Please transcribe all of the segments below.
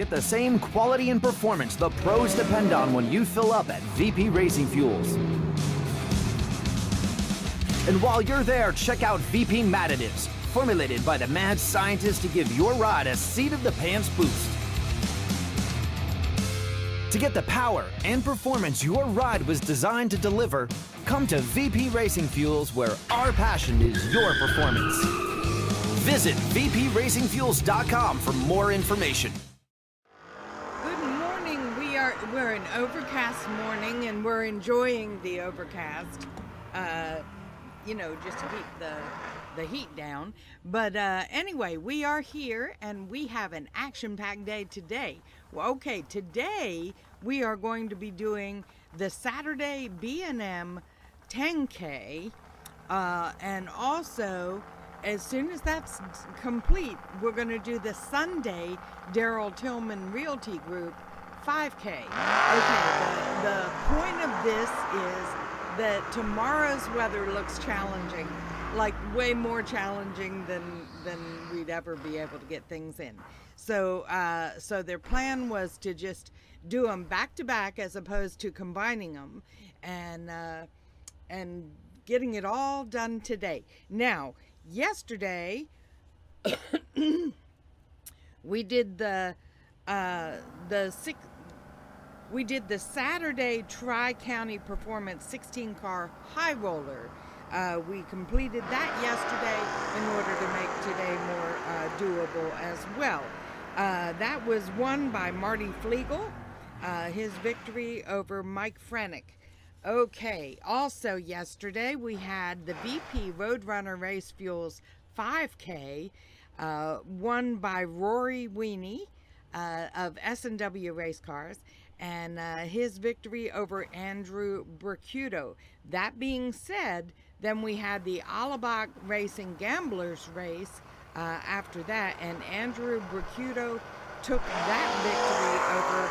Get the same quality and performance the pros depend on when you fill up at VP Racing Fuels. And while you're there, check out VP Mad Additives, formulated by the mad scientists to give your ride a seat-of-the-pants boost. To get the power and performance your ride was designed to deliver, come to VP Racing Fuels, where our passion is your performance. Visit vpracingfuels.com for more information. Good morning. We're an overcast morning, and we're enjoying the overcast. Just to keep the heat down. But anyway, we are here, and we have an action-packed day today. Well, okay, today we are going to be doing the Saturday B&M 10K, and also, as soon as that's complete, we're going to do the Sunday Daryl Tillman Realty Group 5K. Okay, the point of this is that tomorrow's weather looks challenging, like way more challenging than we'd ever be able to get things in. So their plan was to just do them back to back as opposed to combining them, and getting it all done today. Now, yesterday we did the Saturday Tri-County Performance 16-car high roller. We completed that yesterday in order to make today more doable as well. That was won by Marty Flegel, his victory over Mike Franek. Okay, also yesterday we had the VP Roadrunner Race Fuels 5K, won by Rory Weenie of S&W Race Cars, and his victory over Andrew Bercudo. That being said, then we had the Alabach Racing Gamblers race after that, and Andrew Bercudo took that victory over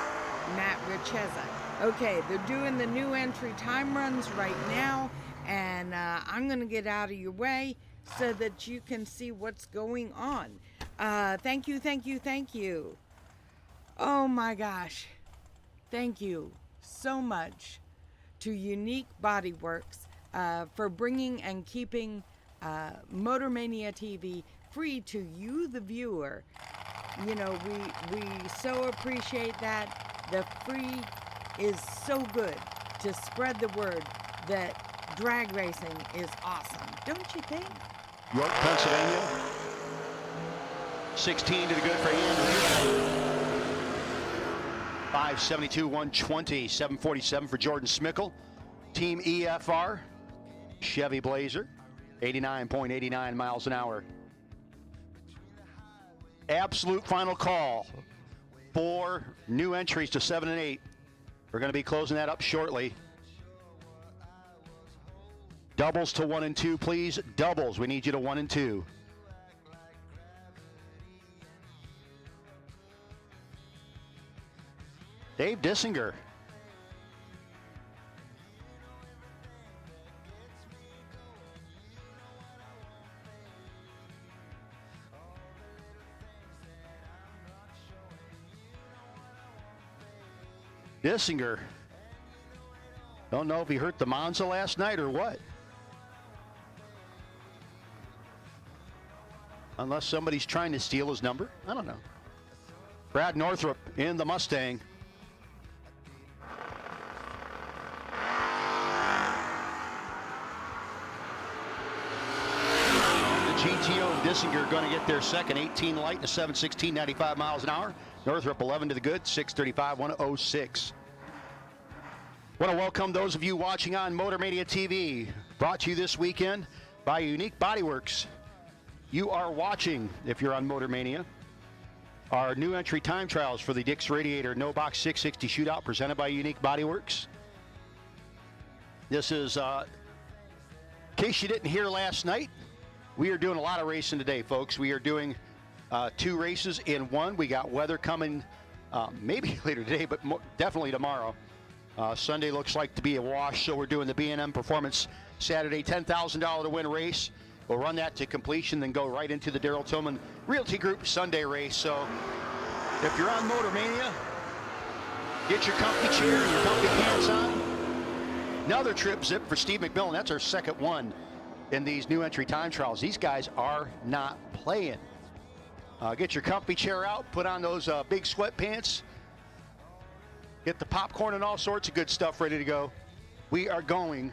Matt Richeza. Okay, they're doing the new entry time runs right now, and I'm going to get out of your way so that you can see what's going on. Thank you. Oh my gosh. Thank you so much to Unique Body Works for bringing and keeping Motor Mania TV free to you, the viewer. You know, we so appreciate that. The free is so good to spread the word that drag racing is awesome. Don't you think? York, Pennsylvania. 16 to the good for Andrew. 572, 120, 747 for Jordan Smickle. Team EFR, Chevy Blazer, 89.89 miles an hour. Absolute final call for new entries to 7 and 8. We're going to be closing that up shortly. Doubles to 1 and 2, please. Doubles, we need you to 1 and 2. Dave Dissinger. Dissinger. Don't know if he hurt the Monza last night or what. Unless somebody's trying to steal his number. I don't know. Brad Northrup in the Mustang. GTO and Dissinger going to get their second 18 light in a 7:16, 95 miles an hour. Northrop 11 to the good, 6:35, 106. Want to welcome those of you watching on Motor Mania TV, brought to you this weekend by Unique Body Works. You are watching, if you're on Motor Mania, our new entry time trials for the Dix Radiator No Box 660 Shootout presented by Unique Body Works. This is, in case you didn't hear last night, we are doing a lot of racing today, folks. We are doing 2 races in one. We got weather coming maybe later today, but definitely tomorrow. Sunday looks like to be a wash, so we're doing the B&M Performance Saturday $10,000 to win race. We'll run that to completion, then go right into the Daryl Tillman Realty Group Sunday race. So If you're on Motor Mania, get your comfy chair and your comfy pants on. Another trip zip for Steve Mcmillan. That's our second one in these new entry time trials. These guys are not playing. Get your comfy chair out, put on those big sweatpants, get the popcorn and all sorts of good stuff ready to go. We are going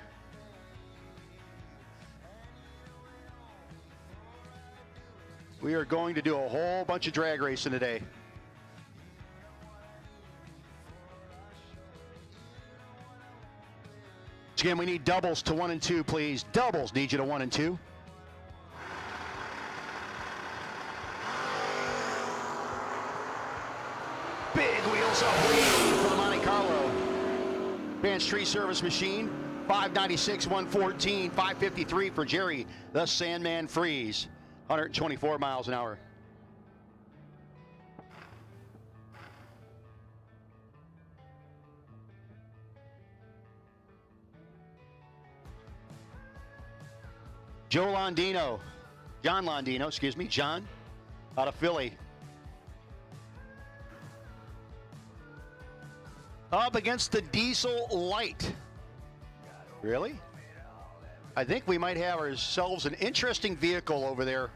to do a whole bunch of drag racing today. Again, we need doubles to 1 and 2, please. Doubles need you to 1 and 2. Big wheels up for the Monte Carlo. Advanced tree service machine. 596, 114, 553 for Jerry, the Sandman Freeze. 124 miles an hour. John Londino, excuse me, John, out of Philly. Up against the Diesel Light. Really? I think we might have ourselves an interesting vehicle over there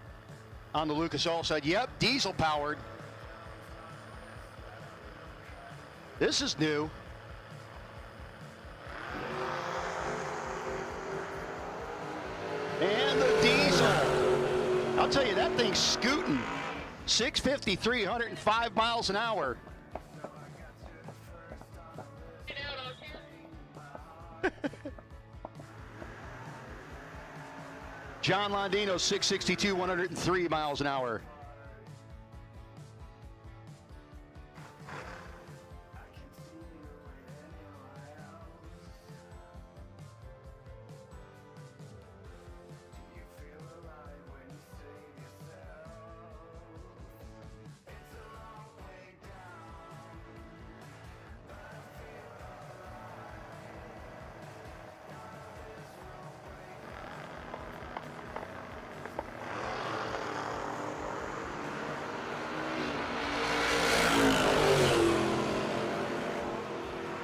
on the Lucas Oil side. Yep, diesel powered. This is new. And the diesel. I'll tell you, that thing's scooting. 653, 105 miles an hour. John Londino, 662, 103 miles an hour.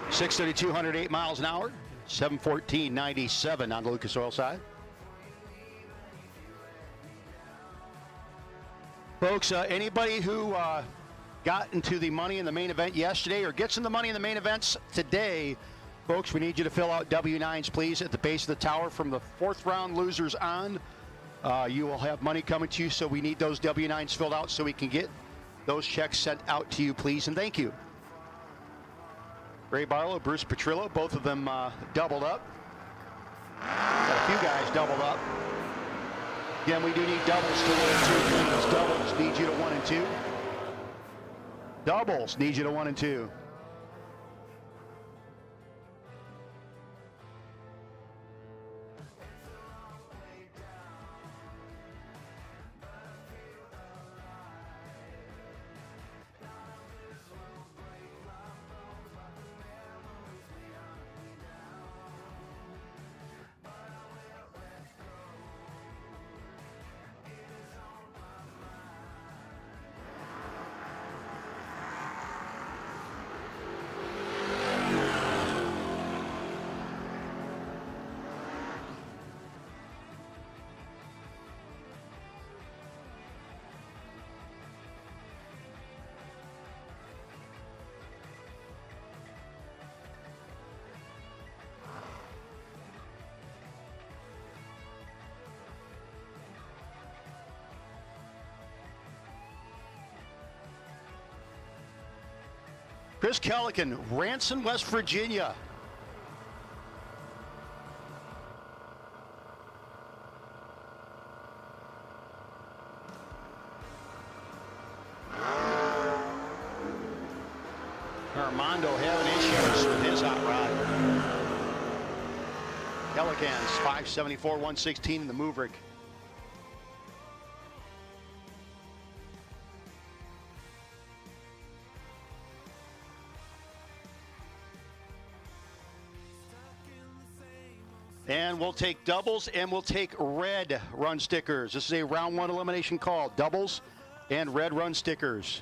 .632, 108 miles an hour, 714.97 on the Lucas Oil side. Folks, anybody who got into the money in the main event yesterday or gets in the money in the main events today, folks, we need you to fill out W-9s, please, at the base of the tower from the 4th round losers on. You will have money coming to you, so we need those W-9s filled out so we can get those checks sent out to you, please, and thank you. Ray Barlow, Bruce Petrillo, both of them doubled up. Got a few guys doubled up. Again, we do need doubles to 1 and 2, please. Doubles need you to 1 and 2. Doubles need you to 1 and 2. Chris Kellican, Ranson, West Virginia. Armando having issues with his hot rod. Kellican's 574, 116 in the Maverick. And we'll take doubles and we'll take red run stickers. This is a round 1 elimination call. Doubles and red run stickers.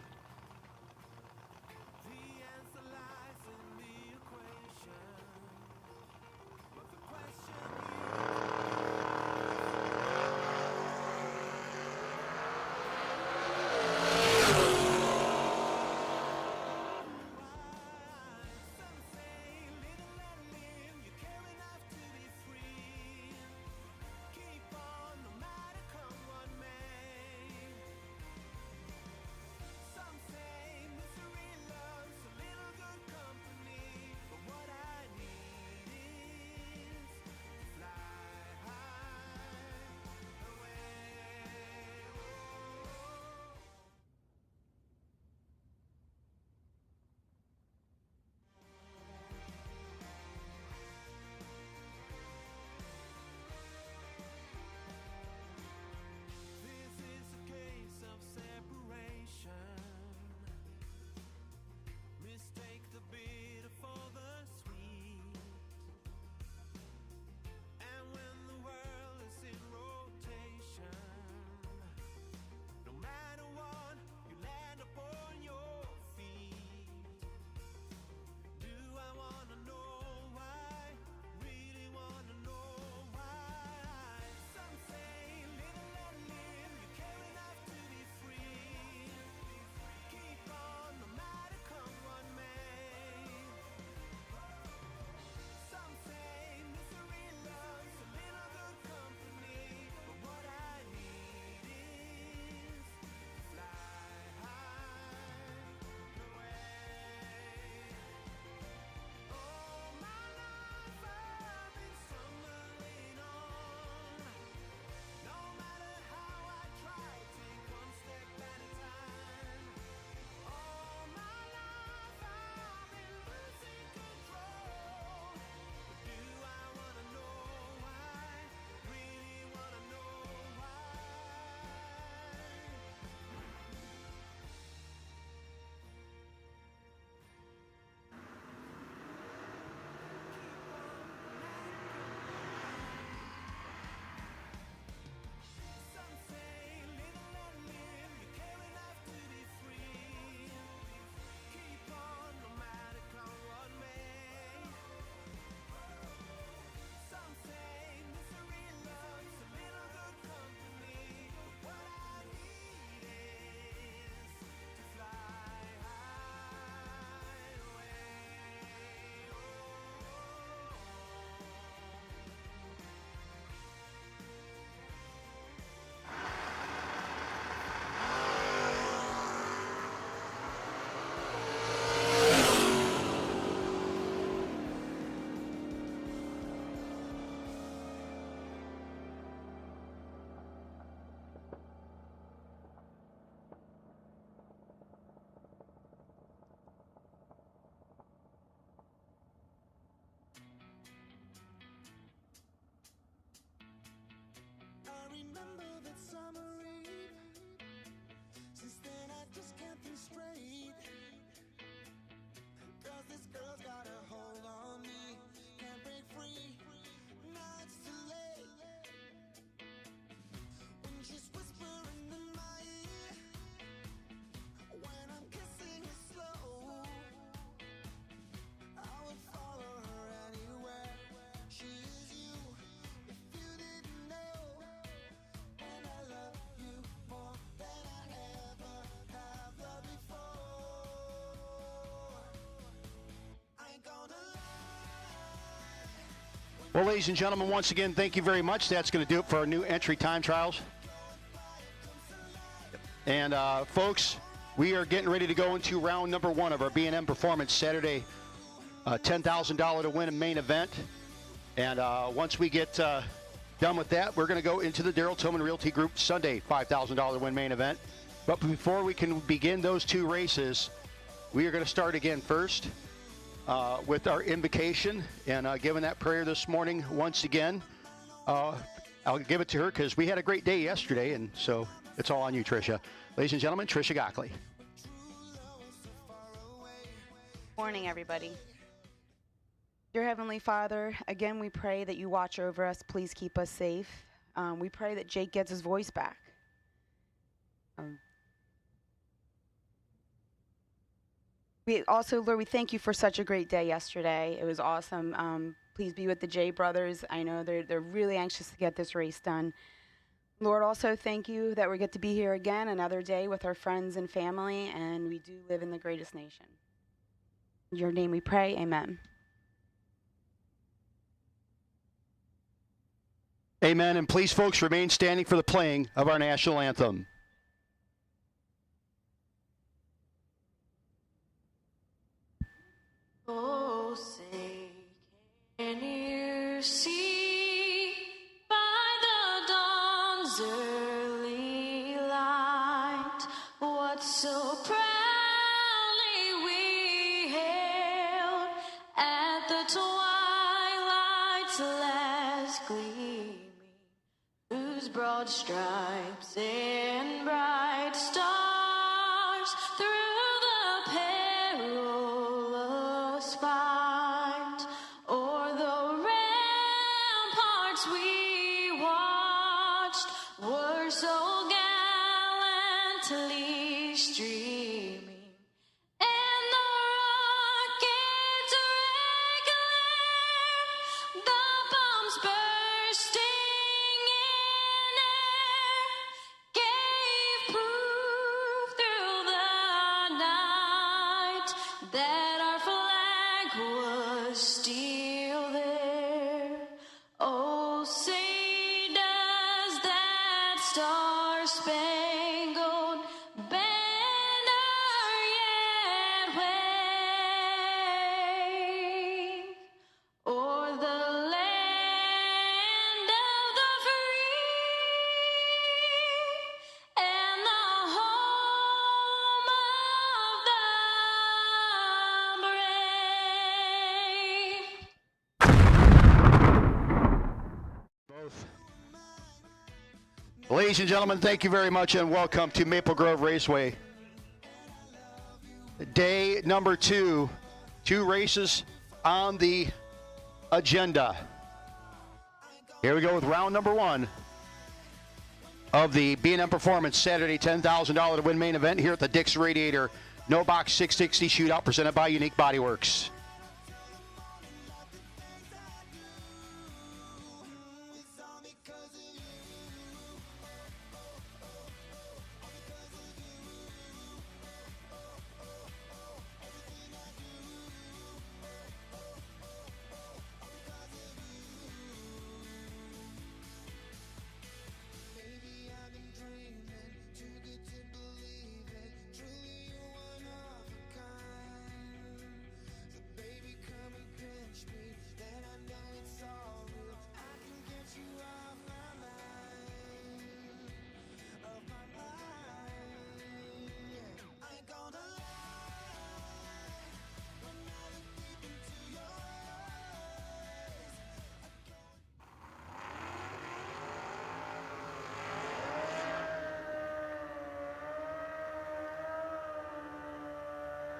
Well, ladies and gentlemen, once again, thank you very much. That's going to do it for our new entry time trials. And folks, we are getting ready to go into round number 1 of our B&M Performance Saturday $10,000 to win a main event. And once we get done with that, we're going to go into the Darrell Tillman Realty Group Sunday $5,000 to win main event. But before we can begin those 2 races, we are going to start again first with our invocation, and given that prayer this morning once again. I'll give it to her because we had a great day yesterday, and so it's all on you, Tricia. Ladies and gentlemen, Tricia Gockley. Morning, everybody. Dear Heavenly Father, again we pray that you watch over us. Please keep us safe. We pray that Jake gets his voice back. We also, Lord, we thank you for such a great day yesterday. It was awesome. Please be with the JBrothers. I know they're really anxious to get this race done. Lord, also thank you that we get to be here again another day with our friends and family, and we do live in the greatest nation. In your name we pray, amen. Amen, and please, folks, remain standing for the playing of our national anthem. Oh, say, can you see by the dawn's early light what so proudly we hailed at the twilight's last gleaming, whose broad stripes and bright stars through the perilous fight o'er the ramparts we watched were so gallantly streaming, and the rockets regular, the bombs bursting in air, gave proof through the night that our flag was still there. Oh, say does that star-spangled banner yet wave o'er the land of the free and the home of the brave? Both. Ladies and gentlemen, thank you very much and welcome to Maple Grove Raceway. Day number 2, 2 races on the agenda. Here we go with round number 1 of the B&M Performance Saturday $10,000 to win main event here at the Dix Radiator No Box 660 Shootout presented by Unique Bodyworks.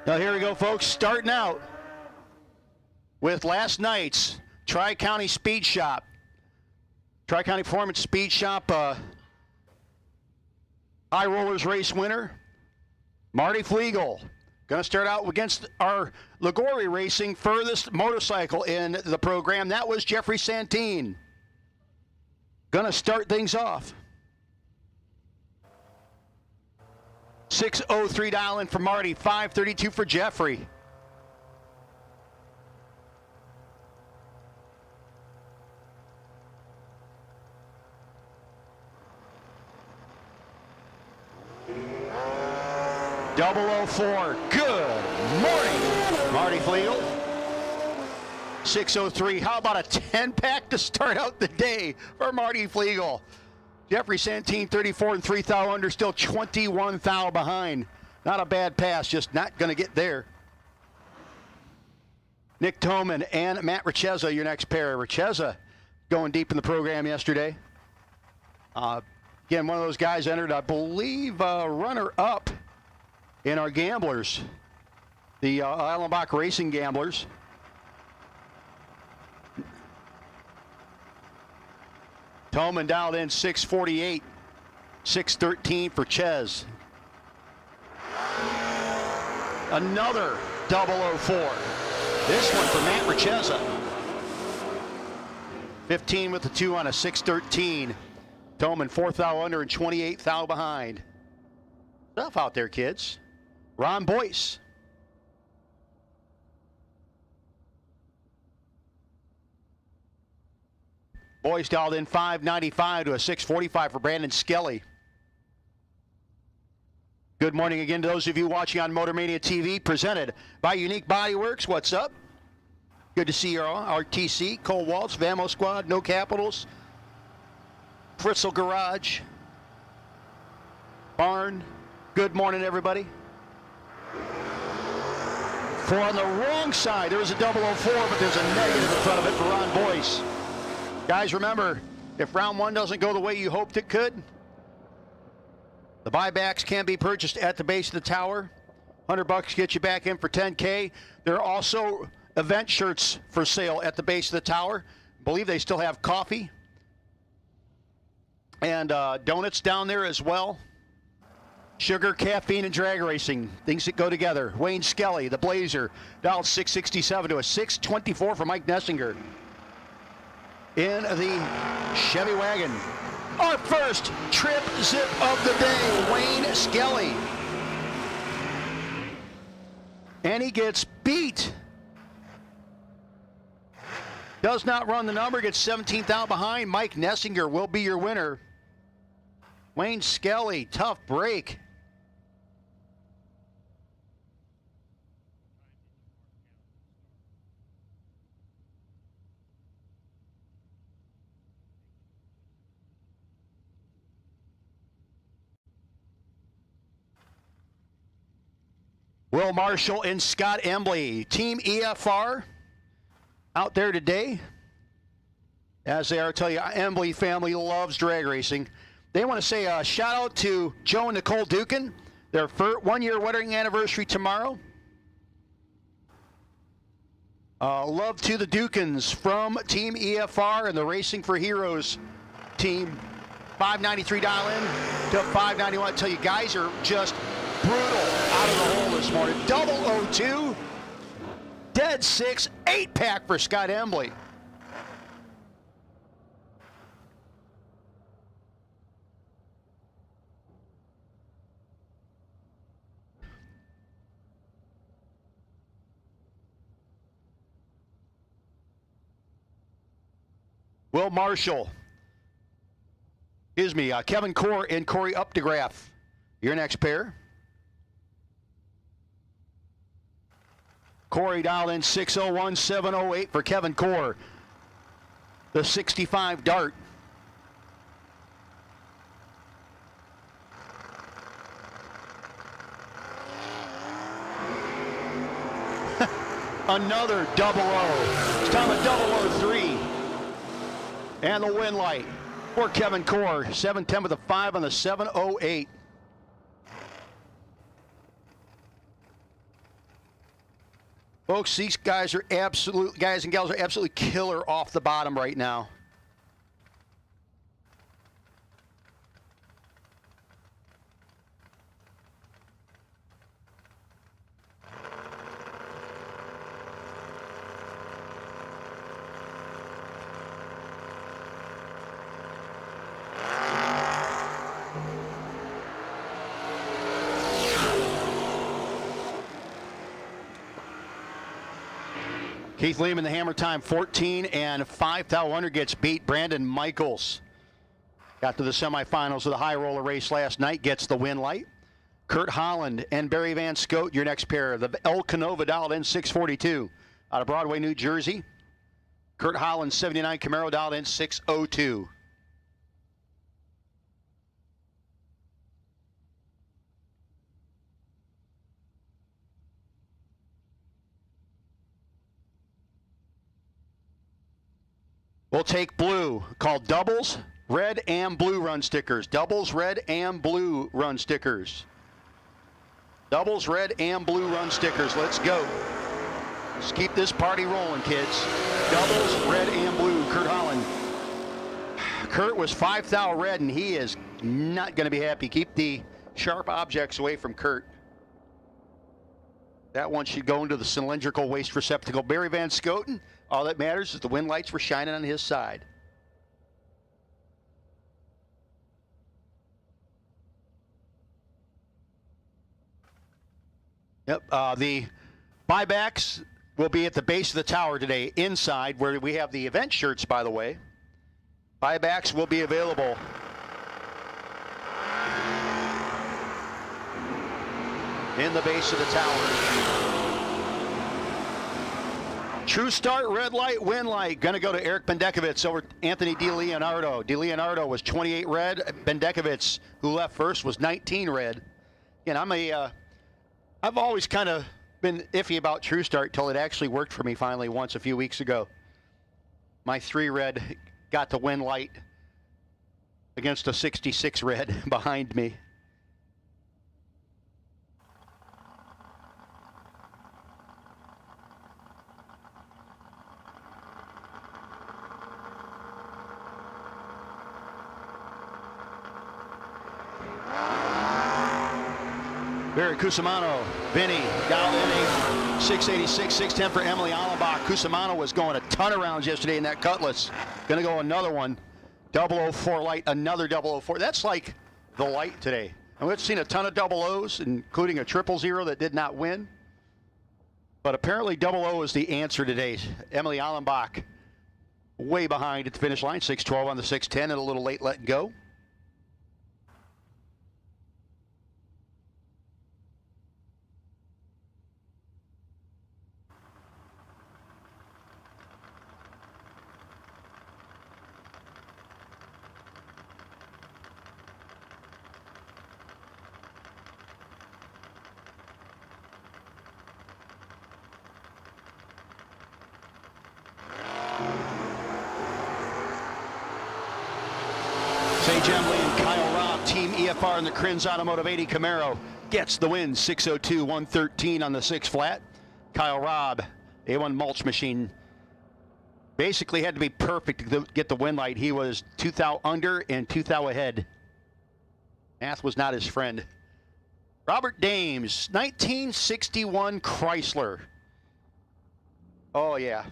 Now here we go, folks, starting out with last night's Tri-County Speed Shop. Tri-County Performance Speed Shop High Rollers race winner, Marty Flegel. Going to start out against our Liguori Racing furthest motorcycle in the program. That was Jeffrey Santine. Going to start things off. 6:03 dial in for Marty, 5:32 for Jeffrey. 004. Good morning, Marty Flegel. 6:03. How about a 10-pack to start out the day for Marty Flegel? Jeffrey Santine, 34 and 3 thou under, still 21 thou behind. Not a bad pass, just not going to get there. Nick Toman and Matt Richeza, your next pair. Richeza going deep in the program yesterday. Again, one of those guys entered, I believe, runner-up in our gamblers, the Eilenbach Racing Gamblers. Toman dialed in 6:48, 6:13 for Ches. Another 004. This one for Matt Richeza. 15 with the 2 on a 6:13. Toman 4 thou under and 28 thou behind. Tough out there, kids. Ron Boyce. Boyce dialed in 595 to a 645 for Brandon Skelly. Good morning again to those of you watching on Motor Mania TV, presented by Unique Body Works. What's up? Good to see you all. RTC, Cole Waltz, Vamo Squad, No Capitals, Fritzl Garage, Barn. Good morning, everybody. For on the wrong side, there was a 004, but there's a negative in front of it for Ron Boyce. Guys, remember, if round one doesn't go the way you hoped it could, the buybacks can be purchased at the base of the tower. $100 gets you back in for $10K. There are also event shirts for sale at the base of the tower. I believe they still have coffee and donuts down there as well. Sugar, caffeine, and drag racing, things that go together. Wayne Skelly, the Blazer, dialed 667 to a 624 for Mike Nessinger. In the Chevy wagon, our first trip zip of the day, Wayne Skelly. And he gets beat. Does not run the number, gets 17th out behind. Mike Nessinger will be your winner. Wayne Skelly, tough break. Will Marshall and Scott Embley, Team EFR, out there today. As they are, I tell you, Embley family loves drag racing. They want to say a shout out to Joe and Nicole Dukin, their 1-year wedding anniversary tomorrow. Love to the Dukins from Team EFR and the Racing for Heroes team. 593 dial in to 591. I tell you, guys are just brutal out of the hole this morning. 002, dead 6, 8-pack for Scott Embley. Will Marshall, Kevin Core and Corey Updegraff, your next pair. Corey dialed in 601, 708 for Kevin Core. The 65 Dart. Another 00. It's time of 003. And the win light for Kevin Core. 710 with a 5 on the 708. Folks, these guys and gals are absolutely killer off the bottom right now. Keith Lehman, the hammer time, 14 and 5 thou under, gets beat. Brandon Michaels got to the semifinals of the high roller race last night, gets the win light. Curt Holland and Barry Van Scote, your next pair. The El Canova dialed in 642 out of Broadway, New Jersey. Curt Holland, 79 Camaro, dialed in 602. We'll take blue, called doubles, red and blue run stickers. Doubles, red and blue run stickers. Doubles, red and blue run stickers. Let's go. Let's keep this party rolling, kids. Doubles, red and blue. Curt Holland. Curt was 5,000 red, and he is not going to be happy. Keep the sharp objects away from Curt. That one should go into the cylindrical waste receptacle. Barry Van Scoten, all that matters is the wind lights were shining on his side. Yep, the buybacks will be at the base of the tower today, inside, where we have the event shirts, by the way. Buybacks will be available. In the base of the tower. True start, red light, win light. Going to go to Eric Bendekovitz over Anthony DeLeonardo. DeLeonardo was 28 red. Bendekovitz, who left first, was 19 red. And I've always kind of been iffy about True Start till it actually worked for me finally once a few weeks ago. My 3 red got the win light against a 66 red behind me. Barry Cusimano, Vinny, dialed in a 686, 610 for Emily Allenbach. Cusimano was going a ton of rounds yesterday in that Cutlass. Going to go another one. 004 light, another 004. That's like the light today. And we've seen a ton of 00s, including a 000 that did not win. But apparently 00 is the answer today. Emily Allenbach way behind at the finish line, 612 on the 610 and a little late letting go. EFR in the Krins Automotive 80 Camaro gets the win. 602, 113 on the 6 flat. Kyle Robb, A1 mulch machine. Basically had to be perfect to get the win light. He was 2 thou under and 2 thou ahead. Math was not his friend. Robert Dames, 1961 Chrysler. Oh yeah,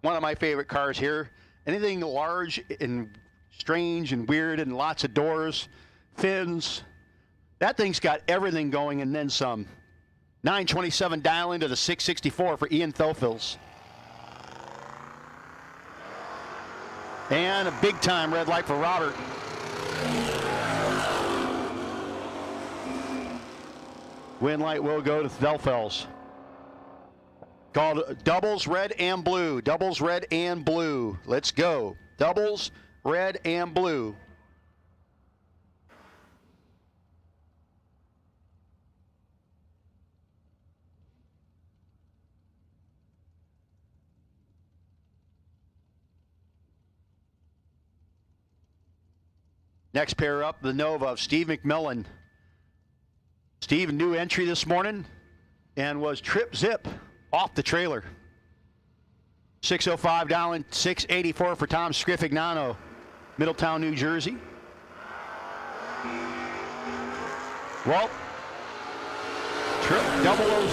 one of my favorite cars here. Anything large and strange and weird and lots of doors, fins. That thing's got everything going and then some. 927 dial into the 664 for Ian Thofils. And a big time red light for Robert. Win light will go to Thofils. Called doubles, red and blue. Doubles, red and blue. Let's go. Doubles, red and blue. Next pair up, the Nova of Steve Mcmillan. Steve, new entry this morning and was trip zip off the trailer. 605 down, 684 for Tom Scrifignano, Middletown, New Jersey. Well, trip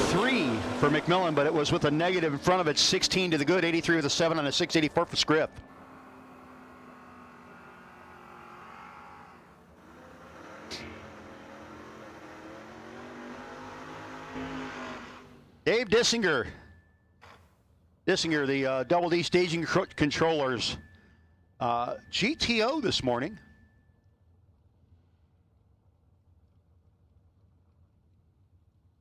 003 for Mcmillan, but it was with a negative in front of it, 16 to the good, 83 with a 7 on a 684 for Scriff. Dave Dissinger. The Double D staging controllers. GTO this morning.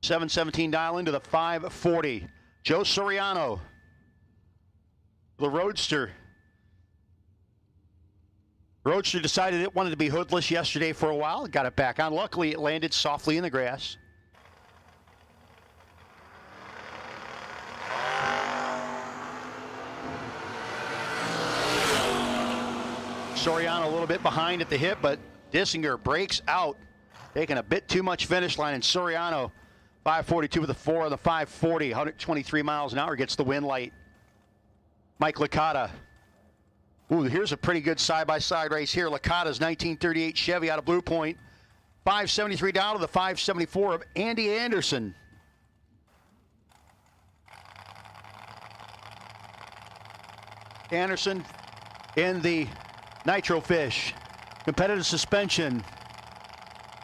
717 dial into the 540. Joe Soriano, the Roadster. Roadster decided it wanted to be hoodless yesterday for a while. Got it back on. Luckily, it landed softly in the grass. Soriano a little bit behind at the hip, but Dissinger breaks out, taking a bit too much finish line, and Soriano 542 with a 4 on the 540, 123 miles an hour, gets the win light. Mike Licata. Ooh, here's a pretty good side-by-side race here. Licata's 1938 Chevy out of Blue Point. 573 down to the 574 of Andy Anderson. Anderson in the Nitro Fish. Competitive suspension.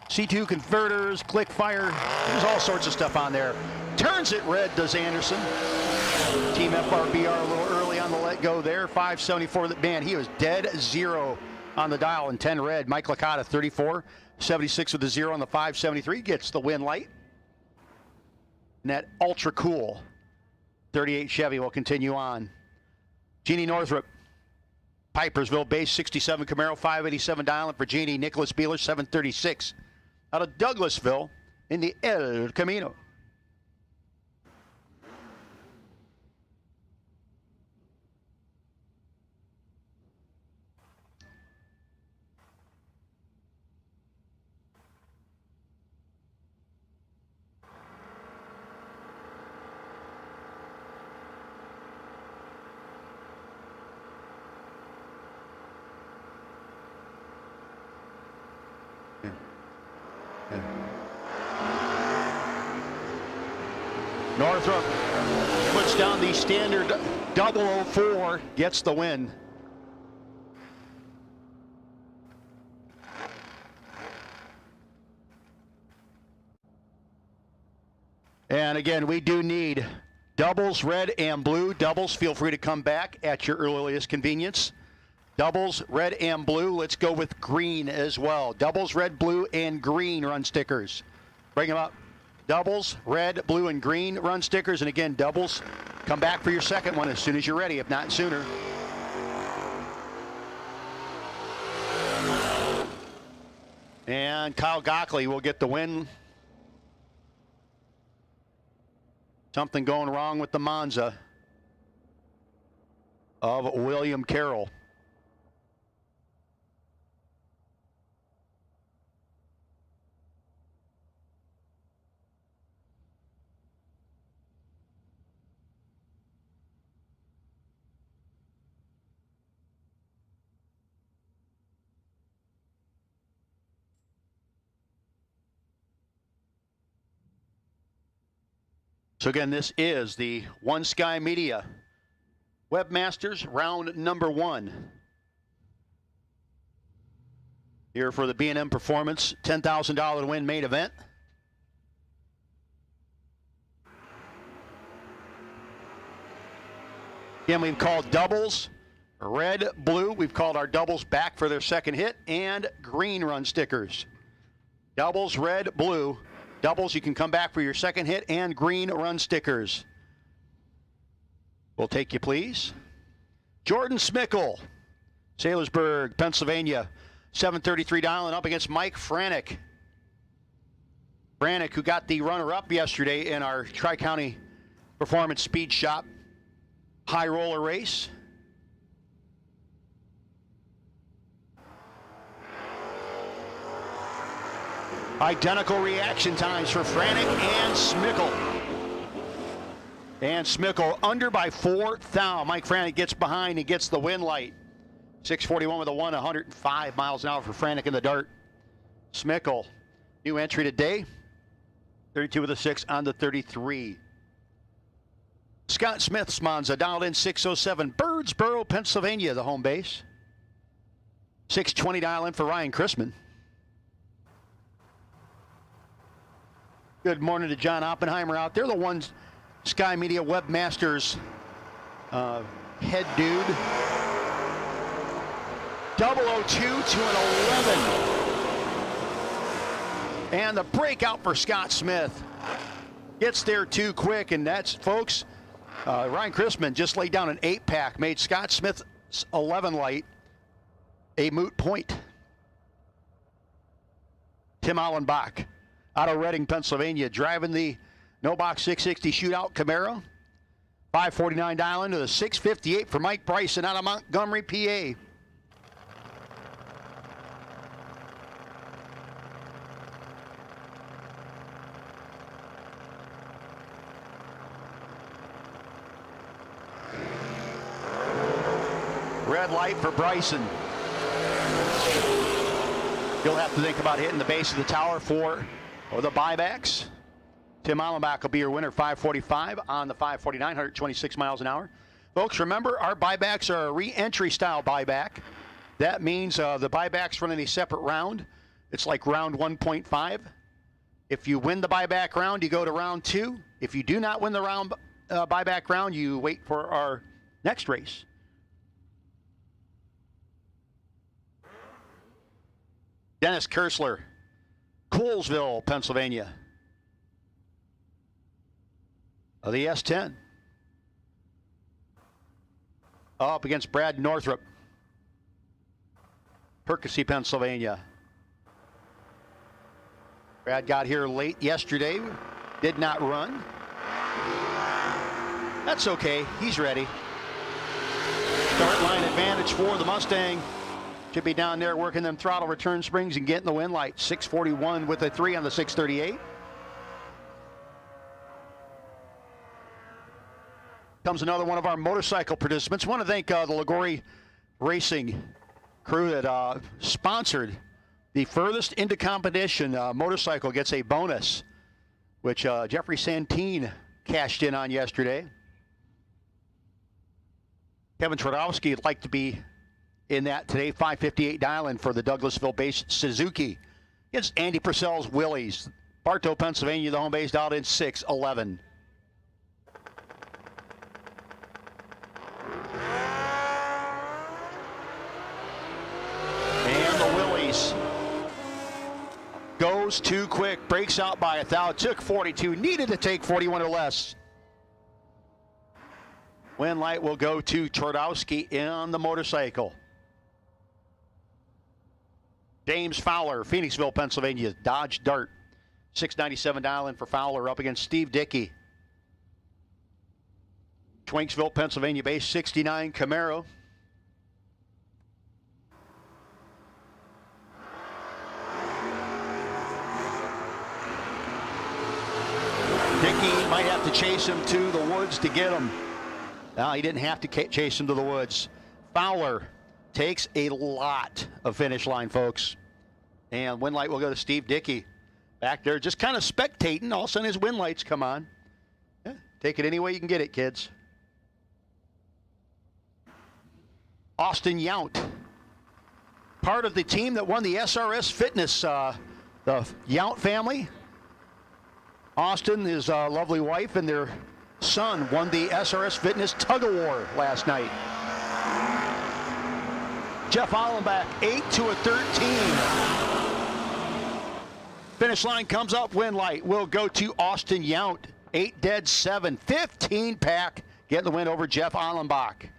C2 converters, click fire. There's all sorts of stuff on there. Turns it red, does Anderson. Team FRBR a little early on the let go there. 574. Man, he was dead zero on the dial and 10 red. Mike Licata 34. 76 with the 0 on the 573. Gets the win light. And that ultra cool 38 Chevy will continue on. Jeannie Northrup. Pipersville base 67 Camaro 587 dialing for Jeannie. Nicholas Beeler 736 out of Douglasville in the El Camino. Northrop puts down the standard 004, gets the win. And again, we do need doubles, red and blue. Doubles, feel free to come back at your earliest convenience. Doubles, red and blue. Let's go with green as well. Doubles, red, blue, and green run stickers. Bring them up. Doubles, red, blue, and green run stickers. And again, doubles, come back for your second one as soon as you're ready, if not sooner. And Kyle Gockley will get the win. Something going wrong with the Monza of William Carroll. So again, this is the One Sky Media Webmasters round number 1. Here for the B&M Performance $10,000 win main event. Again, we've called doubles, red, blue. We've called our doubles back for their second hit, and green run stickers. Doubles, red, blue. Doubles, you can come back for your second hit, and green run stickers. We'll take you, please. Jordan Smickle, Saylorsburg, Pennsylvania, 733 dialing up against Mike Franek. Franek, who got the runner-up yesterday in our Tri-County Performance Speed Shop high roller race. Identical reaction times for Franek and Smickle. And Smickle under by 4 thou. Mike Franek gets behind and gets the win light. 641 with a 1, 105 miles an hour for Franek in the dart. Smickle, new entry today. 32 with a 6 on the 33. Scott Smith's Monza dialed in 607. Birdsboro, Pennsylvania, the home base. 620 dial in for Ryan Chrisman. Good morning to John Oppenheimer out there, the One Sky Media Webmasters head dude. 002 to an 11. And the breakout for Scott Smith. Gets there too quick, and that's, folks, Ryan Chrisman just laid down an 8-pack, made Scott Smith's 11 light a moot point. Tim Allenbach out of Reading, Pennsylvania, driving the no box 660 Shootout Camaro. 549 dial into the 658 for Mike Bryson out of Montgomery, PA. Red light for Bryson. You'll have to think about hitting the base of the tower for the buybacks. Tim Allenbach will be your winner, 545 on the 549, 126 miles an hour. Folks, remember, our buybacks are a re-entry style buyback. That means the buybacks run in a separate round. It's like round 1.5. If you win the buyback round, you go to round 2. If you do not win the round buyback round, you wait for our next race. Dennis Kersler, Coolsville, Pennsylvania. Of the S10. Up against Brad Northrup, Percy, Pennsylvania. Brad got here late yesterday, did not run. That's okay, he's ready. Start line advantage for the Mustang. Should be down there working them throttle return springs and getting the wind light. 641 with a 3 on the 638. Comes another one of our motorcycle participants. I want to thank the Liguori Racing crew that sponsored the furthest into competition motorcycle gets a bonus, which Jeffrey Santine cashed in on yesterday. Kevin Twardowski would like to be in that today. 558 dial-in for the Douglasville-based Suzuki. It's Andy Purcell's Willys. Bartow, Pennsylvania, the home base, dialed in 611. And the Willys goes too quick, breaks out by 1,000, took 42, needed to take 41 or less. Wind light will go to Twardowski on the motorcycle. James Fowler, Phoenixville, Pennsylvania, Dodge Dart. 697 dial-in for Fowler up against Steve Dickey. Twinsville, Pennsylvania base, 69 Camaro. Dickey might have to chase him to the woods to get him. No, he didn't have to chase him to the woods. Fowler takes a lot of finish line, folks. And wind light will go to Steve Dickey. Back there just kind of spectating. All of a sudden his wind lights come on. Yeah, take it any way you can get it, kids. Austin Yount. Part of the team that won the SRS Fitness, the Yount family. Austin, his lovely wife, and their son won the SRS Fitness Tug of War last night. Jeff Allenbach, 8 to a 13. Finish line comes up, wind light will go to Austin Yount. 8 dead, 7. 15 pack, getting the win over Jeff Allenbach.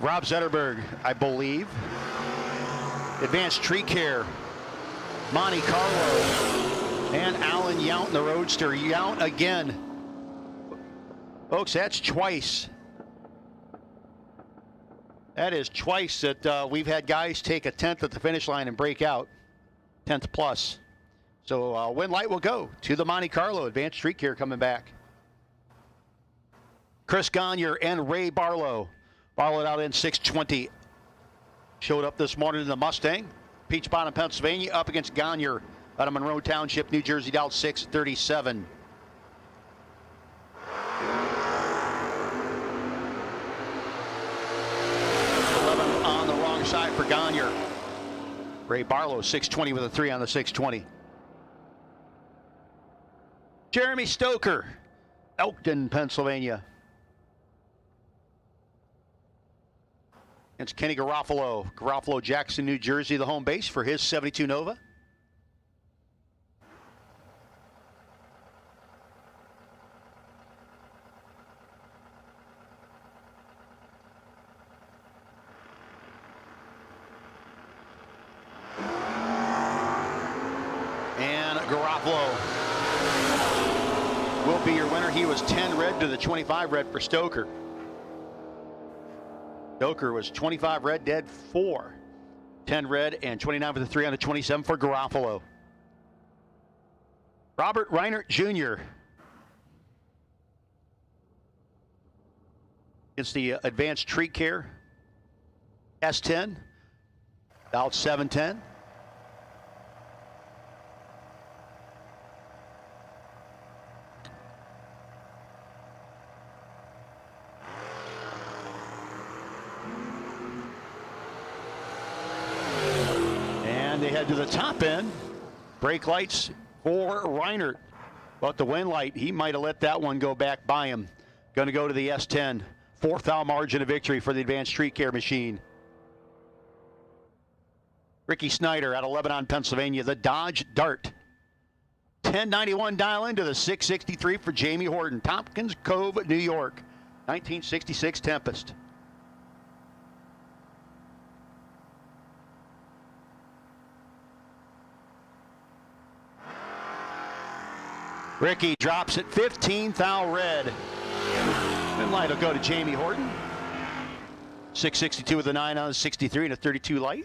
Rob Zetterberg, I believe. Advanced Tree Care. Monte Carlo. And Alan Yount in the Roadster. Yount again. Folks, that's twice. That is twice that we've had guys take a 10th at the finish line and break out. 10th plus. So wind light will go to the Monte Carlo. Advanced Tree Care coming back. Chris Gagne and Ray Barlow. Barlow out in 620. Showed up this morning in the Mustang. Peach Bottom, Pennsylvania, up against Gagne out of Monroe Township, New Jersey, dialed 637. On the wrong side for Gagne. Ray Barlow, 620 with a 3 on the 620. Jeremy Stoker, Elkton, Pennsylvania. It's Kenny Garofalo. Garofalo, Jackson, New Jersey, the home base for his 72 Nova. And Garofalo will be your winner. He was 10 red to the 25 red for Stoker. Stoker was 25 red, dead 4. 10 red and 29 for the 3 on the 27 for Garofalo. Robert Reinert Jr. It's the Advanced Tree Care S10, about 710. They head to the top end. Brake lights for Reinert. But the wind light, he might have let that one go back by him. Going to go to the S10. 4th thou margin of victory for the Advanced Tree Care machine. Ricky Snyder at 11 on Pennsylvania. The Dodge Dart. 1091 dial into the 663 for Jamie Horton. Tompkins Cove, New York. 1966 Tempest. Ricky drops it 15 thou red. Wind light will go to Jamie Horton. 662 with a 9 on, 63 and a 32 light.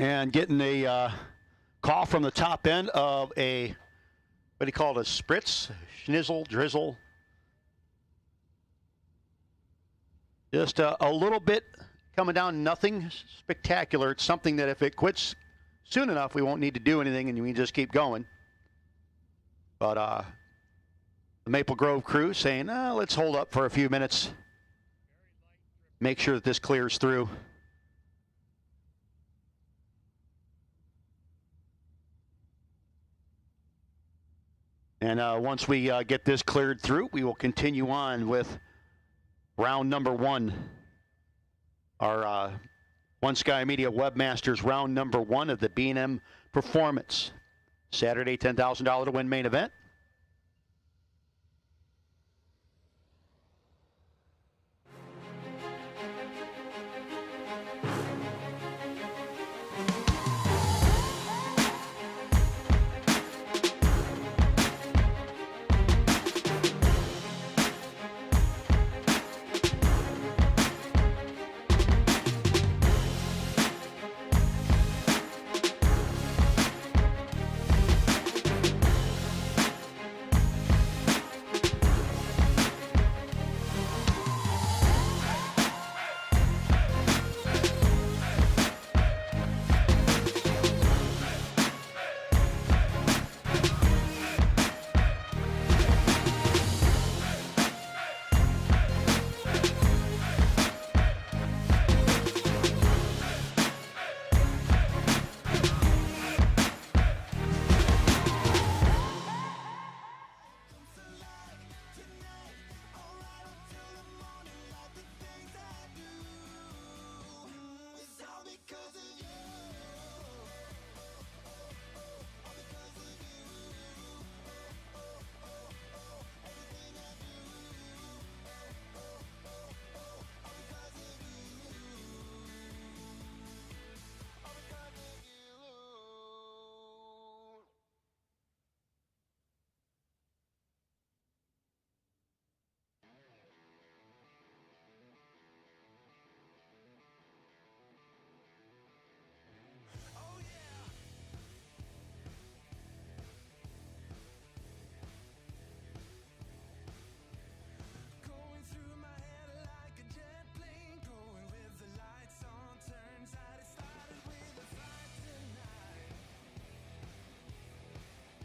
And getting a call from the top end of a, what do you call it, a spritz, schnizzle, drizzle. Just a little bit coming down, nothing spectacular. It's something that if it quits soon enough, we won't need to do anything and we can just keep going. But the Maple Grove crew saying, let's hold up for a few minutes. Make sure that this clears through. And once we get this cleared through, we will continue on with round number 1. Our One Sky Media Webmasters round number 1 of the B&M Performance. Saturday, $10,000 to win main event.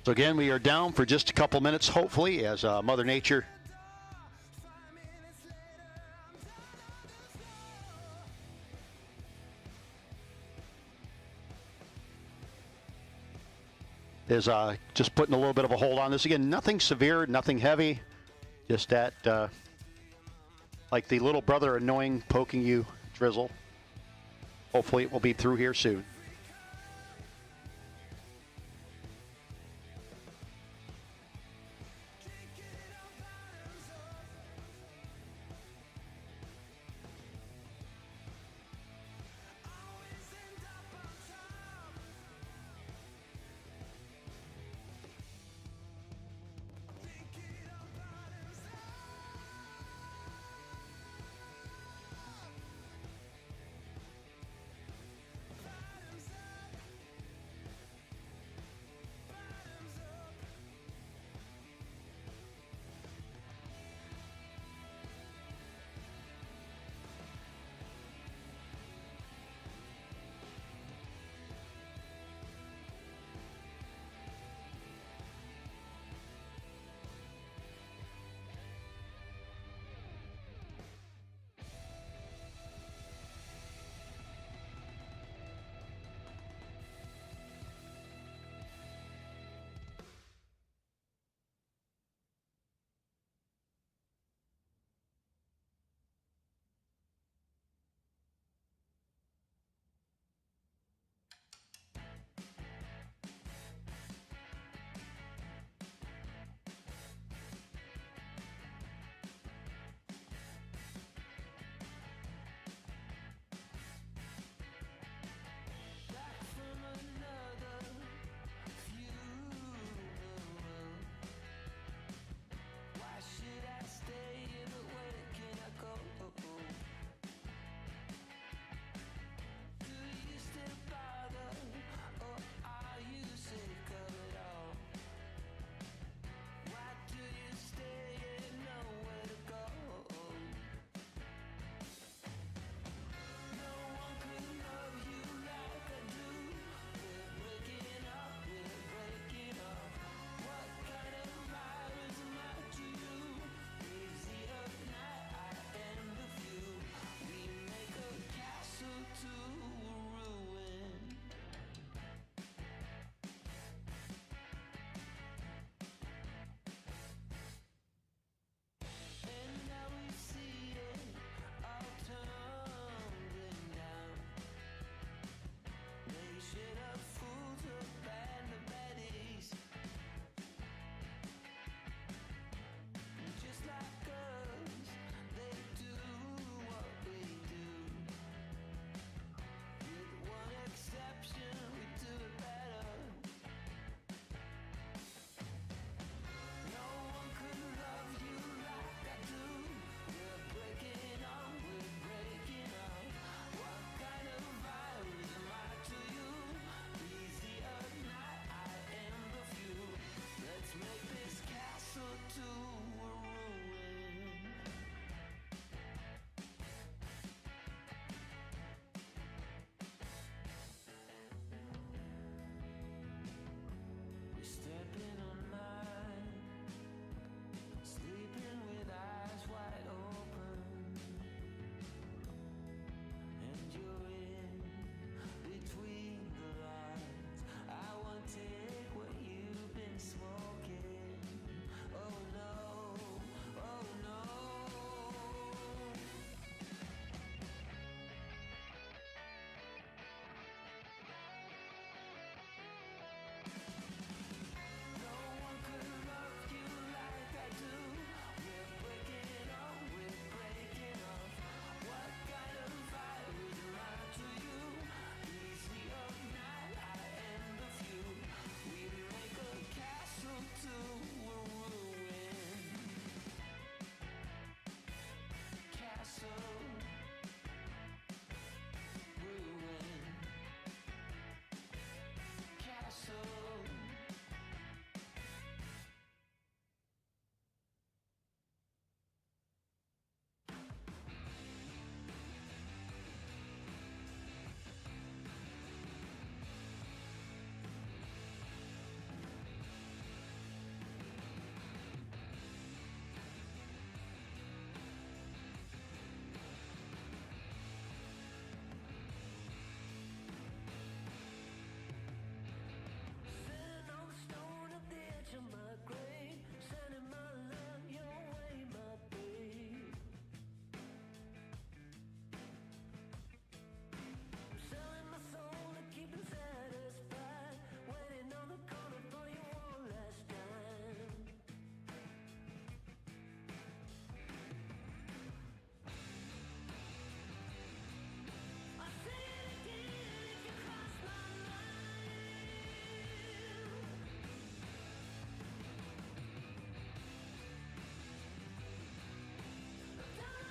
So again, we are down for just a couple minutes, hopefully, as Mother Nature is just putting a little bit of a hold on this. Again, nothing severe, nothing heavy, just that like the little brother annoying poking you drizzle. Hopefully it will be through here soon.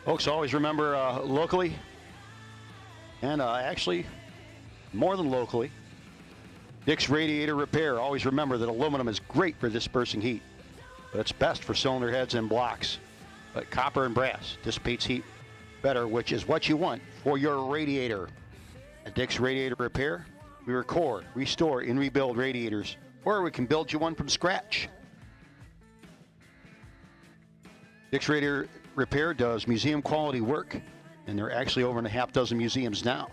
Folks, always remember locally, and actually more than locally, Dick's Radiator Repair. Always remember that aluminum is great for dispersing heat, but it's best for cylinder heads and blocks. But copper and brass dissipates heat better, which is what you want for your radiator. At Dick's Radiator Repair, we record, restore, and rebuild radiators, or we can build you one from scratch. Dick's Radiator Repair does museum quality work, and they're actually over in a half dozen museums now.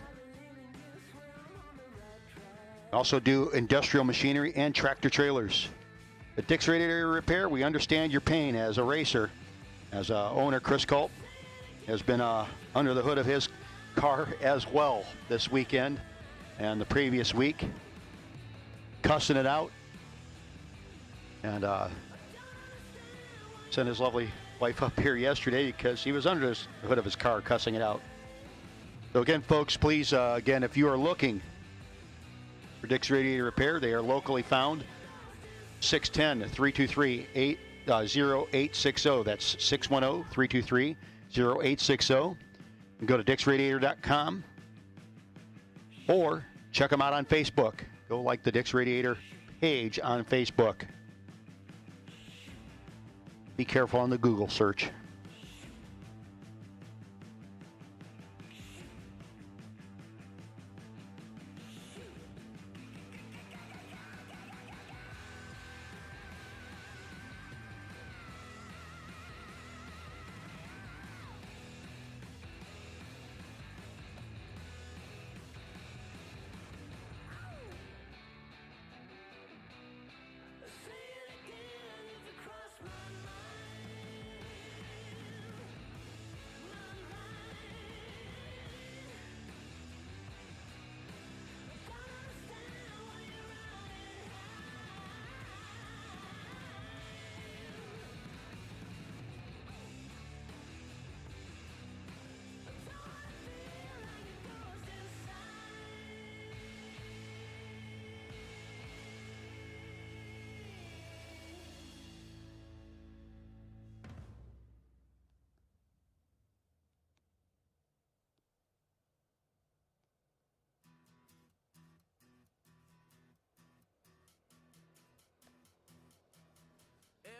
Also do industrial machinery and tractor trailers. At Dick's Radiator Repair, we understand your pain as a racer. As owner Chris Culp has been under the hood of his car as well this weekend and the previous week, cussing it out, and sent his lovely wife up here yesterday because he was under the hood of his car cussing it out. So again, folks, please, again, if you are looking for Dick's Radiator Repair, they are locally found. 610-323-0860. That's 610-323-0860. And go to dicksradiator.com or check them out on Facebook. Go like the Dick's Radiator page on Facebook. Be careful on the Google search.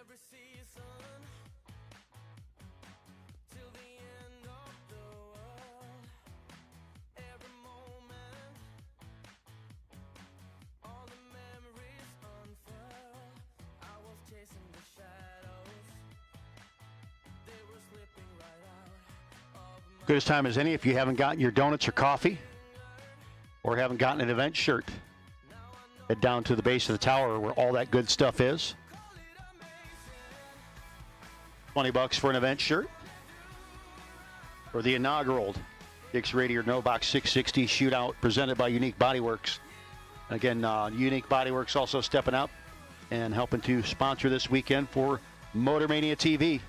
Every season till the end of the world, every moment, all the memories unfurl. I was chasing the shadows, they were slipping right out of my Good as time as any if you haven't gotten your donuts or coffee or haven't gotten an event shirt. Head down to the base of the tower where all that good stuff is. $20 for an event shirt. For the inaugural Dick's Radiator No Box 660 Shootout presented by Unique Bodyworks. Again, Unique Bodyworks also stepping up and helping to sponsor this weekend for Motor Mania TV.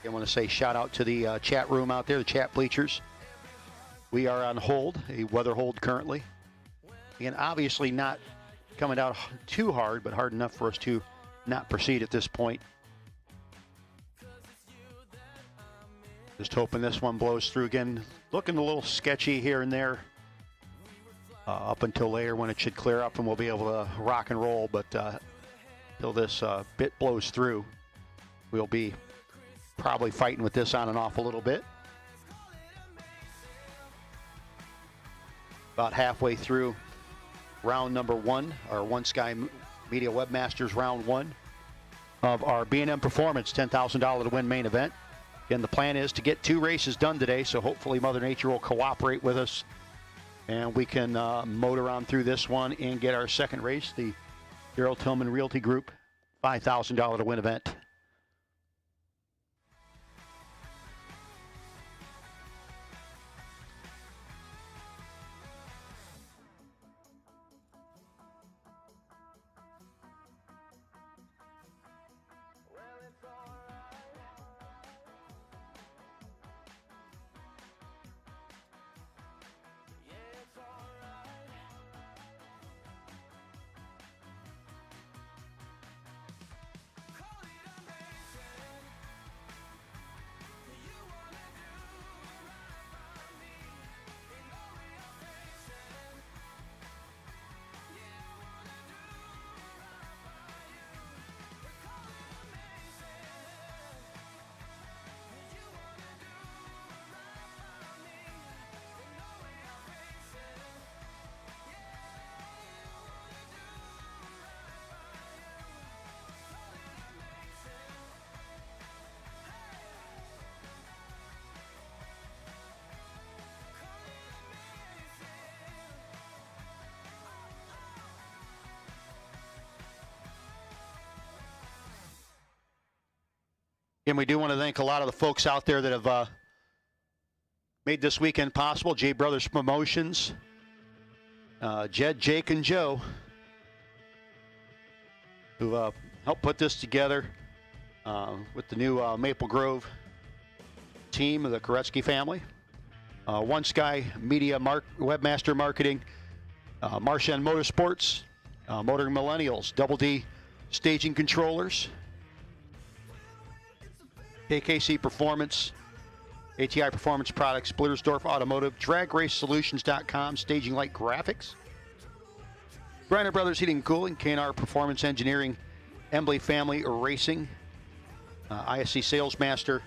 I want to say shout out to the chat room out there, the chat bleachers. We are on hold, a weather hold currently. And obviously not coming out too hard, but hard enough for us to not proceed at this point. Just hoping this one blows through again. Looking a little sketchy here and there up until later when it should clear up and we'll be able to rock and roll. But till this bit blows through, we'll be probably fighting with this on and off a little bit. About halfway through round number one, our One Sky Media Webmasters round one of our B&M Performance $10,000 to win main event. Again, the plan is to get 2 races done today, so hopefully Mother Nature will cooperate with us and we can motor on through this one and get our second race. The Daryl Tillman Realty Group $5,000 to win event. And we do want to thank a lot of the folks out there that have made this weekend possible. JBrothers Promotions, Jed, Jake, and Joe, who helped put this together with the new Maple Grove team of the Koretsky family. One Sky Media Webmaster Marketing, Marshan Motorsports, Motoring Millennials, Double D Staging Controllers, KKC Performance, ATI Performance Products, Blittersdorf Automotive, DragRaceSolutions.com, Staging Light Graphics, Griner Brothers Heating and Cooling, K&R Performance Engineering, Embley Family Racing, ISC Salesmaster,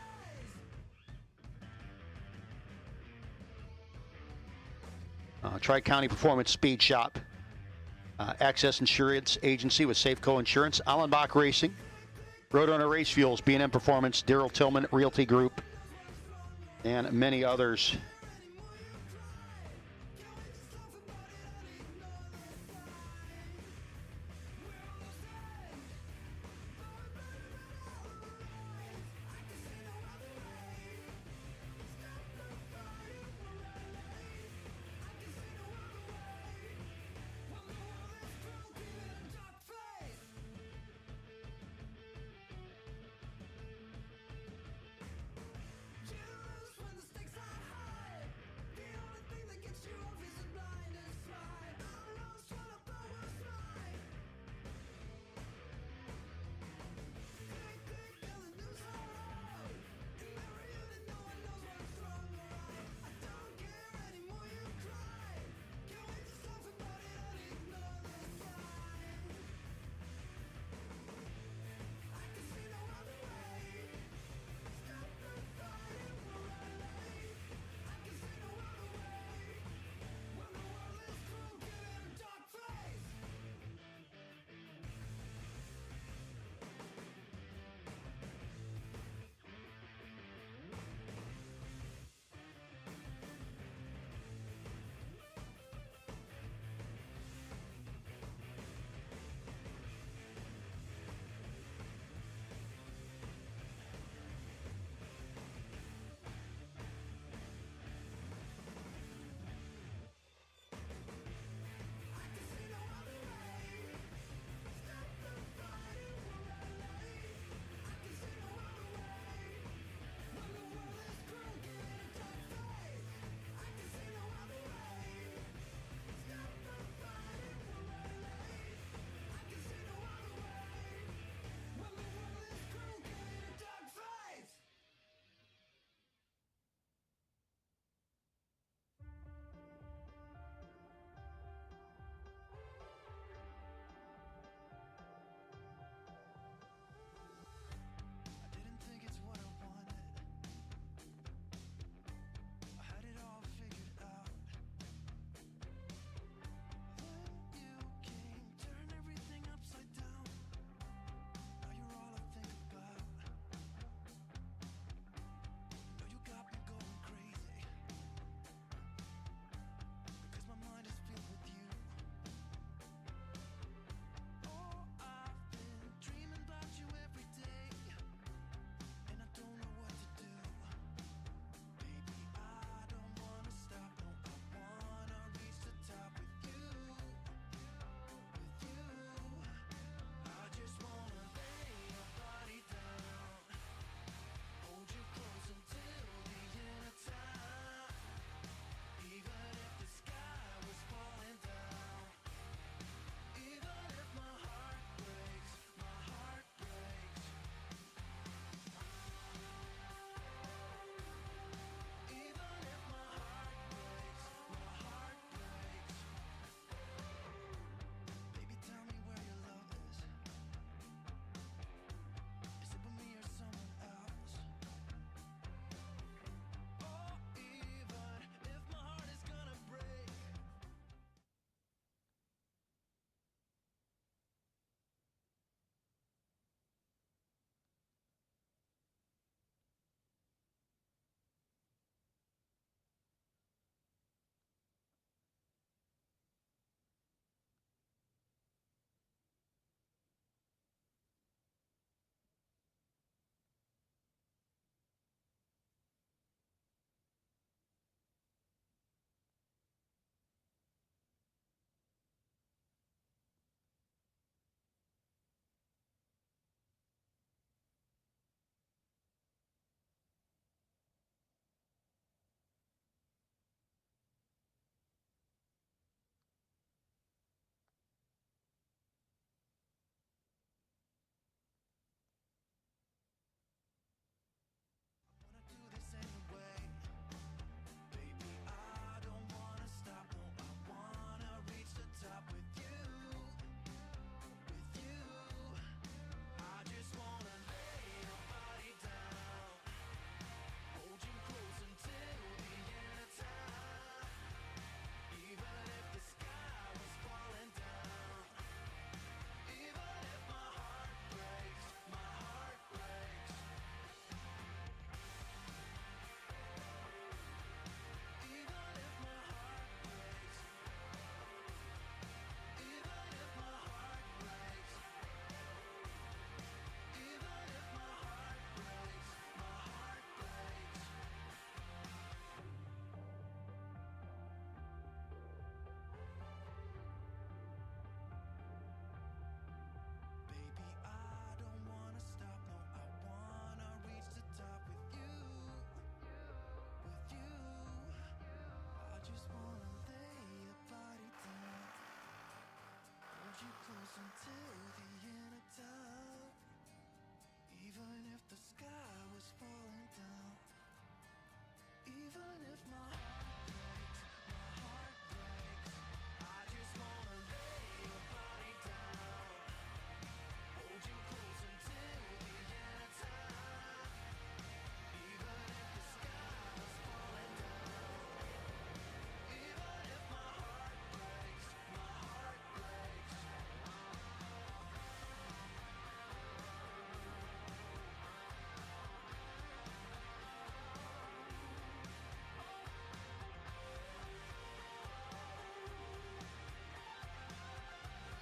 Tri-County Performance Speed Shop, Access Insurance Agency with Safeco Insurance, Allenbach Racing, Roadrunner Race Fuels, B&M Performance, Daryl Tillman Realty Group, and many others.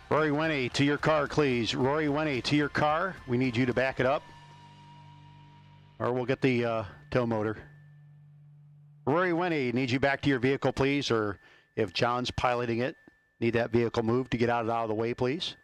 Rory Winnie, to your car, please. Rory Winnie, to your car. We need you to back it up, or we'll get the tow motor. Rory Winnie, need you back to your vehicle, please, or if John's piloting it, need that vehicle moved to get out of the way, please.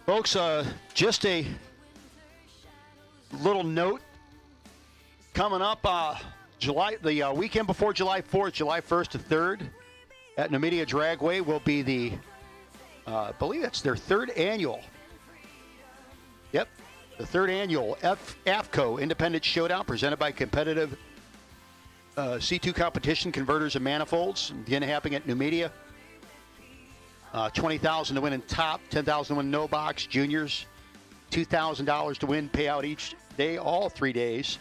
Folks, just a little note coming up. The weekend before July 4th, July 1st to 3rd, at Numidia Dragway will be the, I believe that's their third annual. Yep, the third annual AFCO Independent Showdown presented by Competitive C2 Competition Converters and Manifolds. Again, happening at Numidia. $20,000 to win in top, $10,000 to win no box, juniors, $2,000 to win payout each day, all 3 days.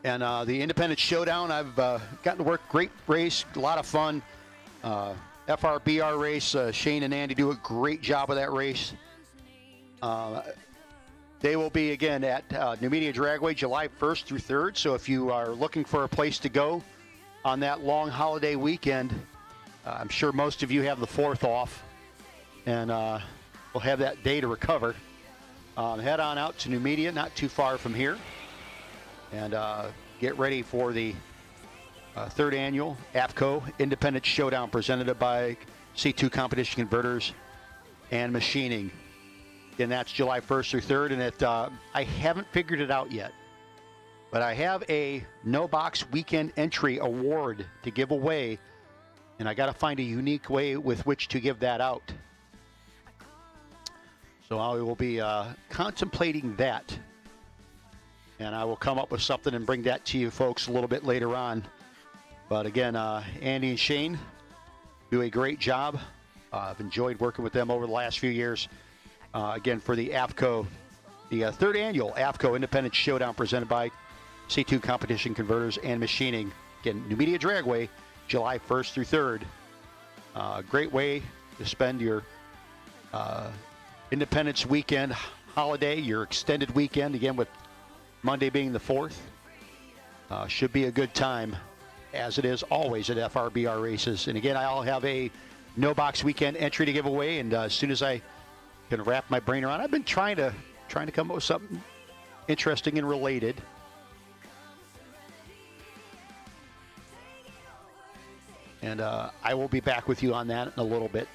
And the Independent Showdown, I've gotten to work, great race, a lot of fun. FRBR race, Shane and Andy do a great job of that race. They will be, again, at Numidia Dragway, July 1st through 3rd. So if you are looking for a place to go on that long holiday weekend, I'm sure most of you have the 4th off, and we'll have that day to recover. Head on out to Numidia, not too far from here, and get ready for the 3rd annual AFCO Independent Showdown presented by C2 Competition Converters and Machining. And that's July 1st through 3rd, and I haven't figured it out yet, but I have a No Box Weekend Entry Award to give away. And I got to find a unique way with which to give that out. So I will be contemplating that. And I will come up with something and bring that to you folks a little bit later on. But again, Andy and Shane do a great job. I've enjoyed working with them over the last few years. Again, for the AFCO, the 3rd annual AFCO Independent Showdown presented by C2 Competition Converters and Machining. Again, Numidia Dragway, July 1st through 3rd. Great way to spend your Independence weekend holiday, your extended weekend, again with Monday being the 4th. Should be a good time, as it is always at FRBR races. And again, I'll have a No Box Weekend entry to give away, and as soon as I can wrap my brain around, I've been trying to come up with something interesting and related. And I will be back with you on that in a little bit.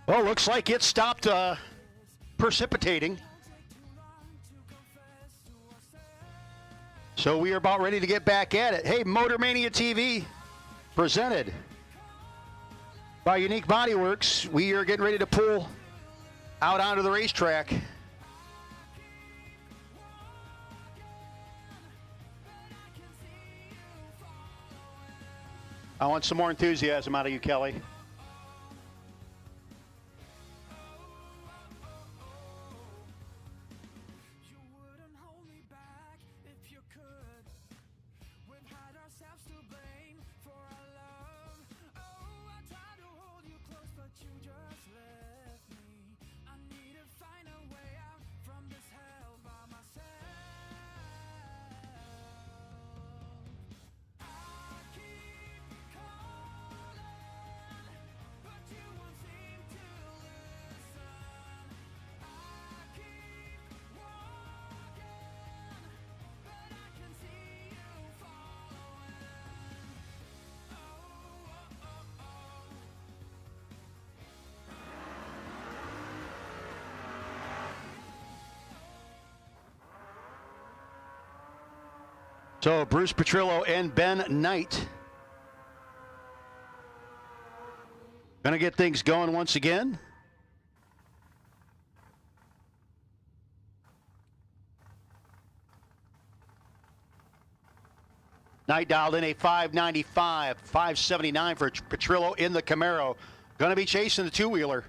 Well, looks like it stopped precipitating. So we are about ready to get back at it. Hey, Motor Mania TV, presented by Unique Body Works. We are getting ready to pull out onto the racetrack. I want some more enthusiasm out of you, Kelly. So Bruce Petrillo and Ben Knight going to get things going once again. Knight dialed in a 595, 579 for Petrillo in the Camaro. Going to be chasing the two-wheeler.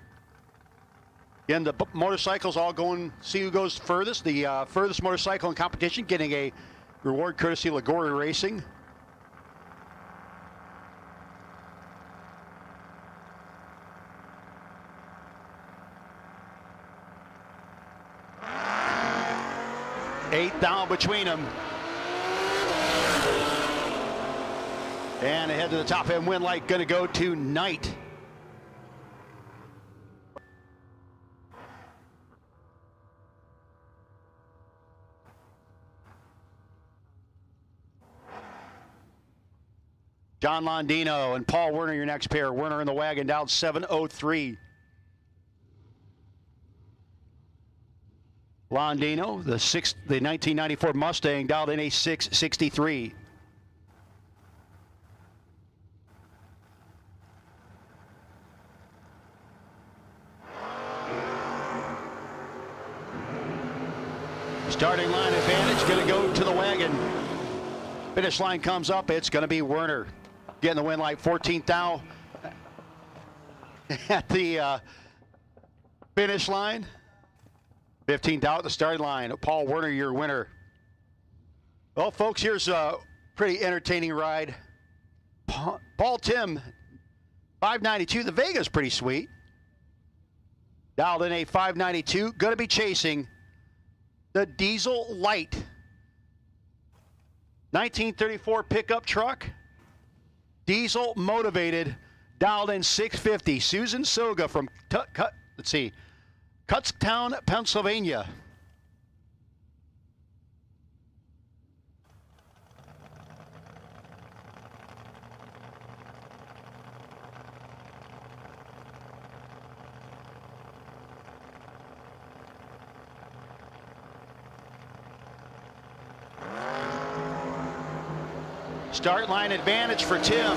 Again, the motorcycles all going, see who goes furthest. The furthest motorcycle in competition getting a reward courtesy of Liguori Racing. Eighth down between them. And ahead to the top end win light going to go to Knight. John Londino and Paul Werner, your next pair. Werner in the wagon down 7:03. Londino, the 1994 Mustang, dialed in a 6:63. Starting line advantage going to go to the wagon. Finish line comes up. It's going to be Werner getting the win like 14th down at the finish line. 15th out at the starting line. Paul Werner, your winner. Well, folks, here's a pretty entertaining ride. Paul Tim, 592. The Vega's pretty sweet. Dialed in a 592. Going to be chasing the Diesel Light. 1934 pickup truck. Diesel motivated. Dialed in 650. Susan Soga from Kutztown, Pennsylvania. Start line advantage for Tim.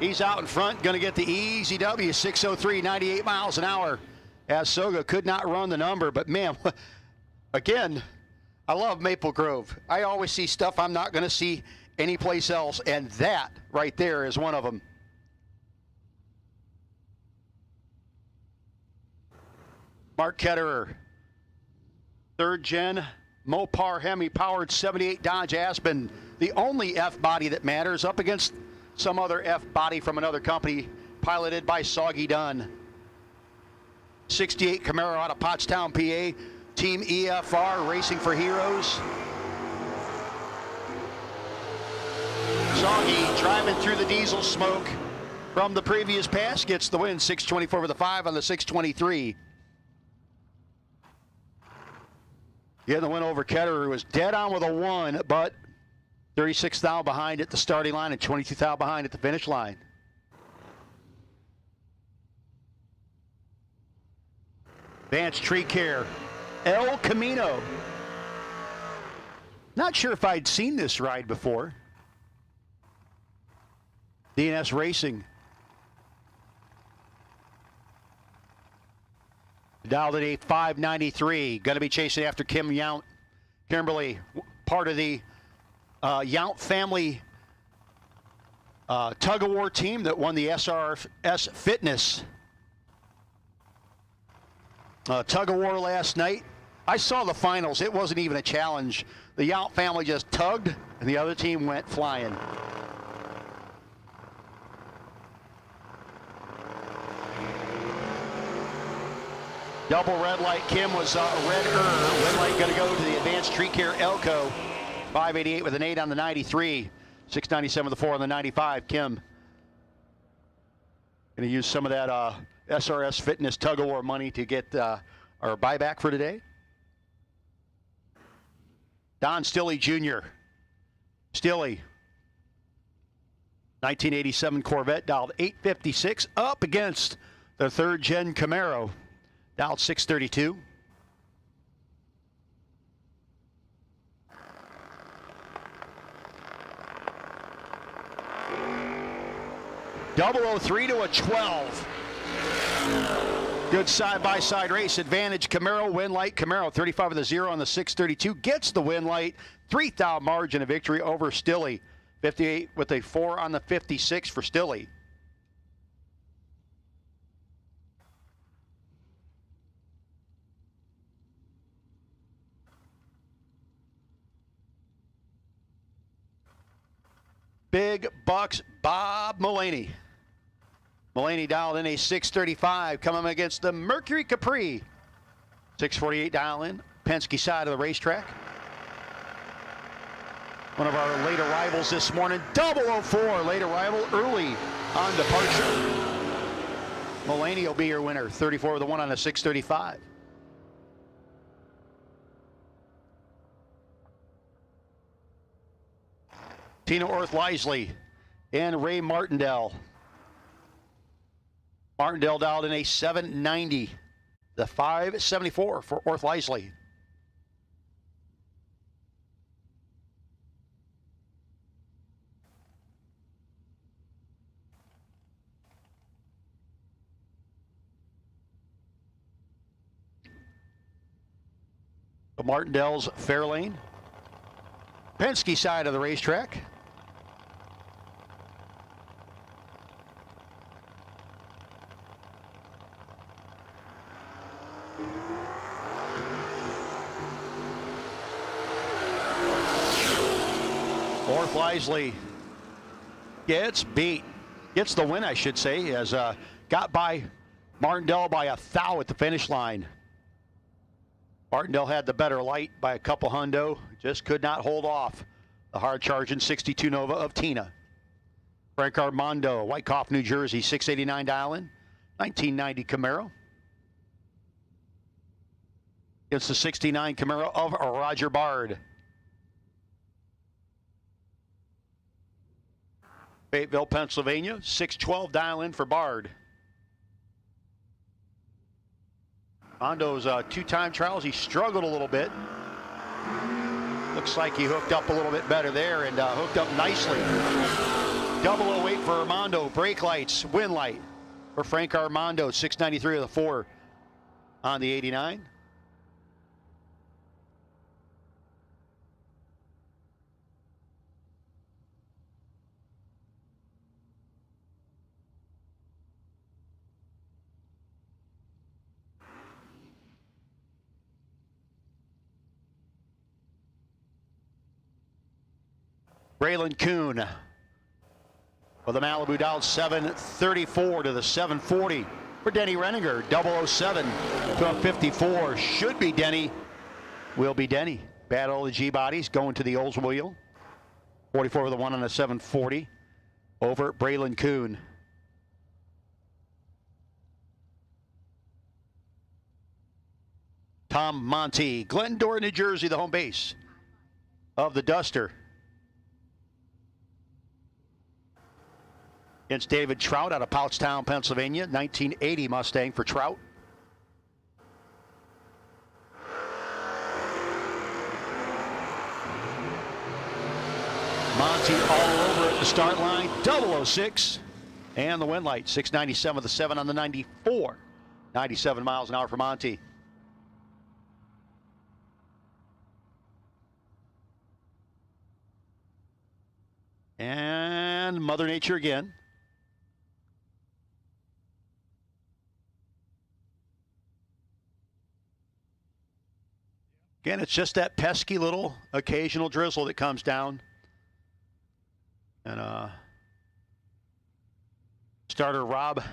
He's out in front, going to get the easy W, 6:03, 98 miles an hour. As Soga could not run the number, but man, again, I love Maple Grove. I always see stuff I'm not going to see anyplace else, and that right there is one of them. Mark Ketterer, third gen Mopar Hemi-powered 78 Dodge Aspen, the only F body that matters, up against some other F body from another company, piloted by Soggy Dunn. 68 Camaro out of Pottstown, PA. Team EFR, Racing for Heroes. Soggy driving through the diesel smoke from the previous pass, gets the win, 624 with a 5 on the 623. Getting the win over Ketterer, who was dead on with a 1, but 36 thou behind at the starting line and 22 thou behind at the finish line. Advanced Tree Care, El Camino. Not sure if I'd seen this ride before. DNS Racing. Dialed at a 593. Going to be chasing after Kim Yount. Kimberly, part of the Yount family tug-of-war team that won the SRS Fitness tug-of-war last night. I saw the finals. It wasn't even a challenge. The Yount family just tugged, and the other team went flying. Double red light. Kim was redder. Red light going to go to the Advanced Tree Care Elko. 588 with an 8 on the 93. 697 with a 4 on the 95. Kim going to use some of that SRS Fitness tug-of-war money to get our buyback for today. Don Stilley Jr. Stilley, 1987 Corvette, dialed 856, up against the third gen Camaro, dialed 632. 003 to a 12. Good side-by-side race. Advantage Camaro, win light Camaro. 35 with a 0 on the 632. Gets the win light. 3,000 margin of victory over Stilley. 58 with a 4 on the 56 for Stilley. Big bucks, Bob Mullaney. Mullaney dialed in a 635, coming against the Mercury Capri. 648 dial in, Penske side of the racetrack. One of our late arrivals this morning, 004, late arrival early on departure. Mullaney will be your winner, 34 with a 1 on a 635. Tina Orth-Lisley and Ray Martindale. Martindale dialed in a 790. The 574 for Orth-Lisley. The Martindale's fair lane. Penske side of the racetrack. Orth-Lisley gets beat. Gets the win, I should say, as got by Martindale by a thou at the finish line. Martindale had the better light by a couple hundo. Just could not hold off the hard-charging 62 Nova of Tina. Frank Armando, Wyckoff, New Jersey, 689 dial-in, 1990 Camaro. It's the 69 Camaro of Roger Bard. Fayetteville, Pennsylvania, 612 dial-in for Bard. Mondo's two-time trials, he struggled a little bit. Looks like he hooked up a little bit better there and hooked up nicely. 008 for Armando, brake lights, win light for Frank Armando, 693 of the 4 on the 89. Braylon Kuhn with the Malibu dialed 734 to the 740 for Denny Renninger. 007 to a 54. Should be Denny. Will be Denny. Battle of the G-bodies going to the Olds wheel. 44 with a 1 on a 740 over Braylon Kuhn. Tom Monty, Glendora, New Jersey, the home base of the Duster. Against David Trout out of Pottstown, Pennsylvania, 1980 Mustang for Trout. Monty all over at the start line, 006, and the win light, 697 with the 7 on the 94. 97 miles an hour for Monty. And Mother Nature again. Again, it's just that pesky little occasional drizzle that comes down. And starter Rob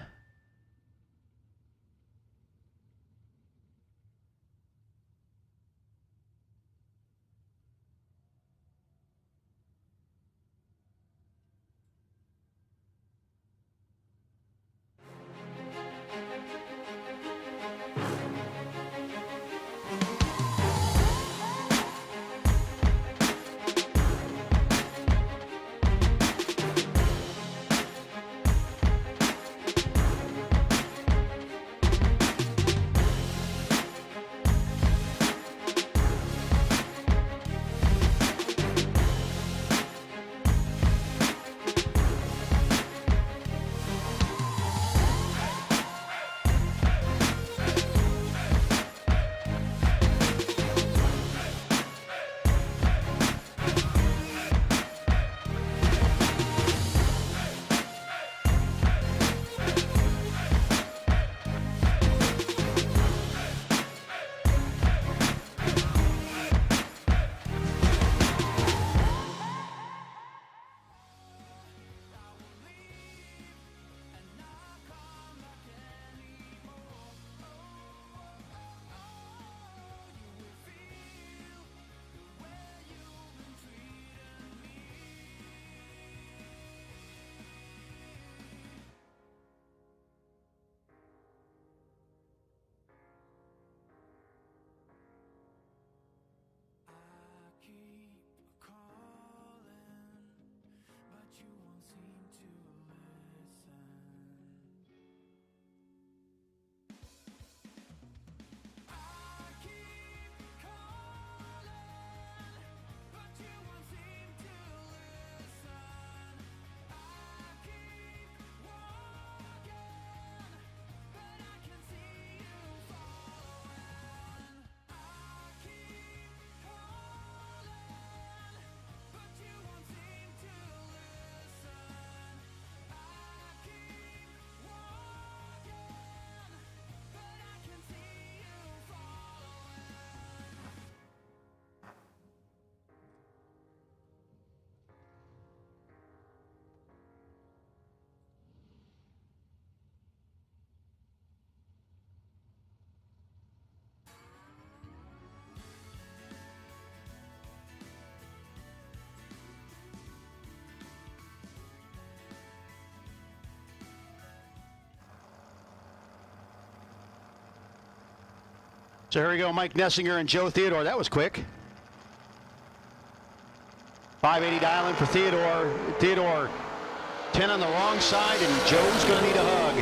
So here we go, Mike Nessinger and Joe Theodore. That was quick. 580 dialing for Theodore. Theodore 10 on the wrong side, and Joe's going to need a hug.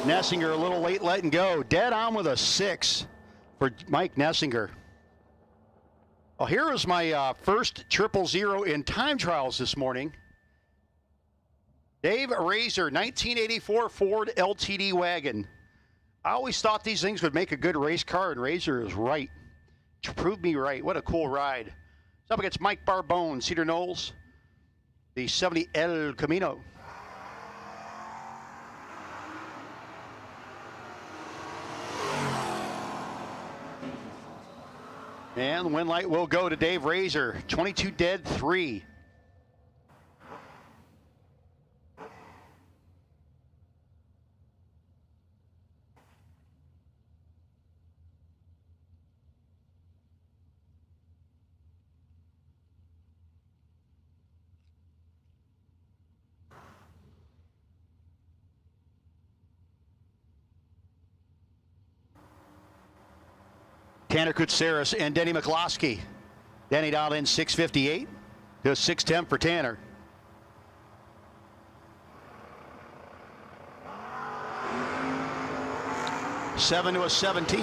Nessinger a little late letting go. Dead on with a 6 for Mike Nessinger. Well, here is my first 000 in time trials this morning. Dave Razor, 1984 Ford LTD wagon. I always thought these things would make a good race car, and Razor is right. Proved me right. What a cool ride. It's up against Mike Barbone, Cedar Knolls, the 70 El Camino. And the win light will go to Dave Razor. 22 dead, 3. Tanner Kutsaris and Denny McCloskey. Denny dialed in 658 to a 610 for Tanner. Seven to a 17.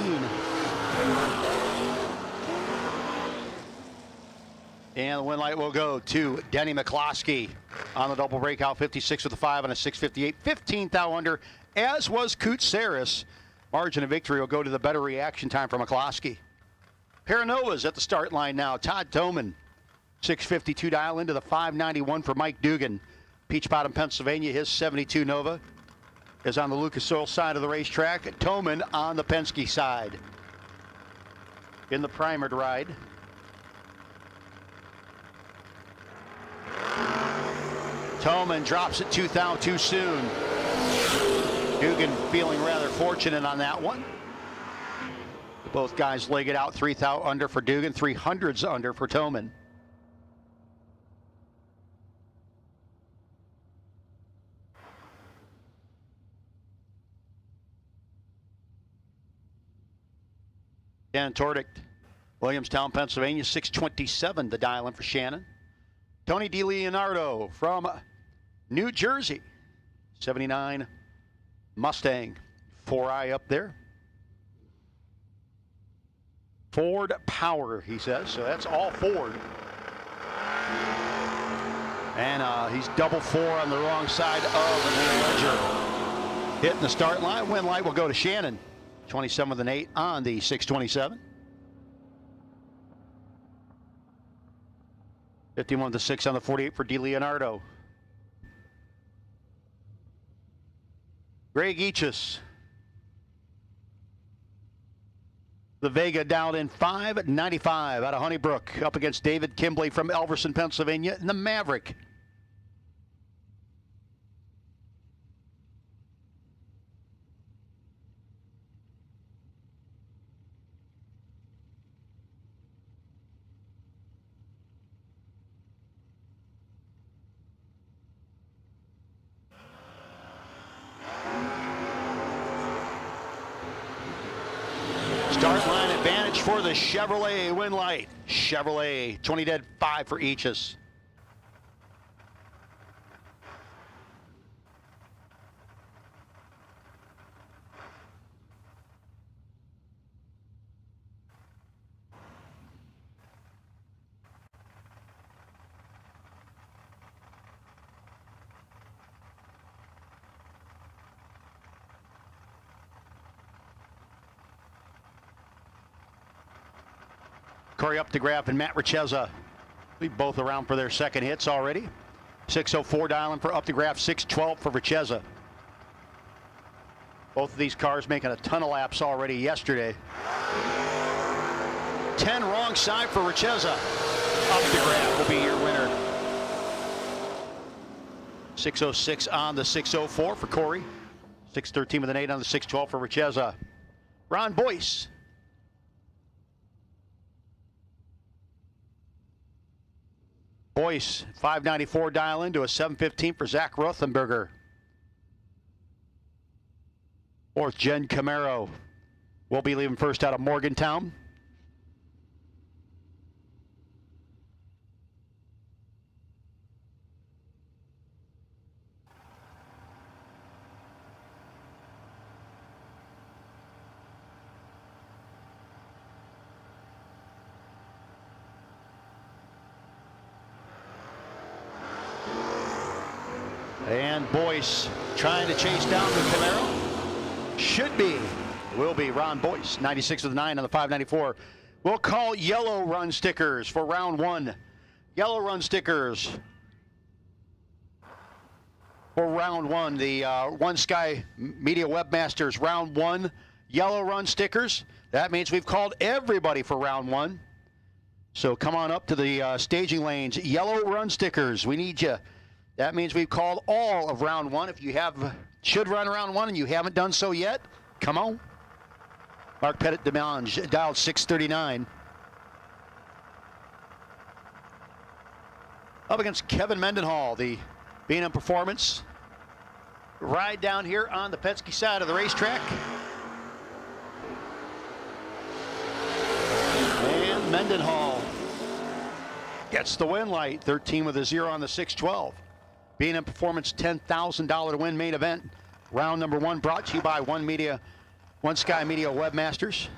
And the win light will go to Denny McCloskey on the double breakout, 56 with a 5 and a 658. 15th out under, as was Kutsaris. Margin of victory will go to the better reaction time for McCloskey. Paranovas at the start line now. Todd Toman, 652 dial into the 591 for Mike Dugan. Peach Bottom, Pennsylvania, his 72 Nova is on the Lucas Oil side of the racetrack. Toman on the Penske side in the primered ride. Toman drops it 2,000 too soon. Dugan feeling rather fortunate on that one. Both guys leg it out, 3,000 under for Dugan, 300s under for Toman. Dan Tordick, Williamstown, Pennsylvania, 627 the dial in for Shannon. Tony DiLeonardo from New Jersey, 79 Mustang, 4i up there. Ford power, he says, so that's all Ford. And he's double 4 on the wrong side of the ledger. Hitting the start line, win light will go to Shannon. 27 with an 8 on the 627. 51 with a 6 on the 48 for DiLeonardo. Greg Eachus. The Vega down in 595 out of Honeybrook, up against David Kimbley from Elverson, Pennsylvania, in the Maverick. Start line advantage for the Chevrolet win light. Chevrolet, 20 dead, 5 for Eachus. Corey Updegraff and Matt Richeza, both around for their second hits already. 604 dialing for Updegraff, 612 for Richeza. Both of these cars making a ton of laps already yesterday. 10 wrong side for Richeza. Updegraff will be your winner. 606 on the 604 for Corey. 613 with an 8 on the 612 for Richeza. Ron Boyce. Boyce, 594 dial into a 715 for Zach Rothenberger. Fourth gen Camaro. will be leaving first out of Morgantown. And Boyce trying to chase down the Camaro. Should be, will be Ron Boyce, 96 with 9 on the 594. We'll call yellow run stickers for round 1. Yellow run stickers for round 1. The One Sky Media Webmasters round 1 yellow run stickers. That means we've called everybody for round 1. So come on up to the staging lanes. Yellow run stickers, we need you. That means we've called all of round 1. If you should run round 1 and you haven't done so yet, come on. Mark Pettit Demange, dialed 639. Up against Kevin Mendenhall, the B&M Performance ride down here on the Penske side of the racetrack. And Mendenhall gets the win light, 13 with a 0 on the 612. B&M Performance $10,000 to win main event. Round number 1 brought to you by One Sky Media Webmasters.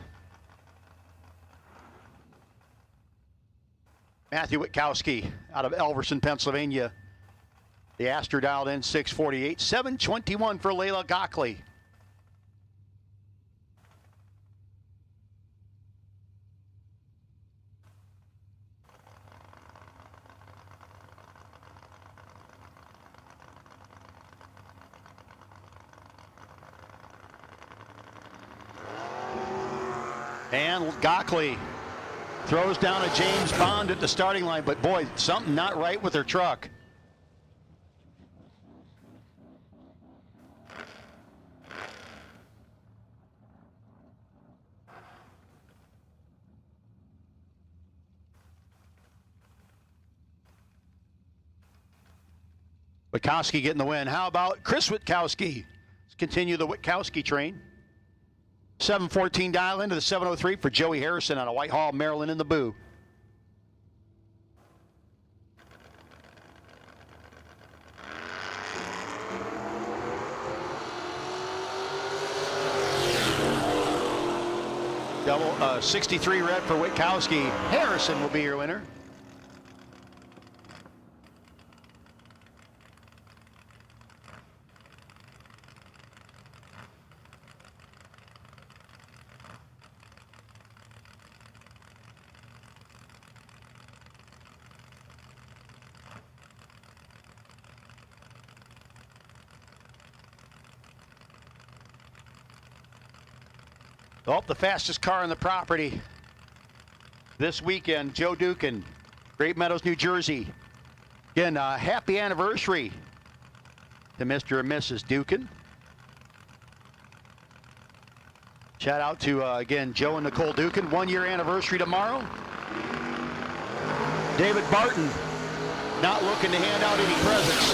Matthew Witkowski out of Elverson, Pennsylvania. The Astor dialed in 648. 721 for Layla Gockley. And Gockley throws down a James Bond at the starting line, but boy, something not right with her truck. Witkowski getting the win. How about Chris Witkowski? Let's continue the Witkowski train. 714 dial into the 703 for Joey Harrison out of Whitehall, Maryland in the Boo. Double 63 red for Witkowski. Harrison will be your winner. Oh, the fastest car on the property this weekend, Joe Dukin, Great Meadows, New Jersey. Again, happy anniversary to Mr. and Mrs. Dukin. Shout out to, again, Joe and Nicole Dukin. 1-year anniversary tomorrow. David Barton not looking to hand out any presents.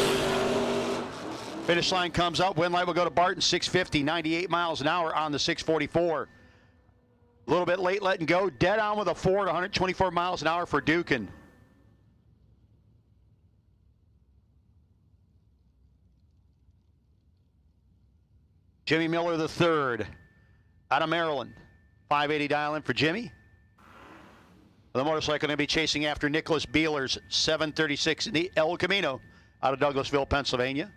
Finish line comes up. Win light will go to Barton, 650, 98 miles an hour on the 644. A little bit late letting go. Dead on with a Ford, 124 miles an hour for Dukin. Jimmy Miller III out of Maryland. 580 dial in for Jimmy. The motorcycle going to be chasing after Nicholas Beeler's 736 in the El Camino out of Douglasville, Pennsylvania.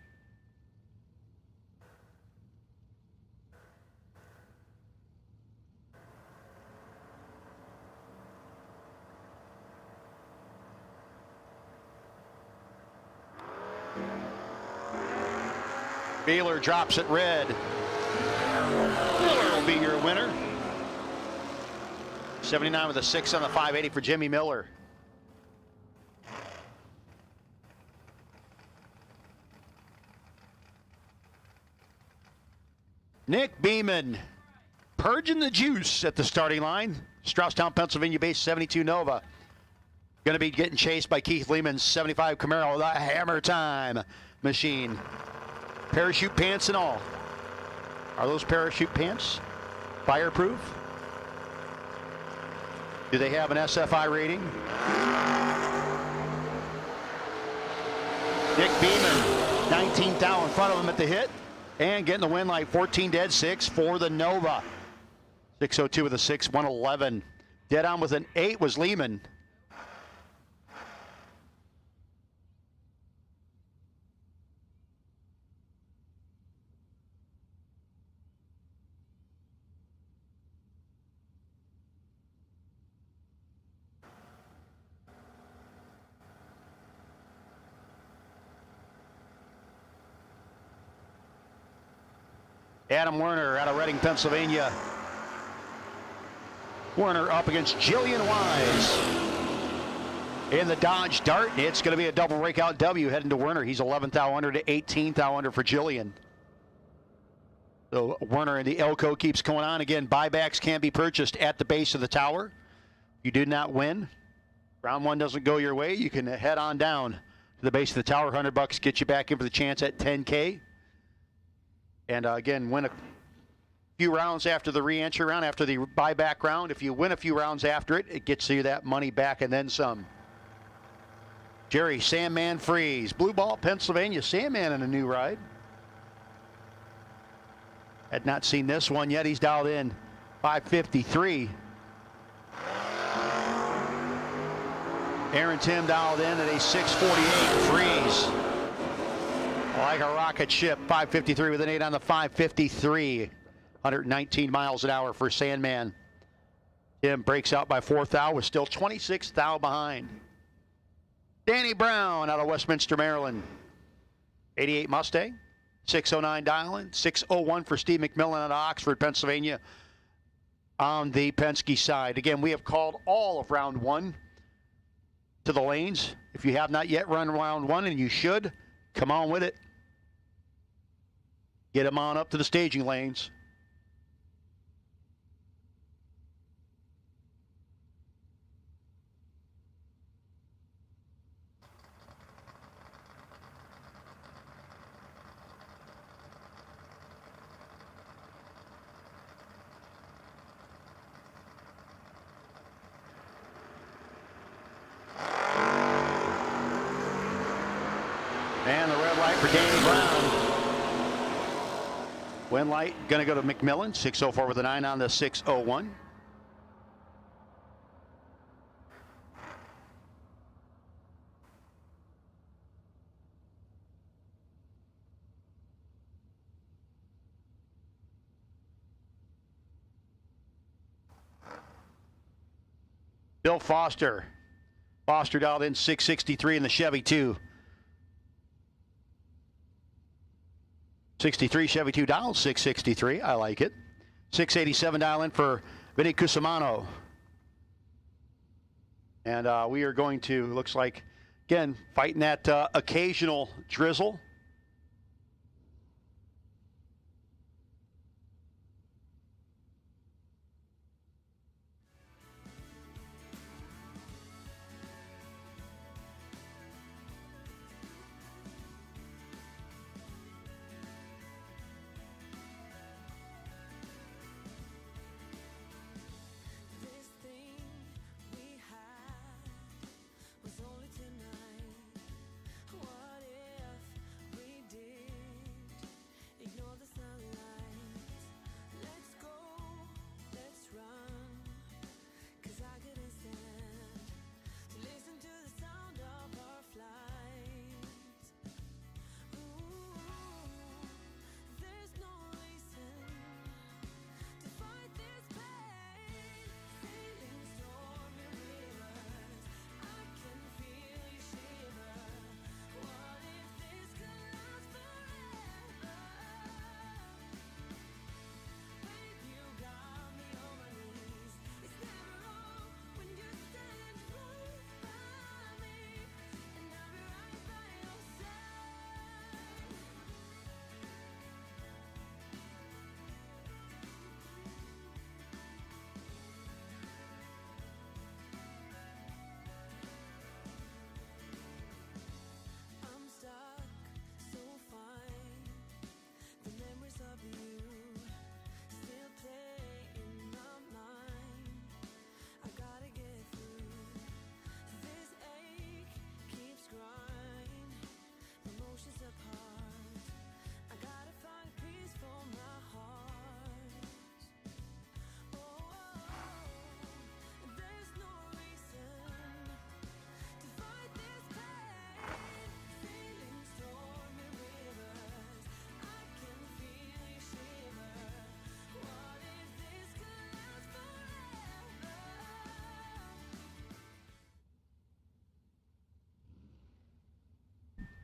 Beeler drops it red. Miller will be your winner. 79 with a 6 on the 580 for Jimmy Miller. Nick Beeman purging the juice at the starting line. Strausstown, Pennsylvania based 72 Nova. Going to be getting chased by Keith Lehman's 75 Camaro, the Hammer Time machine. Parachute pants and all. Are those parachute pants? Fireproof? Do they have an SFI rating? Nick Beeman, 19th thou in front of him at the hit. And getting the win like 14 dead, 6 for the Nova. 602 with a 6, 111. Dead on with an 8 was Lehman. Adam Werner out of Reading, Pennsylvania. Werner up against Jillian Wise in the Dodge Dart. It's going to be a double breakout W heading to Werner. He's 11th thou under to 18th thou under for Jillian. So Werner and the Elko keeps going on. Again, buybacks can be purchased at the base of the tower. You did not win. Round one doesn't go your way. You can head on down to the base of the tower. $100 gets you back in for the chance at 10K. And again, win a few rounds after the re-entry round, after the buyback round. If you win a few rounds after it, it gets you that money back and then some. Jerry Sandman Freeze, Blue Ball, Pennsylvania. Sandman in a new ride. Had not seen this one yet. He's dialed in 553. Aaron Tim dialed in at a 648 Freeze. Like a rocket ship, 553 with an 8 on the 553. 119 miles an hour for Sandman. Tim breaks out by 4 thou, with still 26 thou behind. Danny Brown out of Westminster, Maryland. 88 Mustang, 609 dial-in, 601 for Steve Mcmillan out of Oxford, Pennsylvania on the Penske side. Again, we have called all of round one to the lanes. If you have not yet run round one, and you should, come on with it. Get them on up to the staging lanes. And the red light for Danny Brown. Win light going to go to Mcmillan, 604 with a 9 on the 601. Bill Foster. Foster dialed in 663 in the Chevy 2. 63 Chevy 2 dial, 663. I like it. 687 dial in for Vinny Cusimano. And we are going to, looks like, again, fighting that occasional drizzle. This thing we had was only tonight. What if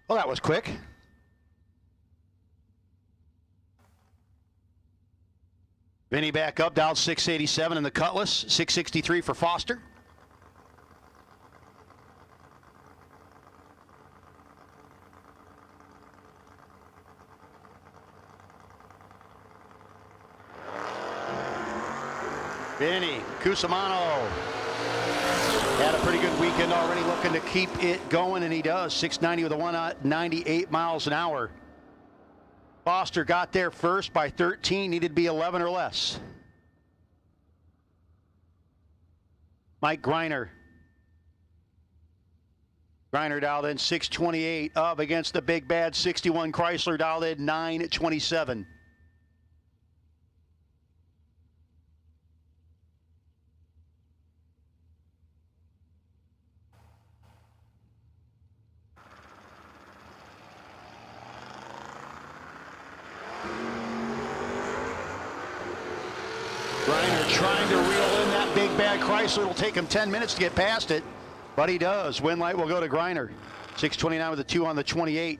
Well, that was quick. Vinny back up, dialed 687 in the Cutlass, 663 for Foster. Vinny Cusimano had a pretty good weekend already, looking to keep it going, and he does. 690 with a 198 miles an hour. Foster got there first by 13, needed to be 11 or less. Mike Griner. Griner dialed in 628, up against the big bad 61 Chrysler, dialed in 927. Griner trying to reel in that big bad Chrysler. It'll take him 10 minutes to get past it, but he does. Win light will go to Griner. 629 with a 2 on the 28.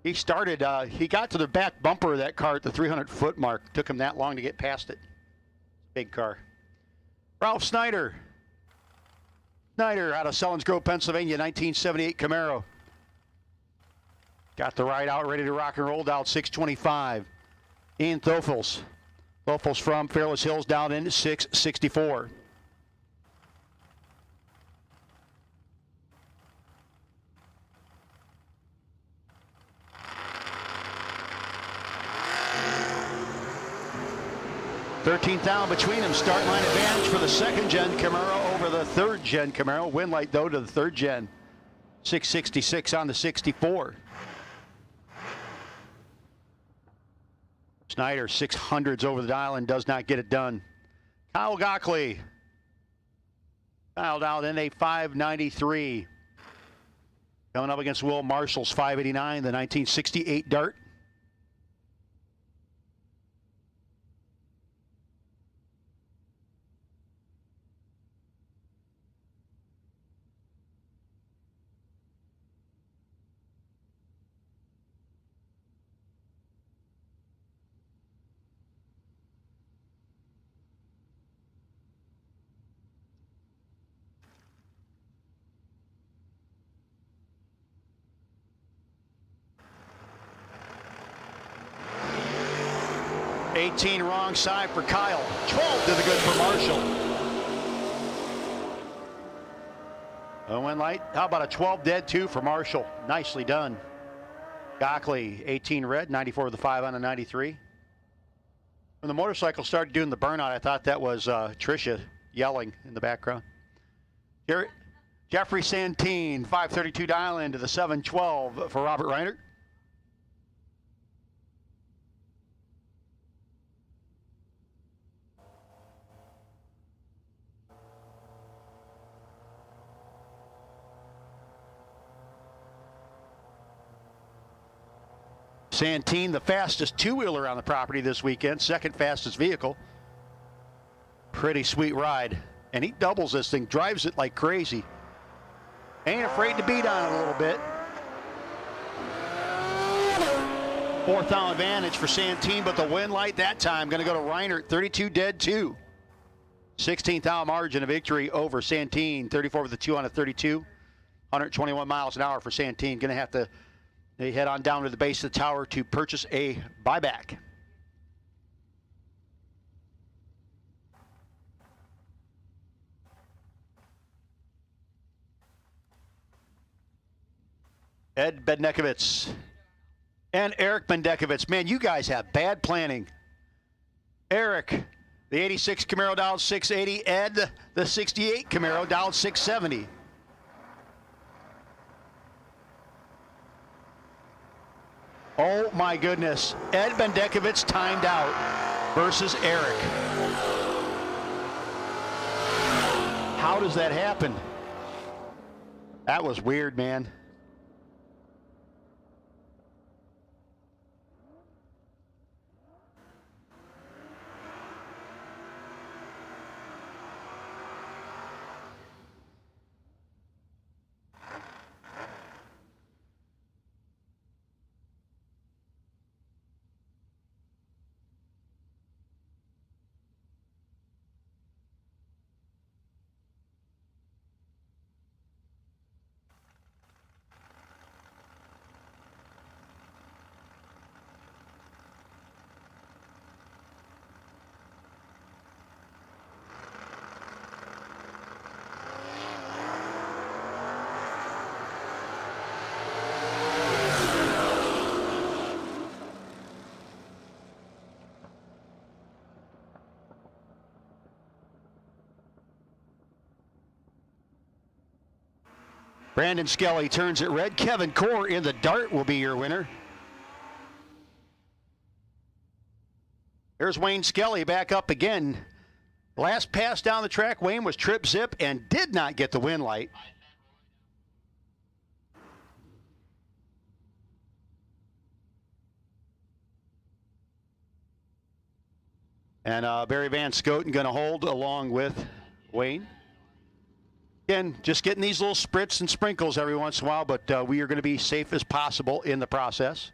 He started, he got to the back bumper of that car at the 300-foot mark. Took him that long to get past it. Big car. Ralph Snyder. Snyder out of Selins Grove, Pennsylvania, 1978 Camaro. Got the ride out, ready to rock and roll, dialed 625. Ian Thofels. Thofels from Fairless Hills, down in 664. $13,000 between them. Start line advantage for the second-gen Camaro over the third-gen Camaro. Win light, though, to the third-gen. 666 on the 64. Snyder, 600s over the dial and does not get it done. Kyle Gockley. Kyle dialed in a 593. Going up against Will Marshall's 589, the 1968 Dart. $18 wrong side for Kyle. 12 to the good for Marshall. A win light. How about a 12 dead 2 for Marshall? Nicely done. Gockley, 18 red, 94 with the 5 on a 93. When the motorcycle started doing the burnout, I thought that was Tricia yelling in the background. Here, Jeffrey Santine, 532 dial into the 712 for Robert Reiner. Santine, the fastest two-wheeler on the property this weekend, second fastest vehicle. Pretty sweet ride. And he doubles this thing, drives it like crazy. Ain't afraid to beat on it a little bit. Fourth down advantage for Santine, but the win light that time going to go to Reiner, 32 dead 2. 16th out margin of victory over Santine, 34 with the 2 on a 32. 121 miles an hour for Santine. Going to have to head on down to the base of the tower to purchase a buyback. Ed Bednekovitz and Eric Bendekovitz. Man, you guys have bad planning. Eric, the 86 Camaro dialed 680. Ed, the 68 Camaro dialed 670. Oh my goodness. Ed Bendekovitz timed out versus Eric. How does that happen? That was weird, man. Brandon Skelly turns it red. Kevin Core in the dart will be your winner. Here's Wayne Skelly back up again. Last pass down the track, Wayne was trip zip and did not get the win light. And Barry Van Scoten going to hold along with Wayne. Again, just getting these little spritz and sprinkles every once in a while, but we are going to be safe as possible in the process.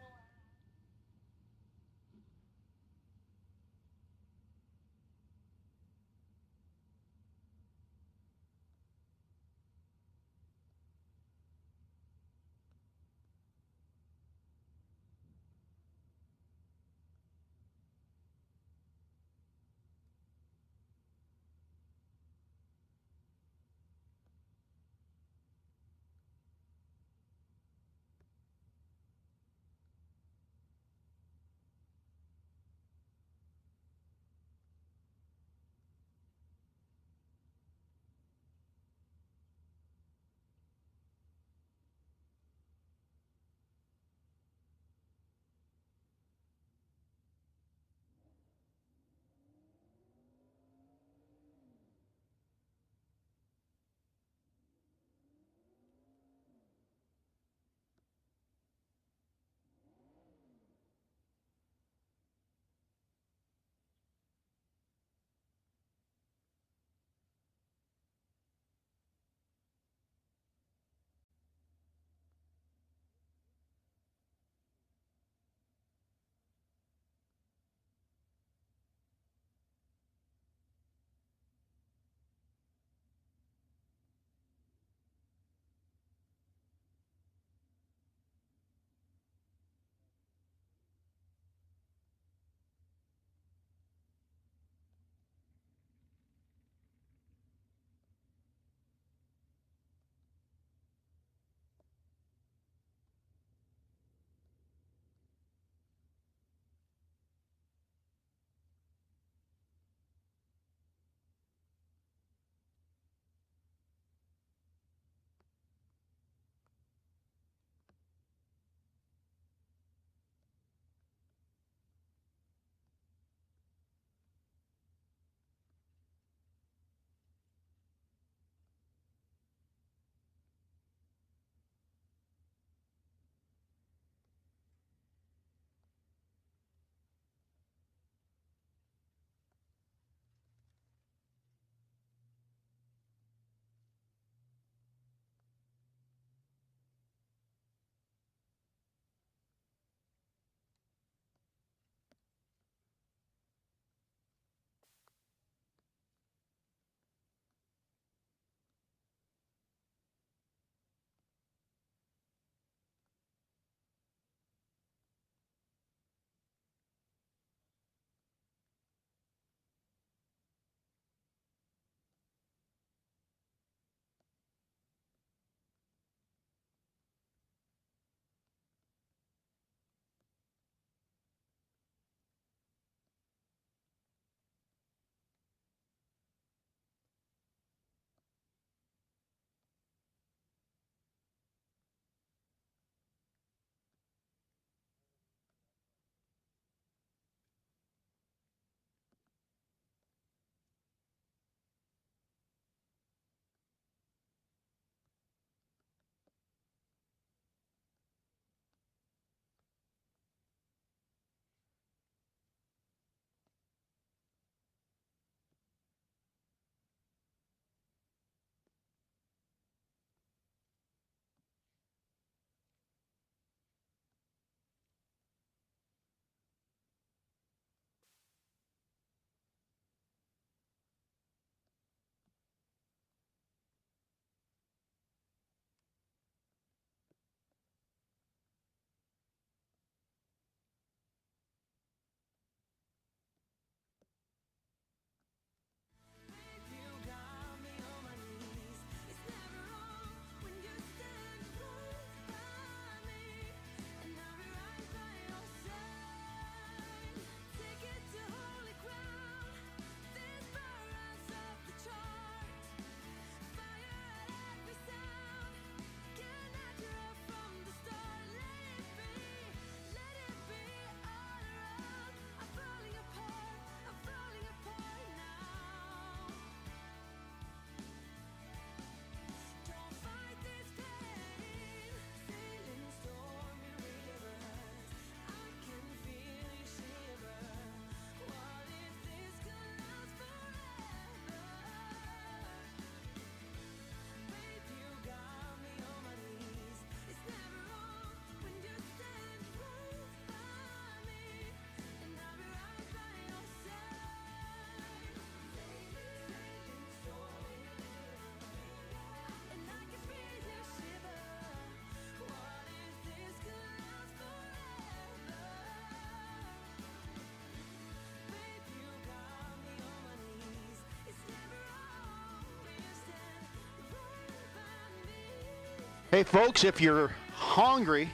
Hey, folks, if you're hungry,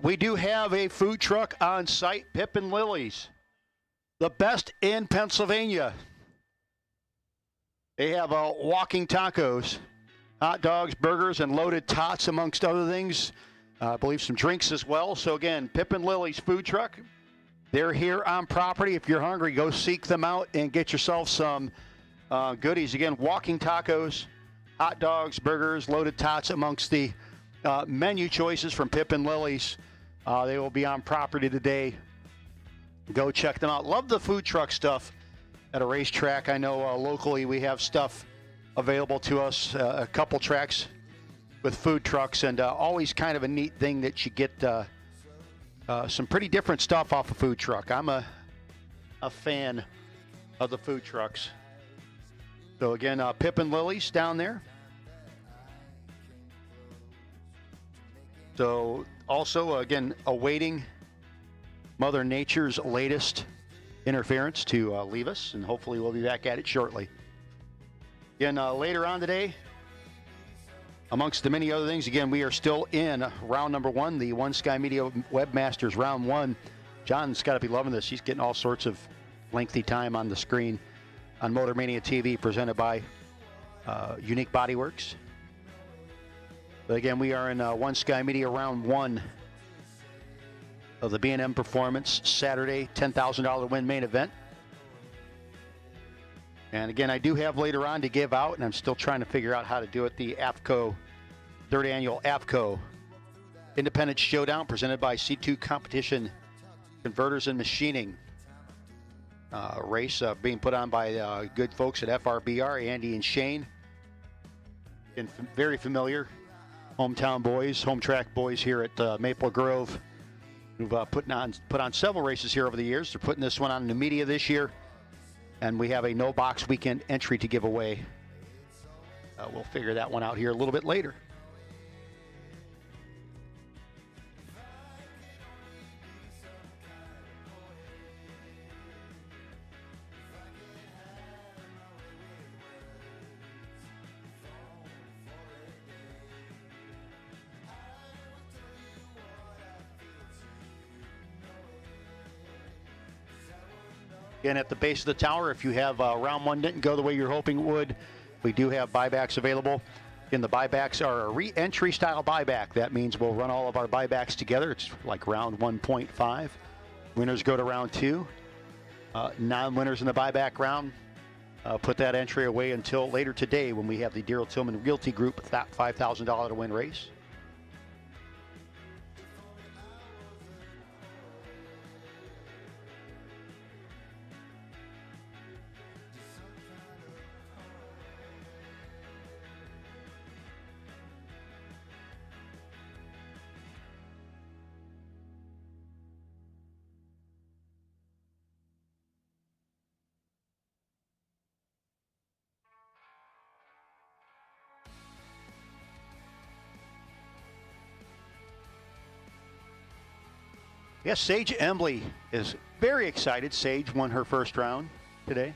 we do have a food truck on site, Pip and Lily's, the best in Pennsylvania. They have walking tacos, hot dogs, burgers, and loaded tots, amongst other things. I believe some drinks as well. So, again, Pip and Lily's food truck. They're here on property. If you're hungry, go seek them out and get yourself some goodies. Again, walking tacos, hot dogs, burgers, loaded tots, amongst the menu choices from Pip and Lily's. They will be on property today. Go check them out. Love the food truck stuff at a racetrack. I know locally we have stuff available to us, a couple tracks with food trucks, and always kind of a neat thing that you get some pretty different stuff off a food truck. I'm a fan of the food trucks. So again, Pip and Lily's down there. So also, again, awaiting Mother Nature's latest interference to leave us, and hopefully we'll be back at it shortly. Again, later on today, amongst the many other things, again, we are still in round number 1, the One Sky Media Webmasters round 1. John's got to be loving this. He's getting all sorts of lengthy time on the screen on Motor Mania TV, presented by Unique Body Works. But again, we are in One Sky Media round 1 of the B&M Performance Saturday $10,000 win main event. And again, I do have later on to give out, and I'm still trying to figure out how to do it, the AFCO, 3rd annual AFCO Independent Showdown, presented by C2 Competition Converters and Machining. Race being put on by good folks at FRBR, Andy and Shane. And very familiar hometown boys, home track boys here at Maple Grove, who've put on several races here over the years. They're putting this one on in the media this year, and we have a no box weekend entry to give away. We'll figure that one out here a little bit later. Again, at the base of the tower, if you have round 1 didn't go the way you're hoping it would, we do have buybacks available. And the buybacks are a re-entry style buyback. That means we'll run all of our buybacks together. It's like round 1.5. Winners go to round 2. Non-winners in the buyback round, put that entry away until later today when we have the Daryl Tillman Realty Group $5,000 to win race. Yes, Sage Embley is very excited. Sage won her first round today.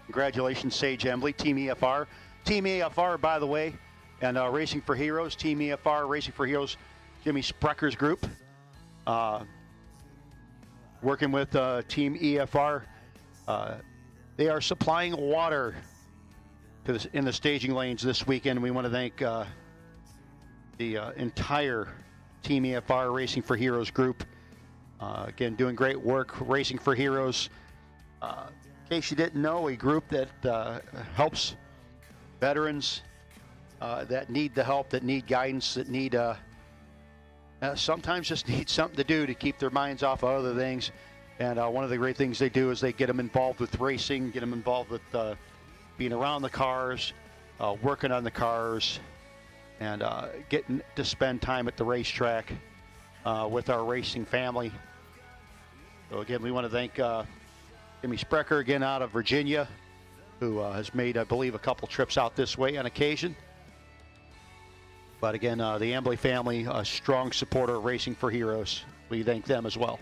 Congratulations, Sage Embley, Team EFR. Team EFR, by the way, and Racing for Heroes, Team EFR, Racing for Heroes, Jimmy Sprecker's group. Working with Team EFR. They are supplying water to in the staging lanes this weekend. We want to thank the entire Team EFR Racing for Heroes group. Again, doing great work. Racing for Heroes, in case you didn't know, a group that helps veterans that need the help, that need guidance, that need sometimes just need something to do to keep their minds off of other things. And one of the great things they do is they get them involved with racing, get them involved with being around the cars, working on the cars, and getting to spend time at the racetrack with our racing family. So again, we want to thank Jimmy Sprecher, again out of Virginia, who has made, I believe, a couple trips out this way on occasion. But again, the Embley family, a strong supporter of Racing for Heroes. We thank them as well.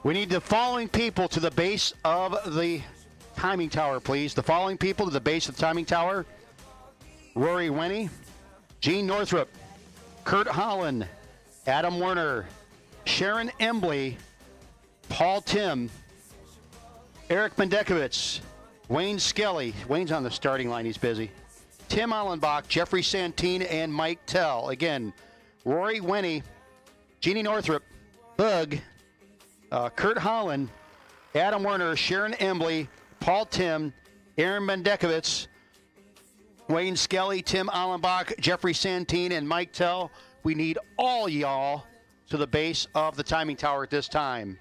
We need the following people to the base of the timing tower, please. The following people to the base of the timing tower. Rory Winnie, Gene Northrup, Curt Holland, Adam Werner, Sharon Embley, Paul Tim, Eric Mendekovitz, Wayne Skelly. Wayne's on the starting line. He's busy. Tim Allenbach, Jeffrey Santine, and Mike Tell. Again, Rory Winnie, Jeannie Northrup, Bug, Curt Holland, Adam Werner, Sharon Embley, Paul Tim, Aaron Mendekovitz, Wayne Skelly, Tim Allenbach, Jeffrey Santine, and Mike Tell. We need all y'all to the base of the timing tower at this time.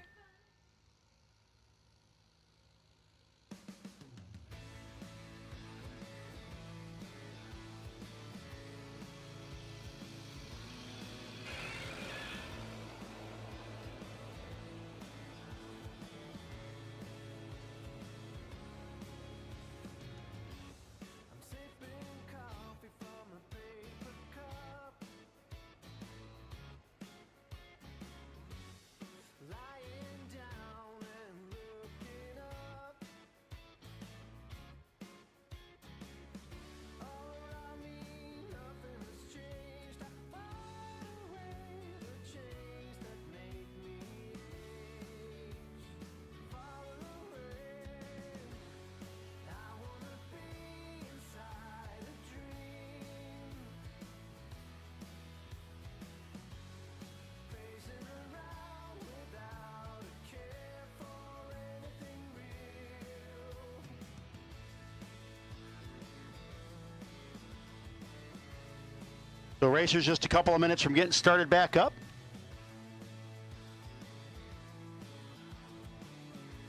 The racer's just a couple of minutes from getting started back up.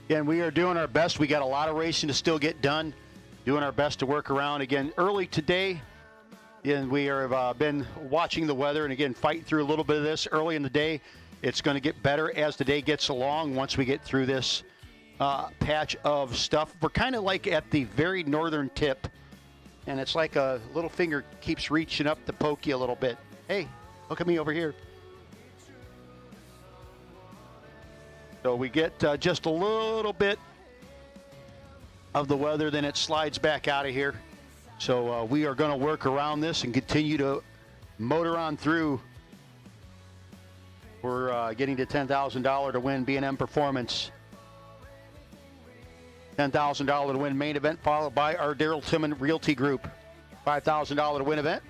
Again, we are doing our best. We got a lot of racing to still get done. Doing our best to work around. Again, early today, and we have been watching the weather and again fighting through a little bit of this early in the day. It's going to get better as the day gets along once we get through this patch of stuff. We're kind of like at the very northern tip. And it's like a little finger keeps reaching up to poke you a little bit. Hey, look at me over here. So we get just a little bit of the weather, then it slides back out of here. So we are going to work around this and continue to motor on through. We're getting to $10,000 to win B&M Performance. $10,000 to win main event, followed by our Daryl Tillman Realty Group. $5,000 to win event.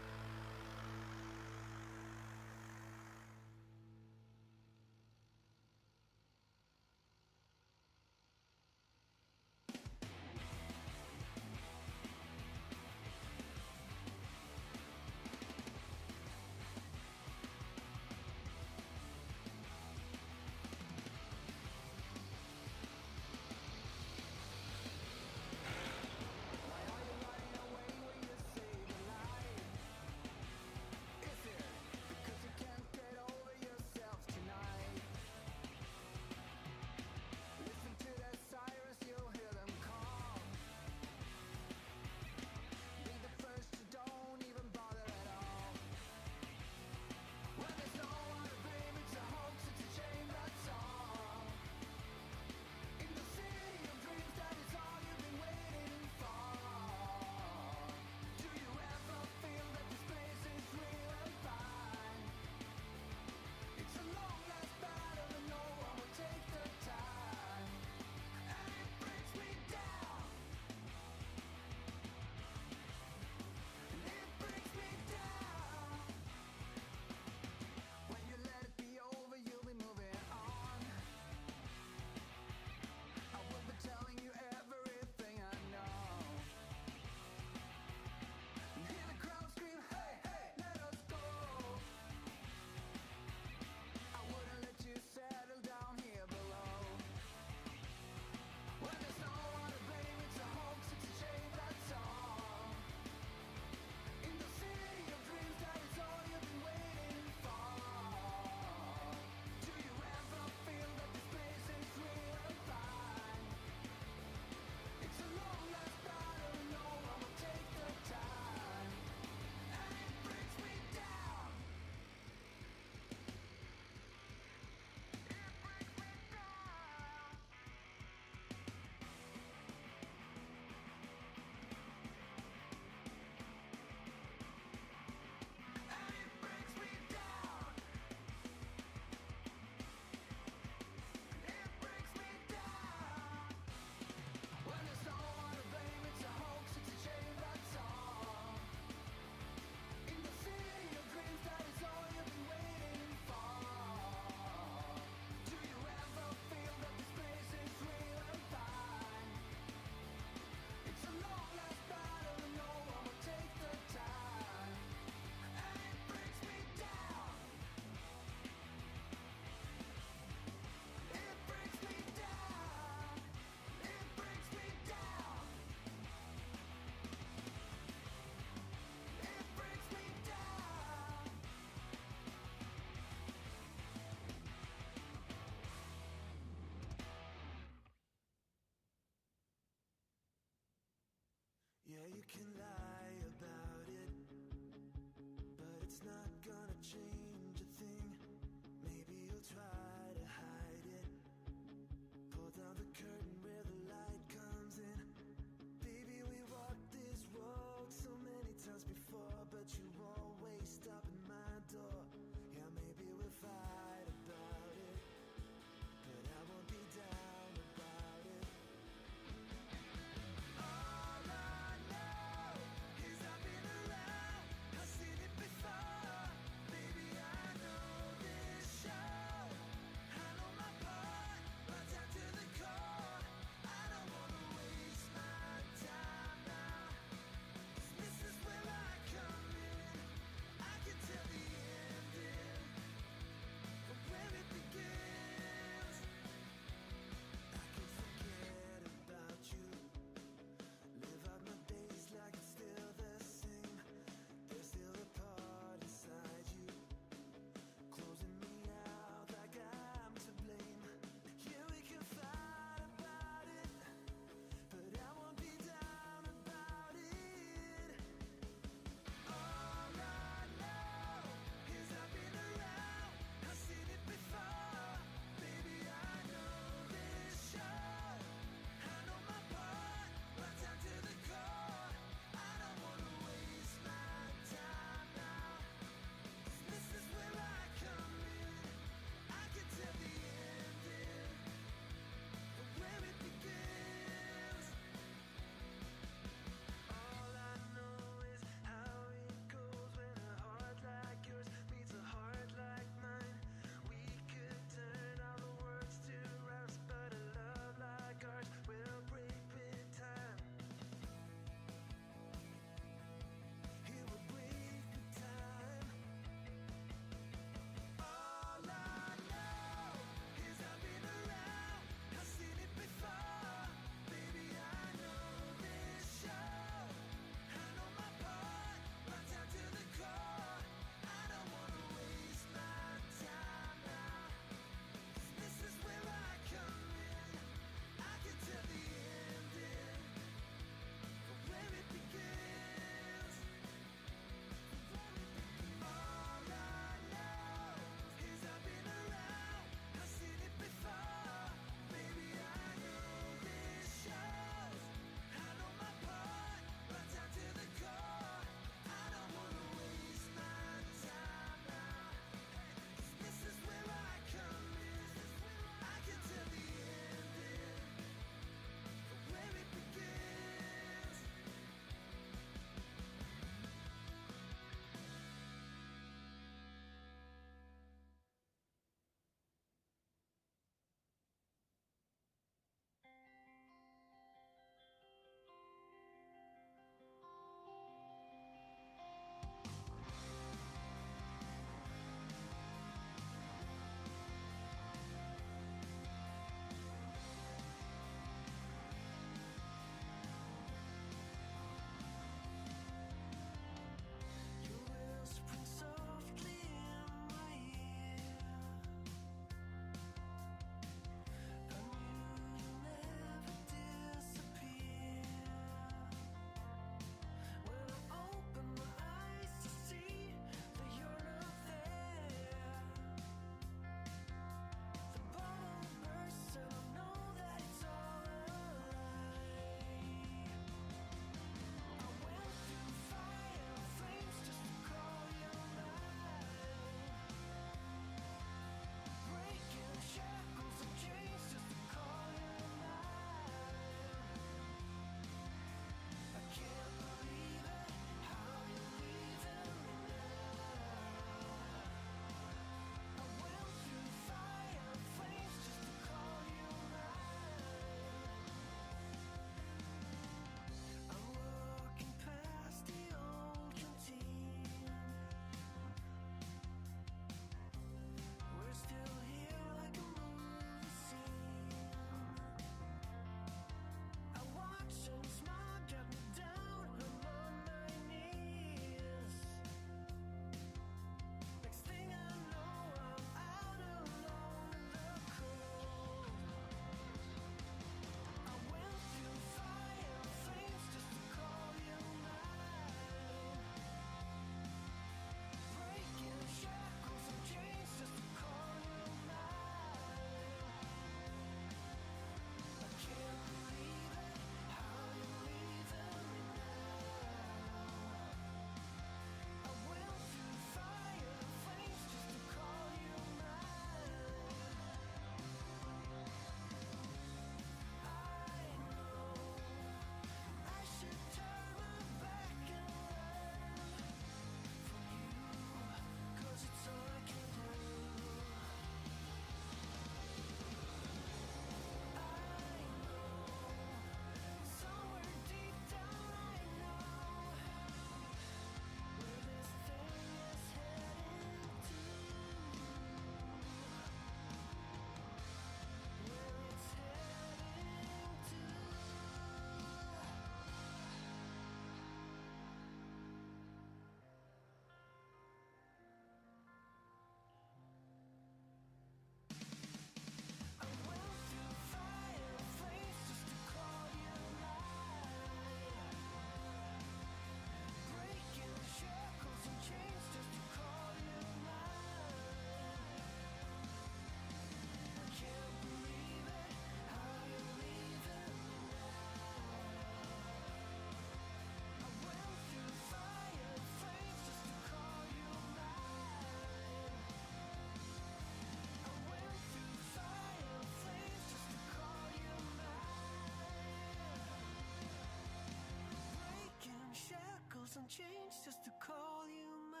change just to call you mine.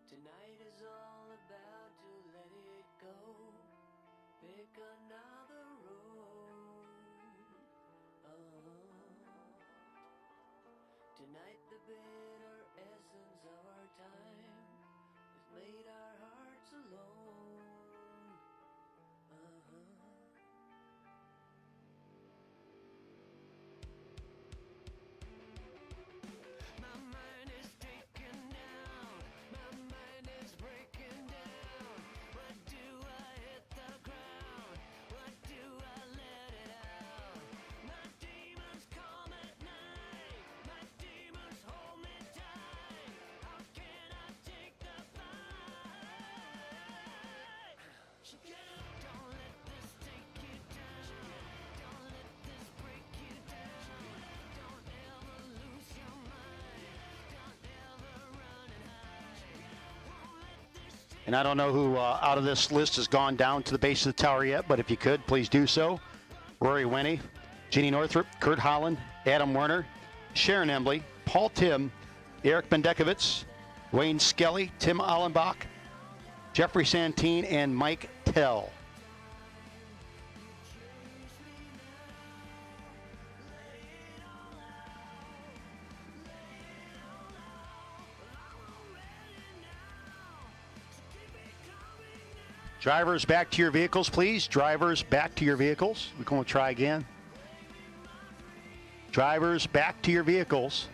Tonight is all about to let it go. Pick another road. Tonight the bitter essence of our time has made our hearts alone. My mind is taken down. My mind is breaking down. What do I hit the ground? What do I let it out? My demons come at night. My demons hold me tight. How can I take the fight? Don't let this take you down. Don't let this break you down. Don't ever lose your mind. Don't ever run and hide. Won't let this take And I don't know who out of this list has gone down to the base of the tower yet, but if you could, please do so. Rory Winnie, Jeannie Northrup, Curt Holland, Adam Werner, Sharon Embley, Paul Tim, Eric Bendekovitz, Wayne Skelly, Tim Allenbach, Jeffrey Santine, and Mike Tell. Drivers, back to your vehicles, please. Drivers, back to your vehicles. We're going to try again. Drivers, back to your vehicles.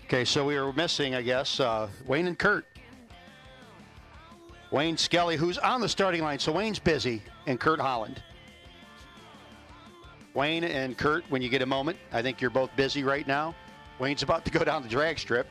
Okay, so we were missing, I guess, Wayne and Curt. Wayne Skelly, who's on the starting line, so Wayne's busy, and Curt Holland. Wayne and Curt, when you get a moment, I think you're both busy right now. Wayne's about to go down the drag strip.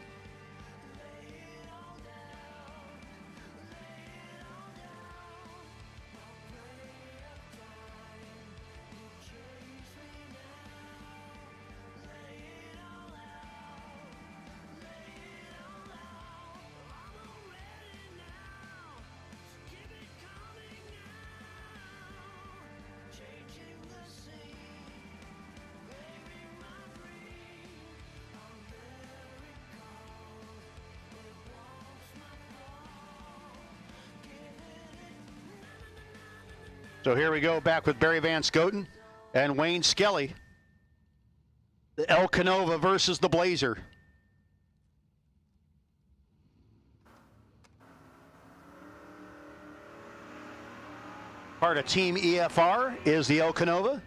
So here we go, back with Barry Van Scoten and Wayne Skelly. The El Canova versus the Blazer. Part of Team EFR is the El Canova.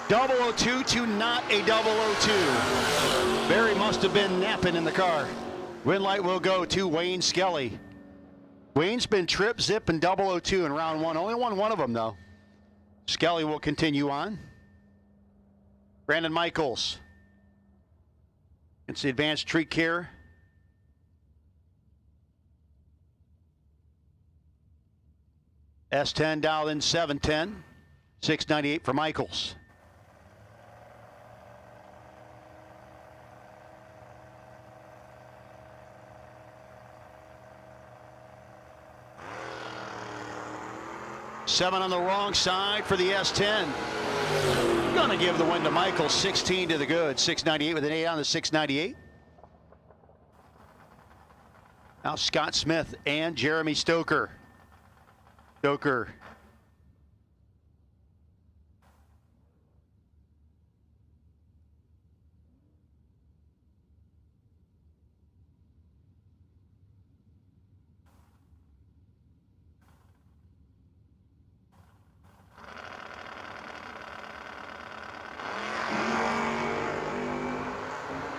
.002 to not a .002. Barry must have been napping in the car. Win light will go to Wayne Skelly. Wayne's been trip, zip, and .002 in round one. Only won one of them, though. Skelly will continue on. Brandon Michaels. It's the advanced tree care. S10 dialed in 710. 698 for Michaels. Seven on the wrong side for the S10. Gonna give the win to Michaels. 16 to the good. 698 with an 8 on the 698. Now Scott Smith and Jeremy Stoker. Stoker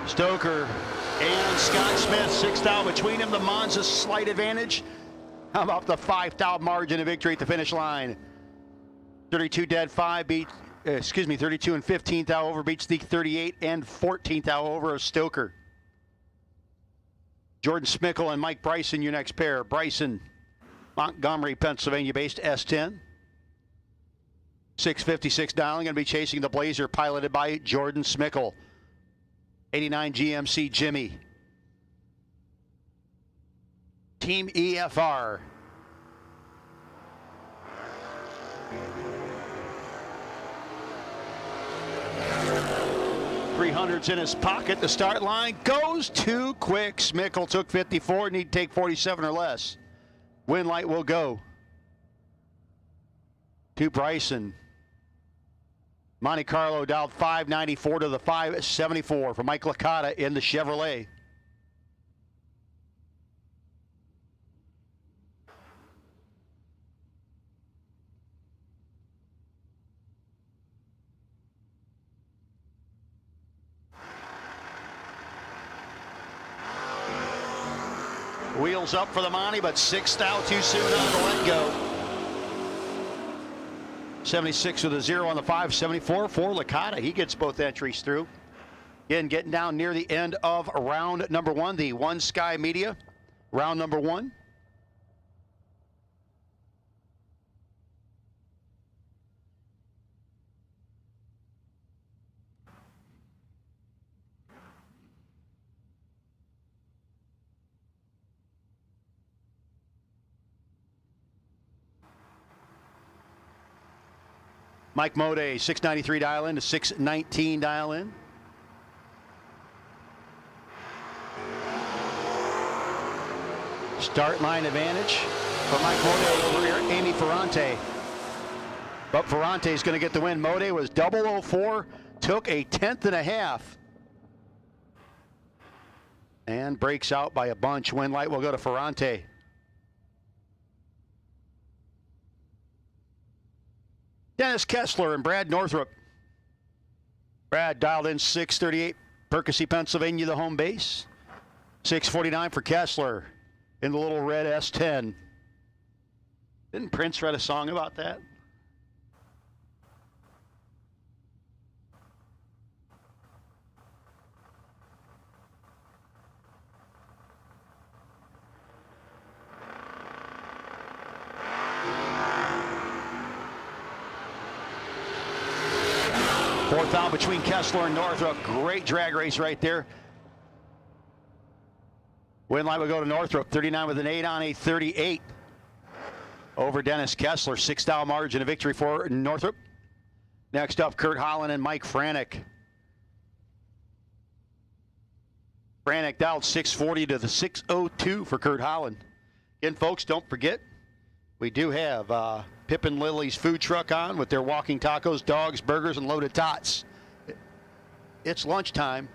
Stoker and Scott Smith, 6 thou between them. The Monza slight advantage. How about the 5 thou margin of victory at the finish line? 32 dead 5 beat, 32 and 15 thou over beats the 38 and 14 thou over of Stoker. Jordan Smickle and Mike Bryson, your next pair. Bryson, Montgomery, Pennsylvania based S10. 656 dialing, going to be chasing the Blazer piloted by Jordan Smickle. 89 GMC Jimmy. Team EFR. 300's in his pocket. The start line goes too quick. Smickle took 54. Need to take 47 or less. Win light will go to Bryson. Monte Carlo dialed 594 to the 574 for Mike Licata in the Chevrolet. Wheels up for the Monty, but 6 thou too soon on the let go. 76 with a 0 on the 574 for Licata. He gets both entries through. Again, getting down near the end of round number 1, the One Sky Media, round number 1. Mike Mode, 693 dial in to 619 dial in. Start line advantage for Mike Mode over here, Amy Ferrante. But Ferrante is going to get the win. Mode was 004, took a 10th and a half. And breaks out by a bunch. Win light will go to Ferrante. Dennis Kessler and Brad Northrup. Brad dialed in 638, Percy, Pennsylvania, the home base. 649 for Kessler in the little red S10. Didn't Prince write a song about that? Fourth out between Kessler and Northrup. Great drag race right there. Win line will go to Northrup. 39 with an 8 on a 38 over Dennis Kessler. 6 thou margin of victory for Northrup. Next up, Curt Holland and Mike Franek. Franek dialed 640 to the 602 for Curt Holland. Again, folks, don't forget, we do have Pip and Lily's food truck on with their walking tacos, dogs, burgers, and loaded tots. It's lunchtime.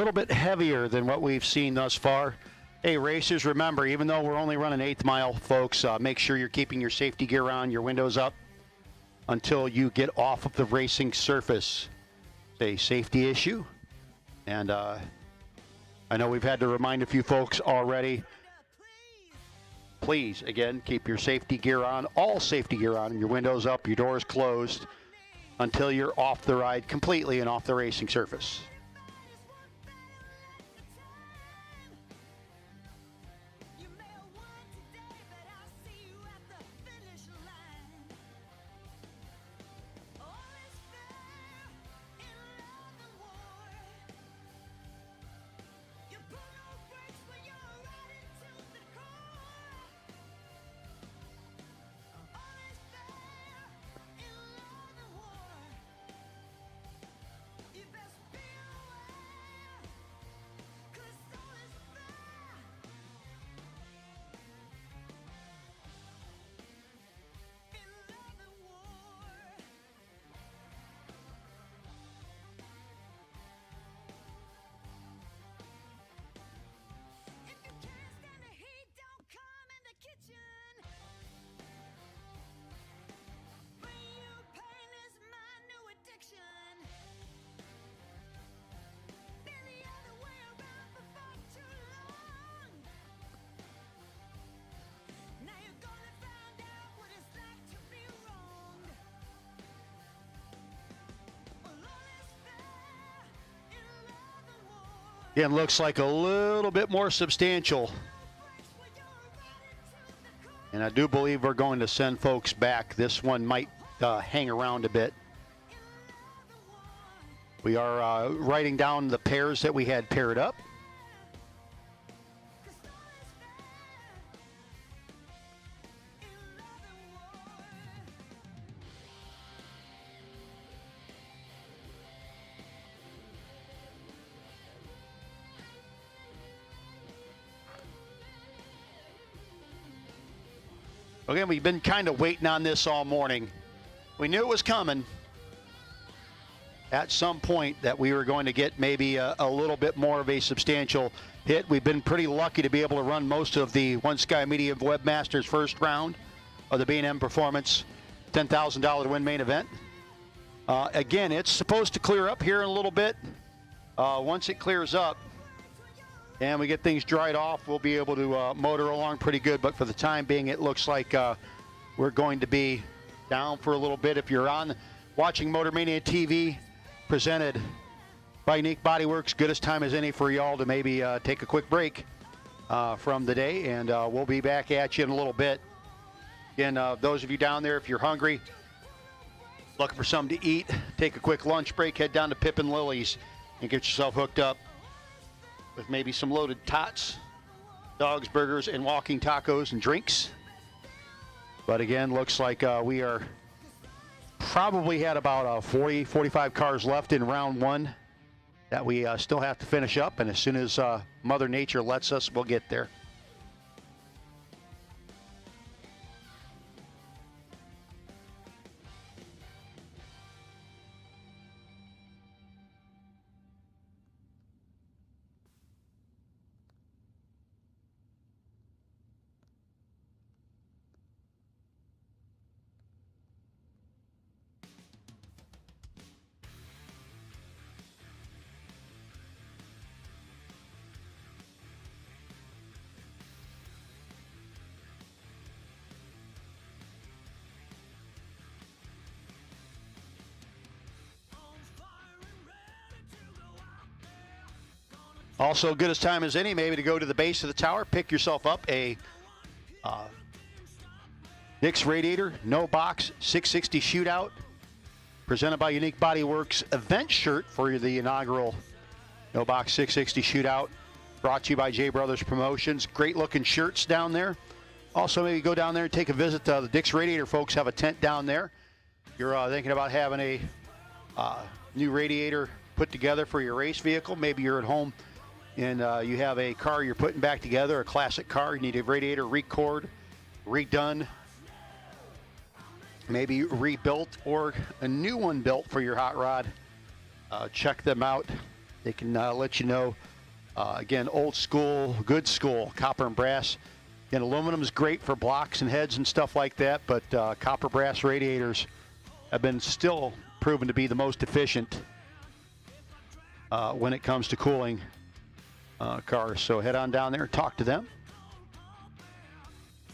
little bit heavier than what we've seen thus far. Hey, racers, remember, even though we're only running 8th mile, folks, make sure you're keeping your safety gear on, your windows up until you get off of the racing surface. It's a safety issue, and I know we've had to remind a few folks already. Please, again, keep your safety gear on, all safety gear on, your windows up, your doors closed, until you're off the ride completely and off the racing surface. Again, looks like a little bit more substantial. And I do believe we're going to send folks back. This one might hang around a bit. We are writing down the pairs that we had paired up. Again, we've been kind of waiting on this all morning. We knew it was coming at some point, that we were going to get maybe a little bit more of a substantial hit. We've been pretty lucky to be able to run most of the One Sky Media Webmasters first round of the B&M Performance $10,000 win main event. Again, it's supposed to clear up here in a little bit. Once it clears up and we get things dried off, we'll be able to motor along pretty good. But for the time being, it looks like we're going to be down for a little bit. If you're watching Motor Mania TV, presented by Unique Body Works, good as time as any for y'all to maybe take a quick break from the day, and we'll be back at you in a little bit. Again, those of you down there, if you're hungry, looking for something to eat, take a quick lunch break, head down to Pip and Lily's and get yourself hooked up with maybe some loaded tots, dogs, burgers, and walking tacos and drinks. But again, looks like we are probably had about 40, 45 cars left in round one that we still have to finish up. And as soon as Mother Nature lets us, we'll get there. Also, good as time as any, maybe to go to the base of the tower, pick yourself up a Dick's Radiator, no box, 660 Shootout, presented by Unique Body Works event shirt for the inaugural no box 660 Shootout, brought to you by JBrothers Promotions. Great looking shirts down there. Also, maybe go down there and take a visit. The Dick's Radiator folks have a tent down there. You're thinking about having a new radiator put together for your race vehicle. Maybe you're at home and you have a car you're putting back together, a classic car. You need a radiator record, redone, maybe rebuilt, or a new one built for your hot rod. Check them out They can let you know. Again, old school, good school, copper and brass. Again, aluminum is great for blocks and heads and stuff like that, but copper brass radiators have been still proven to be the most efficient when it comes to cooling cars. So head on down there and talk to them.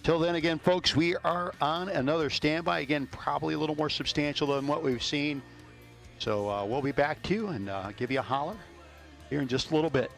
Till then, again, folks, we are on another standby. Again, probably a little more substantial than what we've seen. So we'll be back to you and give you a holler here in just a little bit.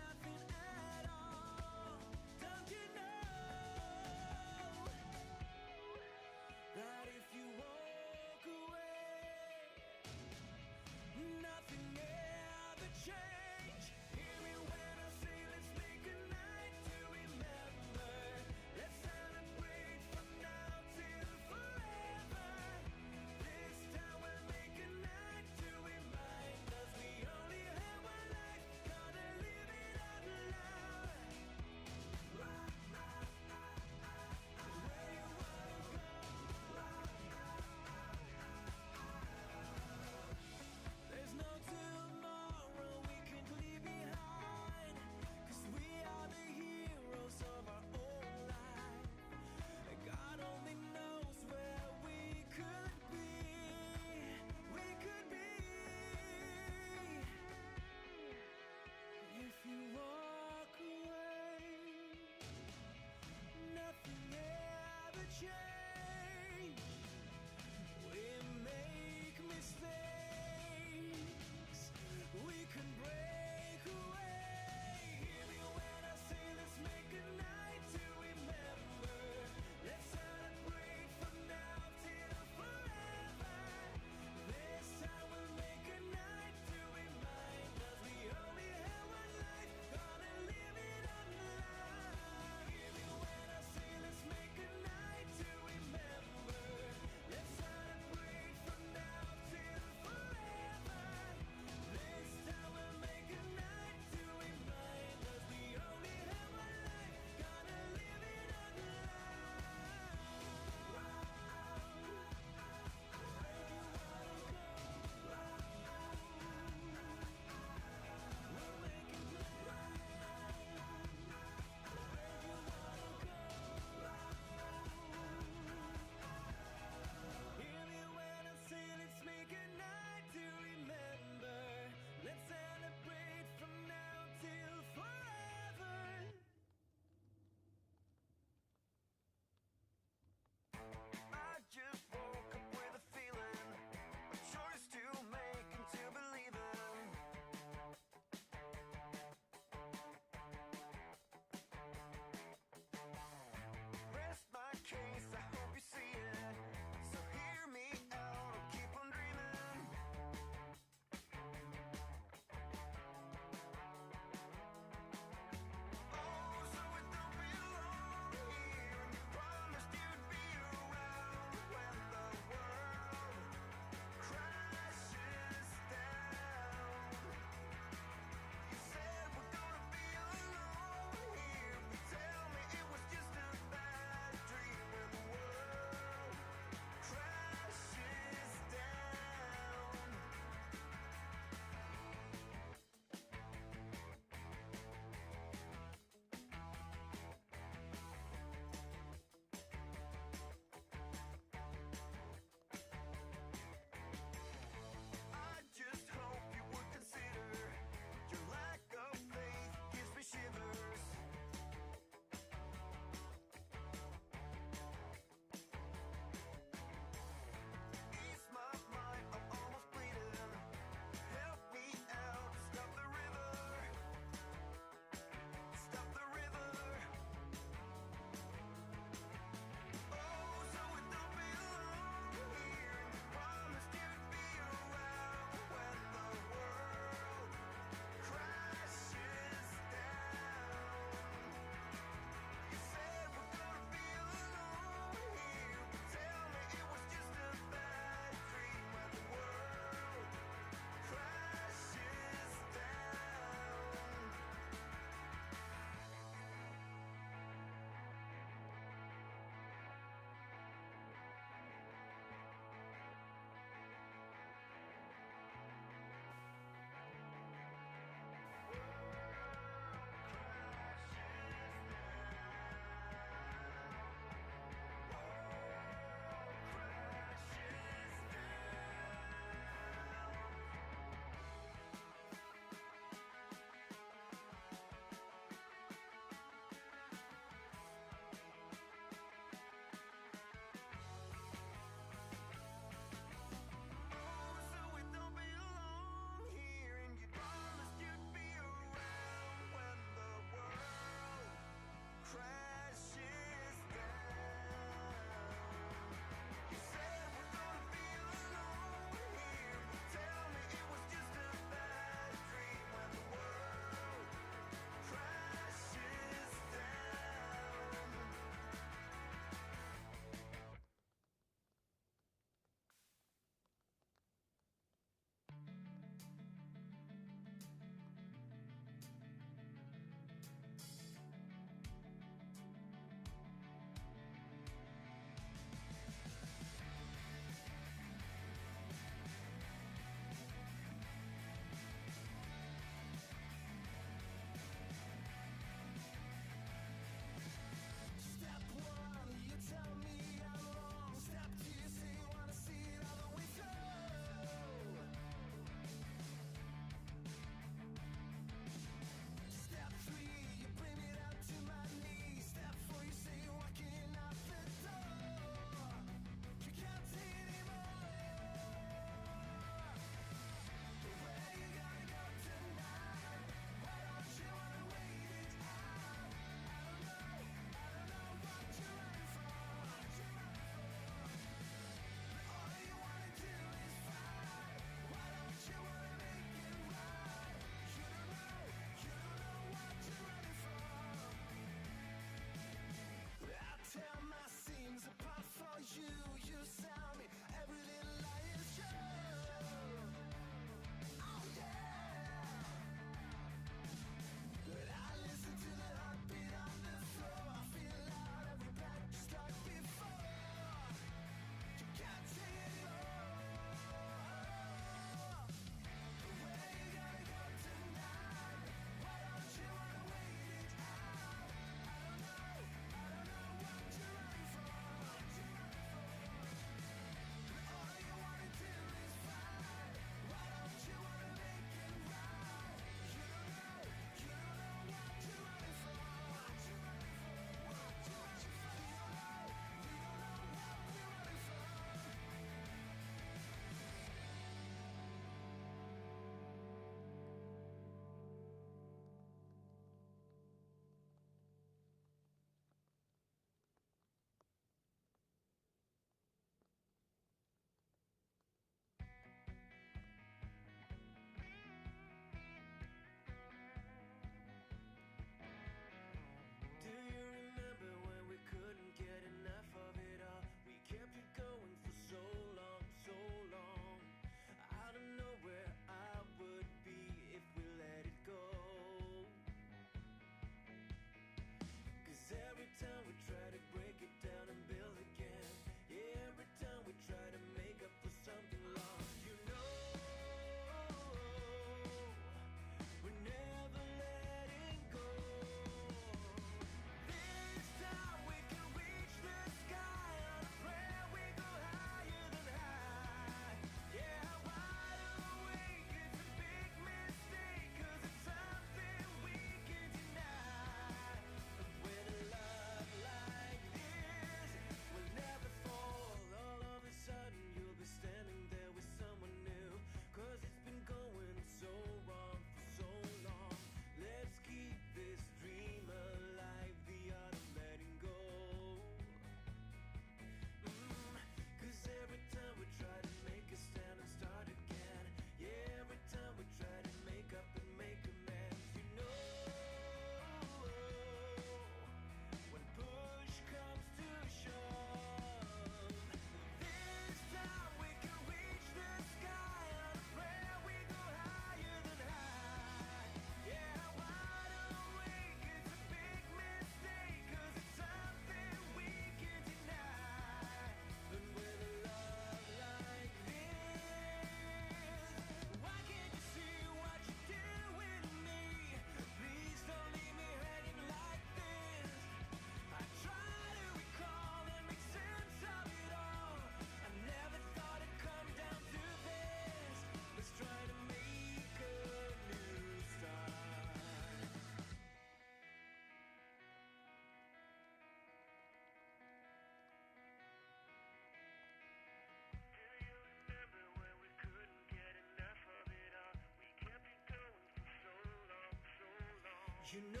You know,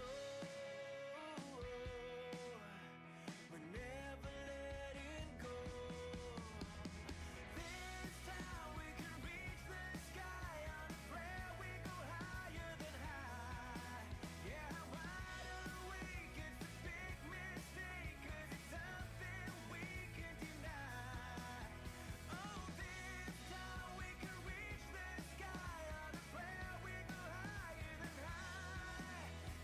we're never letting go. This time we can reach the sky. On a prayer we go higher than high. Yeah, I'm wide awake. It's a big mistake, 'cause it's something we can deny. Oh, this time we can reach the sky. On a prayer we go higher than high.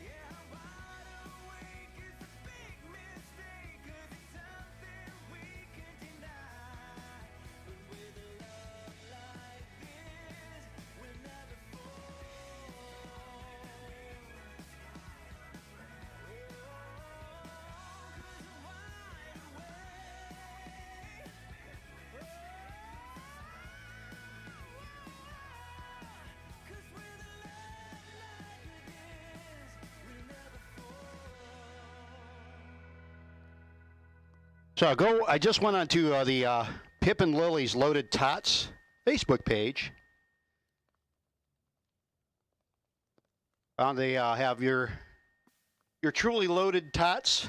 Yeah, I'm wide awake. It's a big mistake, 'cause it's something we can deny. But with a love like this, we'll never fall. 'Cause I'm wide awake. 'Cause with a love like this, we'll never fall. So I just went on to the Pip and Lily's Loaded Tots Facebook page. They have your truly loaded tots.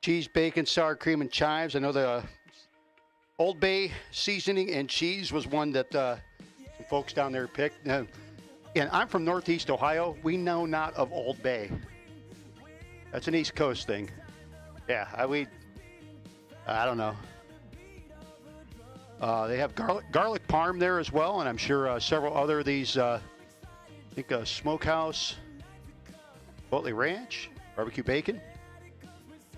Cheese, bacon, sour cream, and chives. I know the Old Bay seasoning and cheese was one that some folks down there picked. And I'm from Northeast Ohio. We know not of Old Bay. That's an East Coast thing. Yeah, I don't know. They have garlic parm there as well, and I'm sure several other of these, I think Smokehouse, Chipotle Ranch, barbecue bacon.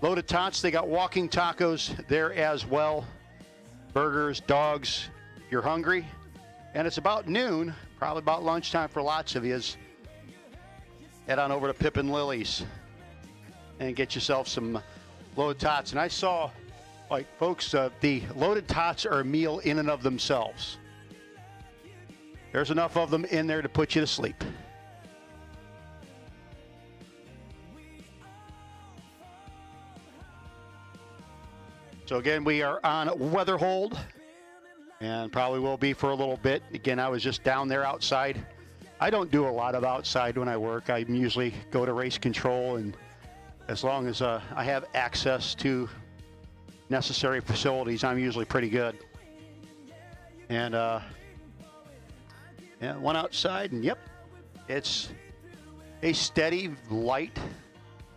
Loaded Tots, they got walking tacos there as well. Burgers, dogs, if you're hungry. And it's about noon, probably about lunchtime for lots of yous. Head on over to Pip and Lily's and get yourself some Loaded Tots. And I saw, like, folks, the Loaded Tots are a meal in and of themselves. There's enough of them in there to put you to sleep. So again, we are on weather hold and probably will be for a little bit. Again, I was just down there outside. I don't do a lot of outside when I work. I usually go to race control, and as long as I have access to necessary facilities, I'm usually pretty good. And yeah, went outside, and yep, it's a steady, light,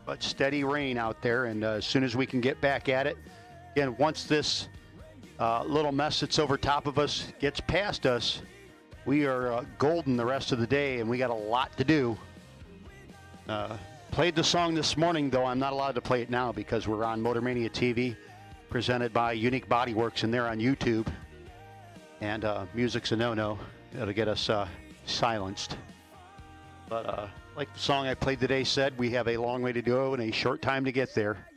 but steady rain out there. And as soon as we can get back at it, again, once this little mess that's over top of us gets past us, we are golden the rest of the day, and we got a lot to do. Played the song this morning, though I'm not allowed to play it now because we're on Motor Mania TV, presented by Unique Body Works, and they're on YouTube. And music's a no-no. It'll get us silenced. But like the song I played today said, we have a long way to go and a short time to get there.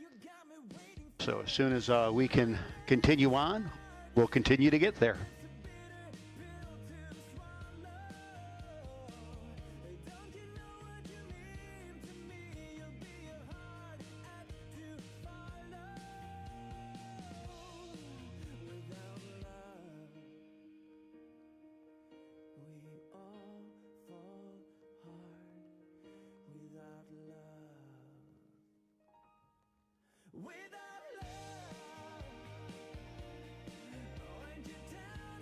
So as soon as we can continue on, we'll continue to get there. Without love, when you tell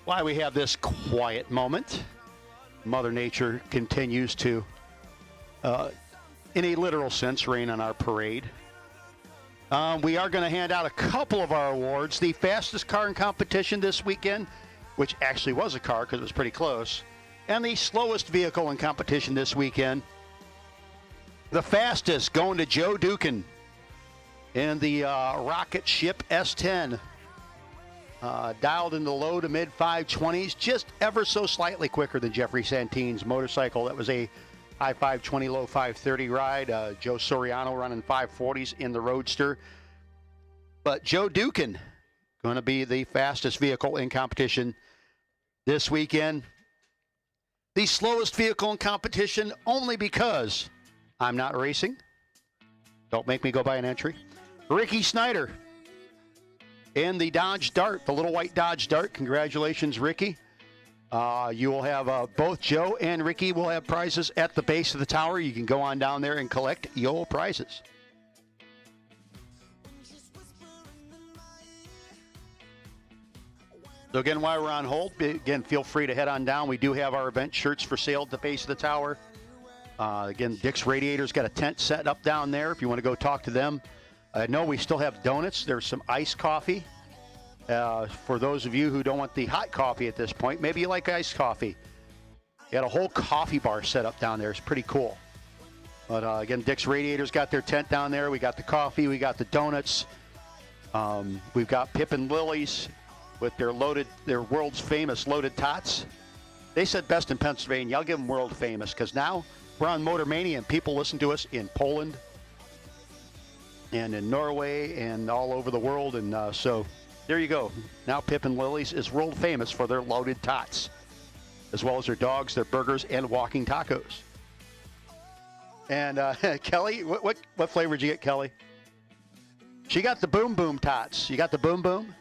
Why we have this quiet moment. Mother Nature continues to, in a literal sense, rain on our parade. We are going to hand out a couple of our awards. The fastest car in competition this weekend, which actually was a car because it was pretty close, and the slowest vehicle in competition this weekend. The fastest going to Joe Dukin in the rocket ship S10. Dialed in the low to mid 520s, just ever so slightly quicker than Jeffrey Santine's motorcycle. That was a high 520, low 530 ride. Joe Soriano running 540s in the Roadster. But Joe Dukin going to be the fastest vehicle in competition this weekend. The slowest vehicle in competition only because I'm not racing. Don't make me go buy an entry. Ricky Snyder in the Dodge Dart, the little white Dodge Dart. Congratulations, Ricky. You will have both Joe and Ricky will have prizes at the base of the tower. You can go on down there and collect your prizes. So again, while we're on hold, again, feel free to head on down. We do have our event shirts for sale at the base of the tower. Again, Dick's Radiator's got a tent set up down there if you want to go talk to them. I know we still have donuts. There's some iced coffee. For those of you who don't want the hot coffee at this point, maybe you like iced coffee. You got a whole coffee bar set up down there. It's pretty cool. But again, Dick's Radiator's got their tent down there. We got the coffee. We got the donuts. We've got Pip and Lily's with their world's famous loaded tots. They said best in Pennsylvania. I'll give them world famous because now we're on Motor Mania and people listen to us in Poland and in Norway and all over the world. And so there you go. Now Pip and Lily's is world famous for their loaded tots, as well as their dogs, their burgers, and walking tacos. And Kelly, what flavor did you get, Kelly? She got the Boom Boom tots. You got the Boom Boom?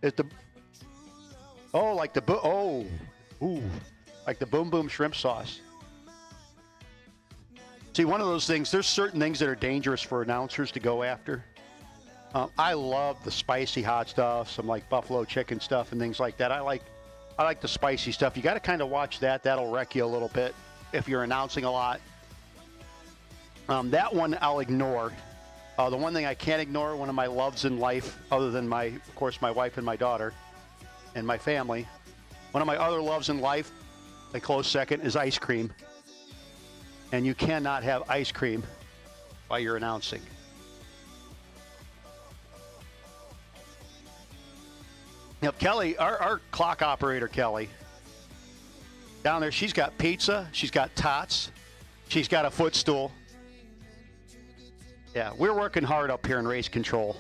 Like the Boom Boom shrimp sauce. See, one of those things, there's certain things that are dangerous for announcers to go after. I love the spicy hot stuff, some like buffalo chicken stuff and things like that. I like the spicy stuff. You got to kind of watch that. That'll wreck you a little bit if you're announcing a lot. That one I'll ignore. The one thing I can't ignore, one of my loves in life, other than of course, my wife and my daughter and my family. One of my other loves in life, a close second, is ice cream. And you cannot have ice cream while you're announcing. Now, Kelly, our clock operator, Kelly, down there, she's got pizza, she's got tots, she's got a footstool. Yeah, we're working hard up here in race control.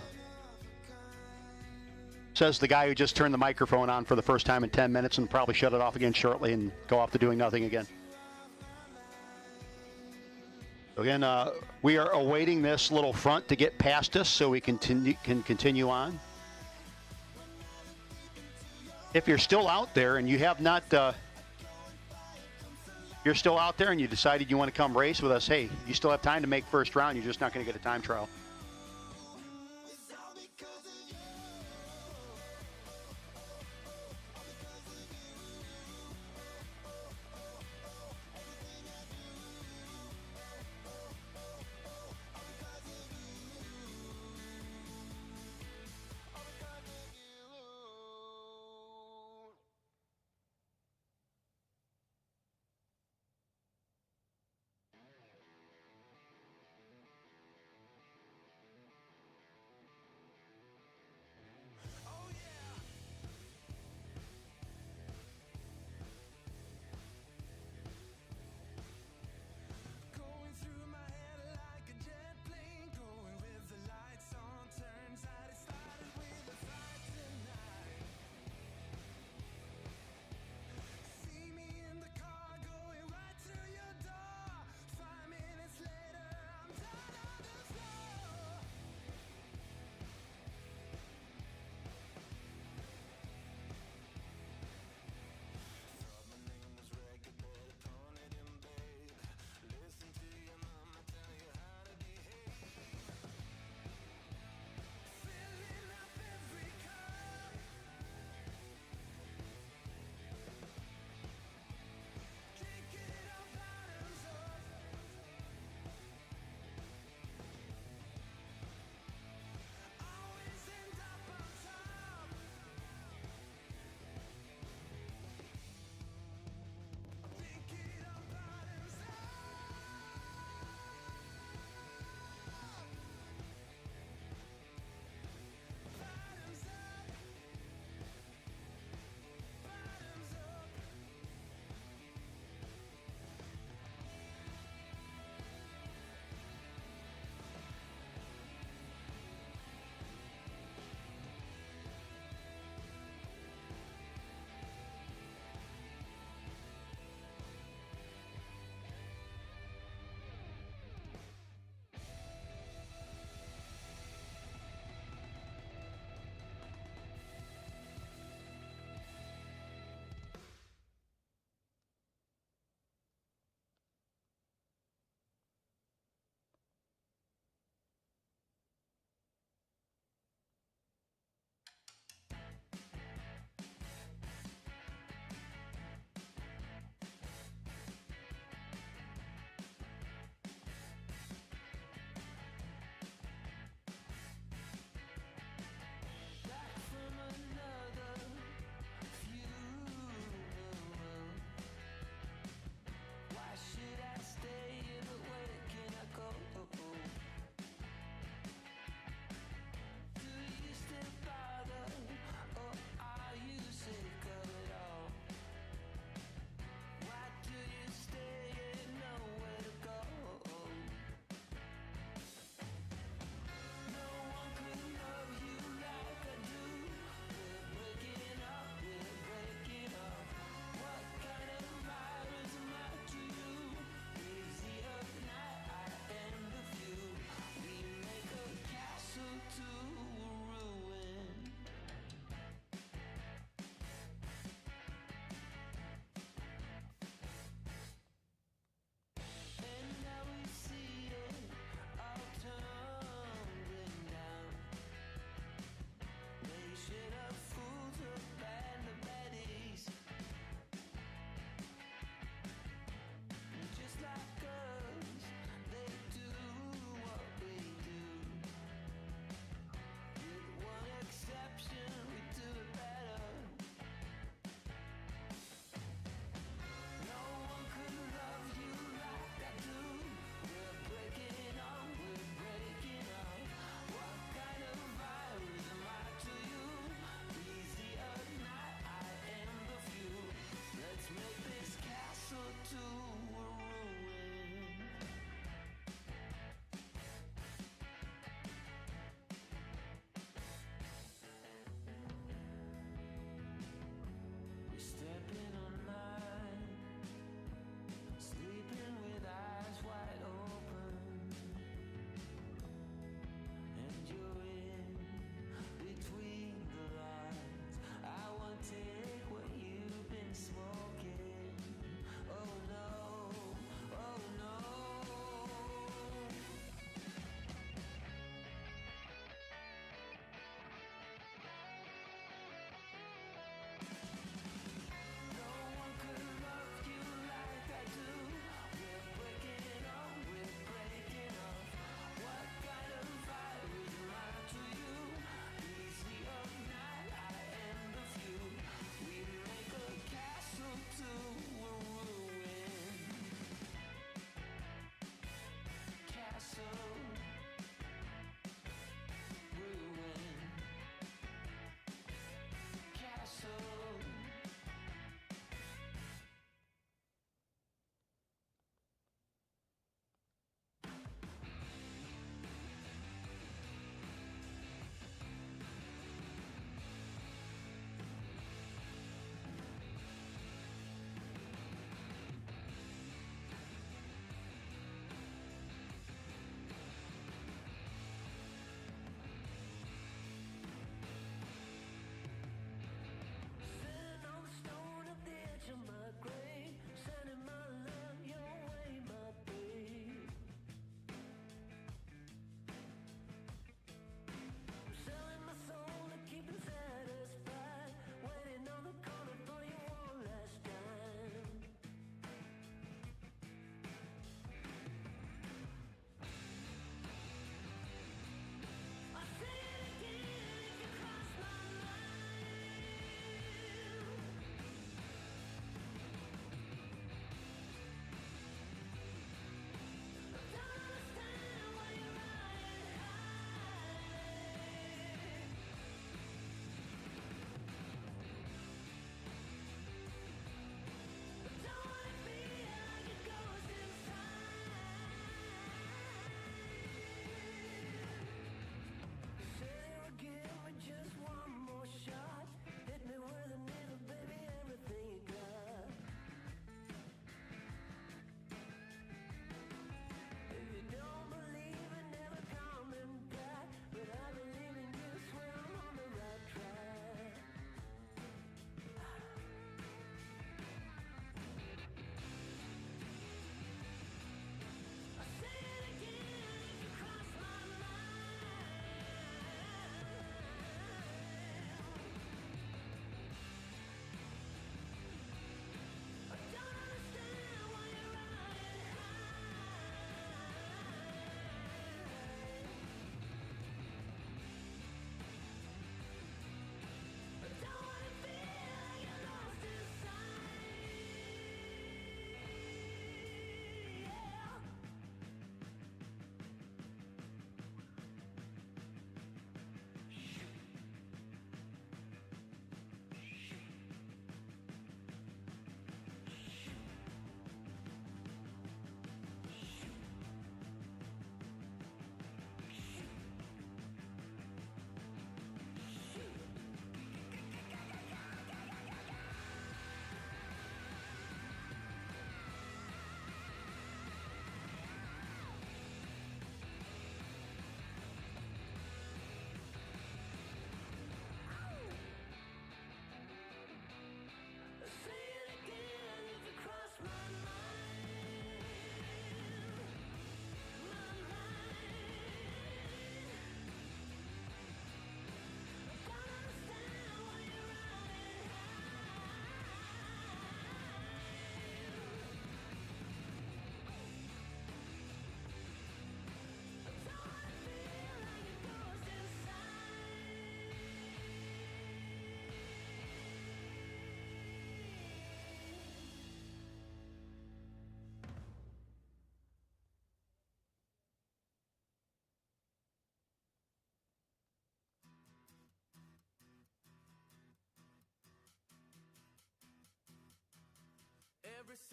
Says the guy who just turned the microphone on for the first time in 10 minutes and probably shut it off again shortly and go off to doing nothing again. Again, we are awaiting this little front to get past us so we can continue on. If you're still out there and you have not, you're still out there and you decided you want to come race with us, hey, you still have time to make first round. You're just not going to get a time trial.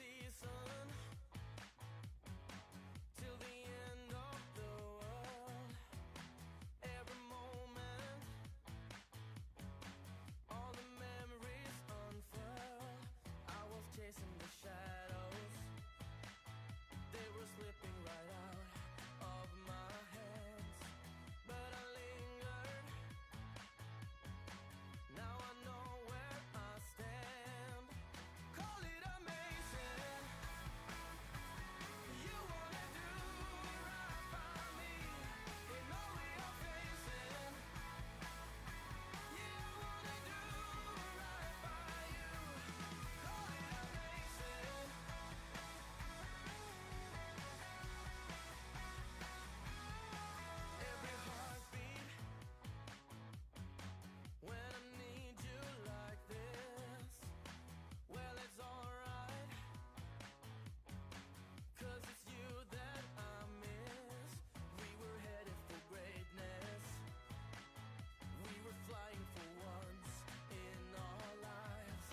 season till the end of the world. Every moment, all the memories unfurl. I was chasing the shadows, they were slipping right out of my hands, but I lingered. Now I know where I stand. Call it amazing. You wanna do right by me in all we are facing. Yeah, I wanna do right by you. Call it amazing. Every heartbeat when I need you like this. Well, it's alright, 'cause it's you that I miss. We were headed for greatness. We were flying for once in our lives.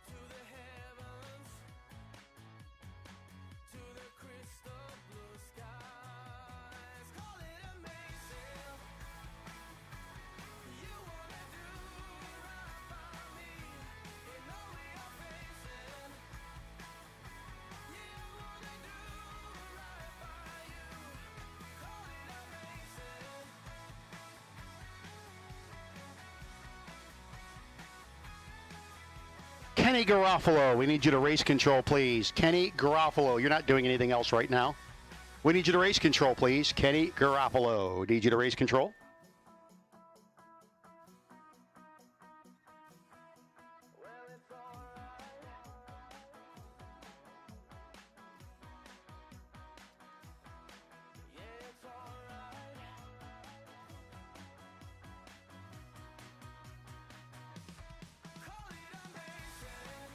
To the heavens, to the crystal blue skies. Call it amazing. You wanna do right by me in all we are facing. Yeah, I wanna do right by you. Call it amazing. Kenny Garofalo, we need you to race control, please. Kenny Garofalo, you're not doing anything else right now. We need you to race control, please. Kenny Garofalo, need you to race control. Well, it's alright. Yeah, it's alright. Call it amazing.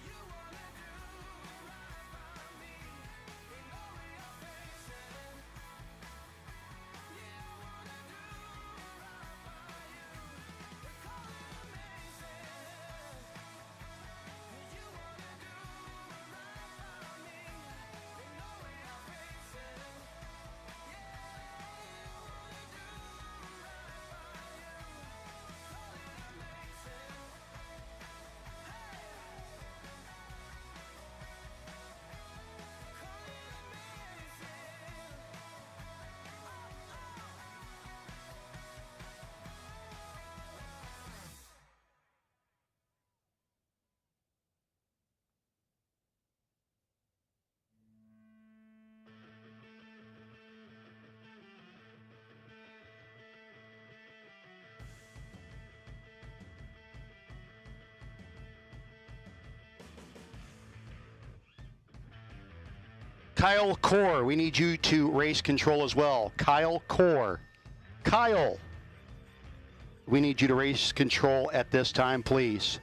You wanna do right by me in all we are facing. Yeah, I wanna do right by you. Call it amazing. You wanna do right by me in all we are facing. Yeah, I wanna do right by you. Call it amazing. Hey, call it amazing. Kyle Core, we need you to race control as well. Kyle Core. Kyle, we need you to race control at this time, please.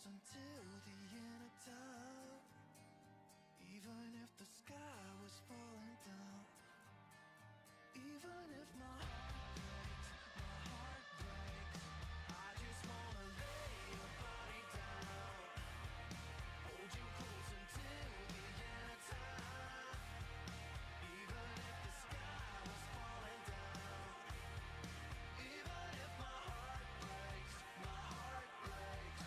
close until the end of time. Even if the sky was falling down. Even if my heart breaks, I just wanna lay your body down. Hold you close until the end of time. Even if the sky was falling down. Even if my heart breaks, my heart breaks.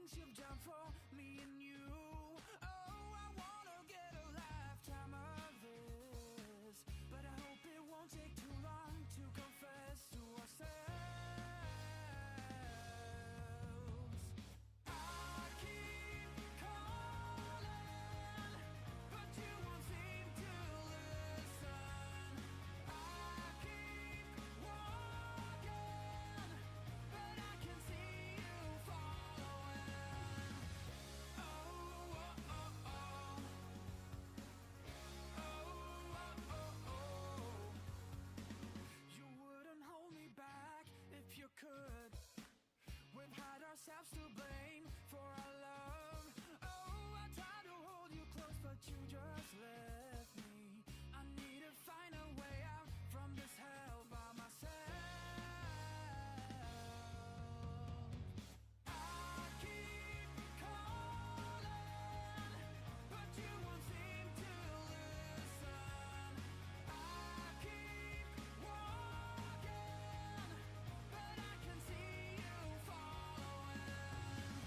things you've done for me and you. Oh, I wanna get a lifetime of this, but I hope it won't take too long to confess to ourselves. I keep calling, but you won't seem to listen. I keep walking, but I can see you following. Oh, oh, oh, oh. Oh, oh, oh, oh. You wouldn't hold me back if you could. We've had ourselves to blame for our love. Oh, I tried to hold you close, but you just left me. I need to find a way out from this hell by myself. I keep calling, but you won't seem to listen. I keep walking, but I can see you following.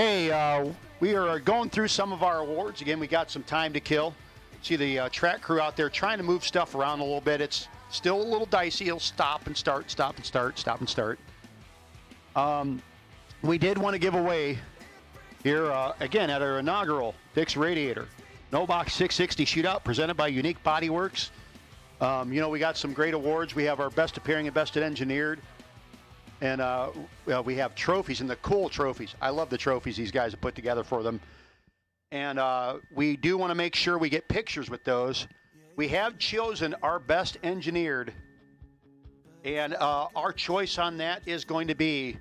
Hey, we are going through some of our awards. Again, we got some time to kill. See the track crew out there trying to move stuff around a little bit. It's still a little dicey. It'll stop and start, stop and start, stop and start. We did want to give away here, again, at our inaugural Dick's Radiator No Box 660 Shootout presented by Unique Body Works. We got some great awards. We have our Best Appearing and Best Engineered. And we have trophies, and the cool trophies. I love the trophies these guys have put together for them. And we do want to make sure we get pictures with those. We have chosen our Best Engineered. And our choice on that is going to be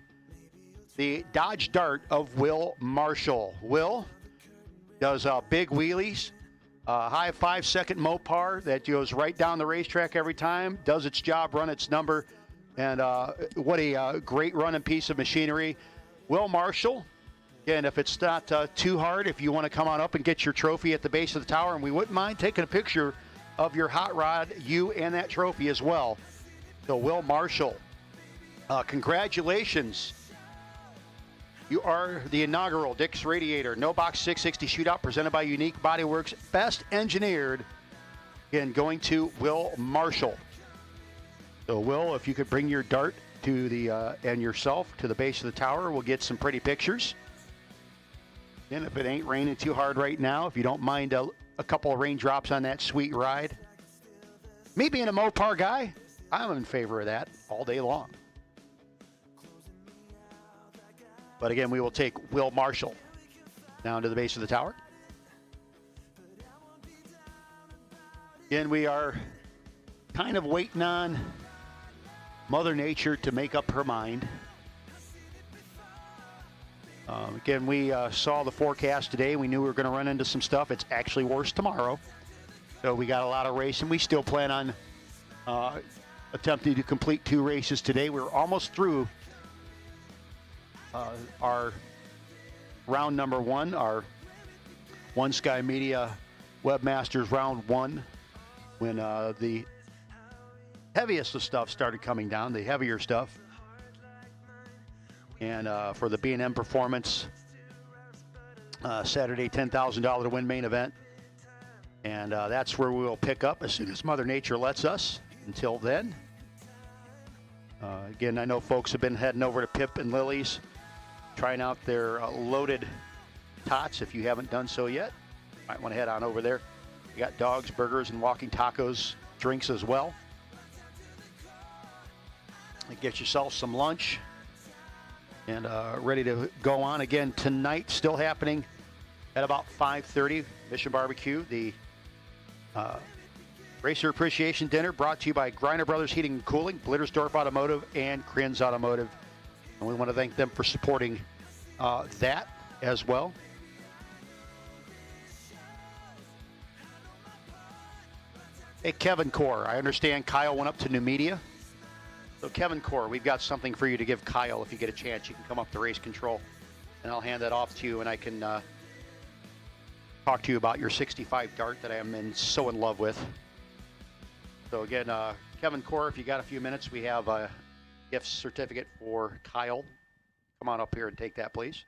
the Dodge Dart of Will Marshall. Will does big wheelies, high 5-second Mopar that goes right down the racetrack every time, does its job, run its number, and what a great running piece of machinery. Will Marshall, again, if it's not too hard, if you want to come on up and get your trophy at the base of the tower, and we wouldn't mind taking a picture of your hot rod, you and that trophy as well. So Will Marshall, congratulations. You are the inaugural Dick's Radiator No Box 660 Shootout presented by Unique Body Works. Best Engineered, again, going to Will Marshall. So, Will, if you could bring your dart to the and yourself to the base of the tower, we'll get some pretty pictures. And if it ain't raining too hard right now, if you don't mind a couple of raindrops on that sweet ride. Me being a Mopar guy, I'm in favor of that all day long. But again, we will take Will Marshall down to the base of the tower. Again, we are kind of waiting on Mother Nature to make up her mind. Again, we saw the forecast today. We knew we were going to run into some stuff. It's actually worse tomorrow. So we got a lot of racing. We still plan on attempting to complete 2 races today. We're almost through our round number 1, our One Sky Media Webmasters round 1, when the heaviest of stuff started coming down, the heavier stuff. And for the B&M Performance Saturday $10,000 to win main event. And that's where we will pick up as soon as Mother Nature lets us. Until then, again, I know folks have been heading over to Pip and Lily's, trying out their loaded tots. If you haven't done so yet, might want to head on over there. You got dogs, burgers, and walking tacos, drinks as well. And get yourself some lunch and ready to go on. Again, tonight, still happening at about 5:30, Mission Barbecue, the Racer Appreciation Dinner, brought to you by Griner Brothers Heating and Cooling, Blittersdorf Automotive, and Krinz Automotive. And we want to thank them for supporting that as well. Hey, Kevin Core, I understand Kyle went up to New Media. So, Kevin Core, we've got something for you to give Kyle if you get a chance. You can come up to race control, and I'll hand that off to you, and I can talk to you about your 65 Dart that I am so in love with. So, again, Kevin Core, if you got a few minutes, we have a gift certificate for Kyle. Come on up here and take that, please.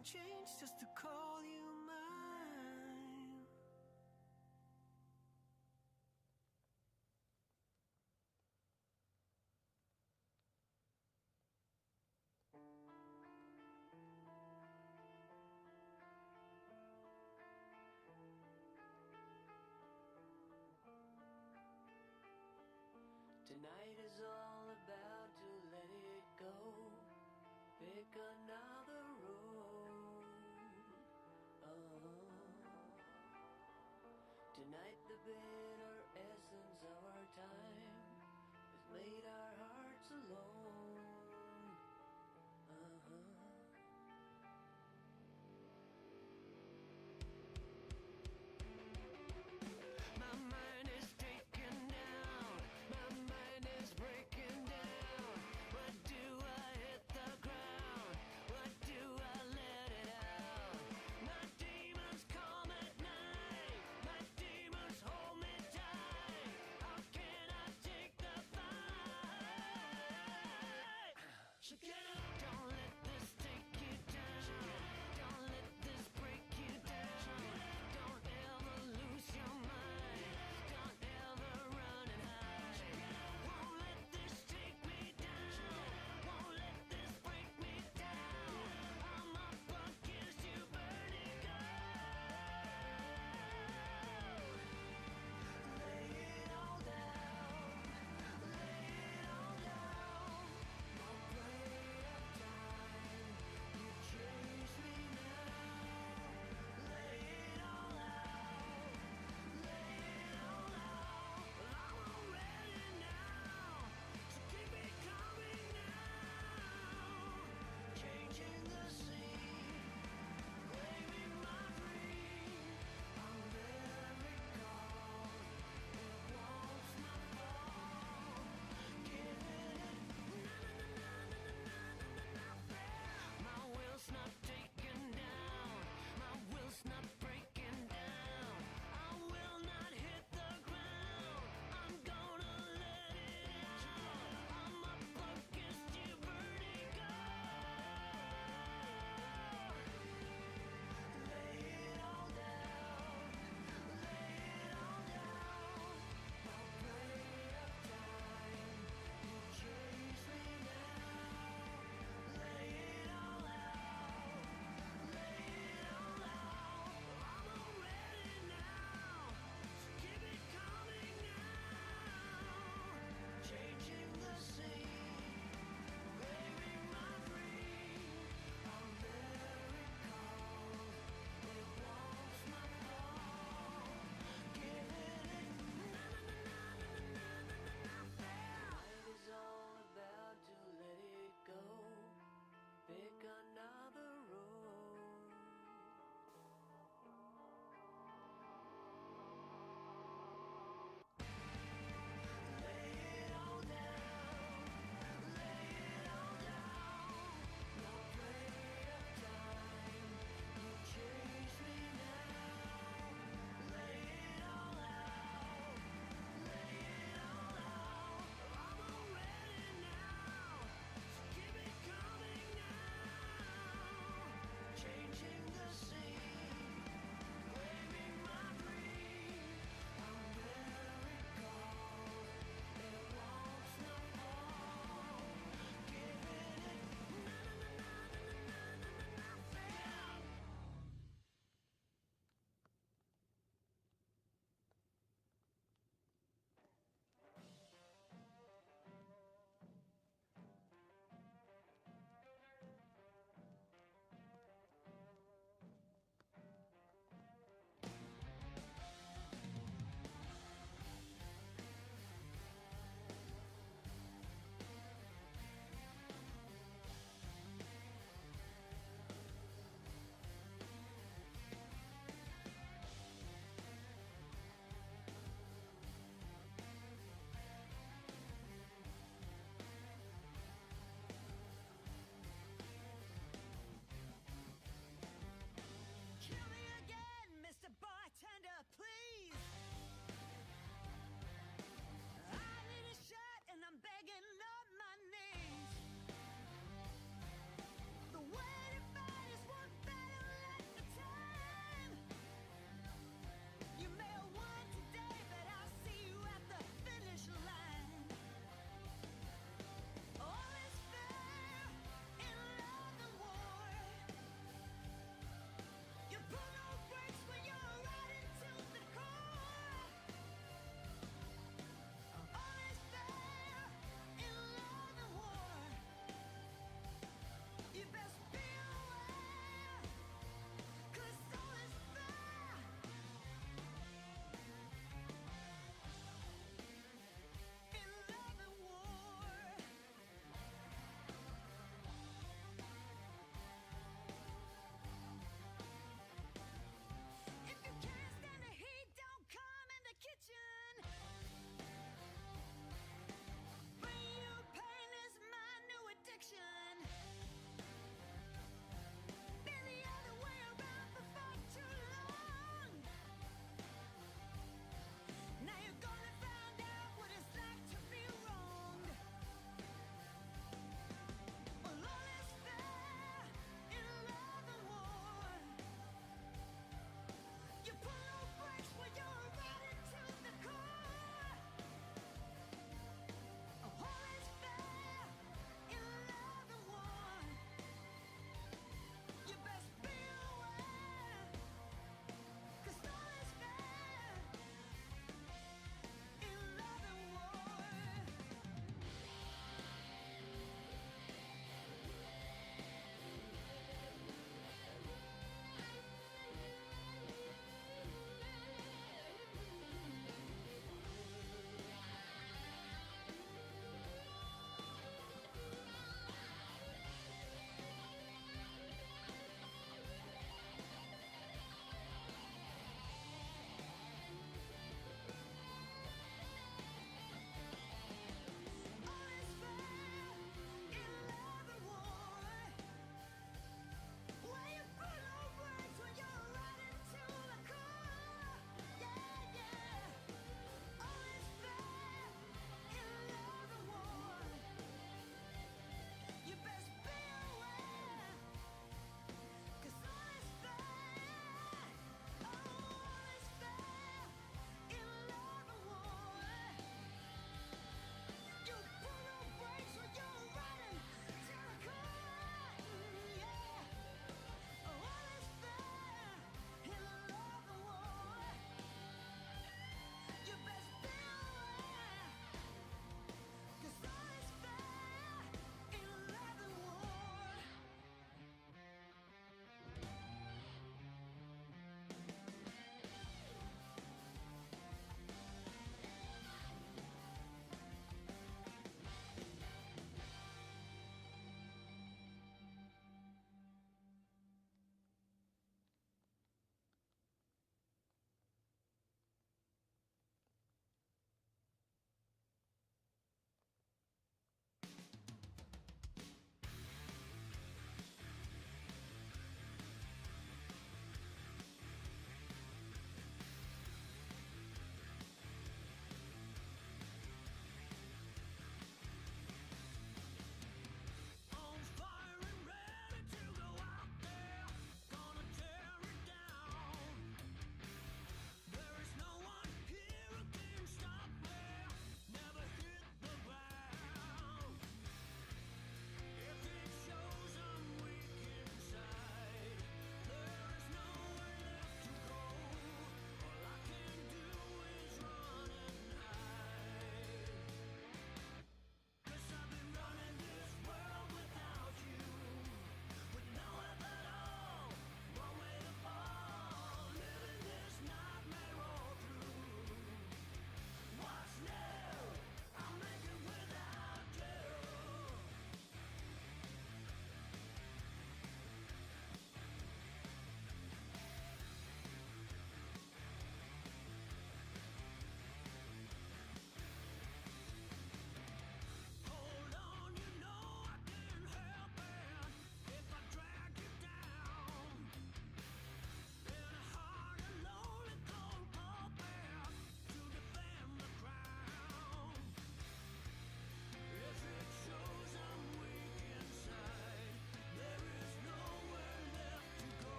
wouldn't change just to call you mine. Tonight is all about to let it go. Pick another road. Tonight the bitter essence of our time has made our hearts alone. My mind is taken down. My mind is breaking down. What do I hit the ground? What do I let it out? My demons come at night. My demons hold me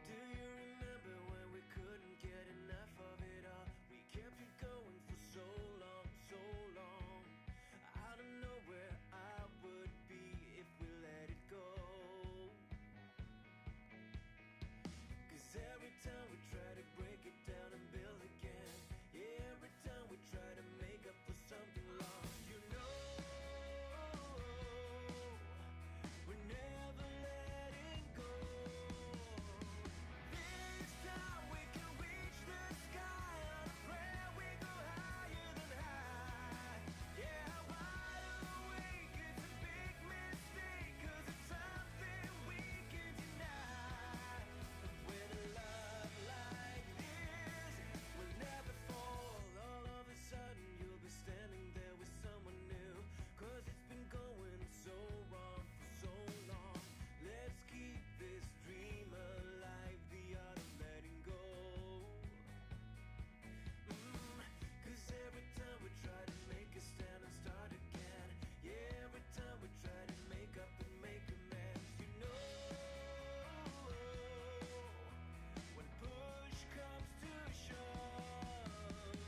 Do you remember when we couldn't get enough of it all? We kept it going for so long, so long. I don't know where I would be if we let it go. 'Cause every time we try to break it down and build again, yeah, every time we try to make up for something lost, you know, we're never letting go. This time we can reach the sky on a prayer, we go higher than high. Yeah, wide awake, it's a big mistake, 'cause it's something we can deny. And with a love like this, we'll never fall. All of a sudden you'll be standing there with someone new, 'cause it's been going so wrong for so long. Let's keep this dream alive, the art of letting go. 'Cause every time we try to make a stand and start again, yeah, every time we try to make up and make amends, you know, when push comes to shove,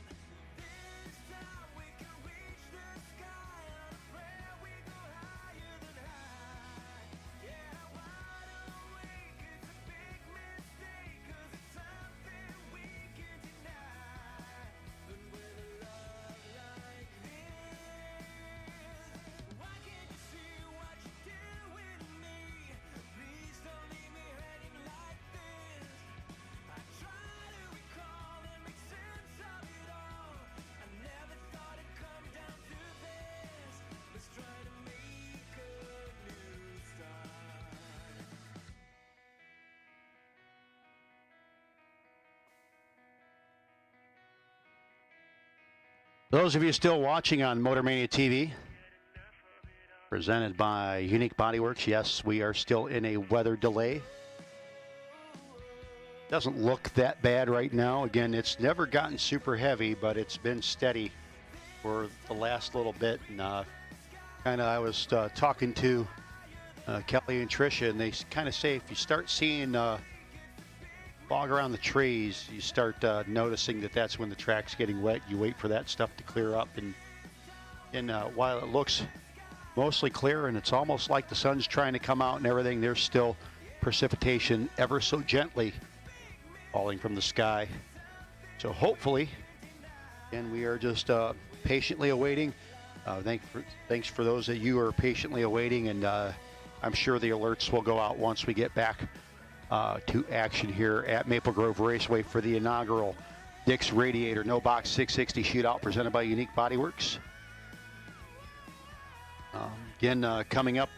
this time we can reach the sky on a prayer, we go higher than high. Yeah, wide awake, it's a big mistake, 'cause it's something we can deny. And with a love like this, why can't you see what you did with me? Please don't leave me hanging like this. I try to recall and make sense of it all. I never thought it'd come down to this. Let's try to make a new start. Those of you still watching on Motormania TV, presented by Unique Bodyworks, yes, we are still in a weather delay. Doesn't look that bad right now. Again, it's never gotten super heavy, but it's been steady for the last little bit. And I was talking to Kelly and Tricia, and they kind of say if you start seeing fog around the trees, you start noticing that that's when the track's getting wet. You wait for that stuff to clear up, and while it looks mostly clear and it's almost like the sun's trying to come out and everything, there's still precipitation ever so gently falling from the sky. So hopefully, and we are just patiently awaiting. Thanks for those that you are patiently awaiting, and I'm sure the alerts will go out once we get back to action here at Maple Grove Raceway for the inaugural Dick's Radiator No Box 660 Shootout presented by Unique Bodyworks. Again, coming up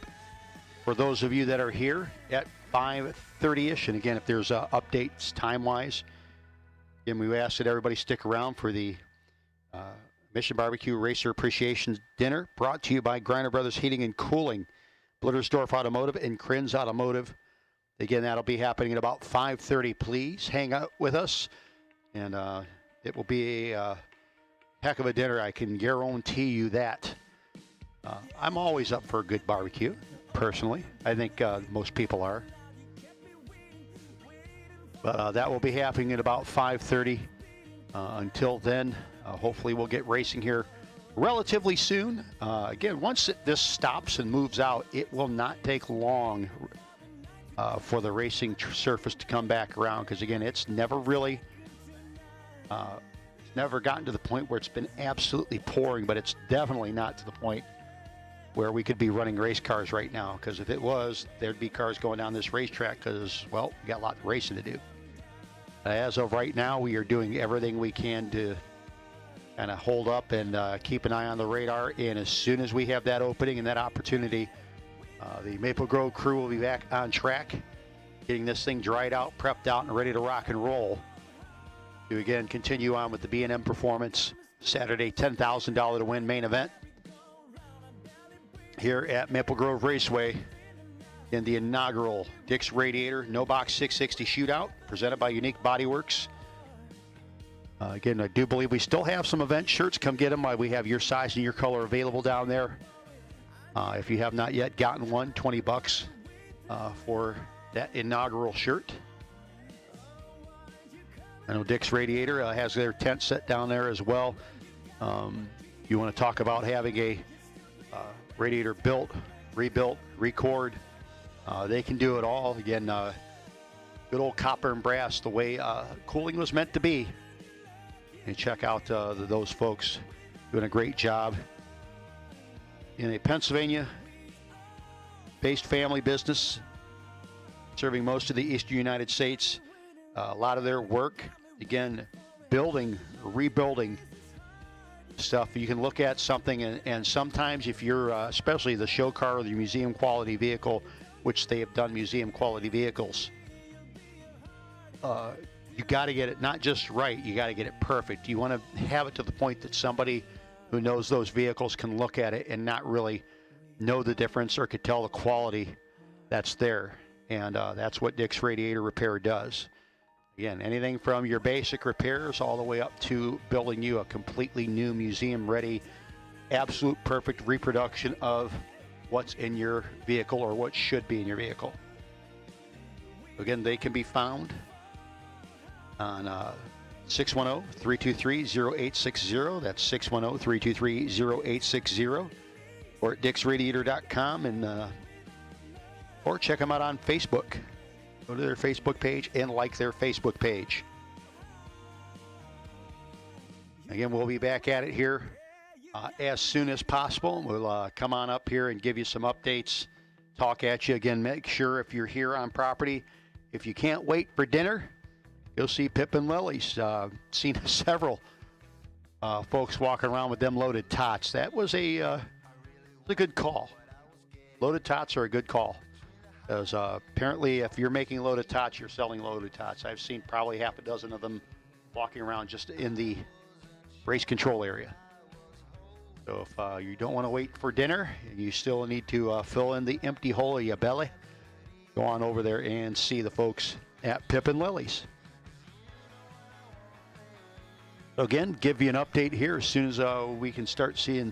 for those of you that are here at 5:30ish, and again, if there's updates time-wise, again, we ask that everybody stick around for the Mission Barbecue Racer Appreciation Dinner, brought to you by Griner Brothers Heating and Cooling, Blittersdorf Automotive, and Krinz Automotive. Again, that'll be happening at about 5:30. Please hang out with us, and it will be a heck of a dinner. I can guarantee you that. I'm always up for a good barbecue, personally. I think most people are. But that will be happening at about 5:30. Until then, hopefully we'll get racing here relatively soon. Again, once this stops and moves out, it will not take long for the racing surface to come back around, because again, it's never really never gotten to the point where it's been absolutely pouring, but it's definitely not to the point where we could be running race cars right now, because if it was, there'd be cars going down this racetrack because, well, we got a lot of racing to do. As of right now, we are doing everything we can to kind of hold up and keep an eye on the radar, and as soon as we have that opening and that opportunity, the Maple Grove crew will be back on track, getting this thing dried out, prepped out, and ready to rock and roll to again continue on with the B&M Performance Saturday $10,000 to win main event here at Maple Grove Raceway in the inaugural Dick's Radiator No Box 660 Shootout presented by Unique Bodyworks. Again, I do believe we still have some event shirts. Come get them. We have your size and your color available down there. If you have not yet gotten one, $20 for that inaugural shirt. I know Dick's Radiator has their tent set down there as well. You want to talk about having a radiator built, rebuilt, record. They can do it all. Again, good old copper and brass, the way cooling was meant to be. And check out those folks doing a great job in a Pennsylvania-based family business serving most of the eastern United States. A lot of their work, again, building, rebuilding stuff. You can look at something, and sometimes if you're, especially the show car or the museum quality vehicle, which they have done museum quality vehicles, you got to get it not just right, you got to get it perfect. You want to have it to the point that somebody who knows those vehicles can look at it and not really know the difference or could tell the quality that's there. And that's what Dick's Radiator Repair does. Again, anything from your basic repairs all the way up to building you a completely new museum-ready, absolute perfect reproduction of what's in your vehicle or what should be in your vehicle. Again, they can be found on 610-323-0860. That's 610-323-0860. Or at dicksradiator.com, and or check them out on Facebook. Go to their Facebook page and like their Facebook page. Again, we'll be back at it here as soon as possible. We'll come on up here and give you some updates, talk at you. Again, make sure if you're here on property, if you can't wait for dinner, you'll see Pip and Lily's. Seen several folks walking around with them loaded tots. That was a good call. Loaded tots are a good call. Because apparently if you're making loaded tots, you're selling loaded tots. I've seen probably half a dozen of them walking around just in the race control area. So if you don't want to wait for dinner and you still need to fill in the empty hole of your belly, go on over there and see the folks at Pip and Lily's. Again, give you an update here as soon as we can start seeing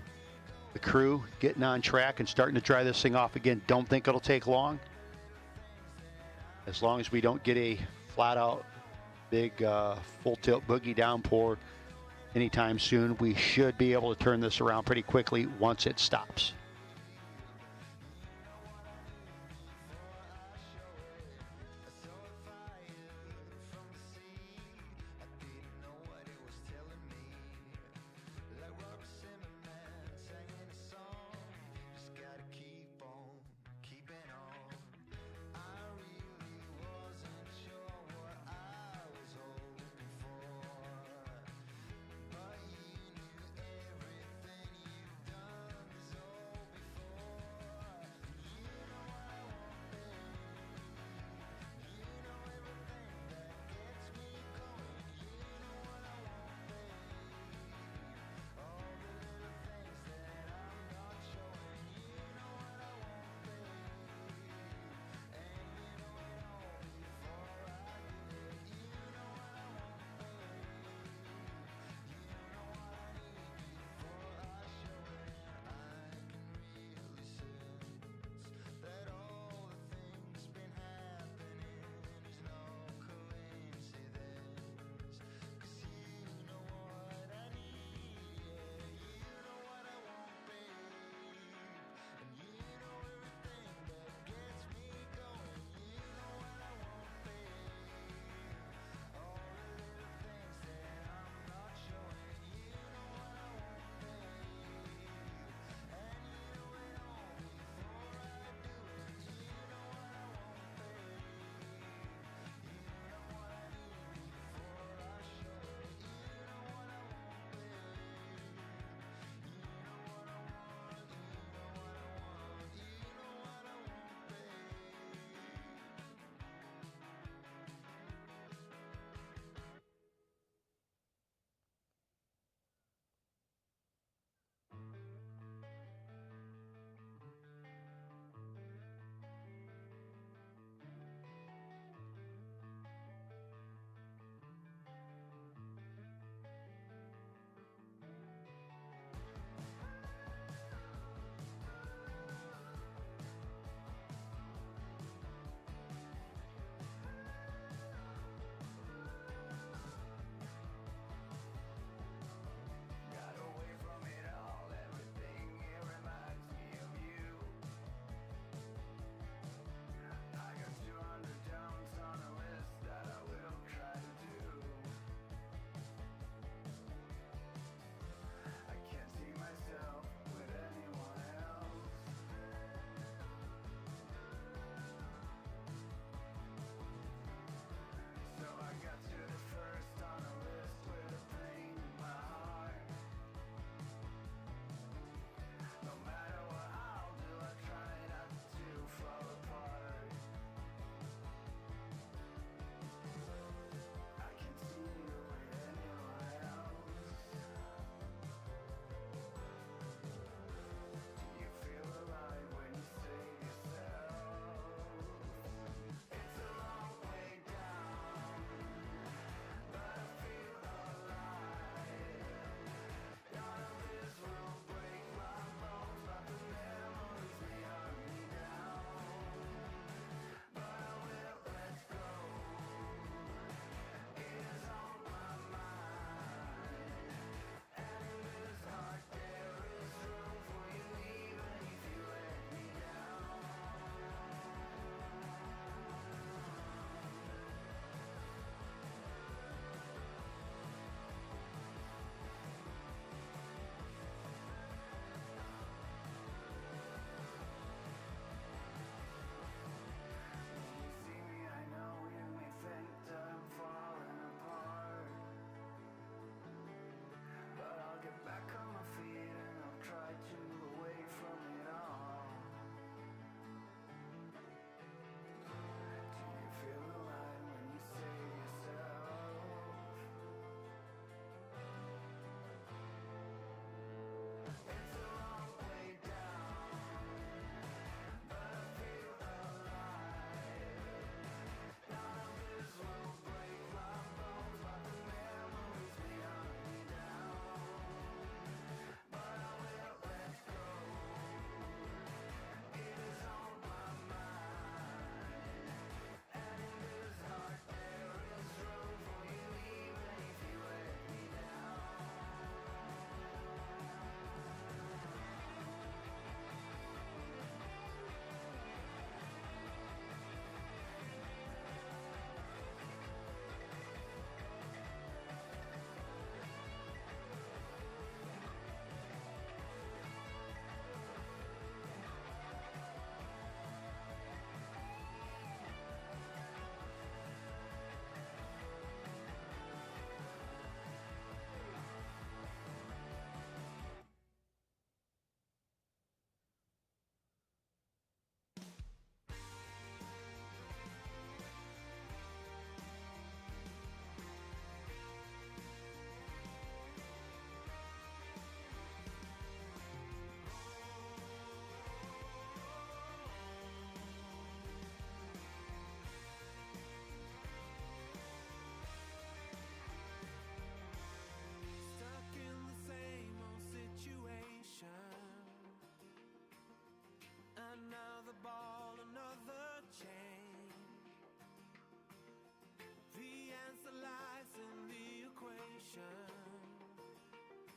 the crew getting on track and starting to dry this thing off again. Don't think it'll take long. As long as we don't get a flat out big full tilt boogie downpour anytime soon, we should be able to turn this around pretty quickly once it stops.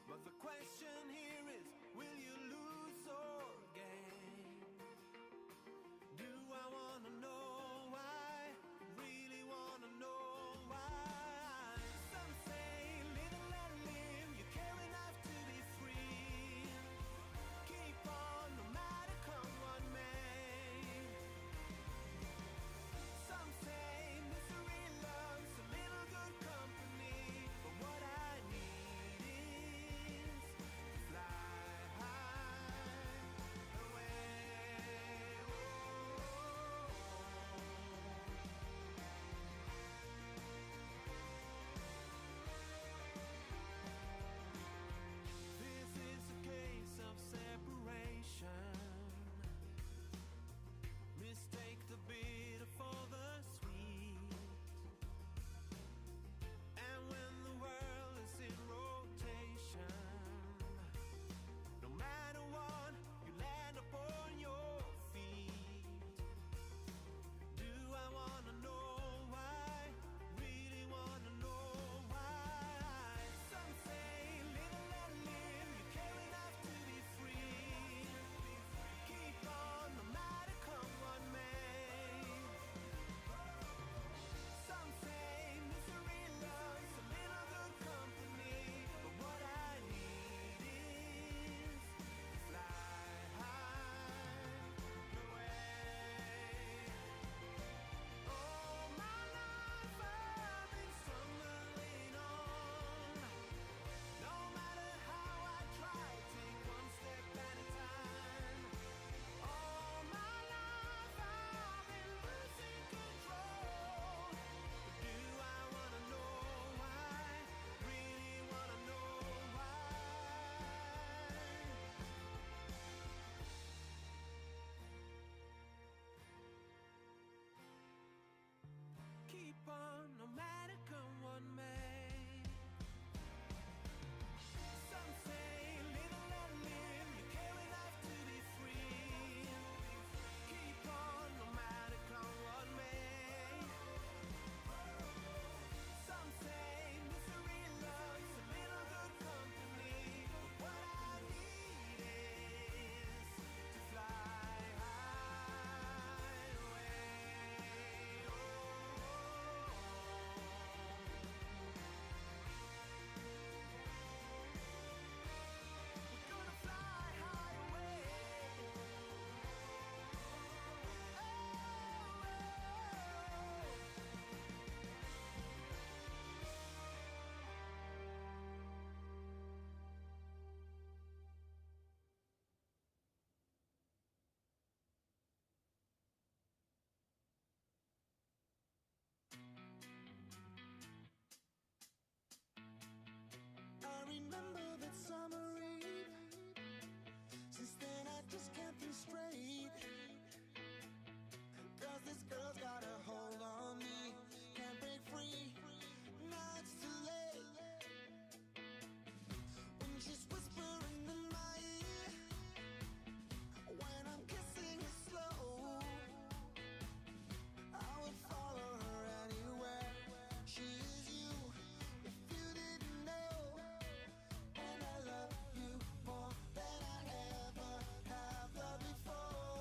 But the question here is, will you lose or gain? Do I wanna know why? Really wanna know why? Some say live and let live, you care enough to be free. Keep on no matter come what may. Some say misery loves a little good company, but what I need is to fly high away. This is a case of separation. Mistake the bitter for the sweet. And when the world is in rotation, no matter what, you land upon your feet. Do I wanna know why? Really wanna know why? Some say live and let live, you care enough to be free. Keep on no matter come what may. Some say misery loves a little good company, but what I need is to fly high away. All my life I've been stumbling on. No matter how I try, take one step at a time. All my life I've been losing control. Do I wanna know why? Really wanna know why? Keep on no matter come what may. Some say live and let live, you care enough to be free. Keep on no matter come what may. Some say misery loves a little good company. What I need is to fly high away. We're gonna fly high away. I remember that summer eve. Since then I just can't think straight. Cause this girl's got a hold on me. Can't break free. Now it's too late. When she's whispering in my ear. When I'm kissing her slow. I would follow her anywhere. She is you, if you didn't know. And I love you more than I ever have loved before.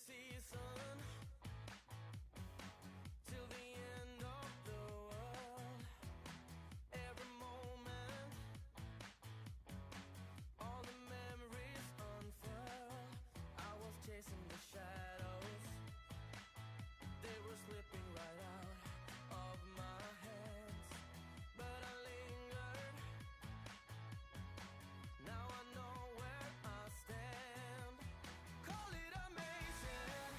season till the end of the world. Every moment, all the memories unfurl. I was chasing the shadows, they were slipping right out of my hands, but I lingered. Now I know where I stand. Call it amazing.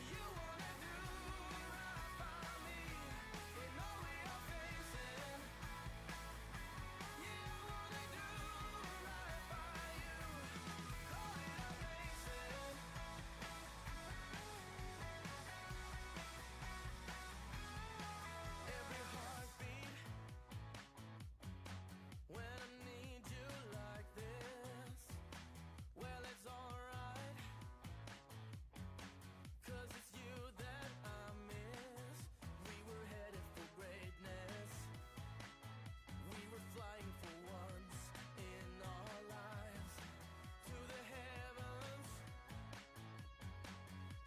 You wanna do right by me in all we are facing. Yeah, I wanna do right by you. Call it amazing. Every heartbeat when I need you like this. Well, it's alright, 'cause it's you that I miss. We were headed for greatness. We were flying for once in our lives. To the heavens,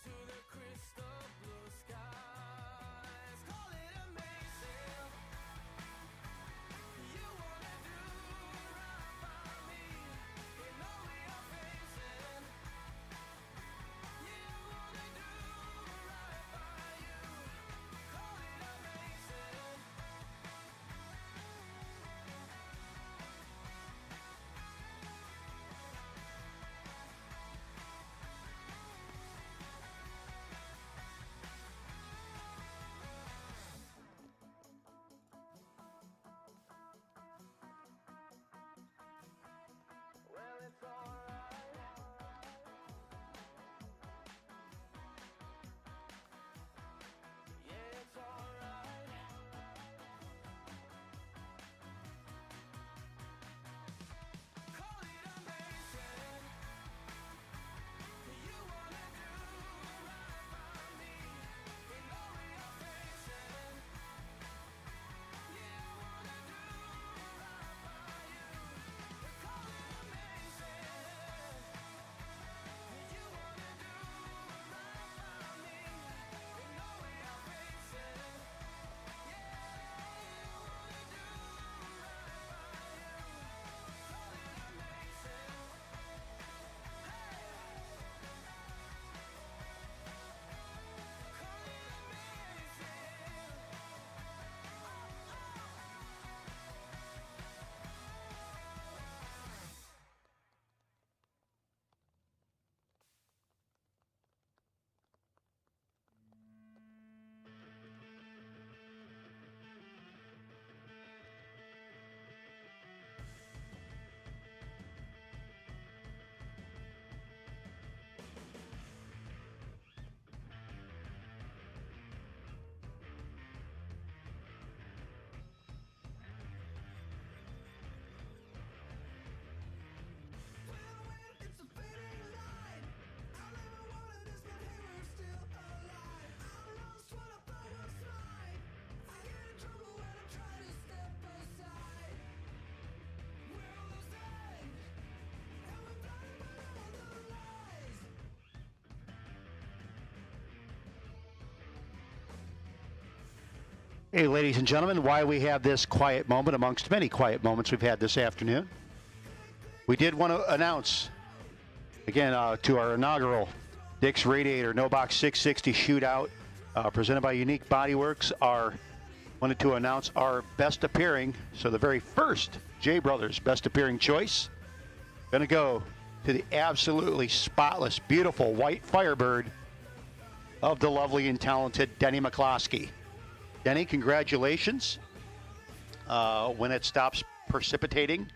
to the crystal blue skies. Call it amazing. You wanna do right by me in all we are facing. Yeah, I wanna do right by you. Call it amazing. Well, it's alright. Yeah, it's alright. Call it amazing. You wanna do right by me in all we are facing. Yeah, I wanna do right by you. Call it amazing. You wanna do right by me in all we are facing. Yeah, I wanna do right by you. Call it amazing. Hey, call it it's a fading line. I never wanted this, but hey, we're still alive. I lost what I thought was mine. I get in trouble when I try to step aside. We're all the same, and we're blinded by all the lies. Hey, ladies and gentlemen, why we have this quiet moment amongst many quiet moments we've had this afternoon. We did want to announce, again, to our inaugural Dick's Radiator No Box 660 Shootout, presented by Unique Bodyworks, wanted to announce our best appearing, so the very first J Brothers best appearing choice, going to go to the absolutely spotless, beautiful white Firebird of the lovely and talented Denny McCloskey. Denny, congratulations. When it stops precipitating,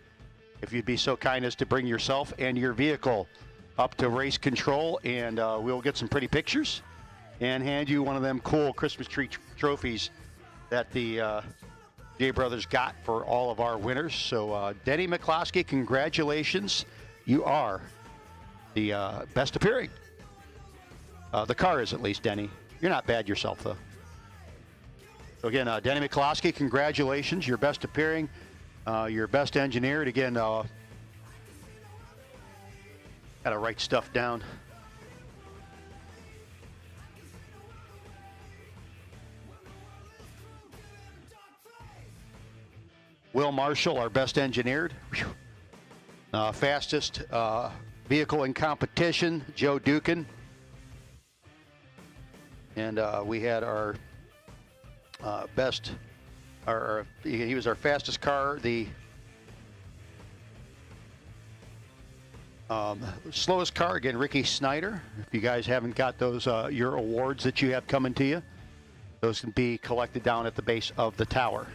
if you'd be so kind as to bring yourself and your vehicle up to race control, and we'll get some pretty pictures and hand you one of them cool Christmas tree trophies that the J Brothers got for all of our winners. So, Denny McCloskey, congratulations. You are the best appearing. The car is, at least, Denny. You're not bad yourself, though. So again, Denny McCloskey, congratulations. Your best appearing, your best engineer. And again, got to write stuff down. Will Marshall, our best engineered. Fastest vehicle in competition, Joe Dukin. And we had our he was our fastest car. The slowest car, again, Ricky Snyder. If you guys haven't got those, your awards that you have coming to you, those can be collected down at the base of the tower.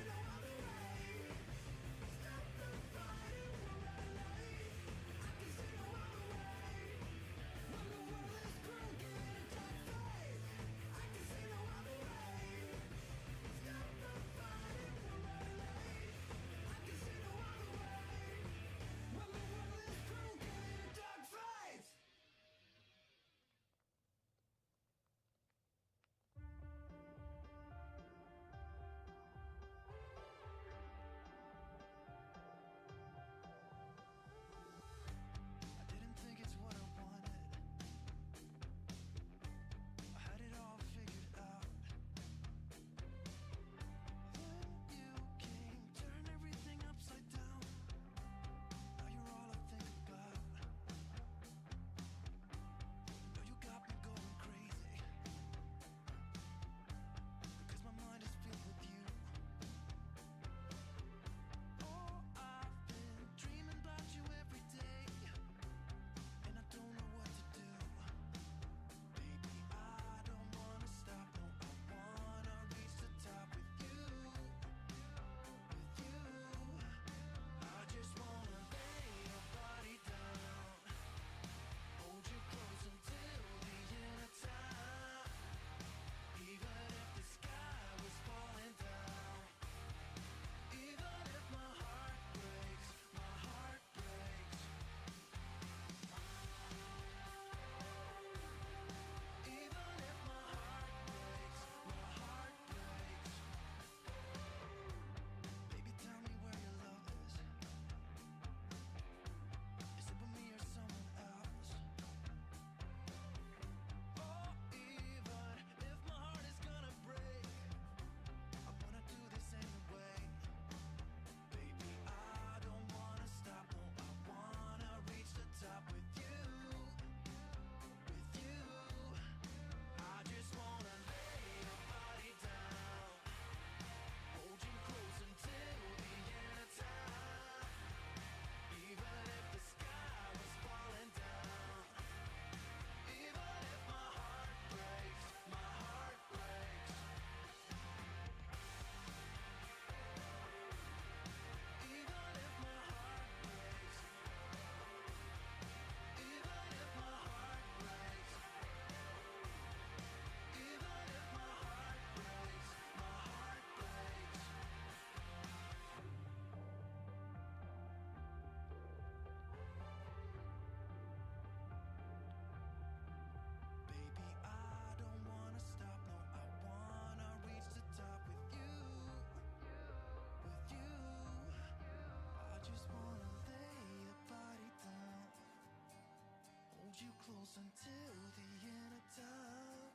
You close until the end of time.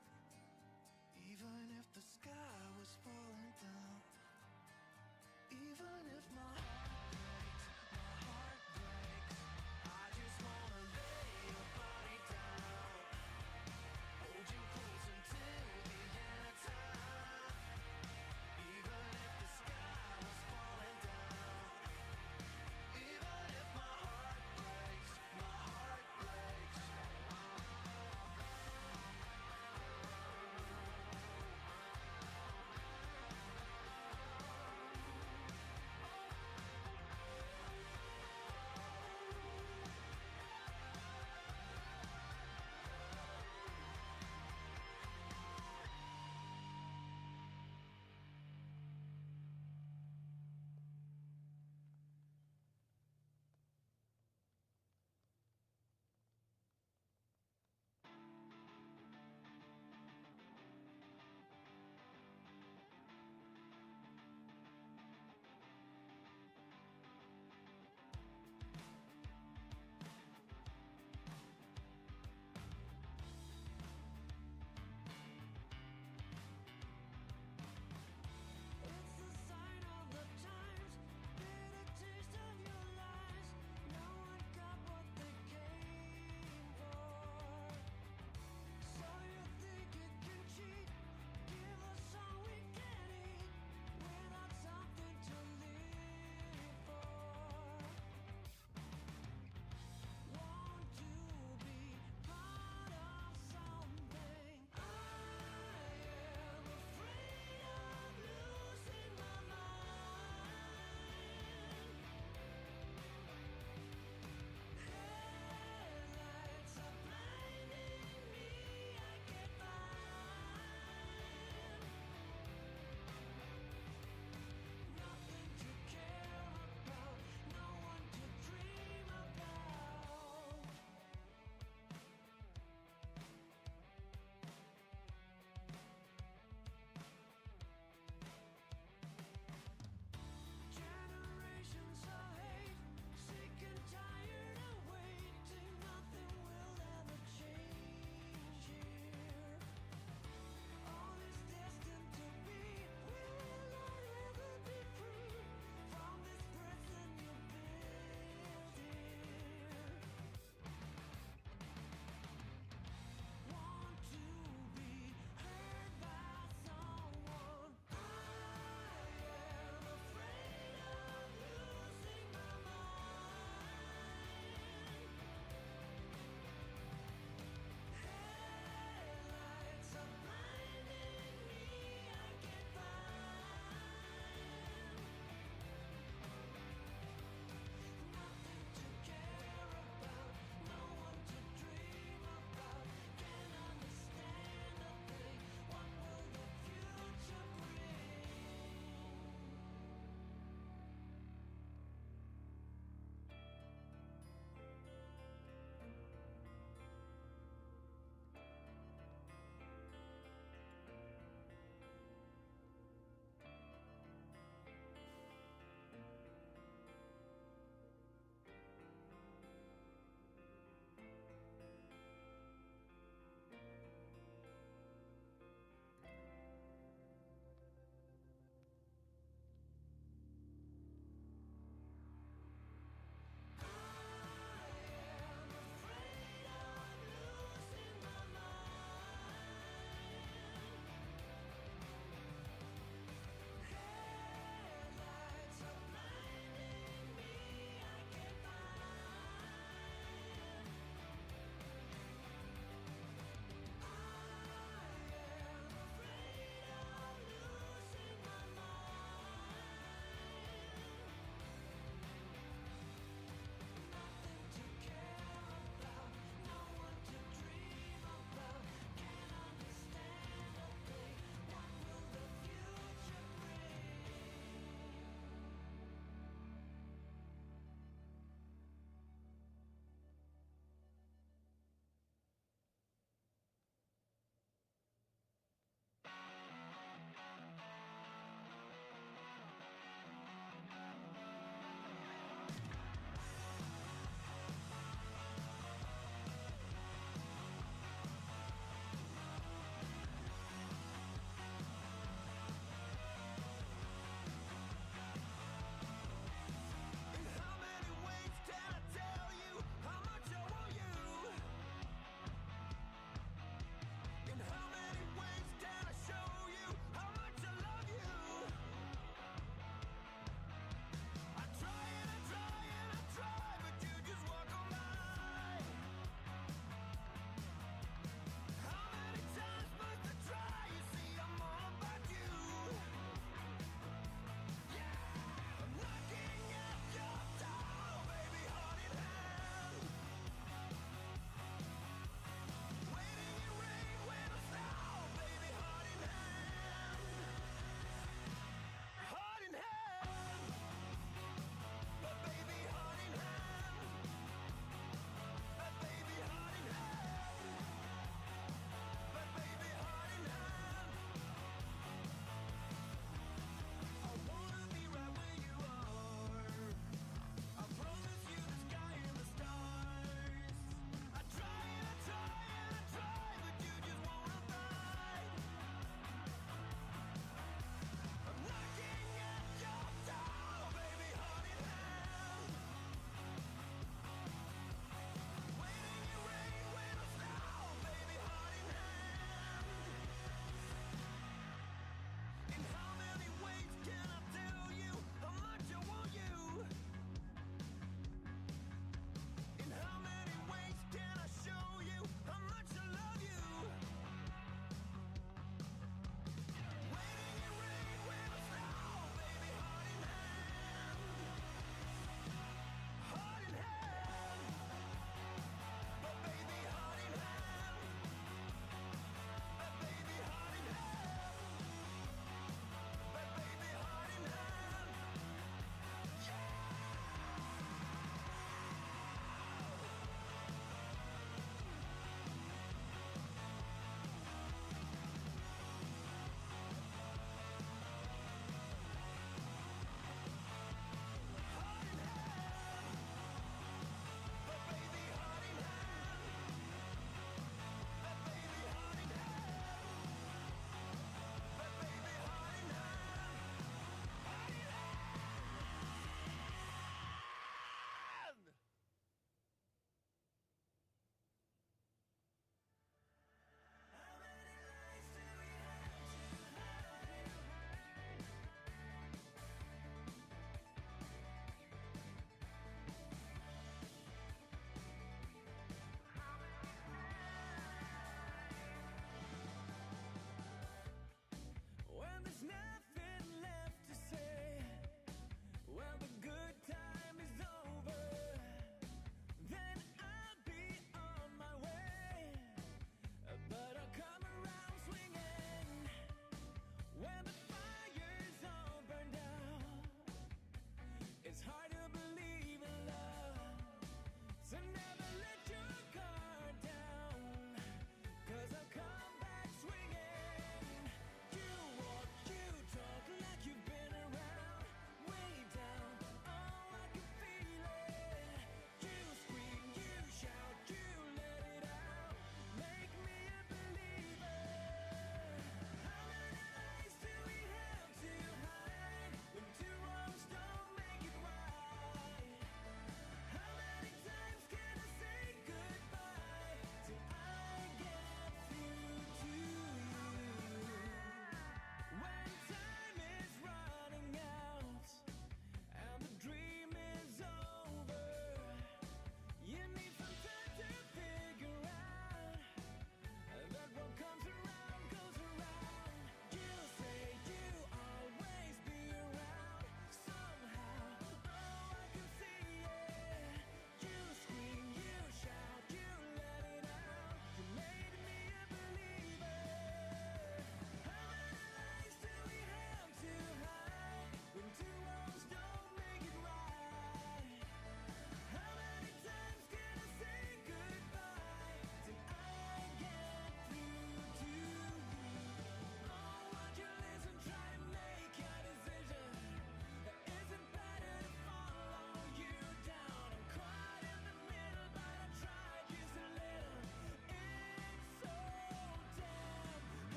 Even if the sky was falling down. Even if my heart breaks, I just wanna lay your body down. Hold you close until the end of time. Even if the sky was falling down. Even if my heart breaks, my heart breaks.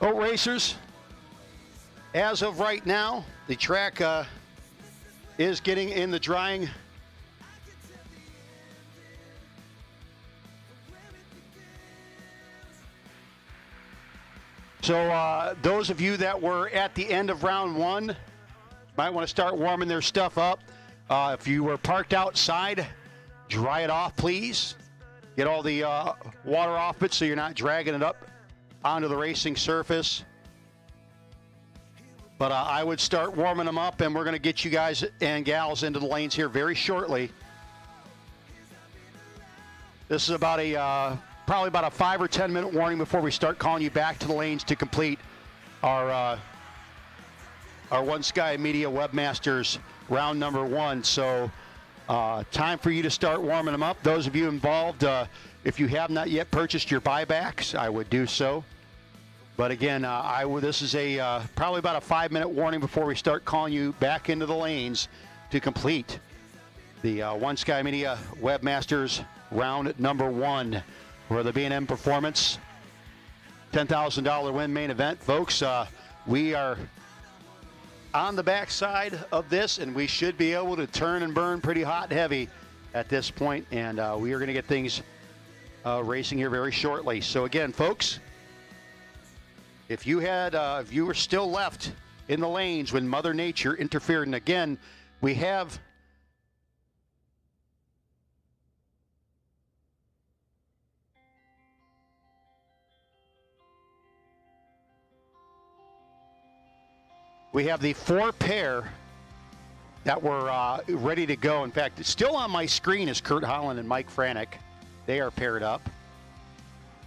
Boat racers, as of right now, the track is getting in the drying. So those of you that were at the end of round one might want to start warming their stuff up. If you were parked outside, dry it off, please. Get all the water off it so you're not dragging it up onto the racing surface. But I would start warming them up, and we're going to get you guys and gals into the lanes here very shortly. This is about probably about a 5 or 10 minute warning before we start calling you back to the lanes to complete our One Sky Media Webmasters round number 1. So time for you to start warming them up. Those of you involved, if you have not yet purchased your buybacks, I would do so. But again, this is probably about a 5 minute warning before we start calling you back into the lanes to complete the One Sky Media Webmasters round number 1 for the B&M Performance $10,000 win main event. Folks, we are on the backside of this, and we should be able to turn and burn pretty hot and heavy at this point, and we are going to get things racing here very shortly. So again, folks, if you were still left in the lanes when Mother Nature interfered, and again, we have the 4 pair that were ready to go. In fact, still on my screen is Curt, Holland, and Mike Franek. They are paired up.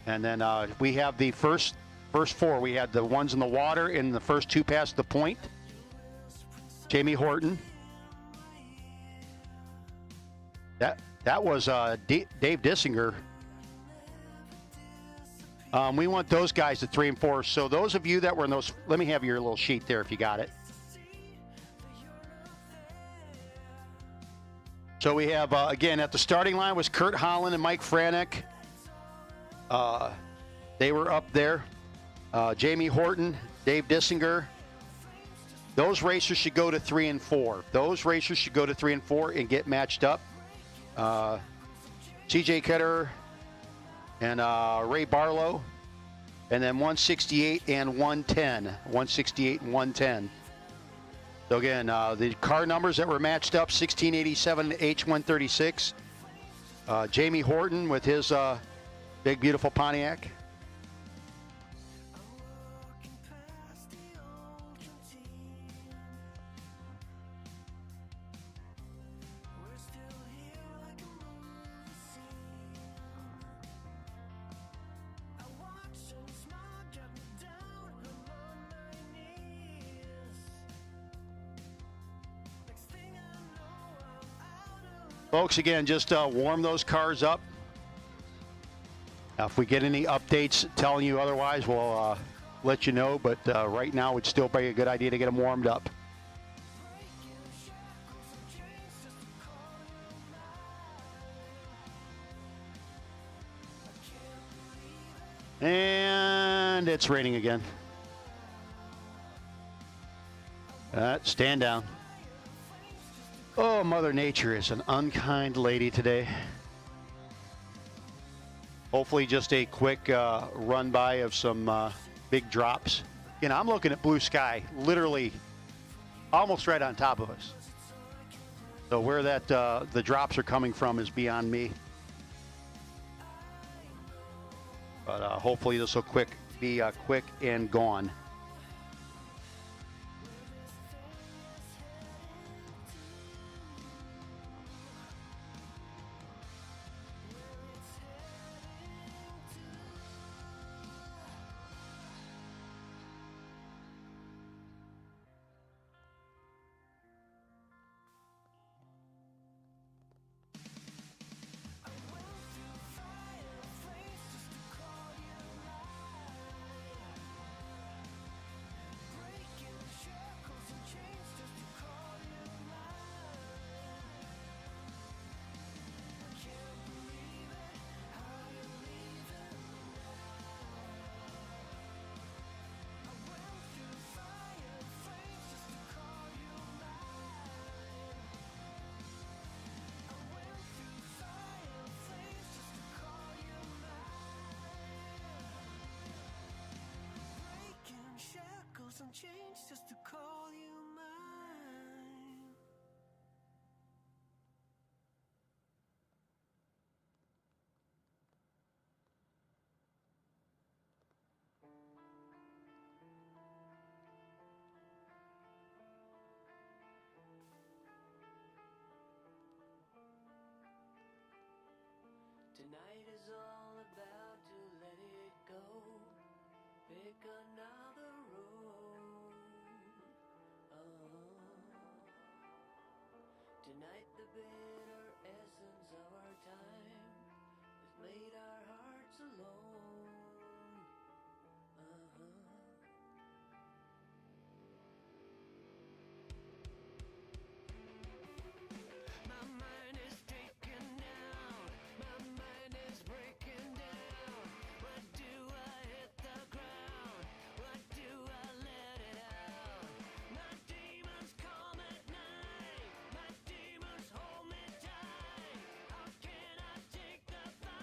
And then we have the first 4. We had the ones in the water in the first 2 past the point. Jamie Horton. That was Dave Dissinger. We want those guys at 3 and 4. So those of you that were in those, let me have your little sheet there if you got it. So we have, again, at the starting line was Curt, Holland, and Mike Franek. They were up there. Jamie Horton, Dave Dissinger. Those racers should go to 3 and 4. Those racers should go to 3 and 4 and get matched up. CJ Ketterer and Ray Barlow, and then 168 and 110. 168 and 110. So again, the car numbers that were matched up: 1687 H136. Jamie Horton with his big beautiful Pontiac. Folks, again, just warm those cars up. If we get any updates telling you otherwise, we'll let you know. But right now, it'd still be a good idea to get them warmed up. And it's raining again. Stand down. Oh, Mother Nature is an unkind lady today. Hopefully just a quick run by of some big drops. You know, I'm looking at blue sky, literally almost right on top of us. So where that the drops are coming from is beyond me. But hopefully this will be quick and gone. change just to call you mine. Tonight is all about to let it go. Pick another road. Tonight the bitter essence of our time has made our hearts alone. My mind is taken down. My mind is breaking down. What do I hit the ground? What do I let it out? My demons come at night. My demons hold me tight. How can I take the fight?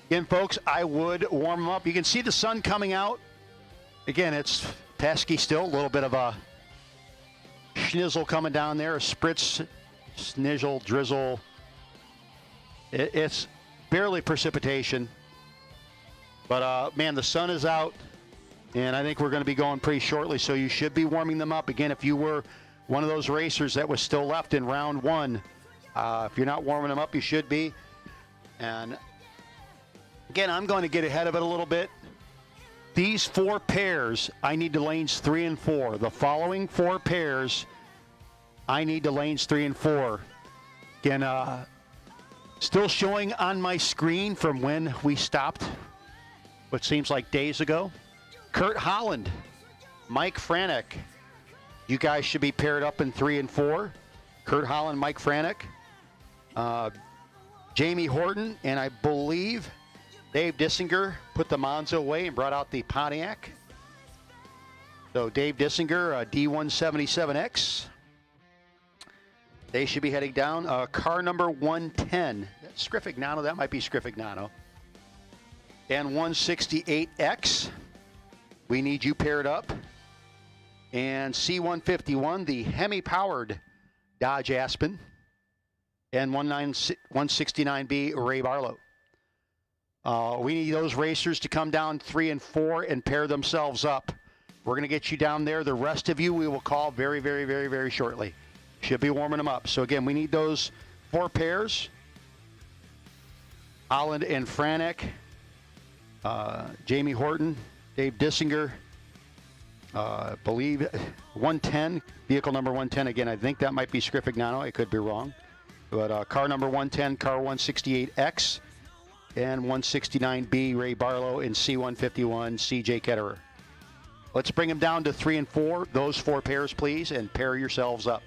Again, folks, I would warm them up. You can see the sun coming out. Again, it's pesky still. A little bit of a schnizzle coming down there. A spritz, snizzle, drizzle. It's barely precipitation. But, man, the sun is out. And I think we're going to be going pretty shortly. So you should be warming them up. Again, if you were one of those racers that was still left in round one, if you're not warming them up, you should be. And again, I'm going to get ahead of it a little bit. These 4 pairs, I need to lanes 3 and 4. The following 4 pairs, I need to lanes 3 and 4. Again, still showing on my screen from when we stopped, what seems like days ago. Curt, Holland, Mike Franek. You guys should be paired up in 3 and 4. Curt, Holland, Mike Franek. Jamie Horton, and I believe Dave Dissinger put the Monza away and brought out the Pontiac. So Dave Dissinger, D177X. They should be heading down. Car number 110. That's Scrifignano. That might be Scrifignano. And 168X. We need you paired up. And C151, the Hemi-powered Dodge Aspen. And 169B, Ray Barlow. We need those racers to come down 3 and 4 and pair themselves up. We're going to get you down there. The rest of you we will call very, very, very, very shortly. Should be warming them up. So again, we need those 4 pairs. Holland and Franek. Jamie Horton, Dave Dissinger. Believe 110, vehicle number 110. Again, I think that might be Scrifignano. I could be wrong. But car number 110, car 168X, and 169B, Ray Barlow, and C151, CJ Ketterer. Let's bring them down to 3 and 4. Those 4 pairs, please, and pair yourselves up.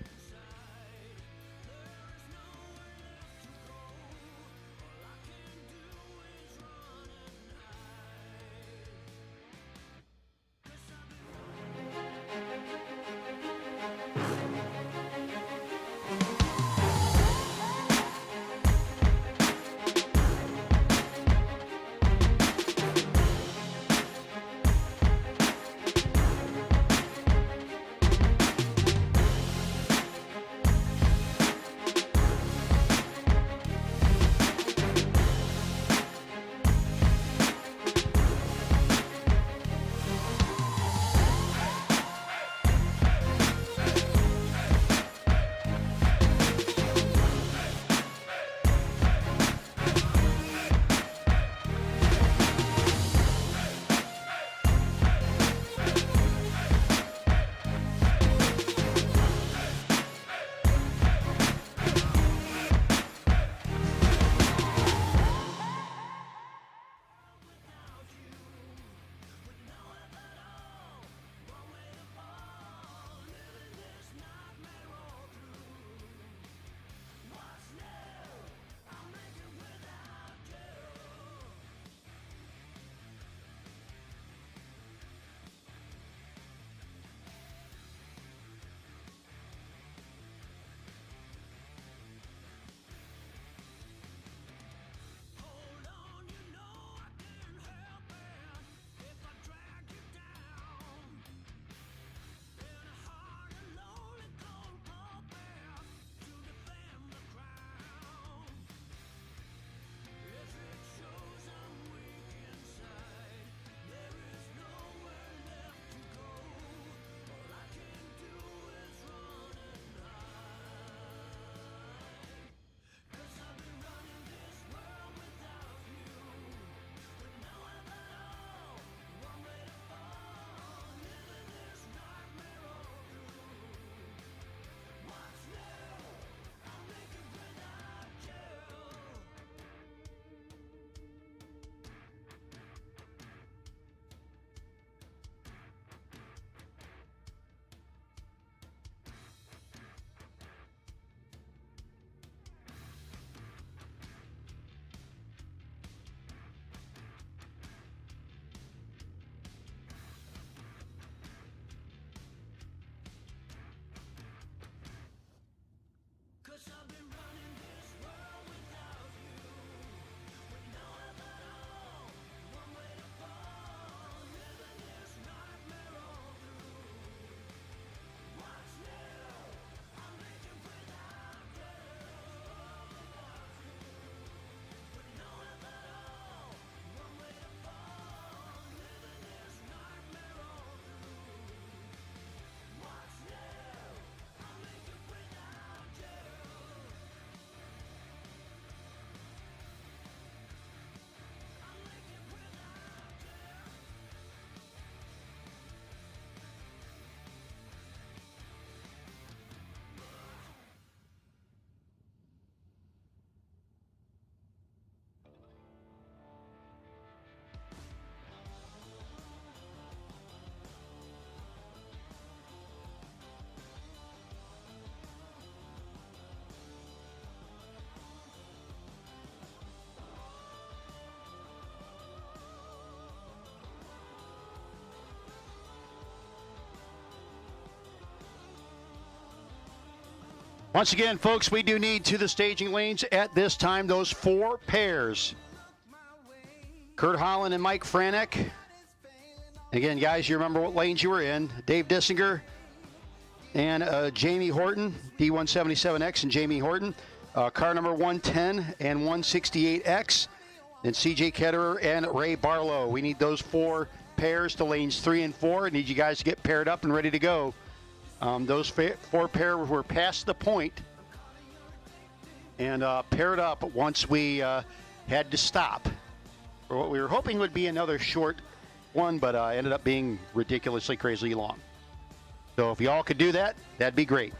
Once again, folks, we do need to the staging lanes at this time, those 4 pairs. Curt Holland and Mike Franek. Again, guys, you remember what lanes you were in. Dave Dissinger and Jamie Horton, D177X and Jamie Horton. Car number 110 and 168X. And CJ Ketterer and Ray Barlow. We need those 4 pairs to lanes 3 and 4. I need you guys to get paired up and ready to go. Those 4 pairs were past the point and paired up once we had to stop for what we were hoping would be another short one, but ended up being ridiculously crazily long. So if y'all could do that, that'd be great.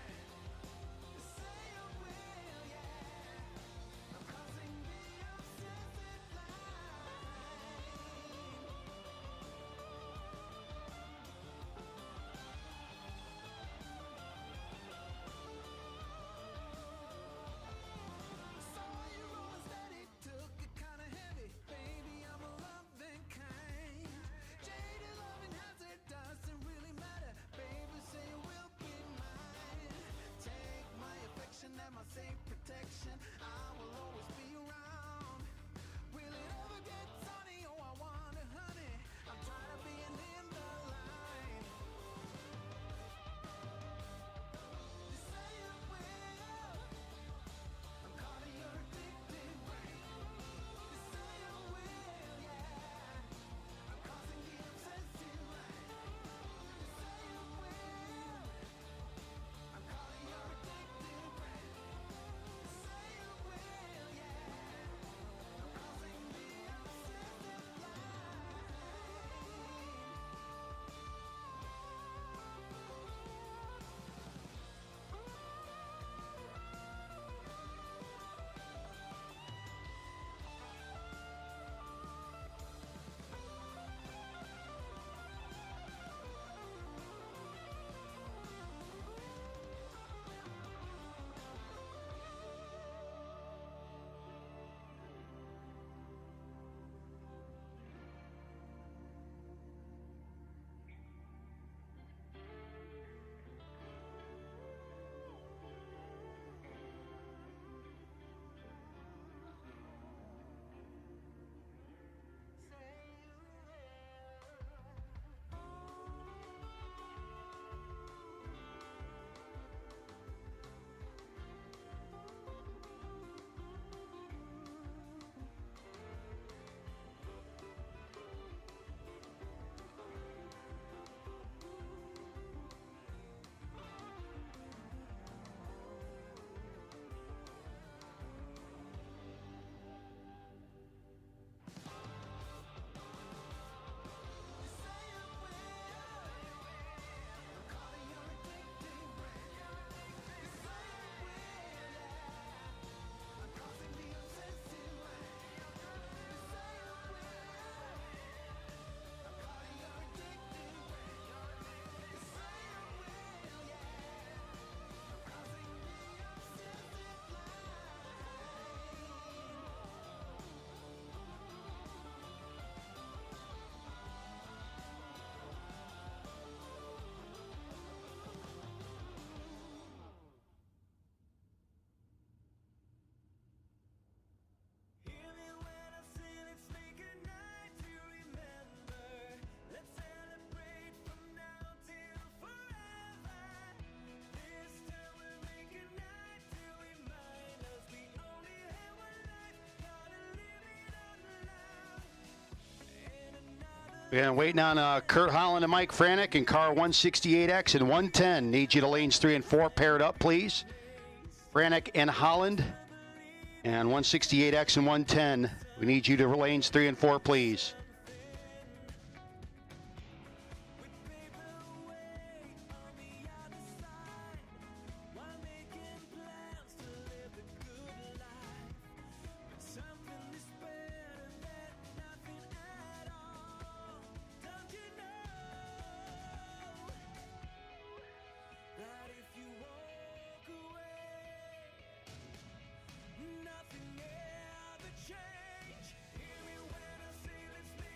And waiting on Curt Holland and Mike Franek in car 168X and 110. Need you to lanes 3 and 4 paired up, please. Franek and Holland. And 168X and 110. We need you to lanes 3 and 4, please. Nothing ever change. Hear me when I say let's make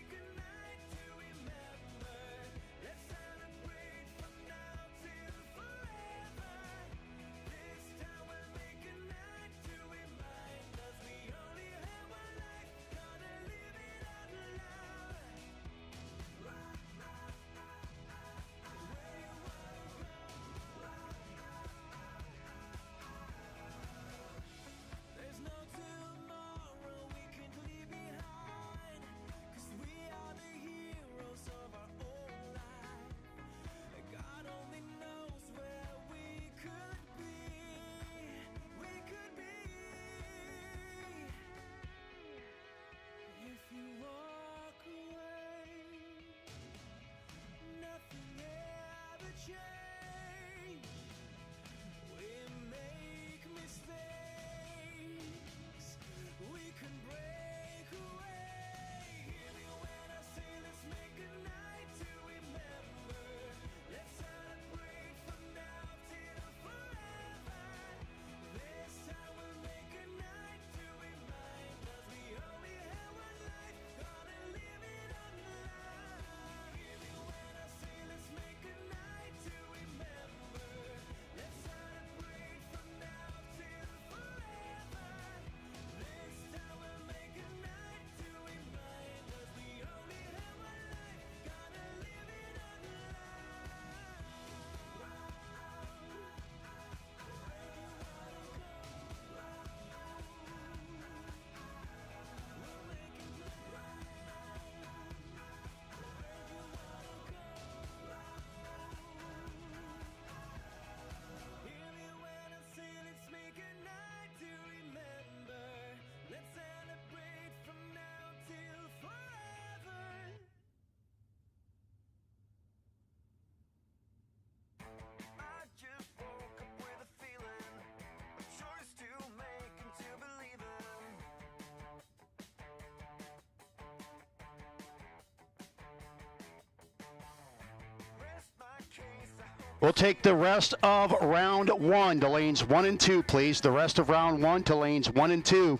We'll take the rest of round 1 to lanes 1 and 2, please. The rest of round 1 to lanes 1 and 2.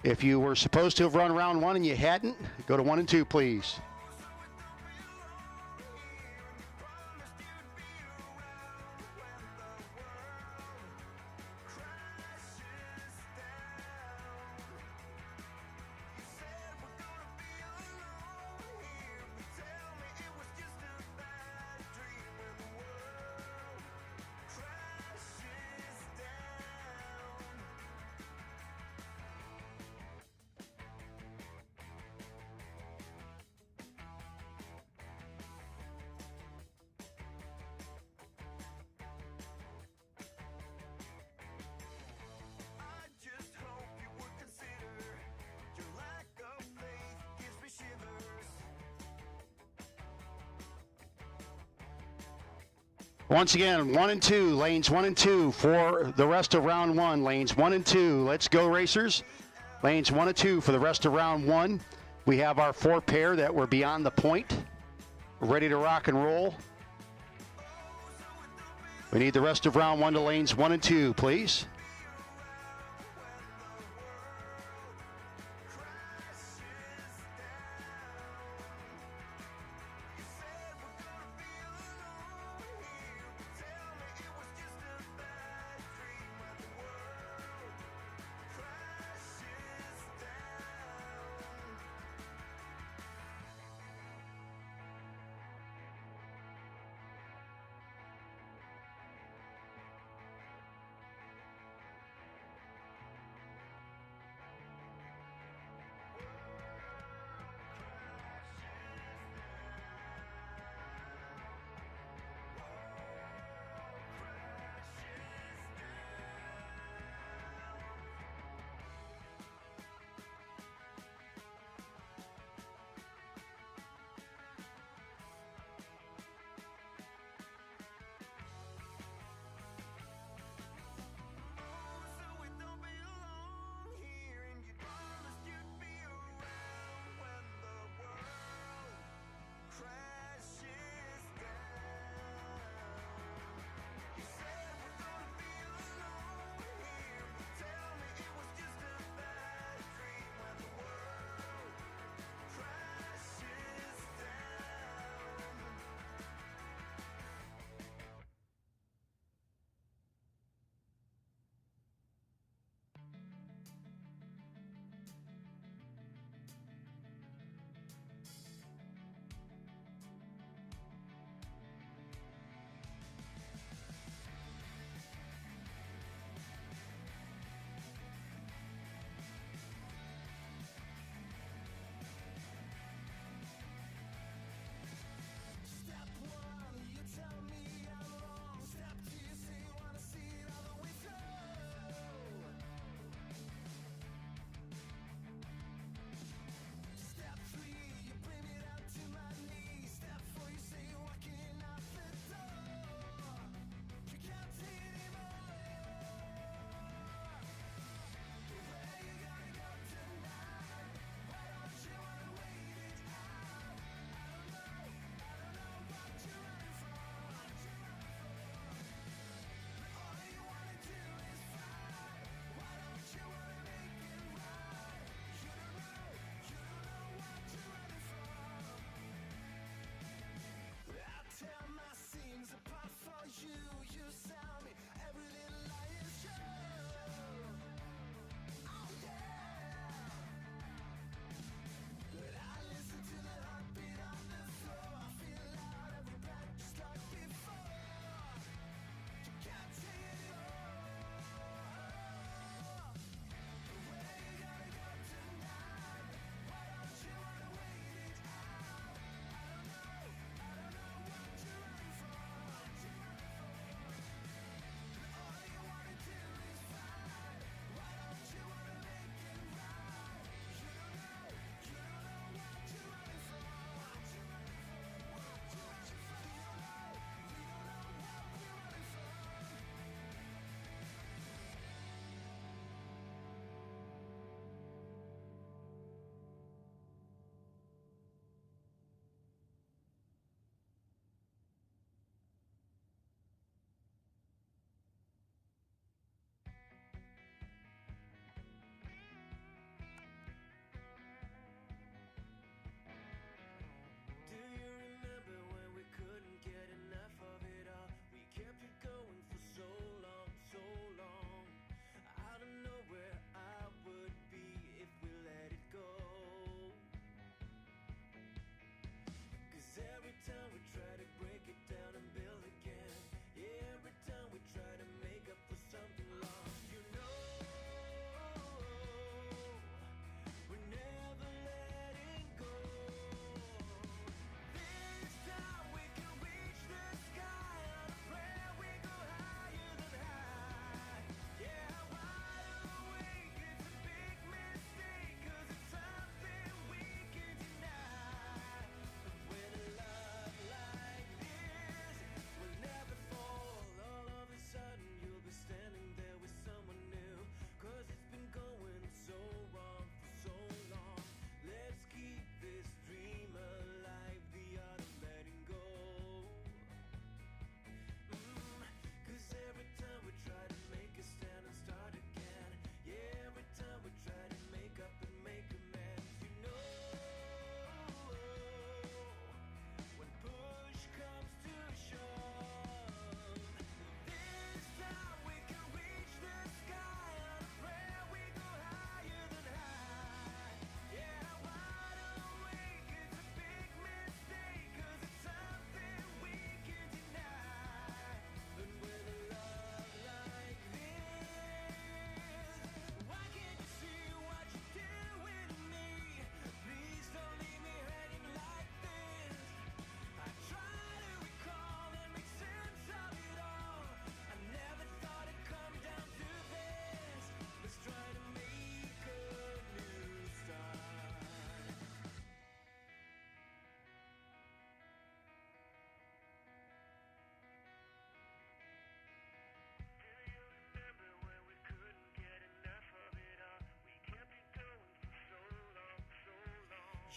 If you were supposed to have run round 1 and you hadn't, go to 1 and 2, please. Once again, 1 and 2, lanes 1 and 2 for the rest of round 1. Lanes 1 and 2. Let's go, racers. Lanes 1 and 2 for the rest of round 1. We have our 4 pair that were beyond the point, ready to rock and roll. We need the rest of round 1 to lanes 1 and 2, please.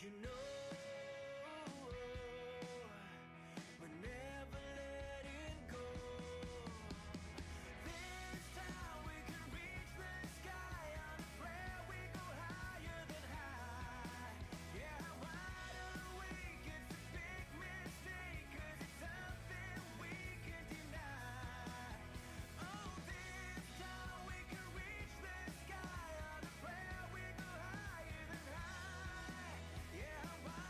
You know, we're never letting go. This time we can reach the sky. On a prayer we go higher than high. Yeah, I'm wide awake, it's a big mistake, 'cause it's something we can deny. Oh, this time we can reach the sky. On a prayer we go higher than high. Yeah, I'm wide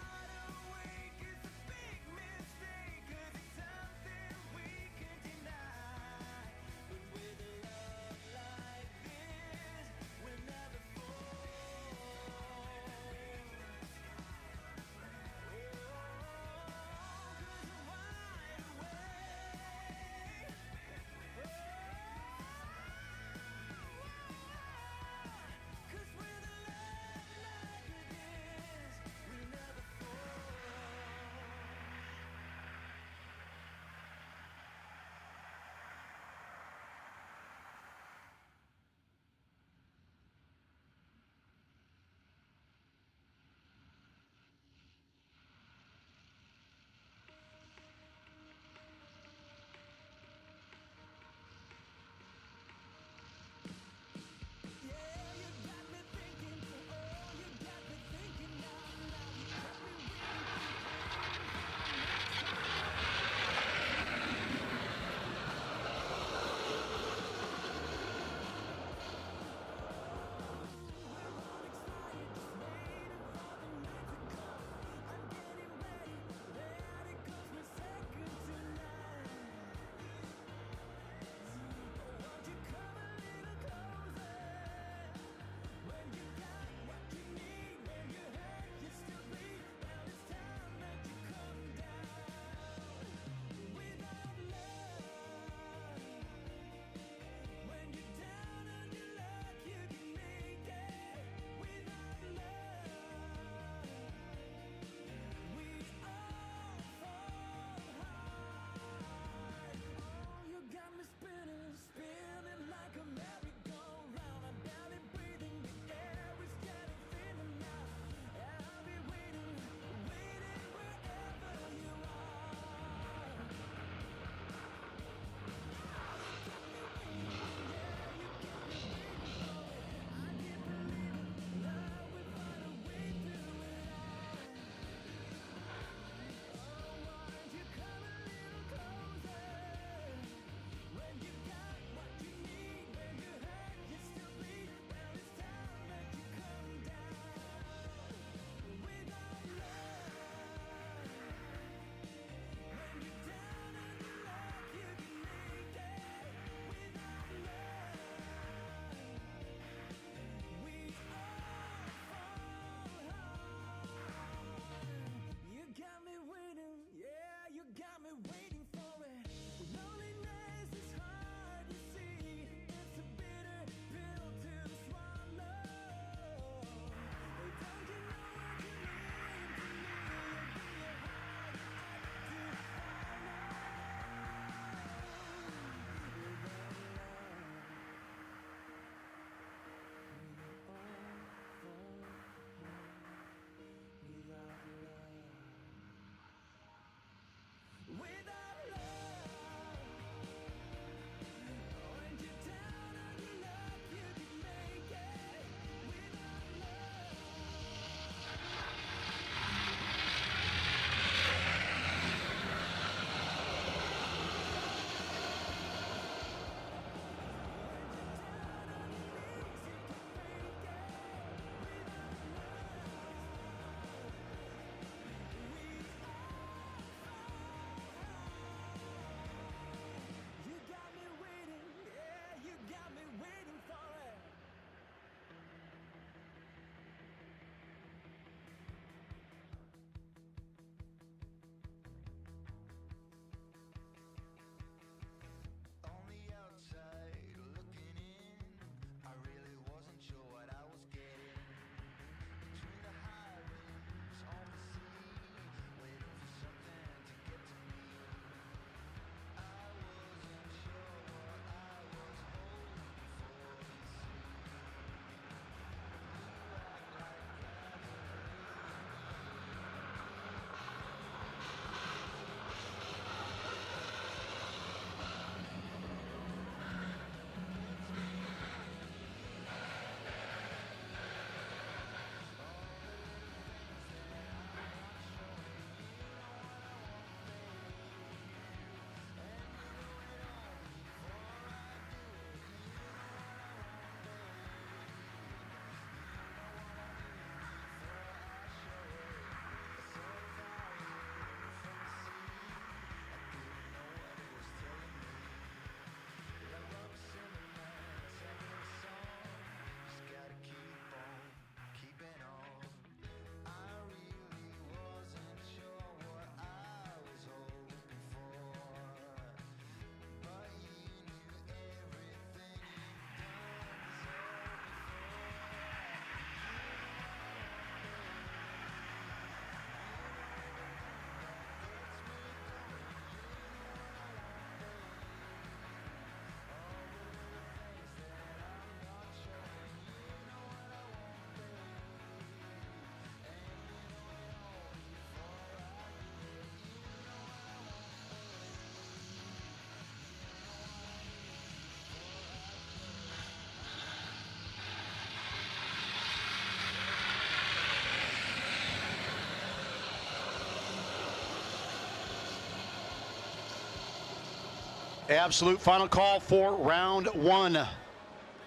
Absolute final call for round one.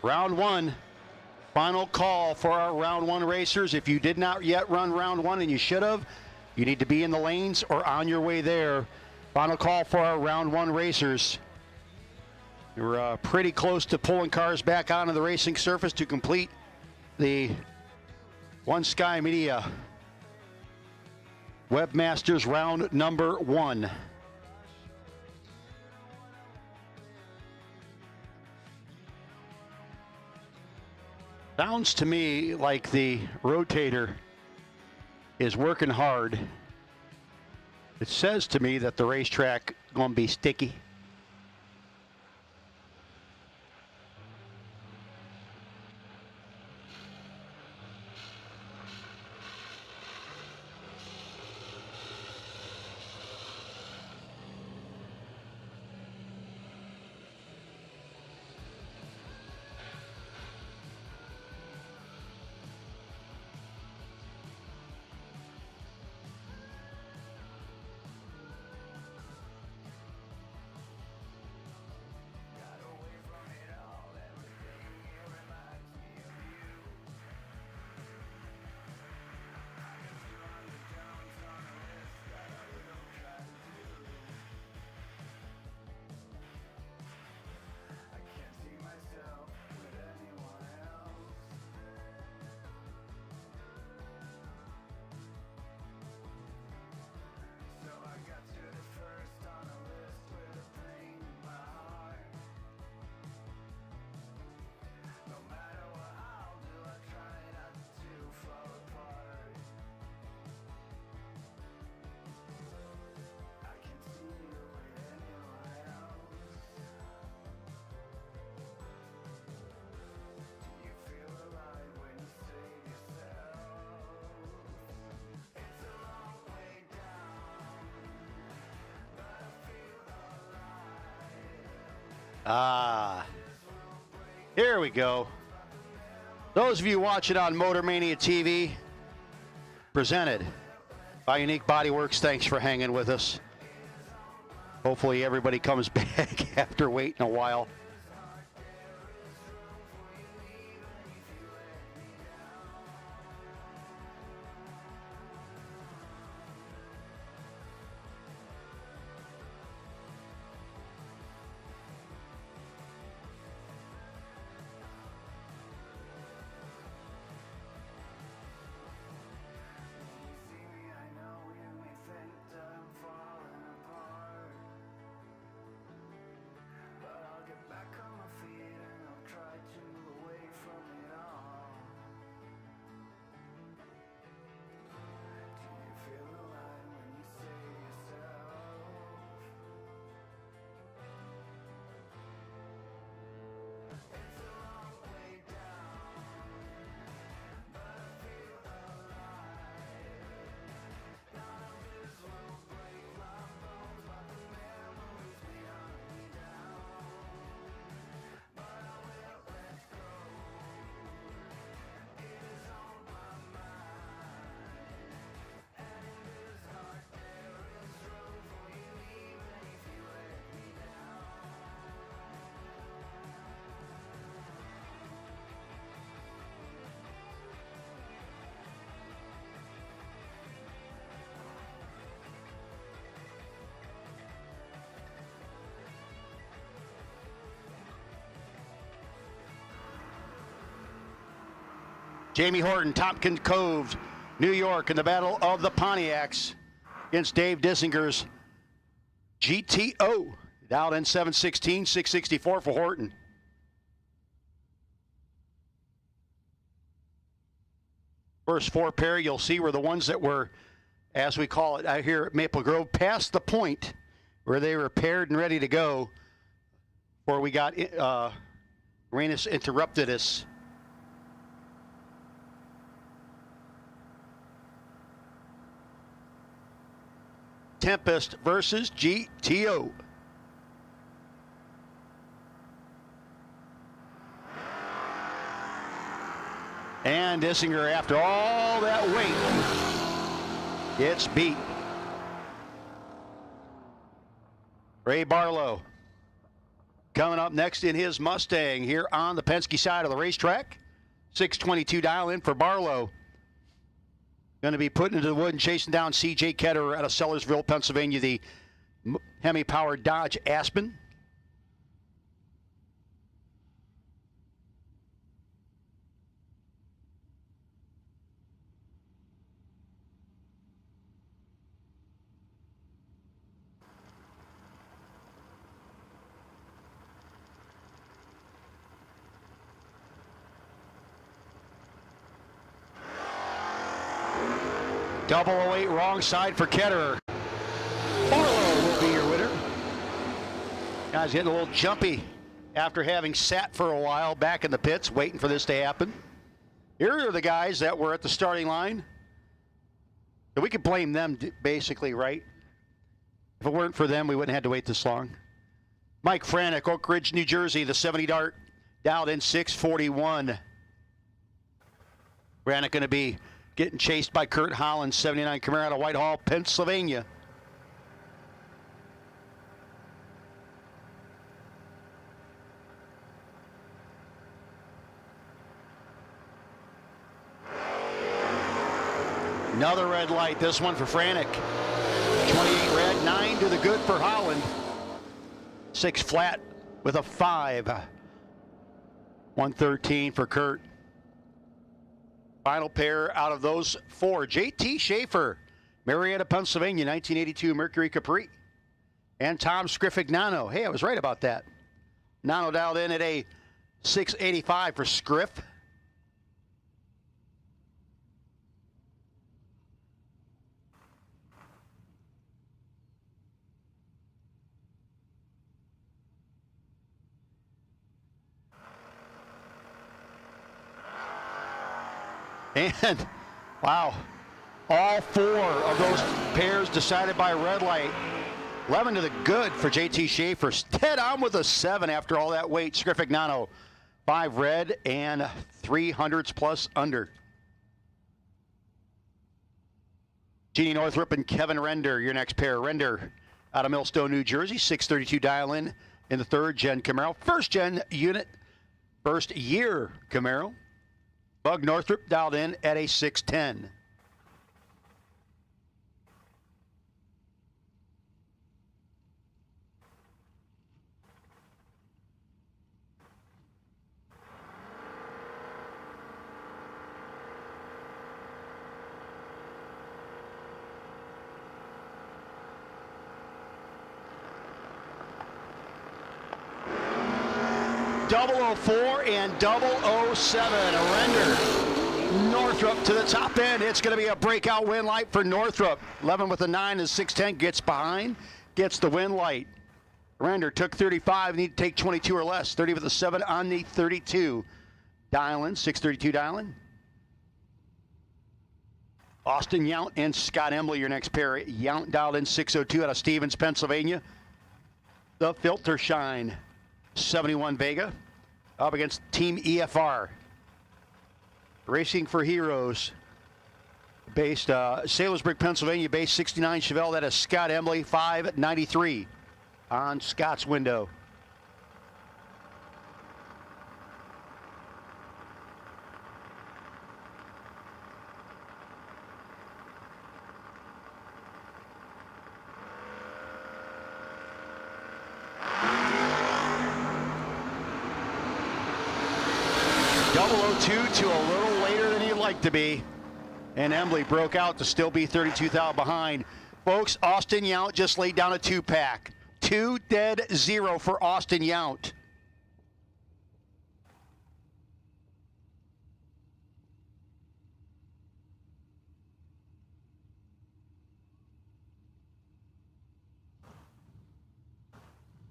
Round one. Final call for our round one racers. If you did not yet run round one and you should have, you need to be in the lanes or on your way there. Final call for our round one racers. We're pretty close to pulling cars back onto the racing surface to complete the One Sky Media Webmasters round number one. Sounds to me like the rotator is working hard. It says to me that the racetrack is going to be sticky. Here we go. Those of you watching on Motor Mania TV, presented by Unique Body Works, thanks for hanging with us. Hopefully everybody comes back after waiting a while. Jamie Horton, Tompkins Cove, New York, in the Battle of the Pontiacs against Dave Dissinger's GTO. Down in 716, 664 for Horton. First four pair you'll see were the ones that were, as we call it out here at Maple Grove, past the point where they were paired and ready to go, where we got Uranus interrupted us. Tempest versus GTO. And Dissinger, after all that weight, gets beat. Ray Barlow coming up next in his Mustang here on the Penske side of the racetrack. 622 dial in for Barlow. Going to be putting into the wood and chasing down C.J. Ketterer out of Sellersville, Pennsylvania, the Hemi-powered Dodge Aspen. Double 08 wrong side for Ketterer. Barlow will be your winner. Guys getting a little jumpy after having sat for a while back in the pits waiting for this to happen. Here are the guys that were at the starting line. And we could blame them basically, right? If it weren't for them, we wouldn't have to wait this long. Mike Franek, Oak Ridge, New Jersey, the 70 Dart, dialed in 641. Franek going to be getting chased by Curt Holland, 79 Camaro out of Whitehall, Pennsylvania. Another red light, this one for Franek. 28 red, 9 to the good for Holland. 6 flat with a 5. 113 for Curt. Final pair out of those 4. J.T. Schaefer, Marietta, Pennsylvania, 1982 Mercury Capri. And Tom Scriffignano. Hey, I was right about that. Nano dialed in at a 685 for Scriff. And, wow, all 4 of those pairs decided by red light. 11 to the good for J.T. Schaefer. Dead on with a 7 after all that weight. Scriffignano, 5 red and 300s plus under. Jeannie Northrup and Kevin Render, your next pair. Render out of Millstone, New Jersey. 632 dial in the 3rd gen Camaro. 1st gen unit, 1st year Camaro. Bug Northrup dialed in at a 610. .004 and .007. A Render. Northrup to the top end. It's going to be a breakout win light for Northrup. 11 with a 9 is 610. Gets behind. Gets the win light. Render took 35. Need to take 22 or less. 30 with a 7 on the 32. Dial-in. 632 dial-in. Austin Yount and Scott Embley, your next pair. Yount dialed in 602 out of Stevens, Pennsylvania. The Filter Shine. 71 Vega up against Team EFR. Racing for Heroes. Based Salisbury, Pennsylvania, based 69 Chevelle. That is Scott Embley, 593 on Scott's window. To a little later than he'd like to be. And Embley broke out to still be 32,000 behind. Folks, Austin Yount just laid down a 2-pack. 2 dead 0 for Austin Yount.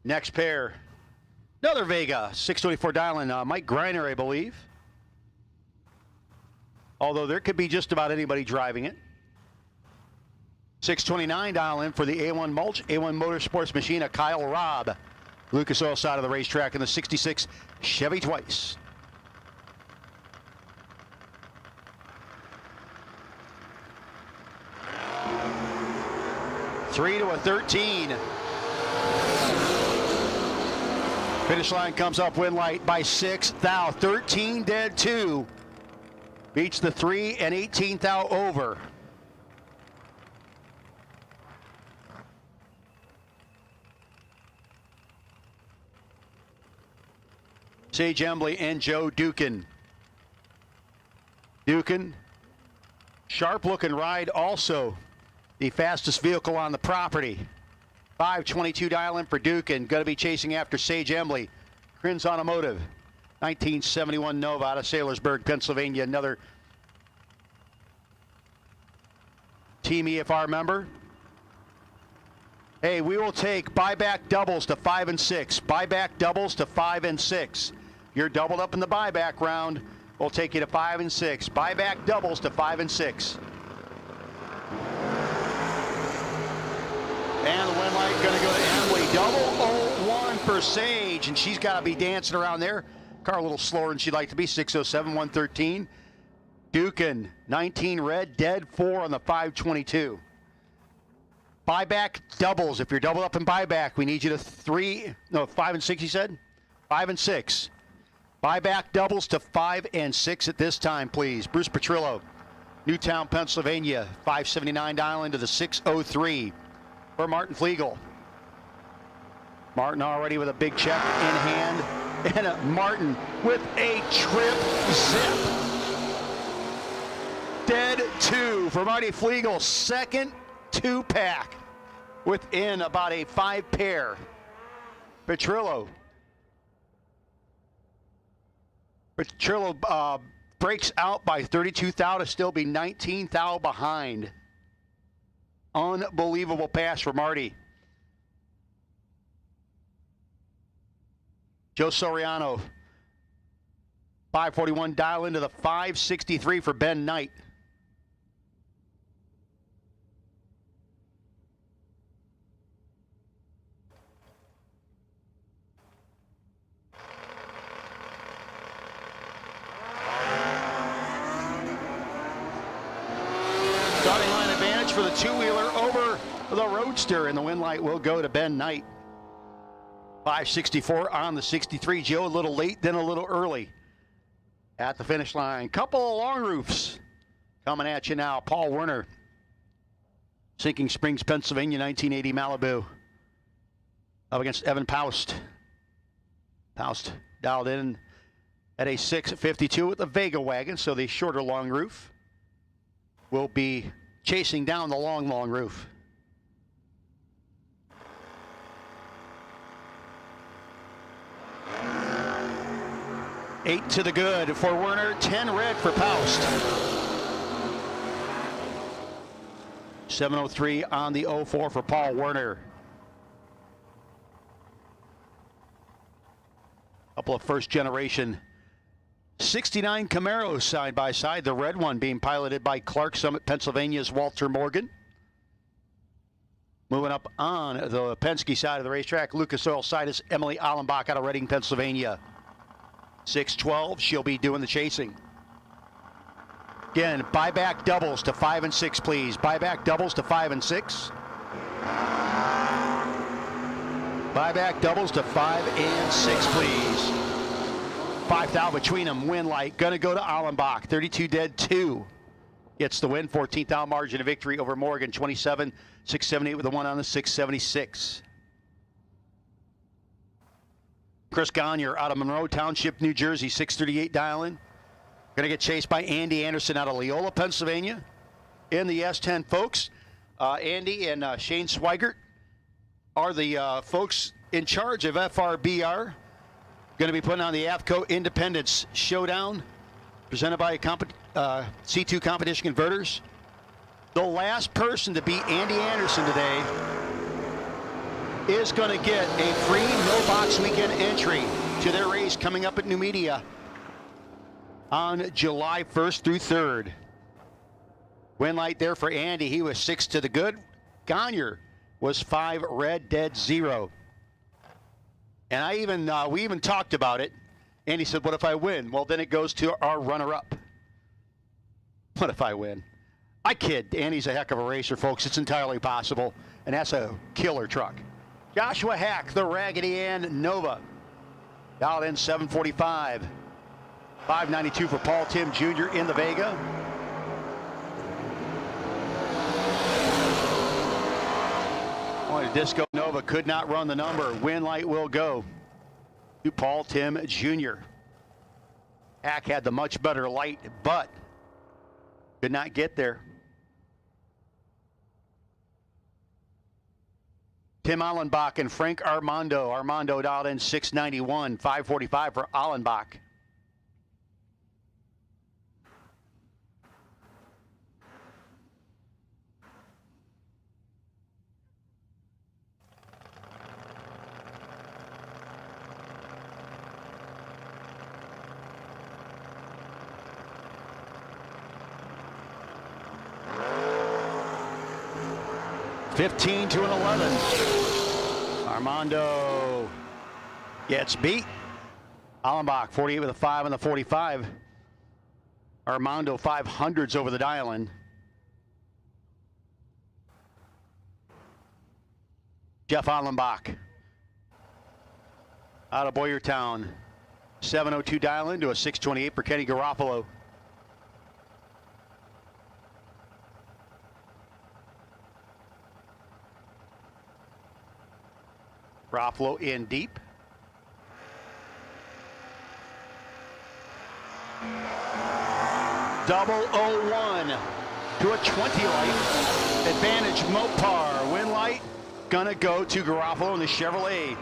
Next pair. Another Vega. 624 dial-in. Mike Greiner, I believe. Although there could be just about anybody driving it. 629 dial in for the A1 Mulch, A1 Motorsports machine, a Kyle Robb. Lucas Oil side of the racetrack in the 66 Chevy Twice. $3 to a 13. Finish line comes up win light by 6 thou. 13 dead 2. Beats the 3 and 18 thou over. Sage Embley and Joe Dukin. Dukin, sharp looking ride, also the fastest vehicle on the property. 5:22 dial in for Dukin. Going to be chasing after Sage Embley. Krins Automotive, 1971 Nova out of Saylorsburg, Pennsylvania. Another Team EFR member. Hey, we will take buyback doubles to 5 and 6. Buyback doubles to 5 and 6. You're doubled up in the buyback round. We'll take you to 5 and 6. Buyback doubles to 5 and 6. And the win light going to go to Emily. Double 01 for Sage, and she's got to be dancing around there. Car a little slower than she'd like to be. 607, 113. Dukin, 19 red, dead 4 on the 522. Buyback doubles. If you're doubled up in buyback, we need you to 5 and 6, he said? 5 and 6. Buyback doubles to 5 and 6 at this time, please. Bruce Petrillo, Newtown, Pennsylvania, 579 dial into the 603 for Martin Flegel. Martin already with a big check in hand, and Martin with a trip zip. Dead 2 for Marty Flegel, second 2-pack within about a 5-pair. Petrillo breaks out by 32 thou to still be 19 thou behind. Unbelievable pass for Marty. Joe Soriano, 541 dial into the 563 for Ben Knight. Starting line advantage for the two-wheeler over the Roadster, and the win light will go to Ben Knight. 564 on the 63. Joe a little late, then a little early at the finish line. Couple of long roofs coming at you now. Paul Werner, Sinking Springs, Pennsylvania, 1980 Malibu, up against Evan Paust. Paust dialed in at a 652 with the Vega wagon, so the shorter long roof will be chasing down the long roof. Eight to the good for Werner, 10 red for Paust. 703 on the 04 for Paul Werner. Couple of first generation 69 Camaros side by side. The red one being piloted by Clark Summit, Pennsylvania's Walter Morgan. Moving up on the Penske side of the racetrack, Lucas Oil side is Emily Allenbach out of Reading, Pennsylvania. 612, she'll be doing the chasing. Again, buyback doubles to 5 and 6, please. Buyback doubles to 5 and 6. Buyback doubles to 5 and 6, please. 5 thou between them. Win light gonna go to Allenbach. 32 dead 2. Gets the win. 14 thou margin of victory over Morgan. 27, 678 with a 1 on the 676. Chris Gagne out of Monroe Township, New Jersey, 638 dial-in. Going to get chased by Andy Anderson out of Leola, Pennsylvania. In the S10, folks, Andy and Shane Swigert are the folks in charge of FRBR. Going to be putting on the AFCO Independence Showdown, presented by C2 Competition Converters. The last person to beat Andy Anderson today is going to get a free no box weekend entry to their race coming up at New Media on July 1st through 3rd. Win light there for Andy. He was 6 to the good. Gagne was 5 red, dead 0. And we even talked about it. Andy said, what if I win? Well, then it goes to our runner-up. What if I win? I kid. Andy's a heck of a racer, folks. It's entirely possible. And that's a killer truck. Joshua Hack, the Raggedy Ann Nova. Dialed in 745. 592 for Paul Tim Jr. in the Vega. Boy, Disco Nova could not run the number. Win light will go to Paul Tim Jr. Hack had the much better light, but could not get there. Tim Allenbach and Frank Armando. Armando dialed in 691, 545 for Allenbach. $15 to an 11. Armando gets beat. Allenbach 48 with a 5 on the 45. Armando 500s over the dial-in. Jeff Allenbach out of Boyertown. 702 dial-in to a 628 for Kenny Garofalo. Garofalo in deep. Double 01 to a 20 light. Advantage Mopar. Win light gonna go to Garofalo in the Chevrolet.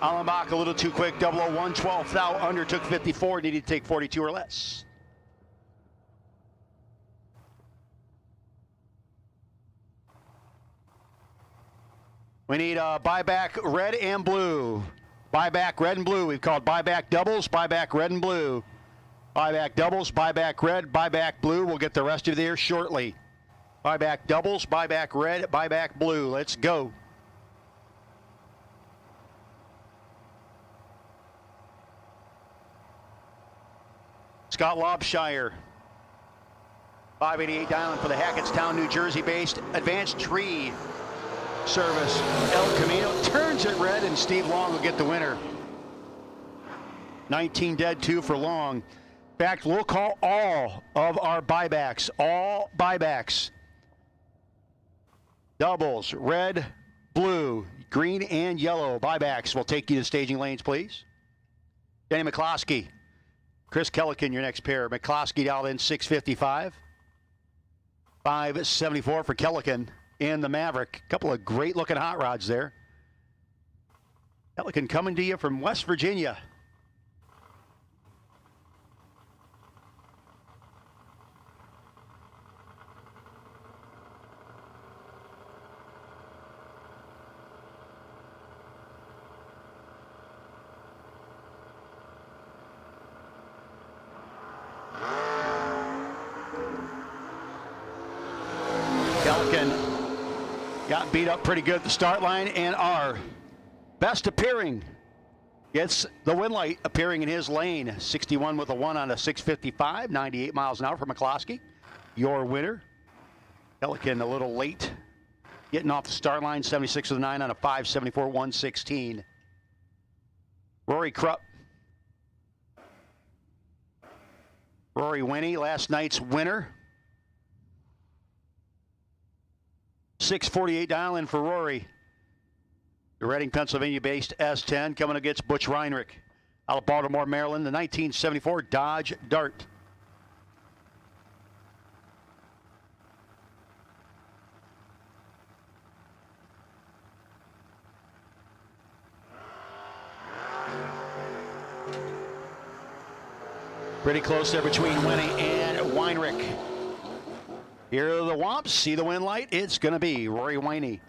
Allenbach a little too quick. 001, 12th out under, took 54, needed to take 42 or less. We need buyback red and blue. Buyback red and blue. We've called buyback doubles, buyback red and blue. Buyback doubles, buyback red, buyback blue. We'll get the rest of there shortly. Buyback doubles, buyback red, buyback blue. Let's go. Scott Lobshire. 588 dialing for the Hackettstown, New Jersey-based Advanced Tree Service. El Camino turns it red, and Steve Long will get the winner. 19 dead, 2 for Long. In fact, we'll call all of our buybacks. All buybacks. Doubles, red, blue, green, and yellow buybacks. We'll take you to staging lanes, please. Danny McCloskey. Chris Kellican, your next pair. McCloskey dialed in 655. 574 for Kellican in the Maverick. A couple of great looking hot rods there. Kellican coming to you from West Virginia. Got beat up pretty good at the start line, and our best appearing gets the win light appearing in his lane. 61 with a 1 on a 655, 98 miles an hour for McCloskey. Your winner. Pelican a little late getting off the start line, 76 with a 9 on a 574, 116. Rory Krupp. Rory Winnie, last night's winner. 648 dial in for Rory. The Reading, Pennsylvania-based S10 coming against Butch Reinrich. Out of Baltimore, Maryland, the 1974 Dodge Dart. Pretty close there between Winnie and Weinrich. Here are the Womps. See the win light? It's going to be Rory Winnie.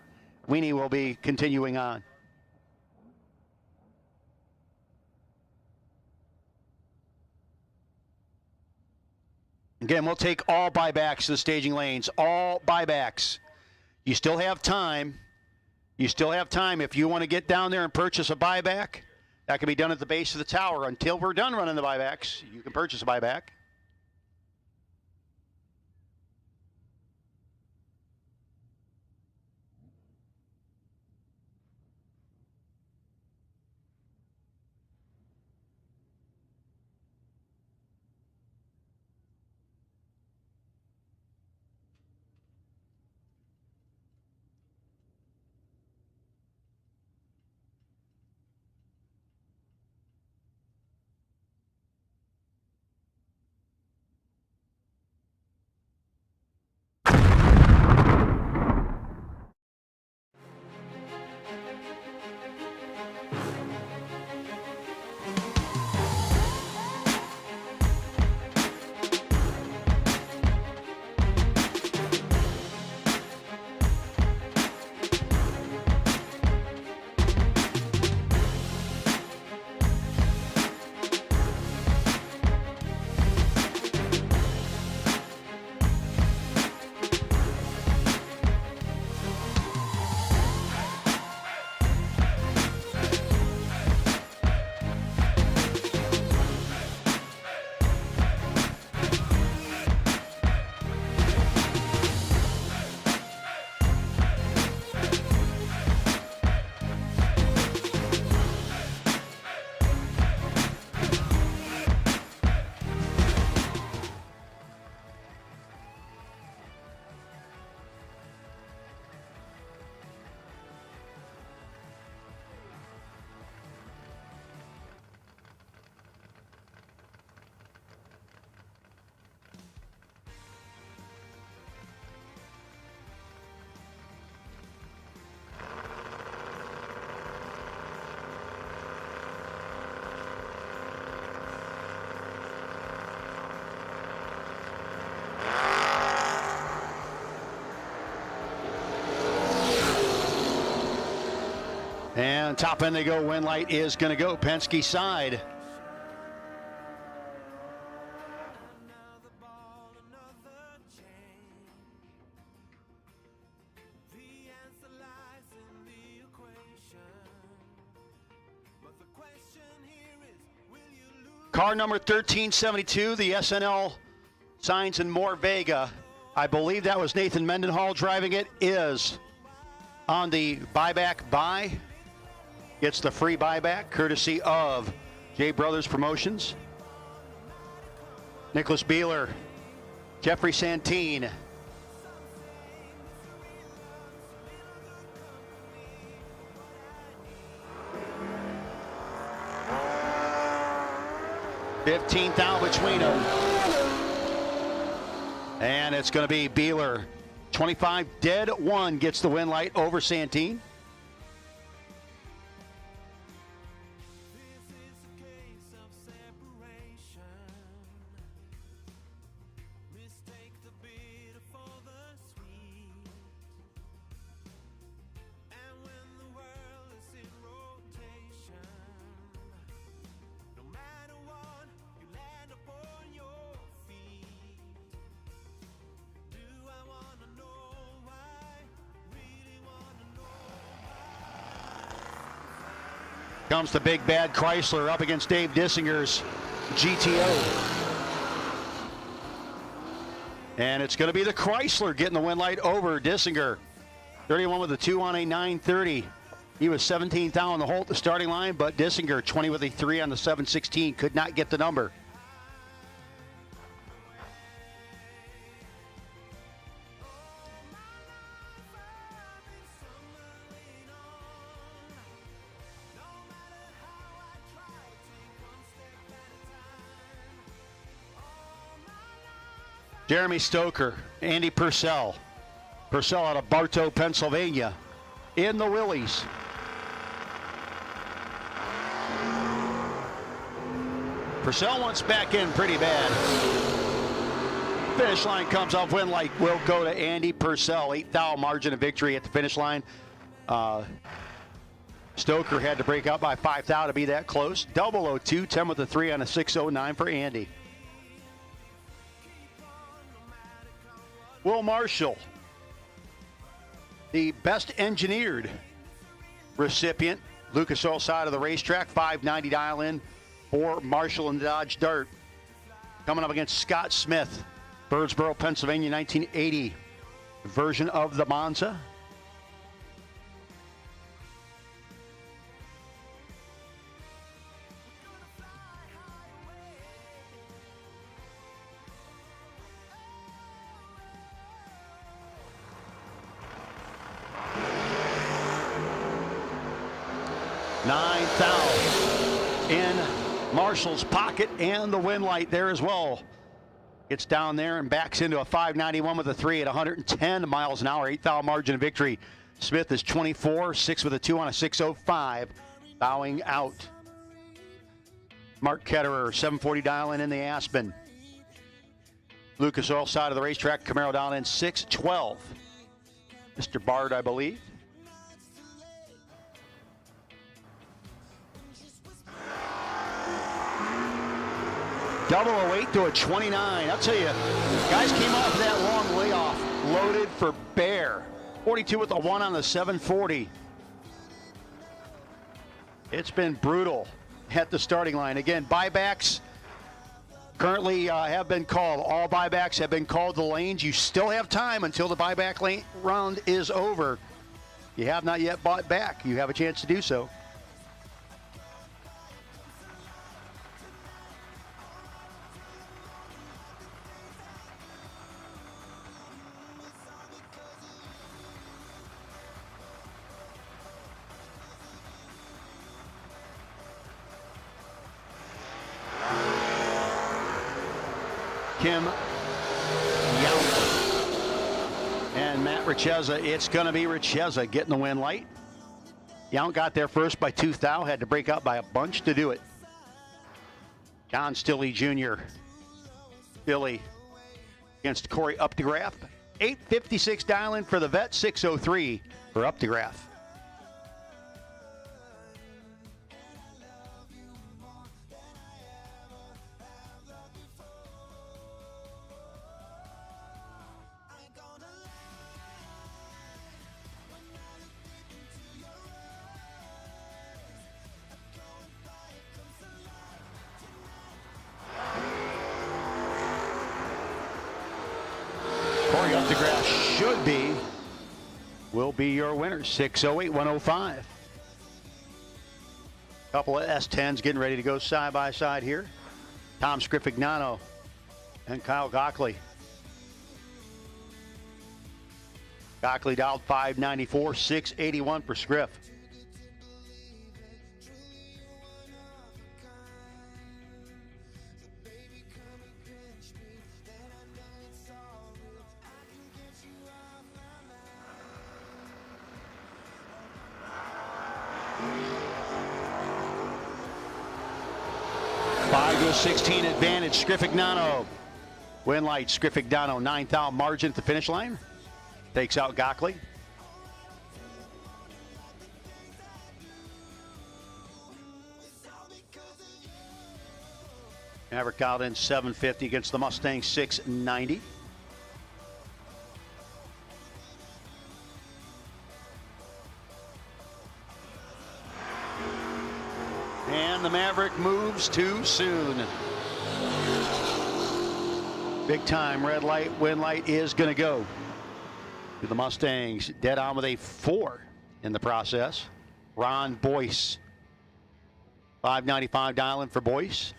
Winnie will be continuing on. Again, we'll take all buybacks to the staging lanes. All buybacks. You still have time. You still have time. If you want to get down there and purchase a buyback, that can be done at the base of the tower. Until we're done running the buybacks, you can purchase a buyback. And top end they go. Win light is going to go Penske side. Car number 1372, the SNL signs in Moore Vega. I believe that was Nathan Mendenhall driving it. Is on the buyback buy. Gets the free buyback courtesy of JBrothers Promotions. Nicholas Beeler, Jeffrey Santine. $15,000 between them. And it's going to be Beeler. 25 dead 1 gets the win light over Santine. Comes the big bad Chrysler up against Dave Dissinger's GTO. And it's going to be the Chrysler getting the win light over Dissinger. 31 with a 2 on a 930. He was 17th down on the hole at the starting line, but Dissinger 20 with a 3 on the 716 could not get the number. Jeremy Stoker, Andy Purcell. Purcell out of Bartow, Pennsylvania, in the Willies. Purcell wants back in pretty bad. Finish line comes off, win light will go to Andy Purcell. 8,000 margin of victory at the finish line. Stoker had to break out by 5,000 to be that close. 002, 10 with a 3 on a 609 for Andy. Will Marshall, the best engineered recipient, Lucas Oil side of the racetrack, 590 dial in for Marshall and Dodge Dart. Coming up against Scott Smith, Birdsboro, Pennsylvania, 1980 version of the Monza. $9,000 in Marshall's pocket, and the win light there as well. Gets down there and backs into a 591 with a 3 at 110 miles an hour. 8,000 margin of victory. Smith is 24, 6 with a 2 on a 605, bowing out. Mark Ketterer, 740 dial in the Aspen. Lucas Oil side of the racetrack, Camaro down in 612. Mr. Bard, I believe. Double 08 to a 29. I'll tell you, guys came off that long layoff, loaded for bear. 42 with a 1 on the 740. It's been brutal at the starting line. Again, buybacks currently have been called. All buybacks have been called to the lanes. You still have time until the buyback lane round is over. You have not yet bought back. You have a chance to do so. Kim Yount and Matt Richeza. It's going to be Richeza getting the win light. Yount got there first by 2,000, had to break out by a bunch to do it. John Stilley Jr. Stilley against Corey Updegraff. 856 dial in for the vet, 603 for Updegraff. should be will be your winner. 6:08.105. Couple of S10s getting ready to go side by side here. Tom Scrifignano and Kyle Gockley. Gockley dialed 594, 681 for Scriff. Five to a 16 advantage, Scrifignano. Win light, Scrifignano, 9th out margin at the finish line. Takes out Gockley. Maverick out in 750 against the Mustang 690. And the Maverick moves too soon. Big time red light, win light is going to go to the Mustangs. Dead on with a 4 in the process. Ron Boyce. 595 dialing for Boyce.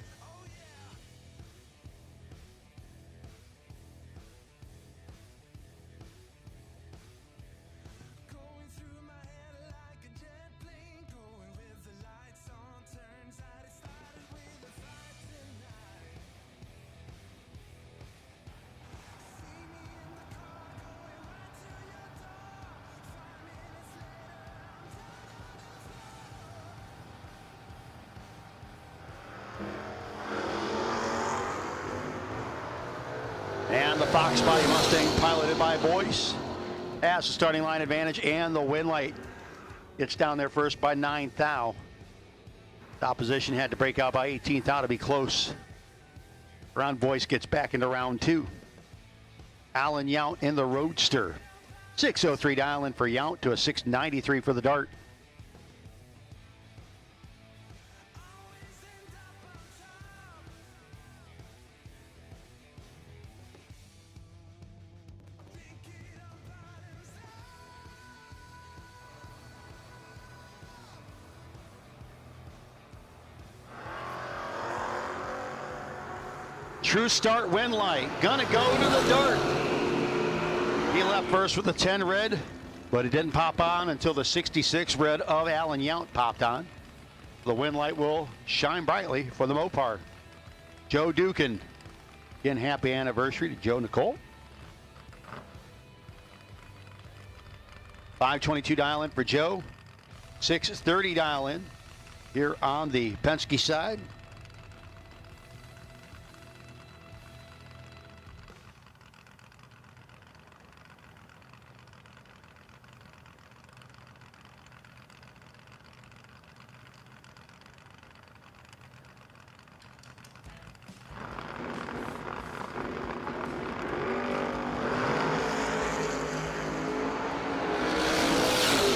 And the Fox Body Mustang, piloted by Boyce, has the starting line advantage and the win light. Gets down there first by 9th thou. The opposition had to break out by 18th thou to be close. Ron Boyce gets back into round 2. Alan Yount in the Roadster. 603 dialing for Yount to a 693 for the Dart. True start, win light. Gonna go to the Dart. He left first with the 10 red, but it didn't pop on until the 66 red of Alan Yount popped on. The win light will shine brightly for the Mopar. Joe Dukin. Again, happy anniversary to Joe Nicole. 522 dial in for Joe. 630 dial in here on the Penske side.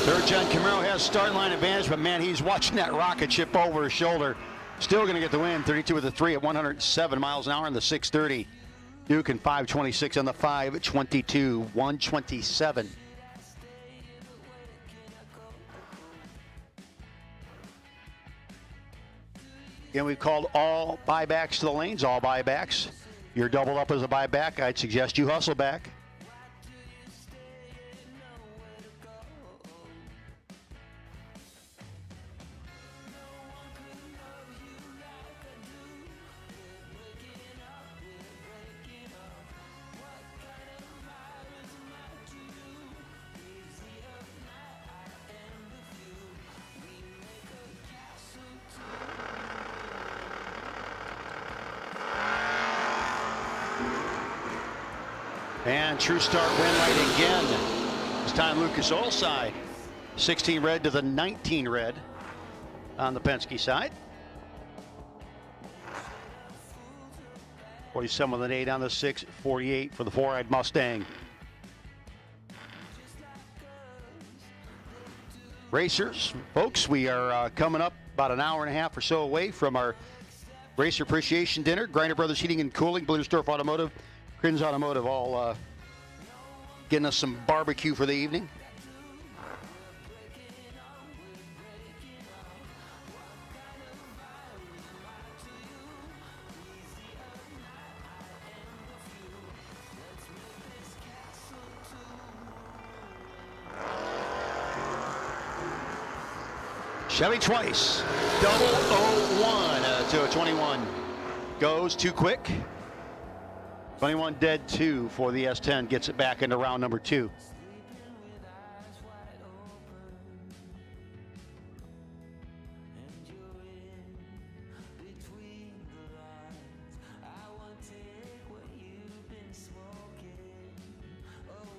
Third-gen Camaro has start line advantage, but man, he's watching that rocket ship over his shoulder. Still going to get the win. 32 with a 3 at 107 miles an hour in the 630. Duke in 526 on the 522, 127. Again, we've called all buybacks to the lanes, all buybacks. You're doubled up as a buyback. I'd suggest you hustle back. And true start, win light again. This time Lucas Oil side. 16 red to the 19 red on the Penske side. 47 with an 8 on the 6, 48 for the four-eyed Mustang. Racers, folks, we are coming up about an hour and a half or so away from our Racer Appreciation Dinner. Grinder Brothers Heating and Cooling, Blue Storf Automotive, Crins Automotive, all getting us some barbecue for the evening. Chevy twice, double 01 to a 21. Goes too quick. 21 dead 2 for the S10. Gets it back into round number 2.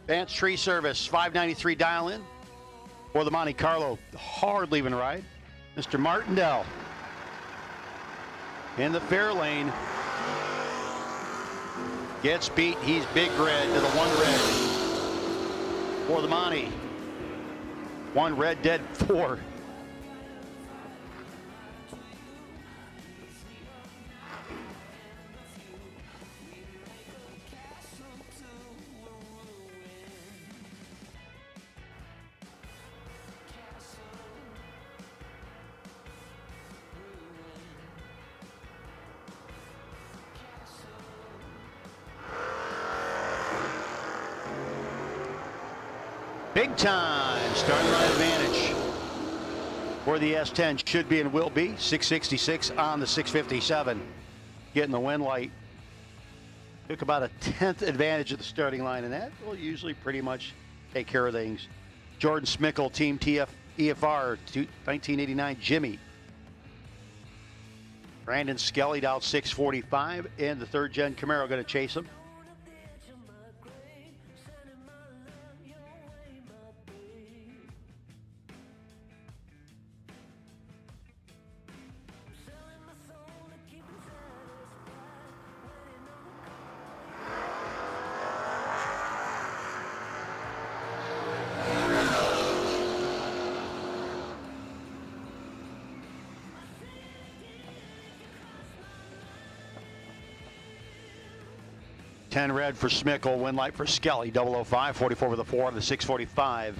Advanced tree service, 593 dial in. For the Monte Carlo, hard leaving ride. Mr. Martindale in the fair lane. Gets beat. He's big red to the 1 red. For the Monte. 1 red, dead 4. Big time starting line advantage for the S10 should be and will be. 666 on the 657. Getting the wind light. Took about a 10th advantage of the starting line, and that will usually pretty much take care of things. Jordan Smickle, Team TF EFR, 1989 Jimmy. Brandon Skelly out 645, and the 3rd gen Camaro going to chase him. Ten red for Smickle, win light for Skelly, 005, 44 with a 4 on the 645.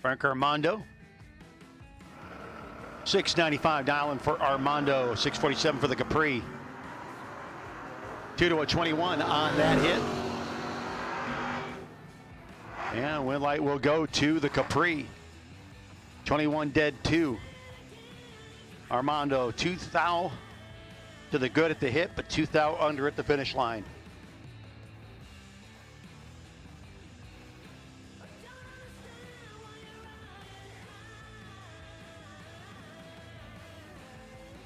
Frank Armando. 695 dialing for Armando. 647 for the Capri. 2 to a 21 on that hit. And wind light will go to the Capri. 21 dead 2. Armando 2 thou to the good at the hit, but 2 thou under at the finish line.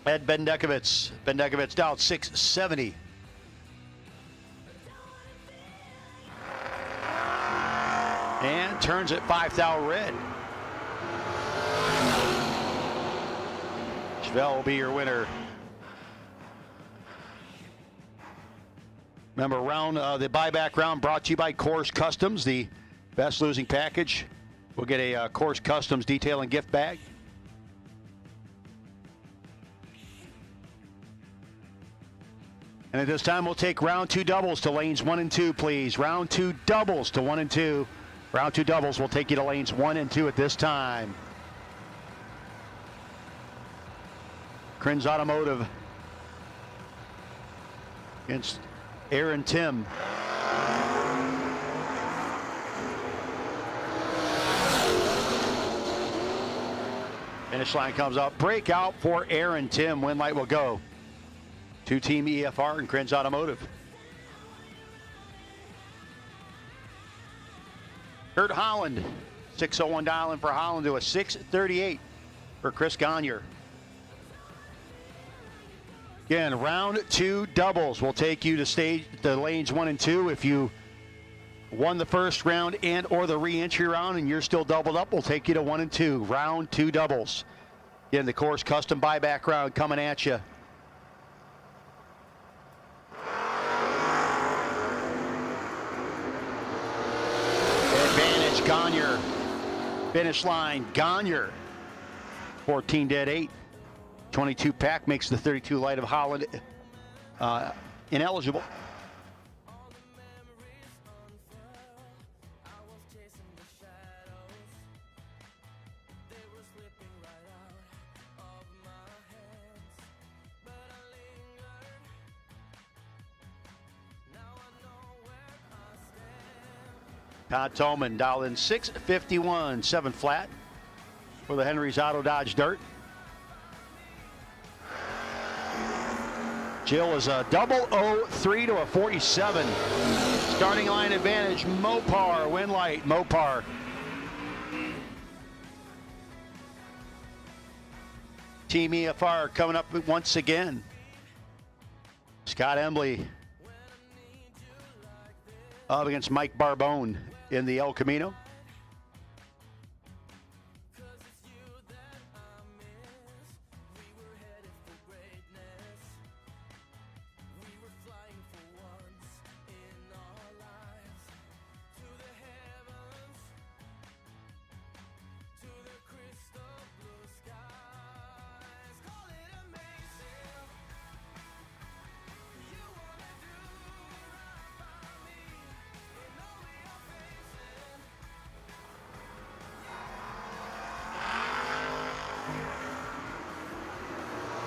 Ed Bendekovitz. Bendekovitz down 670. And turns it 5 thou red. Chevelle will be your winner. Remember, the buyback round brought to you by Coors Customs, the best losing package. We'll get a Coors Customs detail and gift bag. And at this time, we'll take round 2 doubles to lanes 1 and 2, please. Round 2 doubles to 1 and 2. Round 2 doubles will take you to lanes 1 and 2 at this time. Krins Automotive against Aaron Tim. Finish line comes up. Breakout for Aaron Tim. Wind light will go. 2-team EFR and Krins Automotive. Curt Holland, 601 dialing for Holland to a 638 for Chris Gagne. Again, round 2 doubles will take you to lanes 1 and 2. If you won the first round and or the re-entry round, and you're still doubled up, we'll take you to 1 and 2. Round 2 doubles. Again, the course custom buyback round coming at you. Advantage, Gagne. Finish line, Gagne. 14 dead 8. 22 pack makes the 32 light of Holland ineligible. Todd Tolman dialed in 651, 7 flat for the Henry's Auto Dodge Dirt. Jill is a 003 to a 47. Starting line advantage, Mopar, win light, Mopar. Team EFR coming up once again. Scott Embley up against Mike Barbone in the El Camino.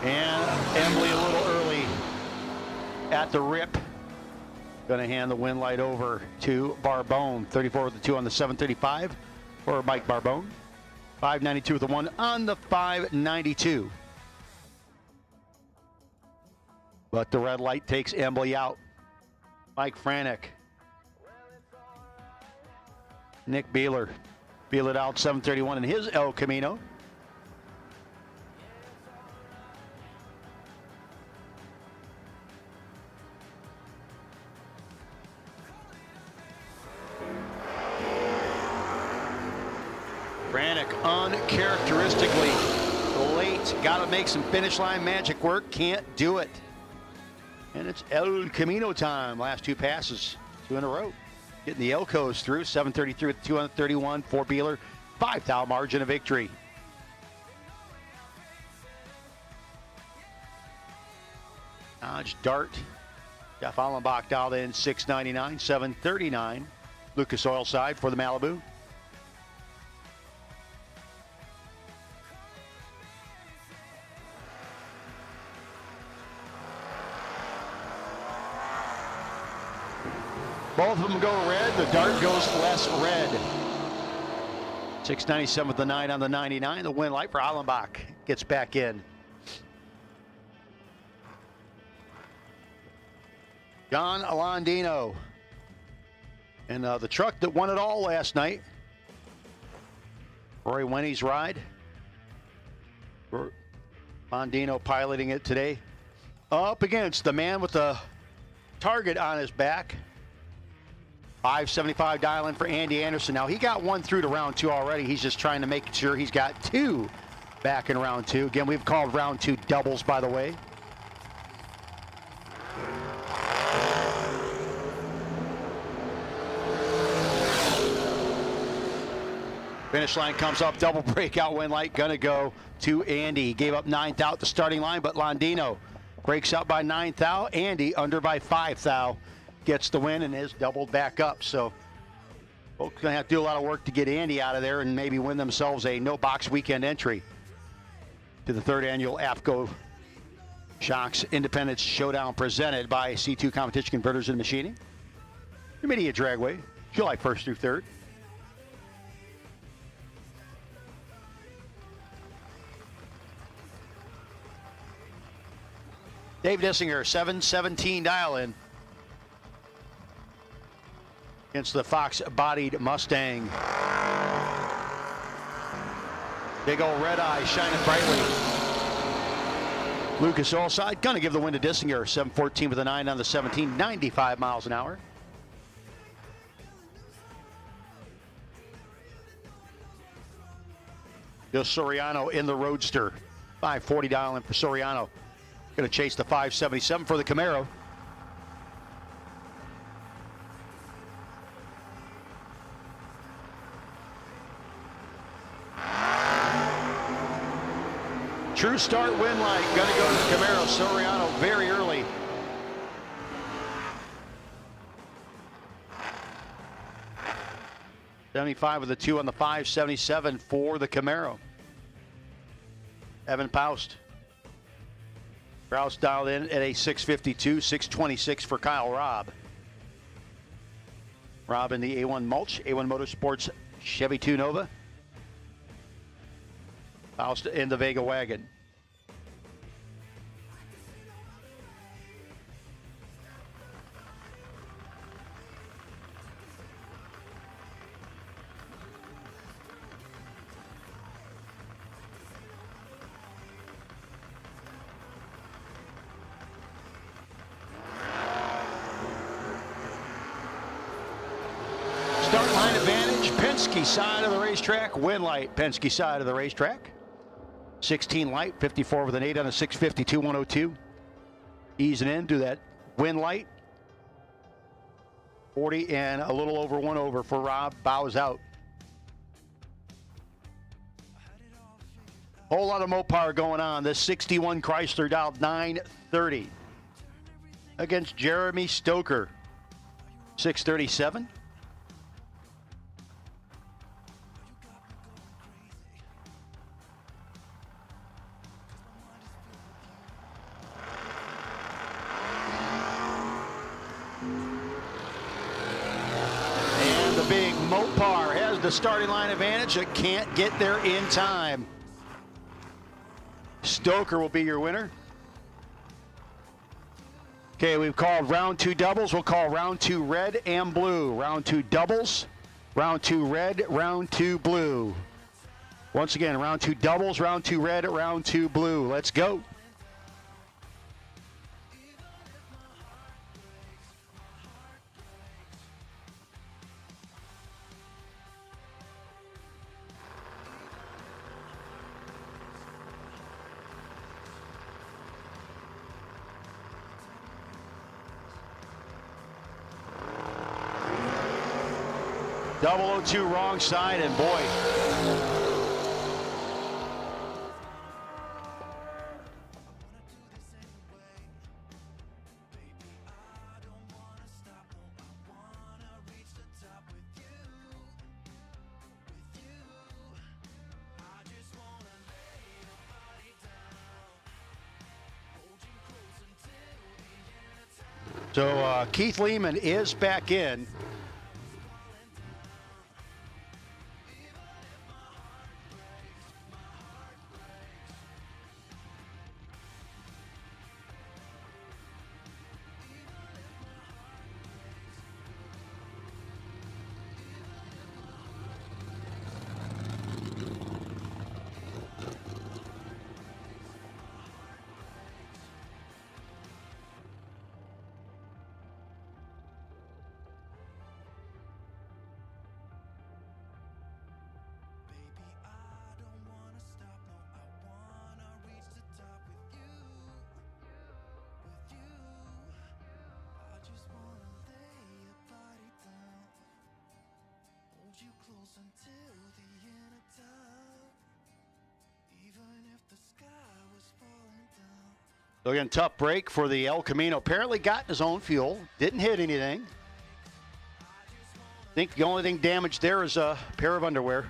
And Emily a little early at the rip. Going to hand the win light over to Barbone. 34 with the 2 on the 735 for Mike Barbone. 592 with the 1 on the 592. But the red light takes Emily out. Mike Franek. Nick Beeler. Beeler out 731 in his El Camino. Franek uncharacteristically late. Got to make some finish line magic work. Can't do it. And it's El Camino time. Last 2 passes, 2 in a row. Getting the Elcos through. 733 with 231 for Beeler. 5,000 margin of victory. Dodge Dart. Jeff Allenbach dialed in 699, 739. Lucas Oil side for the Malibu. Both of them go red. The Dart goes less red. 697 with the 9 on the 99. The win light for Allenbach gets back in. John Alandino. And the truck that won it all last night. Roy Winnie's ride. Alandino piloting it today. Up against the man with the target on his back. 575 dial in for Andy Anderson. Now he got 1 through to round 2 already. He's just trying to make sure he's got 2 back in round 2. Again, we've called round 2 doubles, by the way. Finish line comes up, double breakout win light, gonna go to Andy. He gave up 9th out the starting line, but Landino breaks out by 9th out. Andy under by 5th out. Gets the win and is doubled back up. So folks going to have to do a lot of work to get Andy out of there and maybe win themselves a no-box weekend entry to the 3rd annual AFCO Shocks Independence Showdown presented by C2 Competition Converters and Machining. Intermediate Dragway, July 1st through 3rd. Dave Dissinger, 717 dial in. Against the Fox-bodied Mustang. Big old red eye shining brightly. Lucas Olside gonna give the win to Dissinger. 714 with a 9 on the 17, 95 miles an hour. Just Soriano in the Roadster. 540 dial in for Soriano. Going to chase the 577 for the Camaro. True start win light. Going to go to the Camaro. Soriano very early. $75 with the 2 on the 577 for the Camaro. Evan Paust. Rouse dialed in at a 652, 626 for Kyle Robb. Robb in the A1 Mulch, A1 Motorsports Chevy 2 Nova. Paust in the Vega Wagon. Start line advantage, Penske side of the racetrack, win light, Penske side of the racetrack. 16 light, 54 with an 8 on a 652, 102. Easing into that win light. 40 and a little over 1 over for Robb, bows out. Whole lot of Mopar going on. This 61 Chrysler dialed 930 against Jeremy Stoker, 637. Big Mopar has the starting line advantage. It can't get there in time. Stoker will be your winner. Okay, we've called round 2 doubles. We'll call round 2 red and blue. Round 2 doubles, round 2 red, round 2 blue. Once again, round 2 doubles, round 2 red, round 2 blue. Let's go. Double 02 wrong side, and boy. So Keith Lehman is back in. So again, tough break for the El Camino. Apparently got his own fuel. Didn't hit anything. I think the only thing damaged there is a pair of underwear.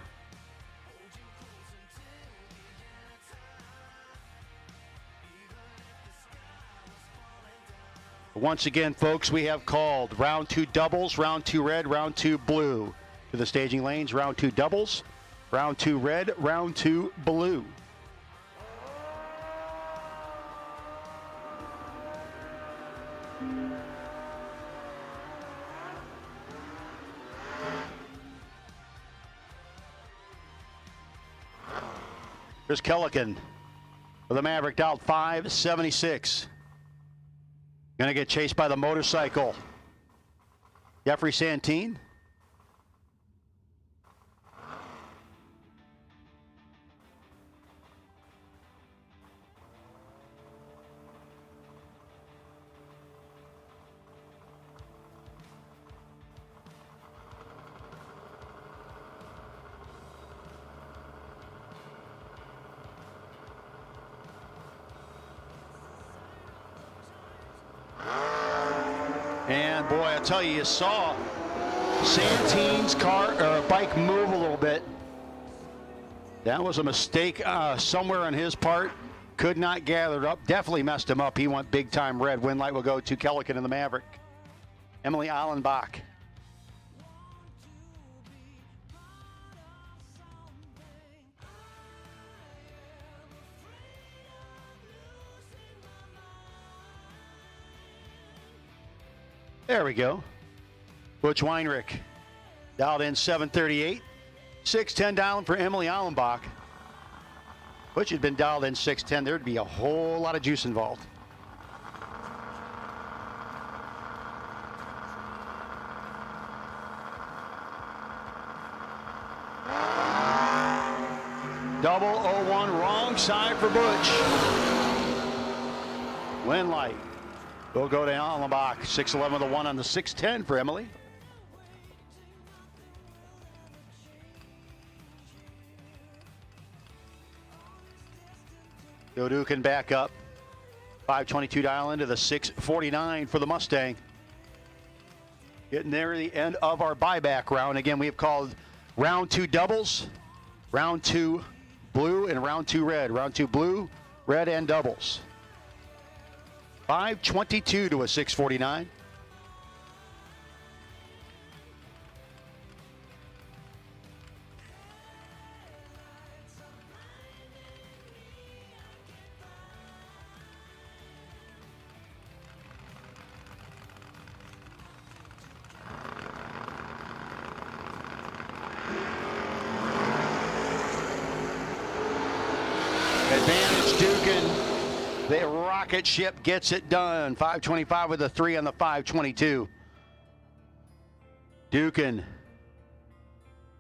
Once again, folks, we have called round 2 doubles, round 2 red, round 2 blue. To the staging lanes, round 2 doubles, round 2 red, round 2 blue. Here's Kellican for the Maverick, dialed 576. Going to get chased by the motorcycle. Jeffrey And boy, I tell you saw Santine's car or bike move a little bit. That was a mistake somewhere on his part. Could not gather it up. Definitely messed him up. He went big time red. Win light will go to Kellican and the Maverick. Emily Allenbach. There we go. Butch Weinrich dialed in 738. 610 dialing for Emily Allenbach. Butch had been dialed in 610. There'd be a whole lot of juice involved. Double 01, wrong side for Butch. Win light. We'll go to Allenbach. 611 with a 1 on the 610 for Emily. Joe Dukin back up. 522 dial into the 649 for the Mustang. Getting there at the end of our buyback round. Again, we have called round 2 doubles, round 2 blue, and round 2 red. Round 2 blue, red, and doubles. 522 to a 649. Advantage Dugan. The rocket ship gets it done. 525 with a 3 on the 522. Dugan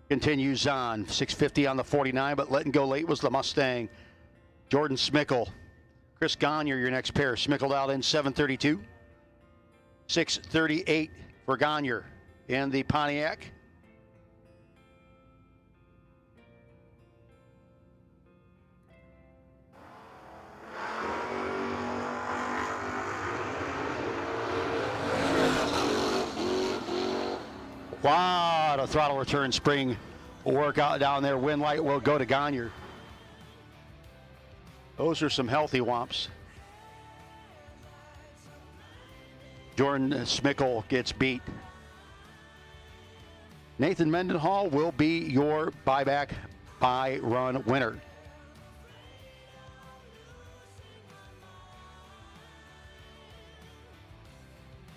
continues on. 650 on the 49, but letting go late was the Mustang. Jordan Smickle. Chris Gagne, your next pair. Smickle out in 732. 638 for Gagne in the Pontiac. Wow, the throttle return spring will work out down there. Wind light will go to Gagne. Those are some healthy whomps. Jordan Smickle gets beat. Nathan Mendenhall will be your buyback buy run winner.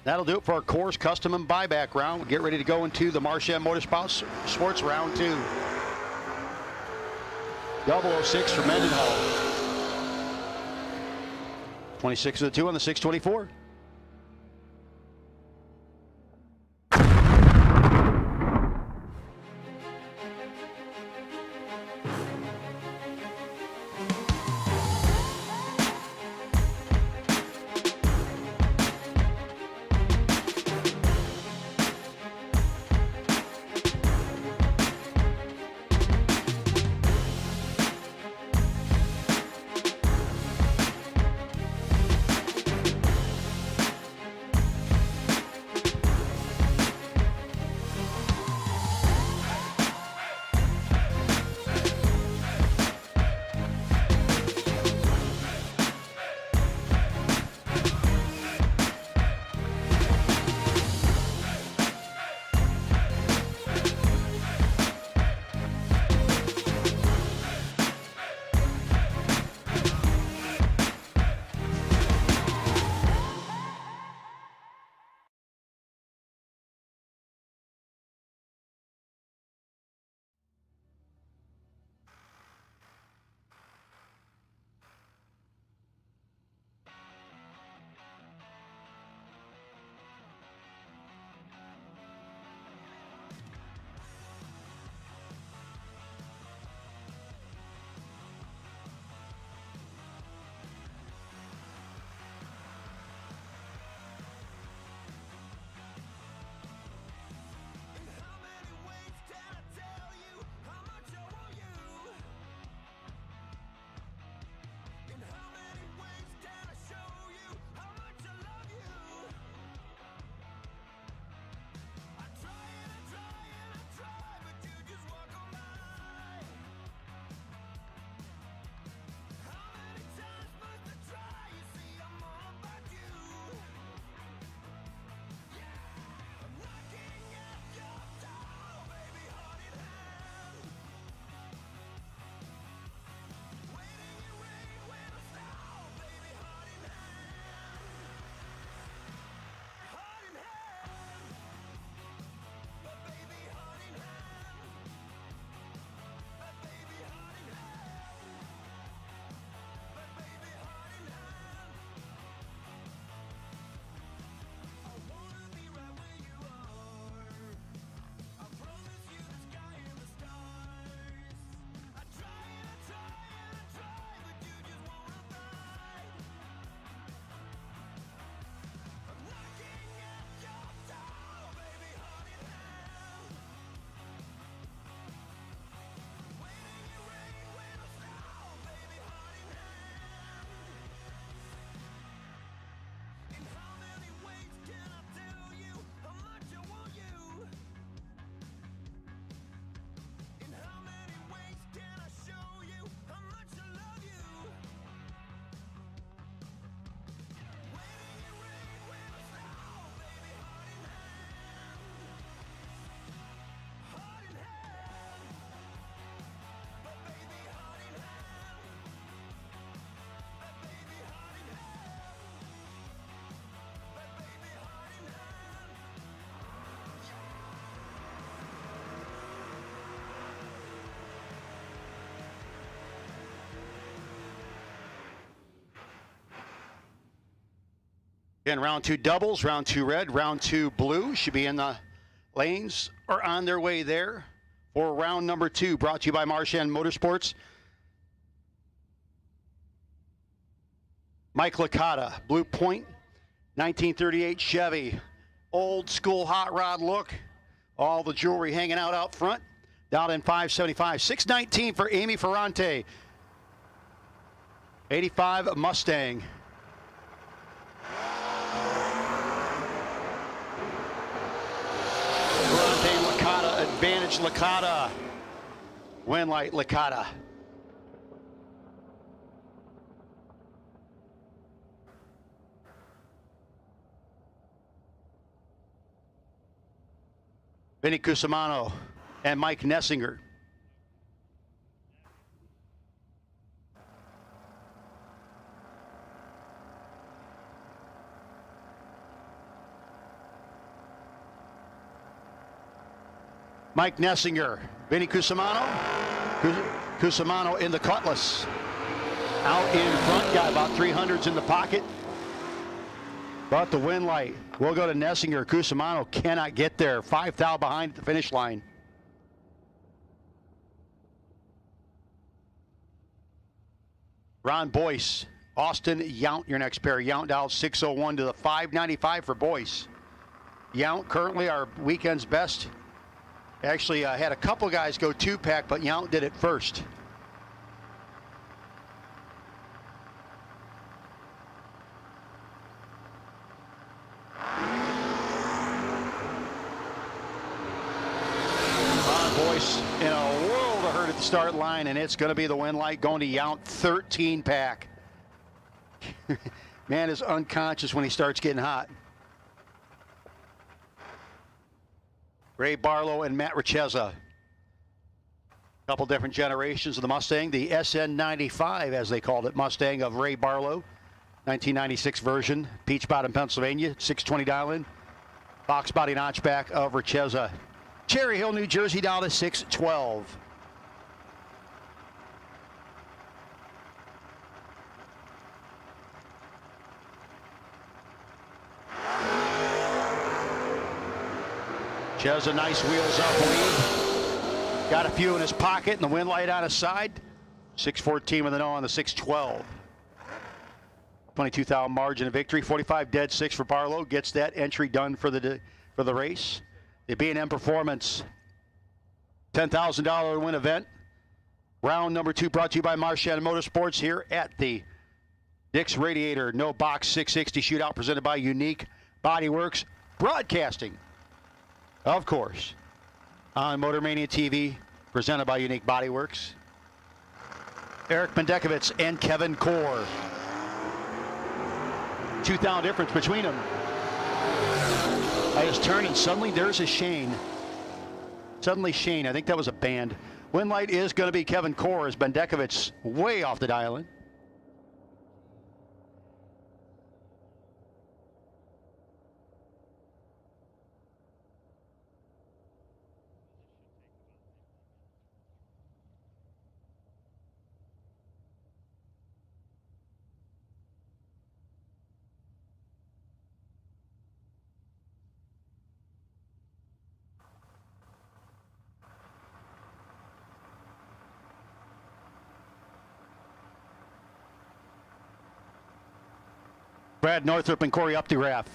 That'll do it for our Coors Custom and Buyback round. We'll get ready to go into the Marchand Motorsports Sports round 2. 006 for Mendenhall. 26 of the 2 on the 624. Again, round 2 doubles, round 2 red, round 2 blue should be in the lanes or on their way there for round number 2, brought to you by Marchand Motorsports. Mike Licata, Blue Point, 1938 Chevy, old school hot rod look. All the jewelry hanging out front. Down in 575, 619 for Amy Ferrante. 85 Mustang. Ferrante Licata, advantage Licata. Win light Licata. Vinny Cusimano and Mike Nessinger. Mike Nessinger, Vinny Cusimano. Cusimano in the Cutlass. Out in front, got about 300s in the pocket. But the win light will go to Nessinger. Cusimano cannot get there. 5 thou behind at the finish line. Ron Boyce, Austin Yount, your next pair. Yount dialed 601 to the 595 for Boyce. Yount currently our weekend's best. Actually had a couple guys go 2-pack, but Yount did it first. Boyce in a world of hurt at the start line, and it's going to be the win light going to Yount, 13-pack. Man is unconscious when he starts getting hot. Ray Barlow and Matt Richeza. Couple different generations of the Mustang. The SN95, as they called it, Mustang of Ray Barlow. 1996 version, Peach Bottom, Pennsylvania, 620 dial-in. Box body notchback of Richeza. Cherry Hill, New Jersey, down to 612. Cheza, nice wheels up lead. Got a few in his pocket and the wind light on his side. 614 with an O on the 612. 22,000 margin of victory. 45 dead 6 for Barlow. Gets that entry done for the race. The B&M Performance $10,000 win event. Round number 2 brought to you by Marchand Motorsports here at the Dick's Radiator No Box 660 Shootout presented by Unique Bodyworks Broadcasting. Of course, on Motor Mania TV presented by Unique Bodyworks. Eric Mendekovitz and Kevin Core. 2,000 difference between them. I just turned and suddenly there's a Shane. Suddenly Shane, I think that was a band. Win light is going to be Kevin Core as Bendekovitz way off the dial-in. Brad Northrup and Corey Updegraff.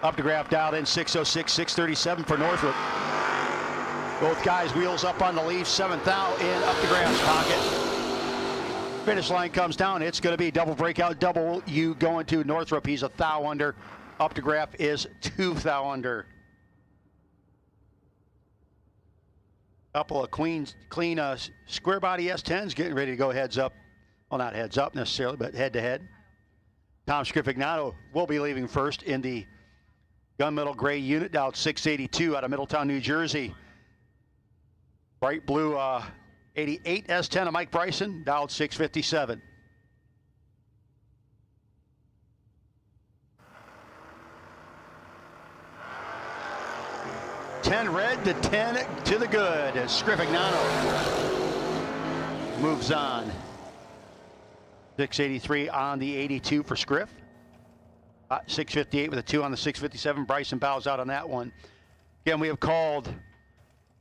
Updegraff dialed in 606, 637 for Northrup. Both guys wheels up on the leaf, 7th thou in Updegraff's pocket. Finish line comes down. It's going to be double breakout, double U going to Northrup. He's a thou under. Updegraff is 2 thou under. Couple of clean square body S10s getting ready to go heads up. Well, not heads up necessarily, but head to head. Tom Scrifignato will be leaving first in the gunmetal gray unit, dialed 682 out of Middletown, New Jersey. Bright blue 88 S10 of Mike Bryson, dialed 657. $10 red to 10 to the good as Scrifignato moves on. 683 on the 82 for Scriff. 658 with a 2 on the 657. Bryson bows out on that one. Again, we have called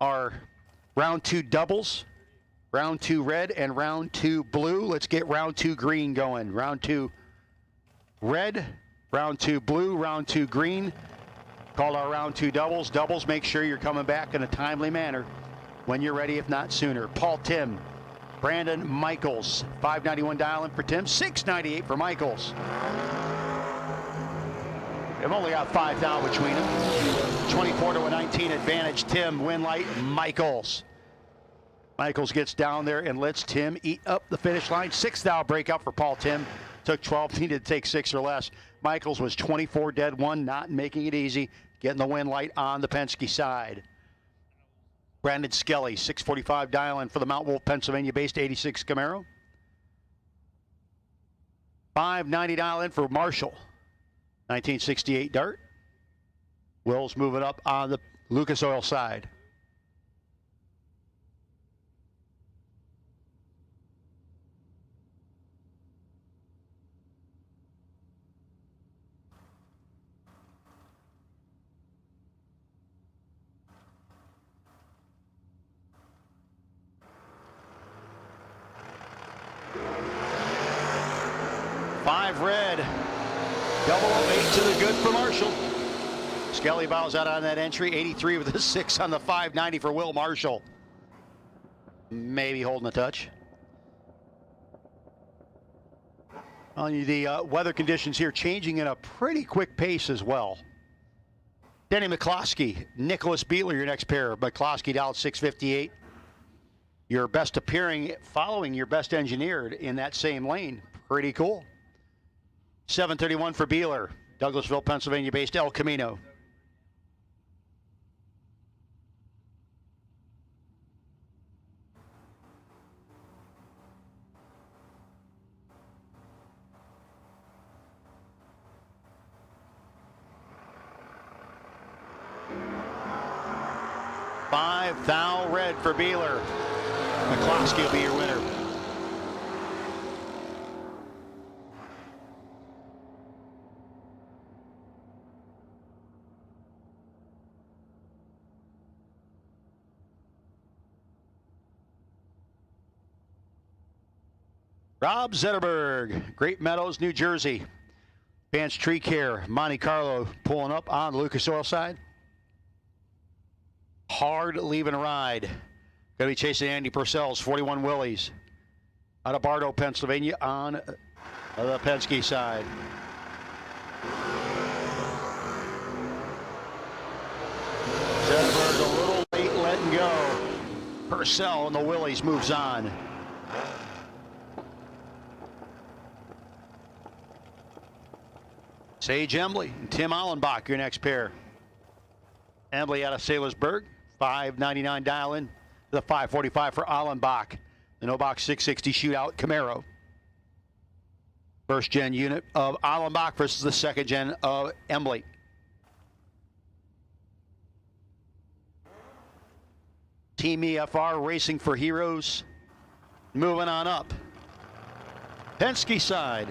our round 2 doubles, round 2 red, and round 2 blue. Let's get round 2 green going. Round 2 red, round 2 blue, round 2 green. Called our round 2 doubles. Doubles, make sure you're coming back in a timely manner when you're ready, if not sooner. Paul Tim, Brandon Michaels, $5.91 dial-in for Tim, $6.98 for Michaels. They've only got 5 down between them. 24-19 advantage. Tim, win light, Michaels. Michaels gets down there and lets Tim eat up the finish line. 6 down breakout for Paul Tim. Took 12, needed to take 6 or less. Michaels was 24 dead 1, not making it easy. Getting the win light on the Penske side. Brandon Skelly, 645 dial-in for the Mount Wolf, Pennsylvania-based 86 Camaro. 590 dial-in for Marshall, 1968 Dart. Will's moving up on the Lucas Oil side. Five red, double 8 to the good for Marshall. Skelly bows out on that entry, 83 with a 6 on the 590 for Will Marshall. Maybe holding a touch. The weather conditions here changing at a pretty quick pace as well. Denny McCloskey, Nicholas Beetler, your next pair. McCloskey down at 658. Your best appearing, following your best engineered in that same lane. Pretty cool. 731 for Beeler, Douglasville, Pennsylvania-based El Camino. Five thou red for Beeler. McCloskey will be your winner. Rob Zetterberg, Great Meadows, New Jersey. Vance Tree Care, Monte Carlo pulling up on the Lucas Oil side. Hard leaving a ride. Going to be chasing Andy Purcell's 41 Willies out of Bardo, Pennsylvania on the Penske side. Zetterberg a little late letting go. Purcell and the Willies moves on. Sage Embley and Tim Allenbach, your next pair. Embley out of Sailorsburg, 599 dial-in. The 545 for Allenbach. The no box 660 Shootout Camaro. First gen unit of Allenbach versus the second gen of Embley. Team EFR Racing for Heroes. Moving on up. Penske side.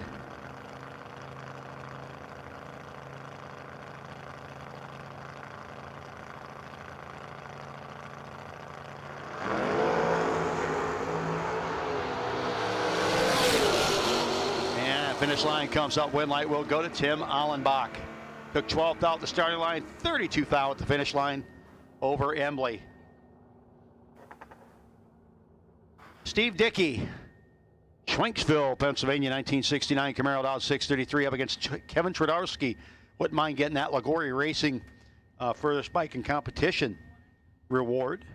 Finish line comes up. Win light will go to Tim Allenbach. Took 12th out the starting line, 32th out at the finish line over Embley. Steve Dickey, Schwenksville, Pennsylvania, 1969 Camaro down 633 up against Kevin Tradarski. Wouldn't mind getting that Liguori Racing furthest bike in competition reward.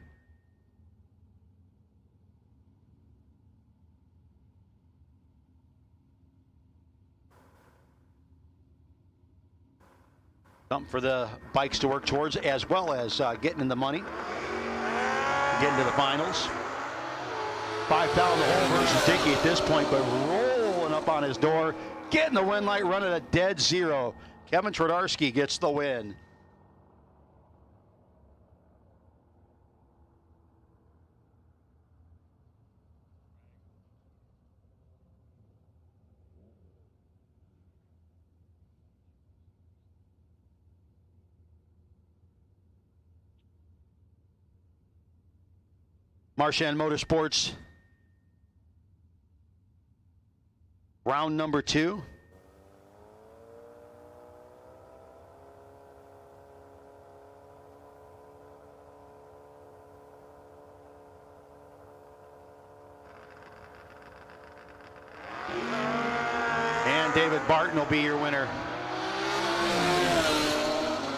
Something for the bikes to work towards, as well as getting in the money, getting to the finals. 5 down the hole versus Dickey at this point, but rolling up on his door, getting the win light, running a dead zero. Kevin Tradarski gets the win. Marchand Motorsports. Round number 2. And David Barton will be your winner.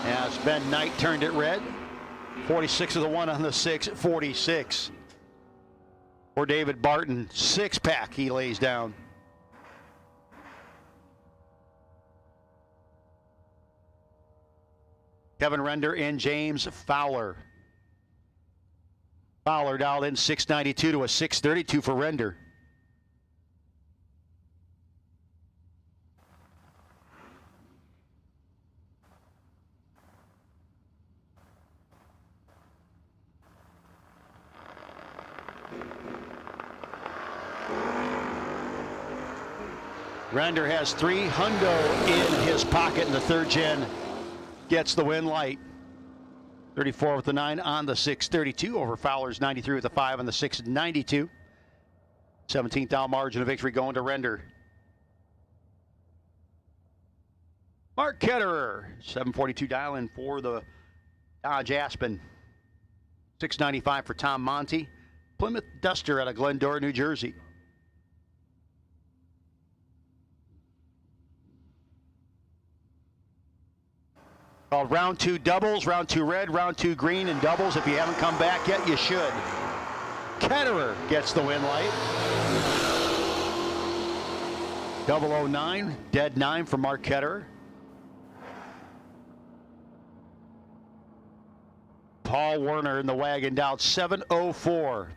As Ben Knight turned it red. 46 of the 1 on the 6, 46. For David Barton, 6-pack he lays down. Kevin Render and James Fowler. Fowler dialed in 692 to a 632 for Render. Render has 3 hundo in his pocket in the 3rd gen. Gets the win light. 34 with the 9 on the 632 over Fowler's 93 with the 5 on the 692. 17th out margin of victory going to Render. Mark Ketterer, 742 dial in for the Dodge Aspen. 695 for Tom Monty. Plymouth Duster out of Glendora, New Jersey. Called round 2 doubles, round 2 red, round 2 green, and doubles. If you haven't come back yet, you should. Ketterer gets the win light. 009, dead 9 for Mark Ketterer. Paul Werner in the wagon down 704.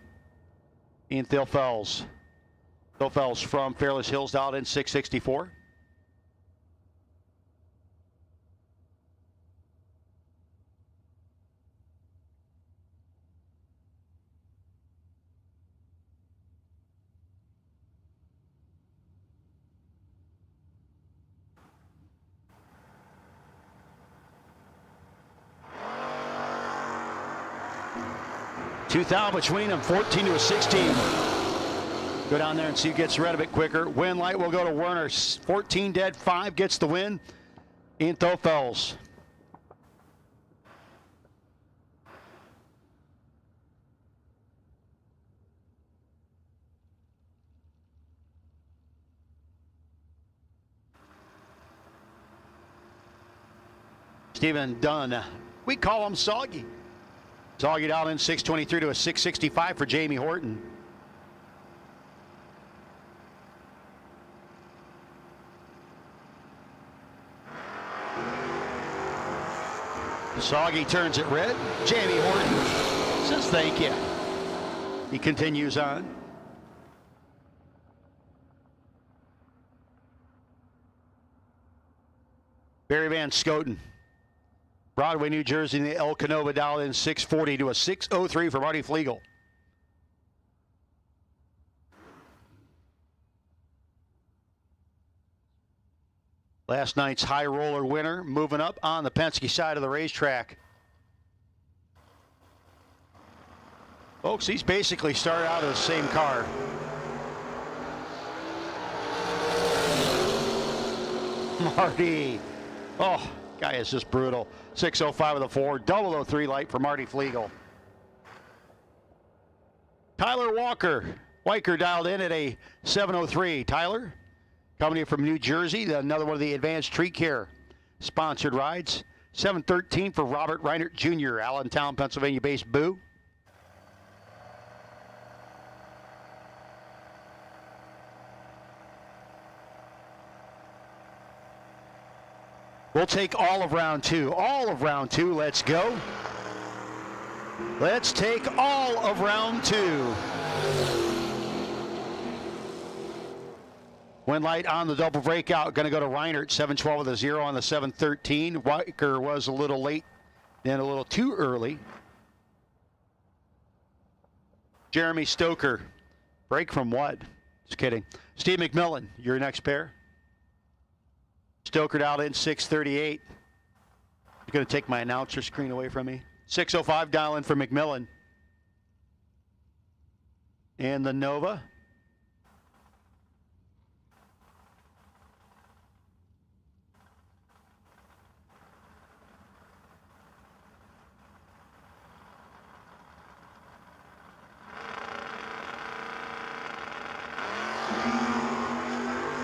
Ian Thilfels. Thilfels from Fairless Hills dialed in 664. Tooth out between them, 14 to a 16. Go down there and see who gets rid of it quicker. Win light will go to Werner. 14 dead, 5 gets the win. Ian Thofels. Stephen Dunn. We call him Soggy. Soggy down in 623 to a 665 for Jamie Horton. Soggy turns it red. Jamie Horton says thank you. He continues on. Barry Van Scoten. Broadway, New Jersey, in the El Canova dialed in 640 to a 603 for Marty Flegel. Last night's high roller winner moving up on the Penske side of the racetrack. Folks, he's basically started out of the same car. Marty. Oh, guy is just brutal. 605 of the 4, 003 light for Marty Flegel. Tyler Weicker dialed in at a 703. Tyler, coming in from New Jersey, another one of the Advanced Tree Care sponsored rides. 713 for Robert Reinert Jr., Allentown, Pennsylvania-based Boo. We'll take all of round 2. All of round 2. Let's go. Let's take all of round 2. Win light on the double breakout. Going to go to Reinert. 712 with a 0 on the 713. Weicker was a little late, then a little too early. Jeremy Stoker. Break from what? Just kidding. Steve Mcmillan, your next pair. Stoker dialed in 638. You're going to take my announcer screen away from me. 605 dial in for Mcmillan. in the Nova.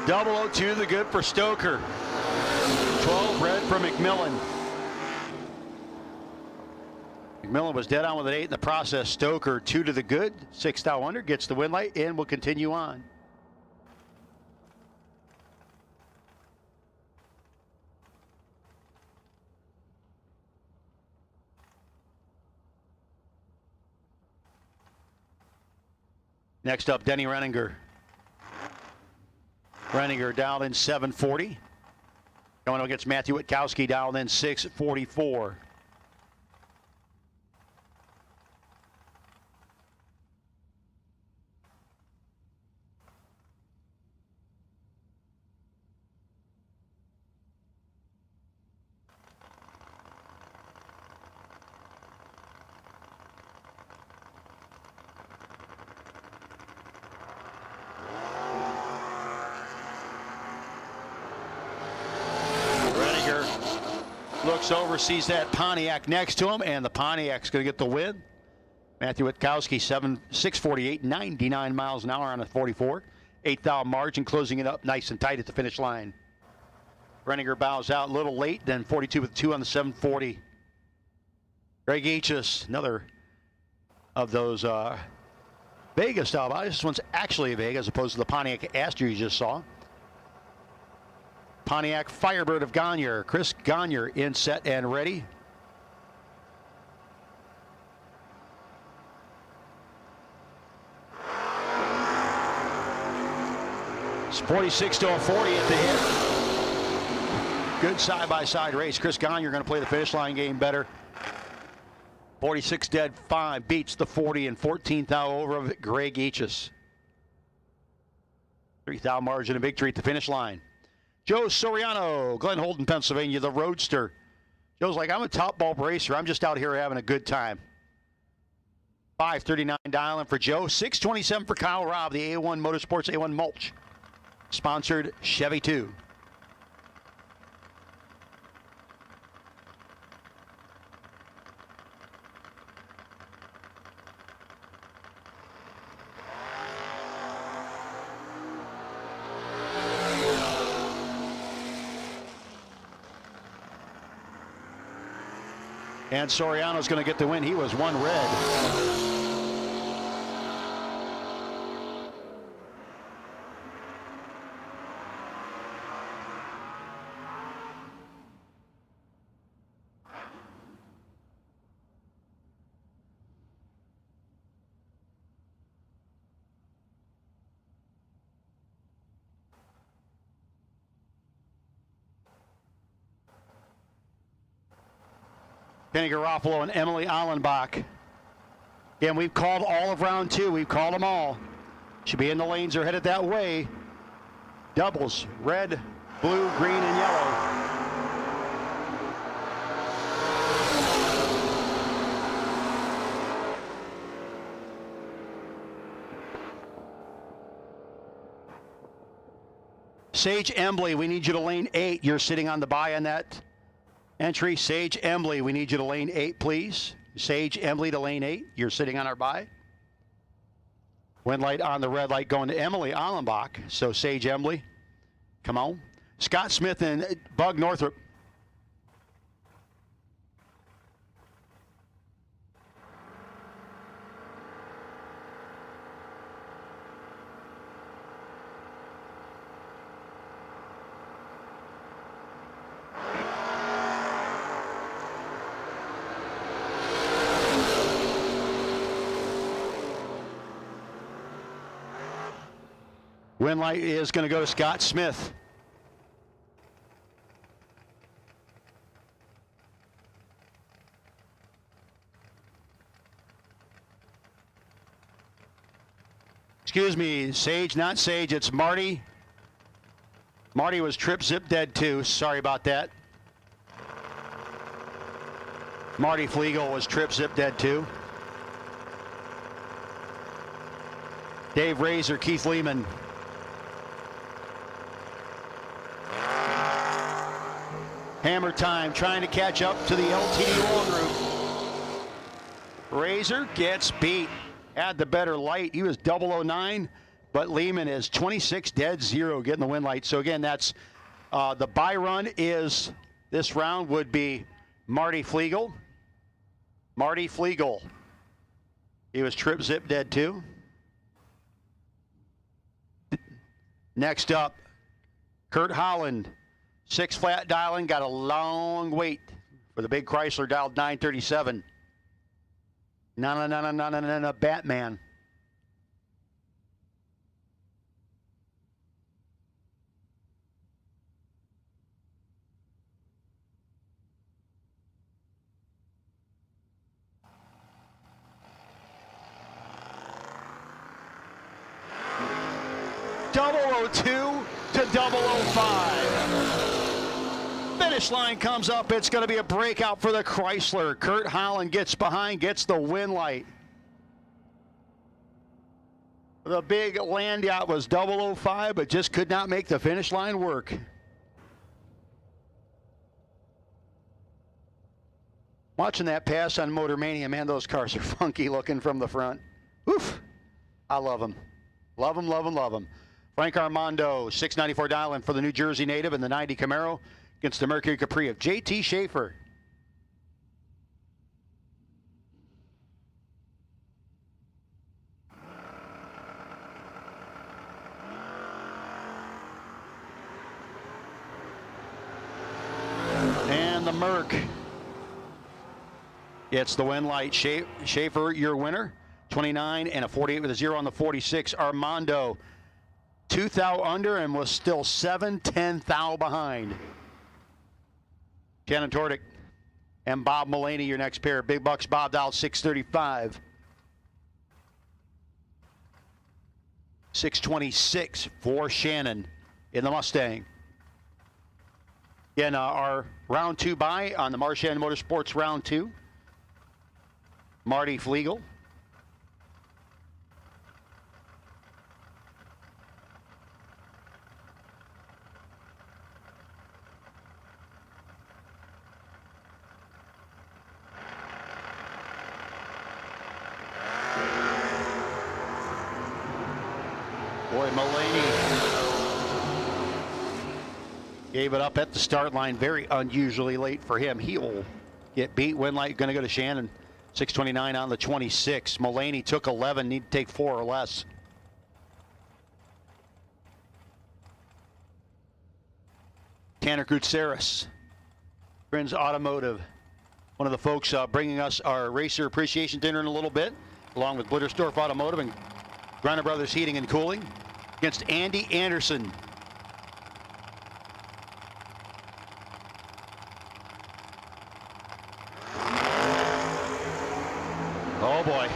Double 02 the good for Stoker. 12 red for Mcmillan. Mcmillan was dead on with an 8 in the process. Stoker 2 to the good. 6 down under, gets the win light, and will continue on. Next up, Denny Renninger. Renninger down in 740. Going up against Matthew Witkowski down in 644. Looks over, sees that Pontiac next to him, and the Pontiac's going to get the win. Matthew Witkowski, 648, 99 miles an hour on a 44. 8th down margin, closing it up nice and tight at the finish line. Renninger bows out a little late, then 42 with 2 on the 740. Greg Aitchis, another of those Vegas style bodies. This one's actually a Vega as opposed to the Pontiac Astra you just saw. Pontiac Firebird of Gagne. Chris Gagne in set and ready. It's 46 to a 40 at the hit. Good side-by-side race. Chris Gagne going to play the finish line game better. 46 dead 5 beats the 40 and 14th out over of Greg Aitchis. 3th out margin of victory at the finish line. Joe Soriano, Glen Holden, Pennsylvania, the Roadster. Joe's like, I'm a top bulb racer. I'm just out here having a good time. 539 dialing for Joe. 627 for Kyle Robb, the A1 Motorsports A1 Mulch. Sponsored Chevy 2. And Soriano's going to get the win. He was 1 red. Penny Garofalo and Emily Allenbach. Again, we've called all of round 2. We've called them all. Should be in the lanes. They're headed that way. Doubles, red, blue, green, and yellow. Sage Embley, we need you to lane 8. You're sitting on the bye on that entry. Sage Embley, we need you to lane 8, please. Sage Embley to lane 8. You're sitting on our bye. Wind light on the red light going to Emily Allenbach. So Sage Embley, come on. Scott Smith and Bug Northrop. Win light is going to go to Scott Smith. Excuse me, Sage, not Sage, it's Marty. Marty was trip zip dead too. Sorry about that. Marty Flegel was trip zip dead too. Dave Razor, Keith Lehman. Hammer time, trying to catch up to the LTD long route. Razor gets beat. Had the better light. He was 009, but Lehman is 26.0, getting the win light. So again, that's the buy run is this round would be Marty Flegel. Marty Flegel. He was trip zip dead too. Next up, Curt Holland. 6 flat dialing, got a long wait for the big Chrysler, dialed 937. No, Batman. .002 to 005. Finish line comes up. It's going to be a breakout for the Chrysler. Curt Holland gets behind, gets the win light. The big land yacht was 005, but just could not make the finish line work. Watching that pass on Motor Mania, man, those cars are funky looking from the front. Oof. I love them. Love them, love them, love them. Frank Armando, 694 dialing for the New Jersey native in the 90 Camaro against the Mercury Capri of JT Schaefer. And the Merc gets the win light. Schaefer, your winner. 29 and a 48 with a 0 on the 46. Armando, 2 thou under and was still 7/10 thou behind. Shannon Tordick and Bob Mullaney, your next pair. Big bucks, Bob dialed 635. 626 for Shannon in the Mustang. Again, our round 2 buy on the Marchand Motorsports round 2. Marty Flegel. Boy, Mullaney gave it up at the start line. Very unusually late for him. He will get beat. Win light going to go to Shannon. 629 on the 26. Mullaney took 11. Need to take 4 or less. Tanner Gutierrez, Friends Automotive. One of the folks bringing us our Racer Appreciation Dinner in a little bit, along with Blittersdorf Automotive and Griner Brothers Heating and Cooling, against Andy Anderson. Oh boy.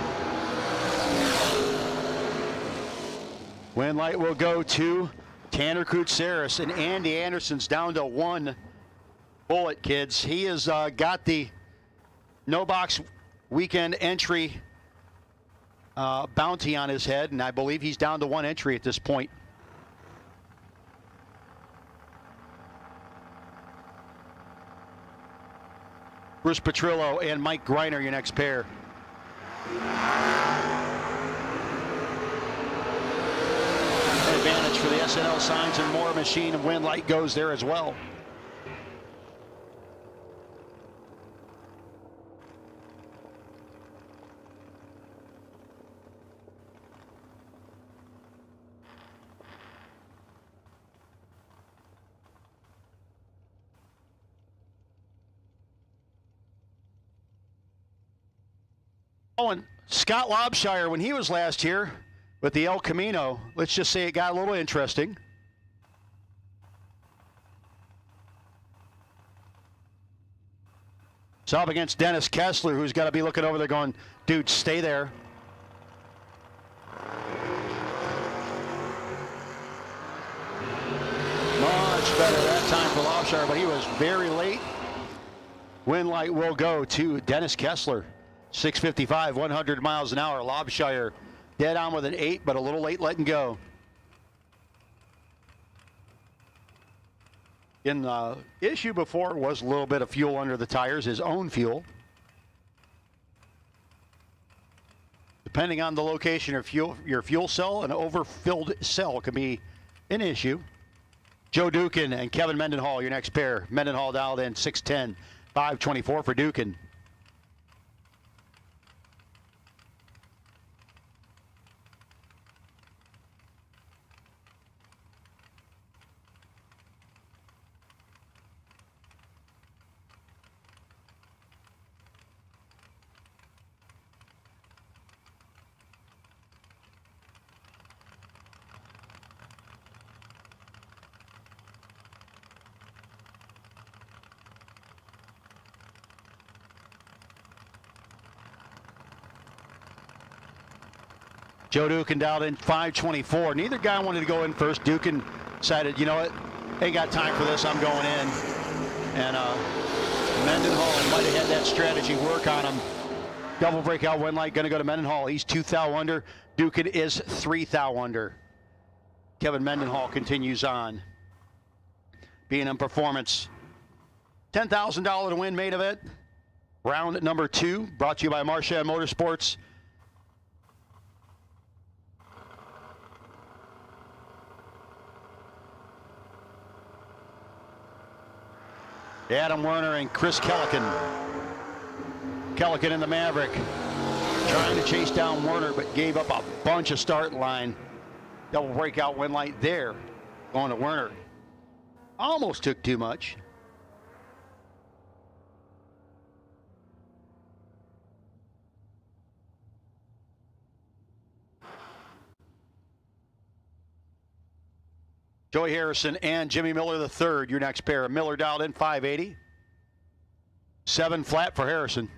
Win light will go to Tanner Gutierrez, and Andy Anderson's down to 1 bullet, kids. He has got the no box weekend entry bounty on his head, and I believe he's down to 1 entry at this point. Bruce Petrillo and Mike Griner, your next pair. Advantage for the SNL Signs and More machine, and win light goes there as well. Oh, and Scott Lobshire, when he was last here with the El Camino, let's just say it got a little interesting. It's up against Dennis Kessler, who's got to be looking over there going, dude, stay there. Much better that time for Lobshire, but he was very late. Win light will go to Dennis Kessler. 655, 100 miles an hour. Lobshire Dead on with an 8, but a little late letting go. In the issue before was a little bit of fuel under the tires, his own fuel. Depending on the location of your fuel cell, an overfilled cell can be an issue. Joe Dukin and Kevin Mendenhall, your next pair. Mendenhall dialed in 610, 524 for Dukin. Joe Dukin dialed in 524. Neither guy wanted to go in first. Dukin decided, you know what, ain't got time for this, I'm going in. And Mendenhall might have had that strategy work on him. Double breakout win light, gonna go to Mendenhall. He's 2 thou under. Dukin is 3 thou under. Kevin Mendenhall continues on. Being in performance. $10,000 to win main event. Round number 2, brought to you by Marchand Motorsports. Adam Werner and Chris Kellican. Kellican in the Maverick. Trying to chase down Werner, but gave up a bunch of start line. Double breakout win light there. Going to Werner. Almost took too much. Joey Harrison and Jimmy Miller III, your next pair. Miller dialed in 580. 7 flat for Harrison.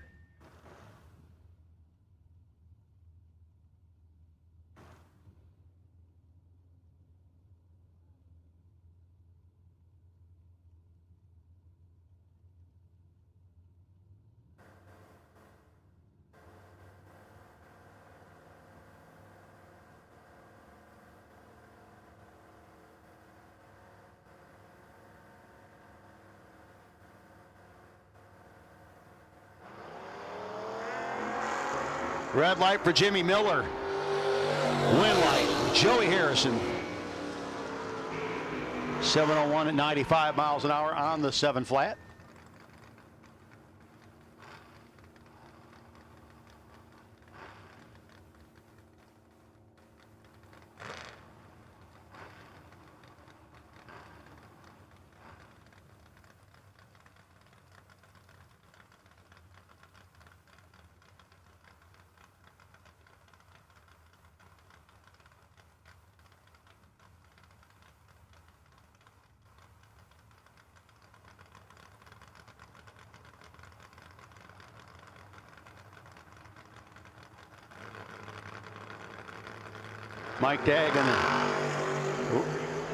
Red light for Jimmy Miller. Win light, Joey Harrison. 701 at 95 miles an hour on the 7 flat. Mike Dagg and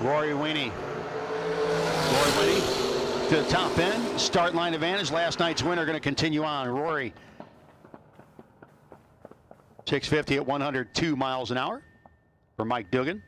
Rory Winnie. Rory Winnie to the top end. Start line advantage. Last night's winner going to continue on. Rory. 650 at 102 miles an hour for Mike Dugan.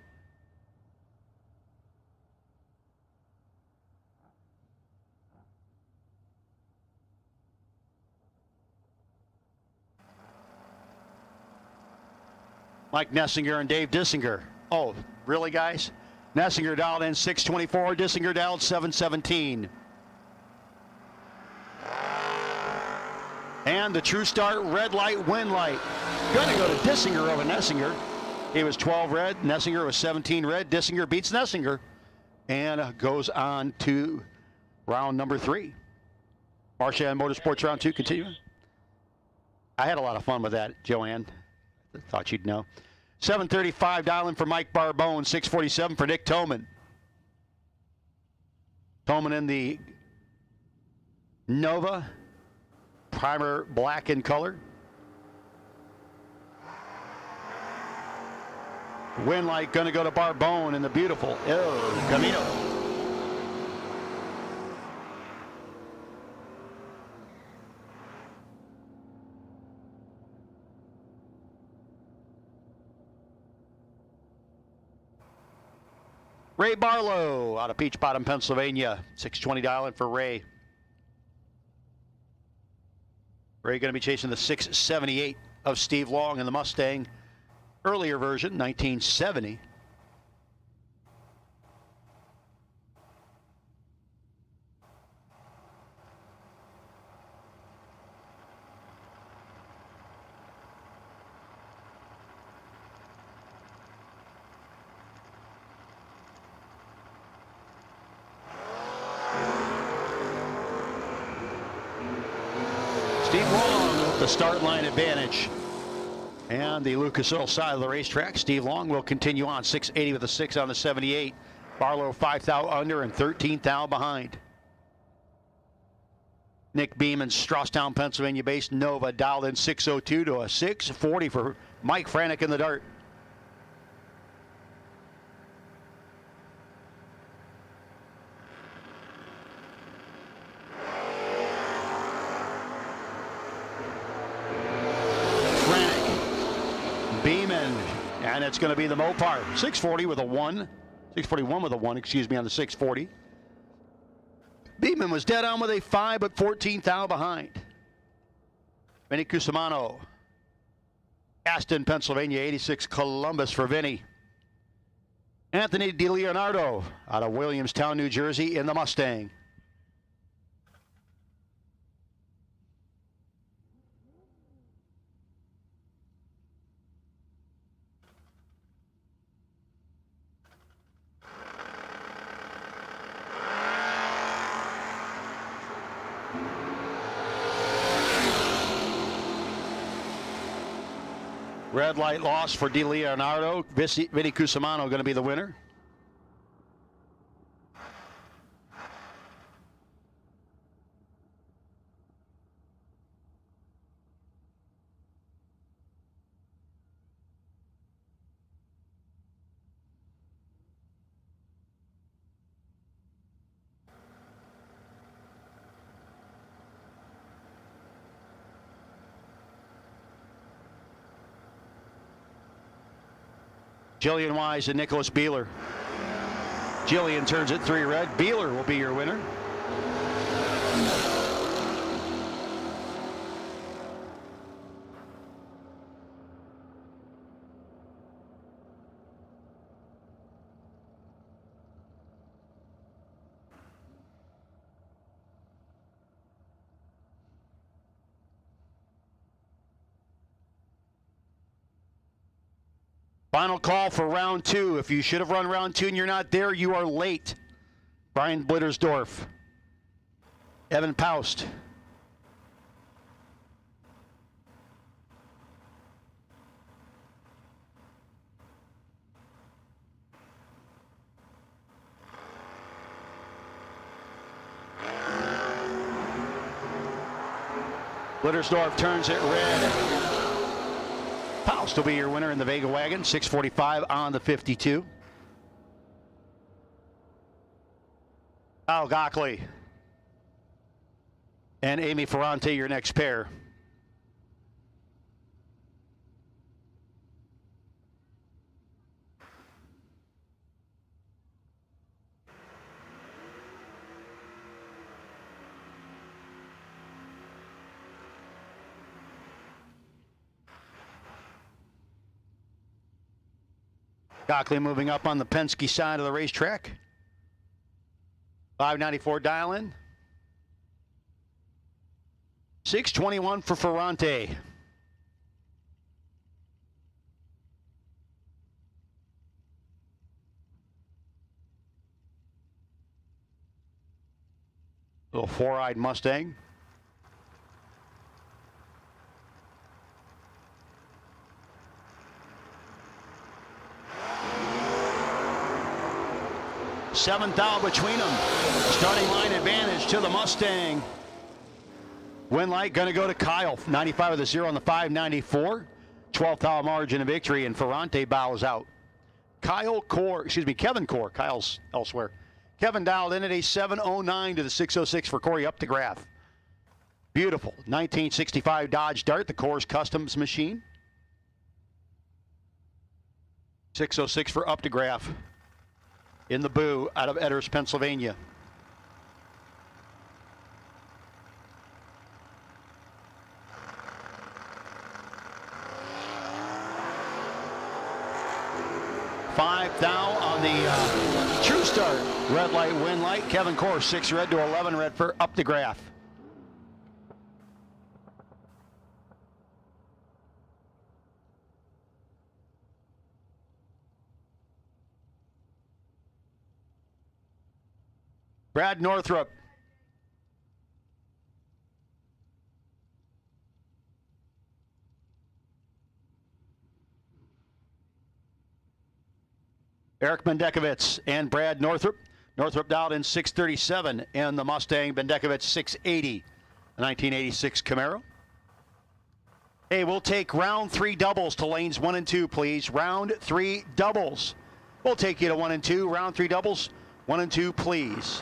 Mike Nessinger and Dave Dissinger. Oh, really, guys? Nessinger dialed in 624, Dissinger dialed 717. And the true start, red light, win light. Gonna go to Dissinger over Nessinger. He was 12 red, Nessinger was 17 red. Dissinger beats Nessinger and goes on to round number 3. Marchand Motorsports round 2 continuing. I had a lot of fun with that, Joanne. Thought you'd know. 735 dialing for Mike Barbone. 647 for Nick Toman. Toman in the Nova. Primer black in color. Win light going to go to Barbone in the beautiful El Camino. Ray Barlow out of Peach Bottom, Pennsylvania. $620 dial in for Ray. Ray going to be chasing the 678 of Steve Long in the Mustang. Earlier version, 1970. Steve Long with the start line advantage. And the Lucas Oil side of the racetrack. Steve Long will continue on. 680 with a 6 on the 78. Barlow 5 thou under and 13 thou behind. Nick Beeman, Strawstown, Pennsylvania based Nova, dialed in 602 to a 640 for Mike Franek in the dart. Beeman, and it's going to be the Mopar. 640 with a 1. 641 with a 1, excuse me, on the 640. Beeman was dead on with a 5, but 14 thou behind. Vinny Cusimano. Aston, Pennsylvania, 86 Columbus for Vinny. Anthony DiLeonardo out of Williamstown, New Jersey in the Mustang. Red light loss for DiLeonardo. Vinny Cusimano going to be the winner. Jillian Wise and Nicholas Beeler. Jillian turns it 3 red. Beeler will be your winner. Final call for round 2. If you should have run round 2 and you're not there, you are late. Brian Blittersdorf. Evan Paust. Blittersdorf turns it red. Paust will be your winner in the Vega Wagon, 645 on the 52. Al Gockley and Amy Ferrante, your next pair. Gockley moving up on the Penske side of the racetrack. 594 dial in. 621 for Ferrante. Little 4-eyed Mustang. Seventh out between them. Starting line advantage to the Mustang. Win light going to go to Kyle. 95 with a 0 on the 594. 12th hour margin of victory, and Ferrante bows out. Kevin Core. Kyle's elsewhere. Kevin dialed in at a 709 to the 606 for Corey Updegraff. Beautiful 1965 Dodge Dart, the Core's Customs machine. 606 for Updegraff. in the Boo out of Edders, Pennsylvania. Five thou on the True Start. Red light, win light. Kevin Kors, 6 red to 11 red for up the graph. Brad Northrup. Eric Bendekovitz and Brad Northrup. Northrup dialed in 637 and the Mustang. Bendekovitz 680, the 1986 Camaro. Hey, we'll take round 3 doubles to lanes 1 and 2, please. Round 3 doubles. We'll take you to 1 and 2. Round 3 doubles, 1 and 2, please.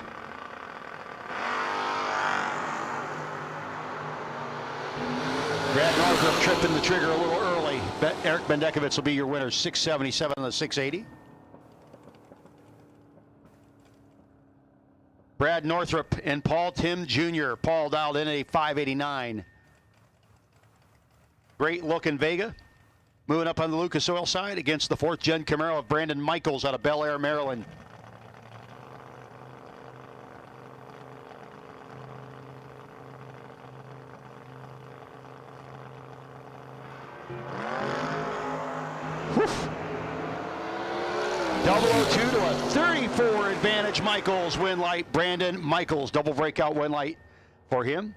Brad Northrup tripping the trigger a little early. Eric Bendekovitz will be your winner, 677 on the 680. Brad Northrup and Paul Tim Jr. Paul dialed in at a 589. Great looking Vega. Moving up on the Lucas Oil side against the 4th gen Camaro of Brandon Michaels out of Bel Air, Maryland. Woof. 002 to a 34 advantage. Michaels win light. Brandon Michaels double breakout win light for him.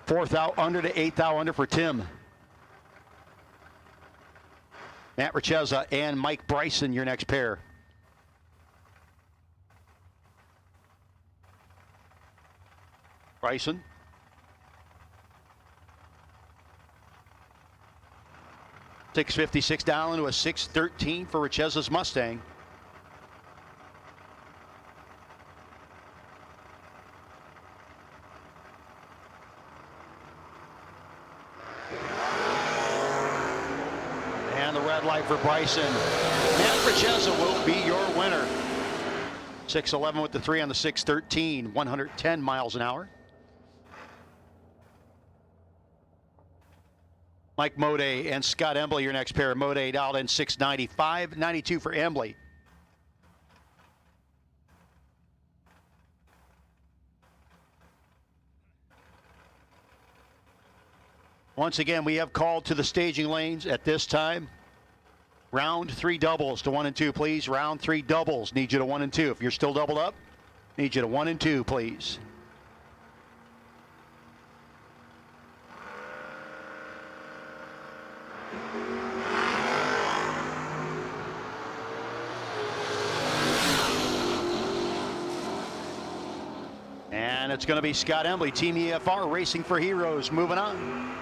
4th out under to 8th out under for Tim. Matt Richeza and Mike Bryson, your next pair. Bryson. $656 down into a $613 for Richeza's Mustang. And the red light for Bryson. Matt Richeza will be your winner. 611 with the 3 on the 613, 110 miles an hour. Mike Mode and Scott Embley, your next pair. Mode dialed in 695, 92 for Embley. Once again, we have called to the staging lanes at this time. Round 3 doubles to 1 and 2, please. Round 3 doubles. Need you to 1 and 2. If you're still doubled up, need you to 1 and 2, please. And it's going to be Scott Embley, Team EFR, Racing for Heroes, moving on.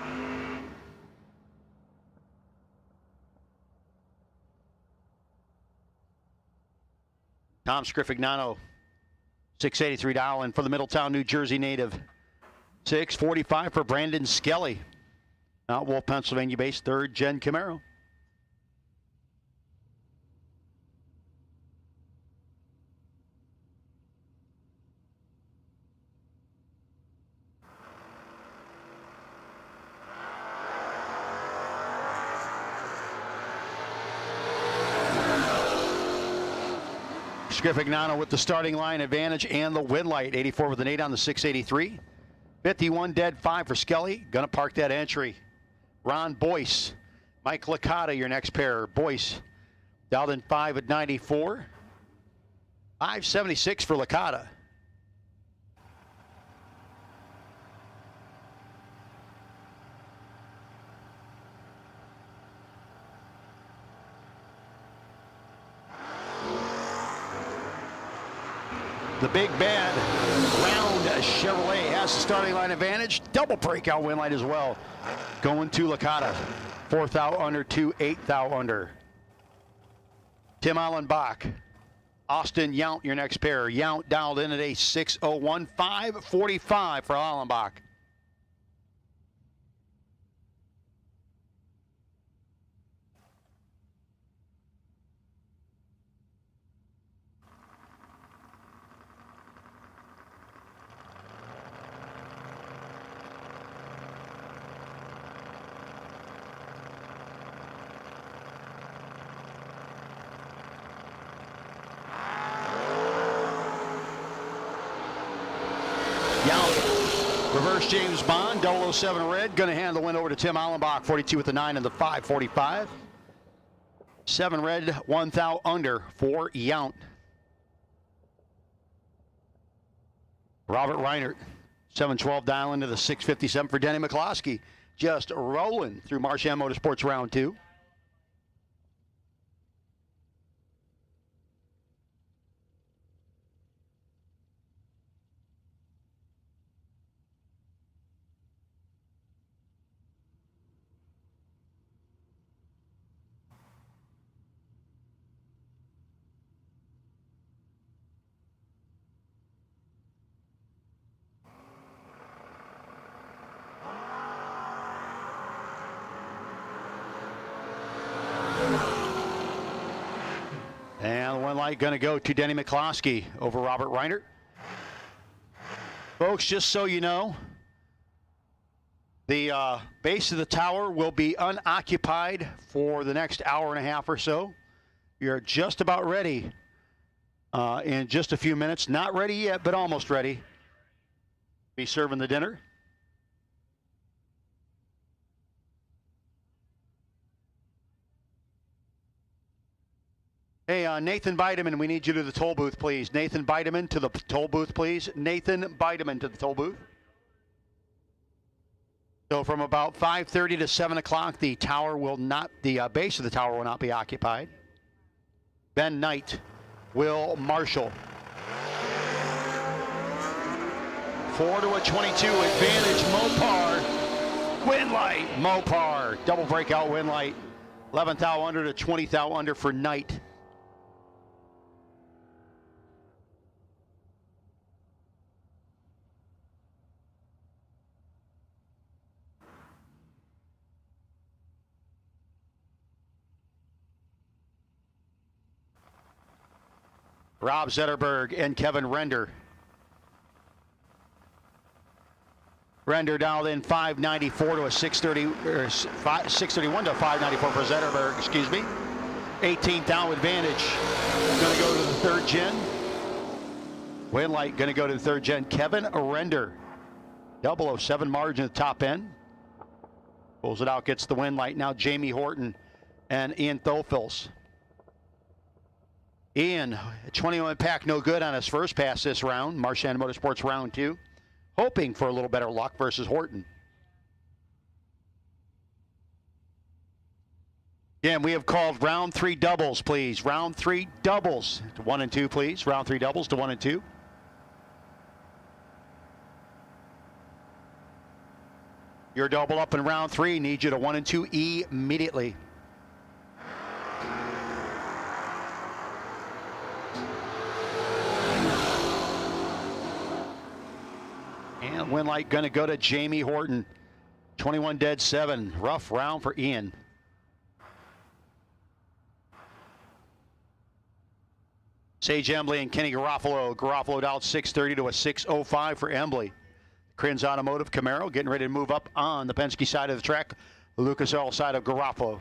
Tom Scrifignano, 683 dial-in for the Middletown, New Jersey native. 645 for Brandon Skelly, Mount Wolf, Pennsylvania-based 3rd gen Camaro. Scrifignano with the starting line advantage and the win light. 84 with an 8 on the 683. 51 dead, 5 for Skelly. Gonna park that entry. Ron Boyce, Mike Licata, your next pair. Boyce dialed in 5 at 94. 576 for Licata. The big bad round Chevrolet has the starting line advantage. Double breakout win light as well. Going to Licata. 4th out under to 8th out under. Tim Allenbach. Austin Yount, your next pair. Yount dialed in at a 601, 545 for Allenbach. First James Bond, 007 red, going to hand the win over to Tim Allenbach, 42 with the 9 and the 5:45. 7 red, 1 thou under for Yount. Robert Reinert, 712 dial into the 657 for Denny McCloskey. Just rolling through Marchand Motorsports round 2. And the one light going to go to Denny McCloskey over Robert Reinert. Folks, just so you know, the base of the tower will be unoccupied for the next hour and a half or so. You're just about ready in just a few minutes. Not ready yet, but almost ready. Be serving the dinner. Hey, Nathan Bideman, we need you to the toll booth, please. Nathan Bideman to the toll booth, please. Nathan Bideman to the toll booth. So from about 5:30 to 7 o'clock, the tower will not, the base of the tower will not be occupied. Ben Knight, Will Marshall. 4 to a 22 advantage, Mopar. Win light, Mopar. Double breakout win light. 11th thou under to 20th thou under for Knight. Rob Zetterberg and Kevin Render. Render dialed in 594 to a 630, or 631 to a 594 for Zetterberg, excuse me. 18th down advantage. Going to go to the third gen. Win light going to go to the third gen. Kevin Render. 007 margin at the top end. Pulls it out, gets the win light. Now Jamie Horton and Ian Thofils. Ian, 21 pack, no good on his first pass this round. Marchand Motorsports round 2. Hoping for a little better luck versus Horton. Again, we have called round 3 doubles, please. Round 3 doubles to 1 and 2, please. Round 3 doubles to 1 and 2. Your double up in round 3. Need you to 1 and 2 immediately. And win light going to go to Jamie Horton. 21 dead 7. Rough round for Ian. Sage Embley and Kenny Garofalo. Garofalo dialed 630 to a 605 for Embley. Crins Automotive Camaro getting ready to move up on the Penske side of the track. The Lucas Oil side of Garofalo.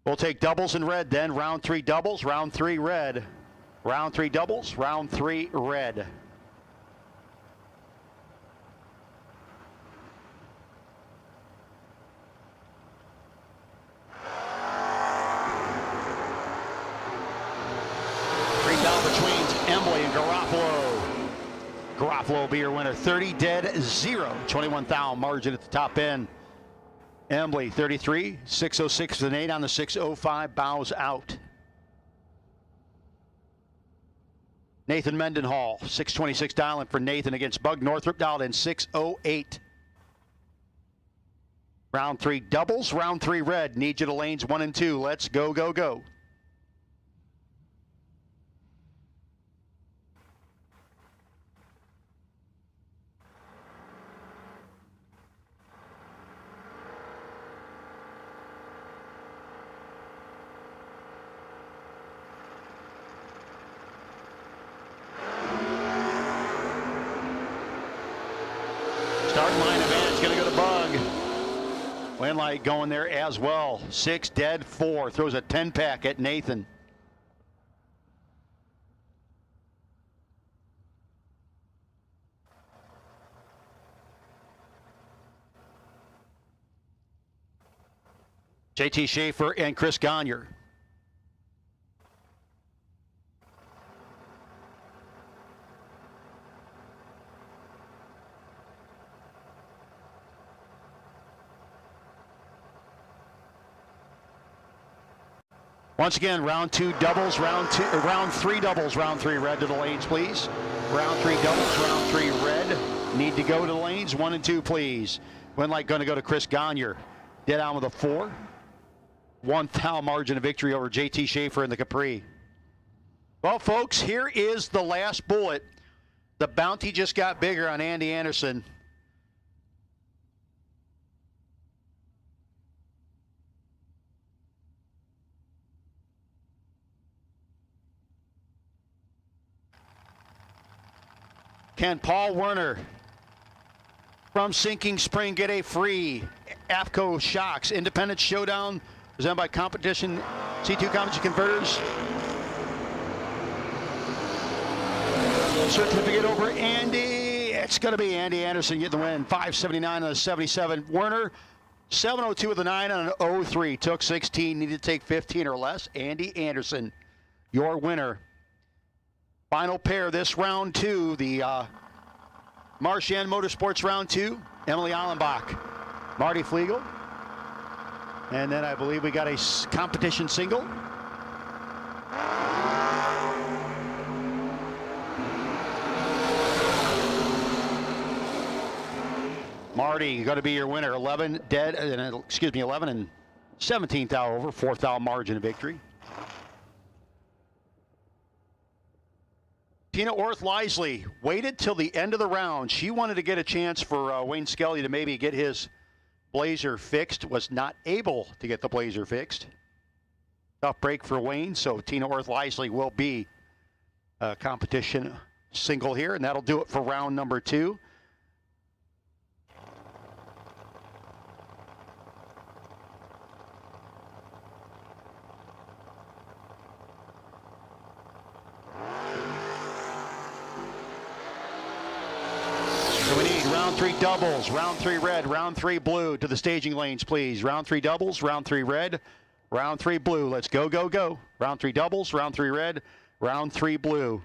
We'll take doubles in red then. Round 3 doubles, round 3 red. Round 3 doubles, round 3 red. Three down between Embley and Garofalo. Garofalo will be your winner. 30 dead 0. 21 thou margin at the top end. Embley 33, 606 with an 8 on the 605, bows out. Nathan Mendenhall, 626 dialing for Nathan against Bug Northrup, dialed in 608. Round 3 doubles, round 3 red. Need you to lanes 1 and 2. Let's go, go, go. Start line advantage going to go to Bug. Win light going there as well. 6 dead 4. Throws a 10 pack at Nathan. JT Schaefer and Chris Gagne. Once again, round 2 doubles, round 3 doubles, round 3 red to the lanes, please. Round 3 doubles, round 3 red. Need to go to the lanes, 1 and 2, please. Win light going to go to Chris Gagne. Dead on with a 4. 1 foul margin of victory over JT Schaefer in the Capri. Well, folks, here is the last bullet. The bounty just got bigger on Andy Anderson. Can Paul Werner from Sinking Spring get a free APCO Shocks Independent Showdown presented by Competition C2 Competition Converters? Certificate over Andy. It's going to be Andy Anderson getting the win. 579 on a 77. Werner, 702 with a 9 on an 03. Took 16, needed to take 15 or less. Andy Anderson, your winner. Final pair this round 2, the Marchand Motorsports round 2, Emily Allenbach, Marty Flegel. And then I believe we got a competition single. Marty going to be your winner. 11 dead, 11 and 17th hour over, 4th hour margin of victory. Tina Orth-Lisley waited till the end of the round. She wanted to get a chance for Wayne Skelly to maybe get his Blazer fixed. Was not able to get the Blazer fixed. Tough break for Wayne, so Tina Orth-Lisley will be a competition single here, and that'll do it for round number 2. Round 3 doubles, round 3 red, round 3 blue to the staging lanes, please. Round 3 doubles, round 3 red, round 3 blue. Let's go, go, go. Round 3 doubles, round 3 red, round 3 blue.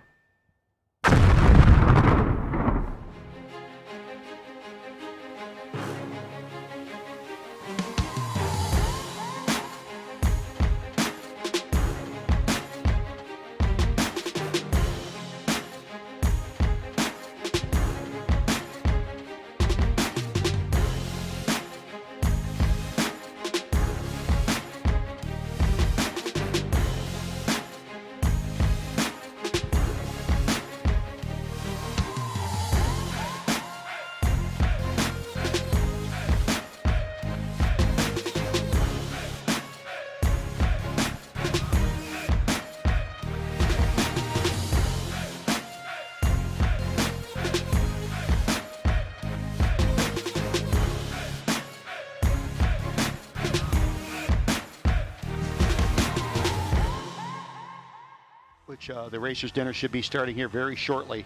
The Racers Dinner should be starting here very shortly.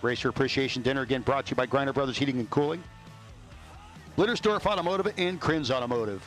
Racer Appreciation Dinner, again, brought to you by Griner Brothers Heating and Cooling, Littersdorf Automotive, and Krinz Automotive.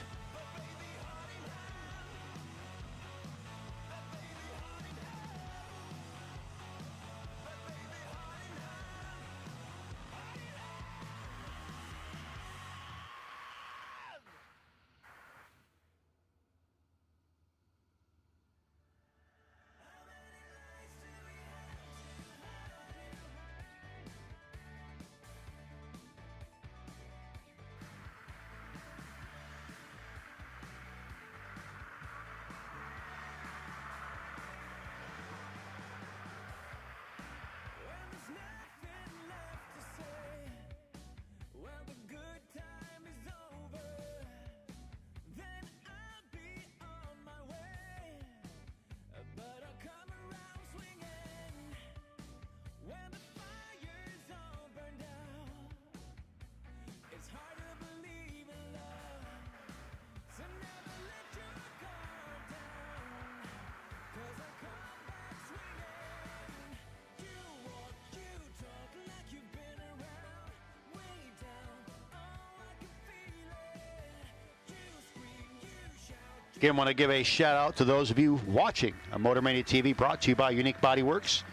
Again, want to give a shout out to those of you watching on Motor Mania TV, brought to you by Unique Body Works.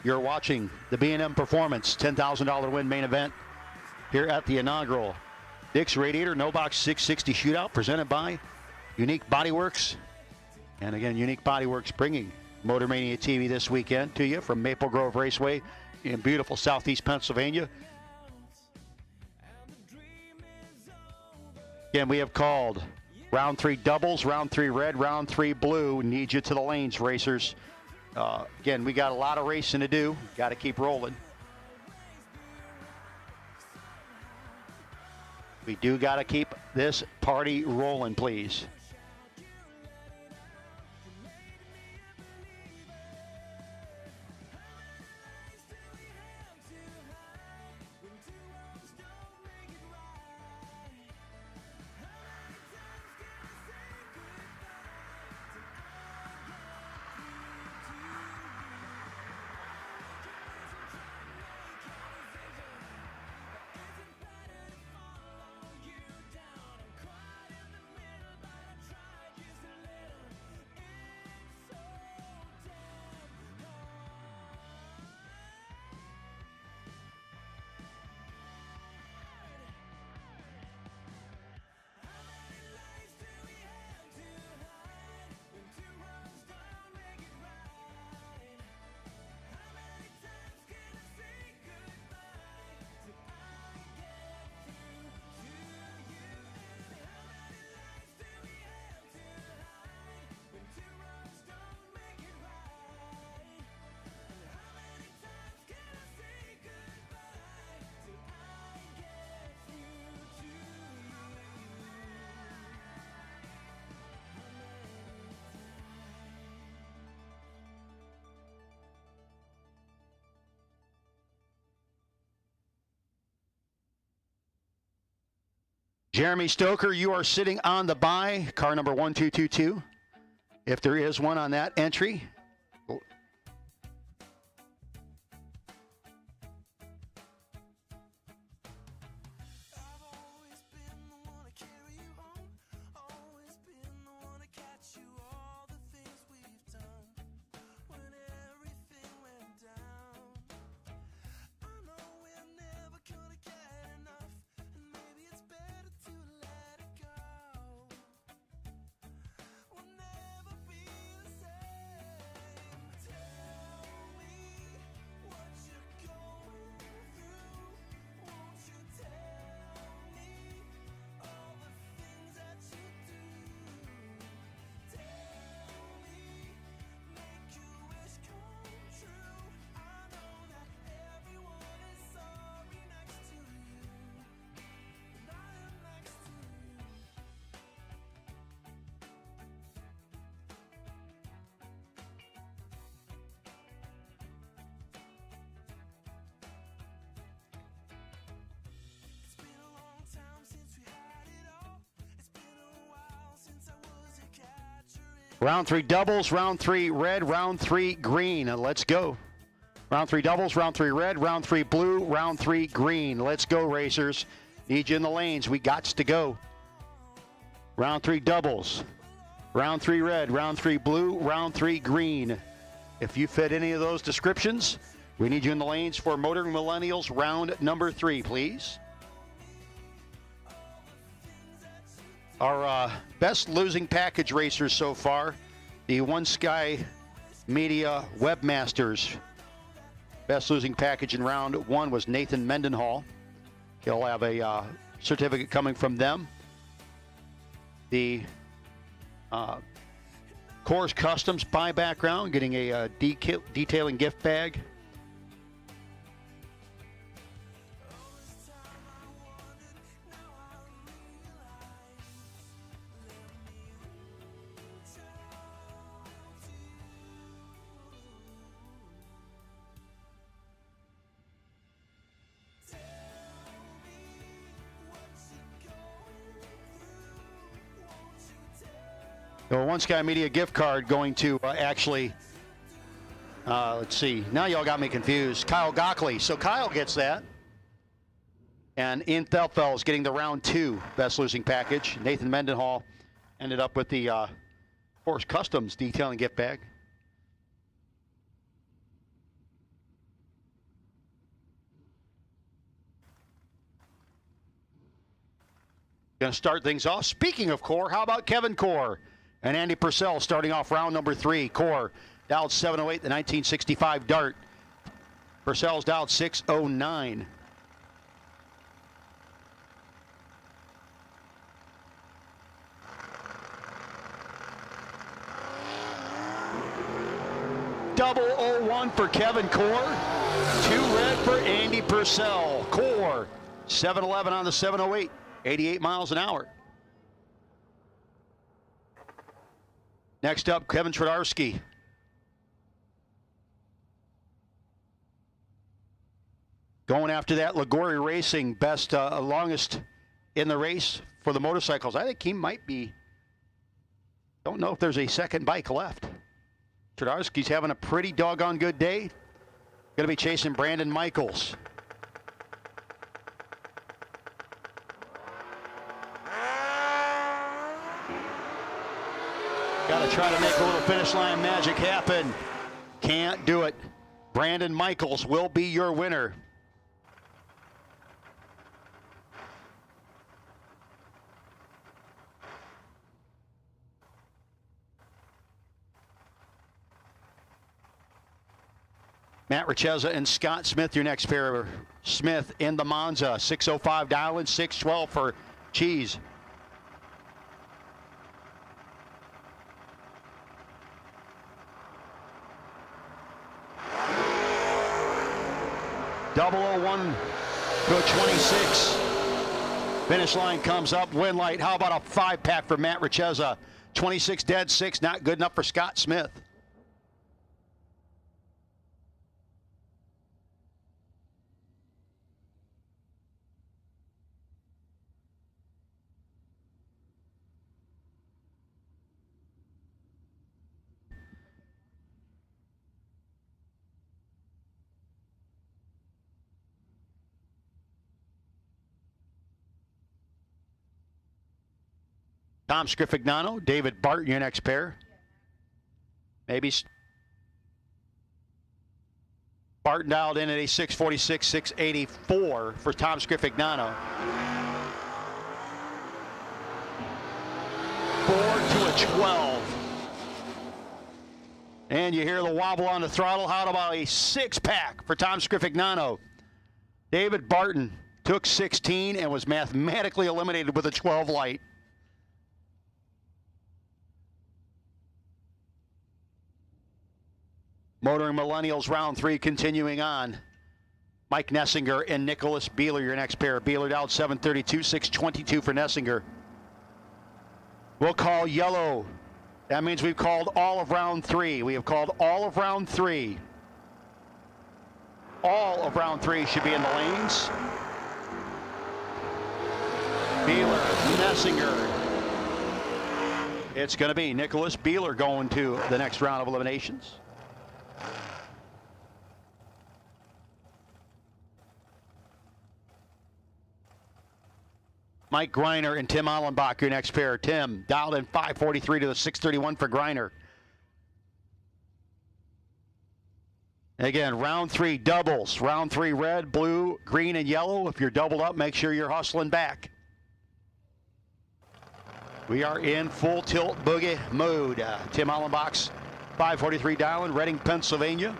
You're watching the B&M Performance $10,000 win main event here at the inaugural Dick's Radiator No Box 660 Shootout, presented by Unique Body Works. And again, Unique Body Works bringing Motor Mania TV this weekend to you from Maple Grove Raceway in beautiful southeast Pennsylvania. Again, we have called round 3 doubles, round 3 red, round 3 blue. Need you to the lanes, racers. Again, we got a lot of racing to do. Got to keep rolling. We do got to keep this party rolling, please. Jeremy Stoker, you are sitting on the bye, car number 1222, if there is one on that entry. Round 3 doubles, round 3 red, round 3 green. Let's go. Round 3 doubles, round 3 red, round 3 blue, round 3 green. Let's go, racers. Need you in the lanes. We gots to go. Round 3 doubles, round 3 red, round 3 blue, round 3 green. If you fit any of those descriptions, we need you in the lanes for Motor Millennials round number 3, please. Our best losing package racers so far, the One Sky Media Webmasters. Best losing package in round 1 was Nathan Mendenhall. He'll have a certificate coming from them. The Coors Customs by background, getting a detailing gift bag. So One Sky Media gift card going to actually, let's see, now y'all got me confused. Kyle Gockley. So Kyle gets that. And Ian Thelfell is getting the round 2 best losing package. Nathan Mendenhall Ended up with the Force Customs detailing gift bag. Going to start things off. Speaking of Core, how about Kevin Core and Andy Purcell starting off round number 3. Core dialed 708, the 1965 Dart. Purcell's dialed 609. Double 01 for Kevin Core. 2 red for Andy Purcell. Core 711 on the 708. 88 miles an hour. Next up, Kevin Tradarski. Going after that Liguori Racing best, longest in the race for the motorcycles. I think he might be, don't know if there's a second bike left. Tradarski's having a pretty doggone good day. Going to be chasing Brandon Michaels. Got to try to make a little finish line magic happen. Can't do it. Brandon Michaels will be your winner. Matt Richeza and Scott Smith, your next pair. Smith in the Monza, 605 dialing, 612 for Cheese. Double 01 to a 26. Finish line comes up, win light. How about a 5-pack for Matt Richeza? 26 dead, 6 not good enough for Scott Smith. Tom Scrifignano, David Barton, your next pair. Maybe Barton dialed in at a 646, 684 for Tom Scrifignano. 4 to a 12. And you hear the wobble on the throttle. How about a 6-pack for Tom Scrifignano? David Barton took 16 and was mathematically eliminated with a 12 light. Motoring Millennials round 3 continuing on. Mike Nessinger and Nicholas Beeler, your next pair. Beeler out 732, 622 for Nessinger. We'll call yellow. That means we've called all of round 3. We have called all of round 3. All of round 3 should be in the lanes. Beeler, Nessinger. It's going to be Nicholas Beeler going to the next round of eliminations. Mike Greiner and Tim Allenbach, your next pair. Tim dialed in 543 to the 631 for Greiner. Again, round 3 doubles. Round 3 red, blue, green, and yellow. If you're doubled up, make sure you're hustling back. We are in full tilt boogie mode. Tim Allenbach's 543 dialing, Reading, Pennsylvania.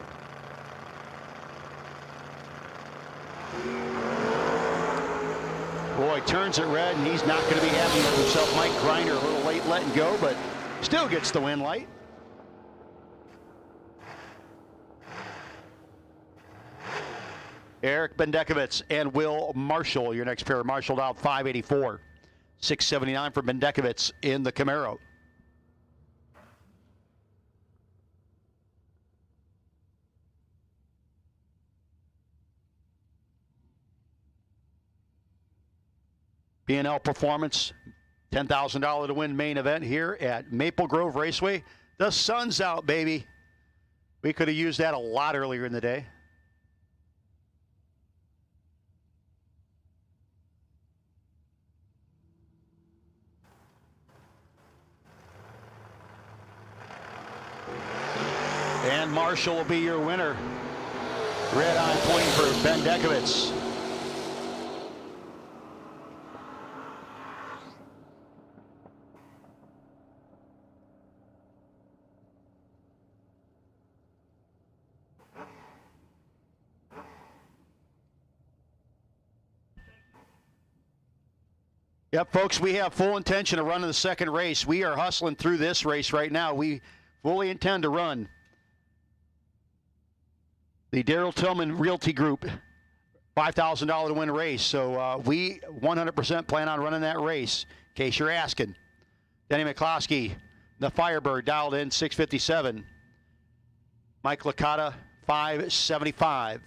Boy, turns it red, and he's not going to be happy with himself. Mike Greiner, a little late letting go, but still gets the win light. Eric Bendekovitz and Will Marshall, your next pair. Marshall out 584. 679 for Bendekovitz in the Camaro. B&L Performance, $10,000 to win main event here at Maple Grove Raceway. The sun's out, baby. We could have used that a lot earlier in the day. Dan Marshall will be your winner. Red on point for Ben Dekovitz. Yep, folks, we have full intention of running the second race. We are hustling through this race right now. We fully intend to run the Darrell Tillman Realty Group $5,000 to win race. So we 100% plan on running that race, in case you're asking. Denny McCloskey, the Firebird, dialed in 657. Mike Licata, 575.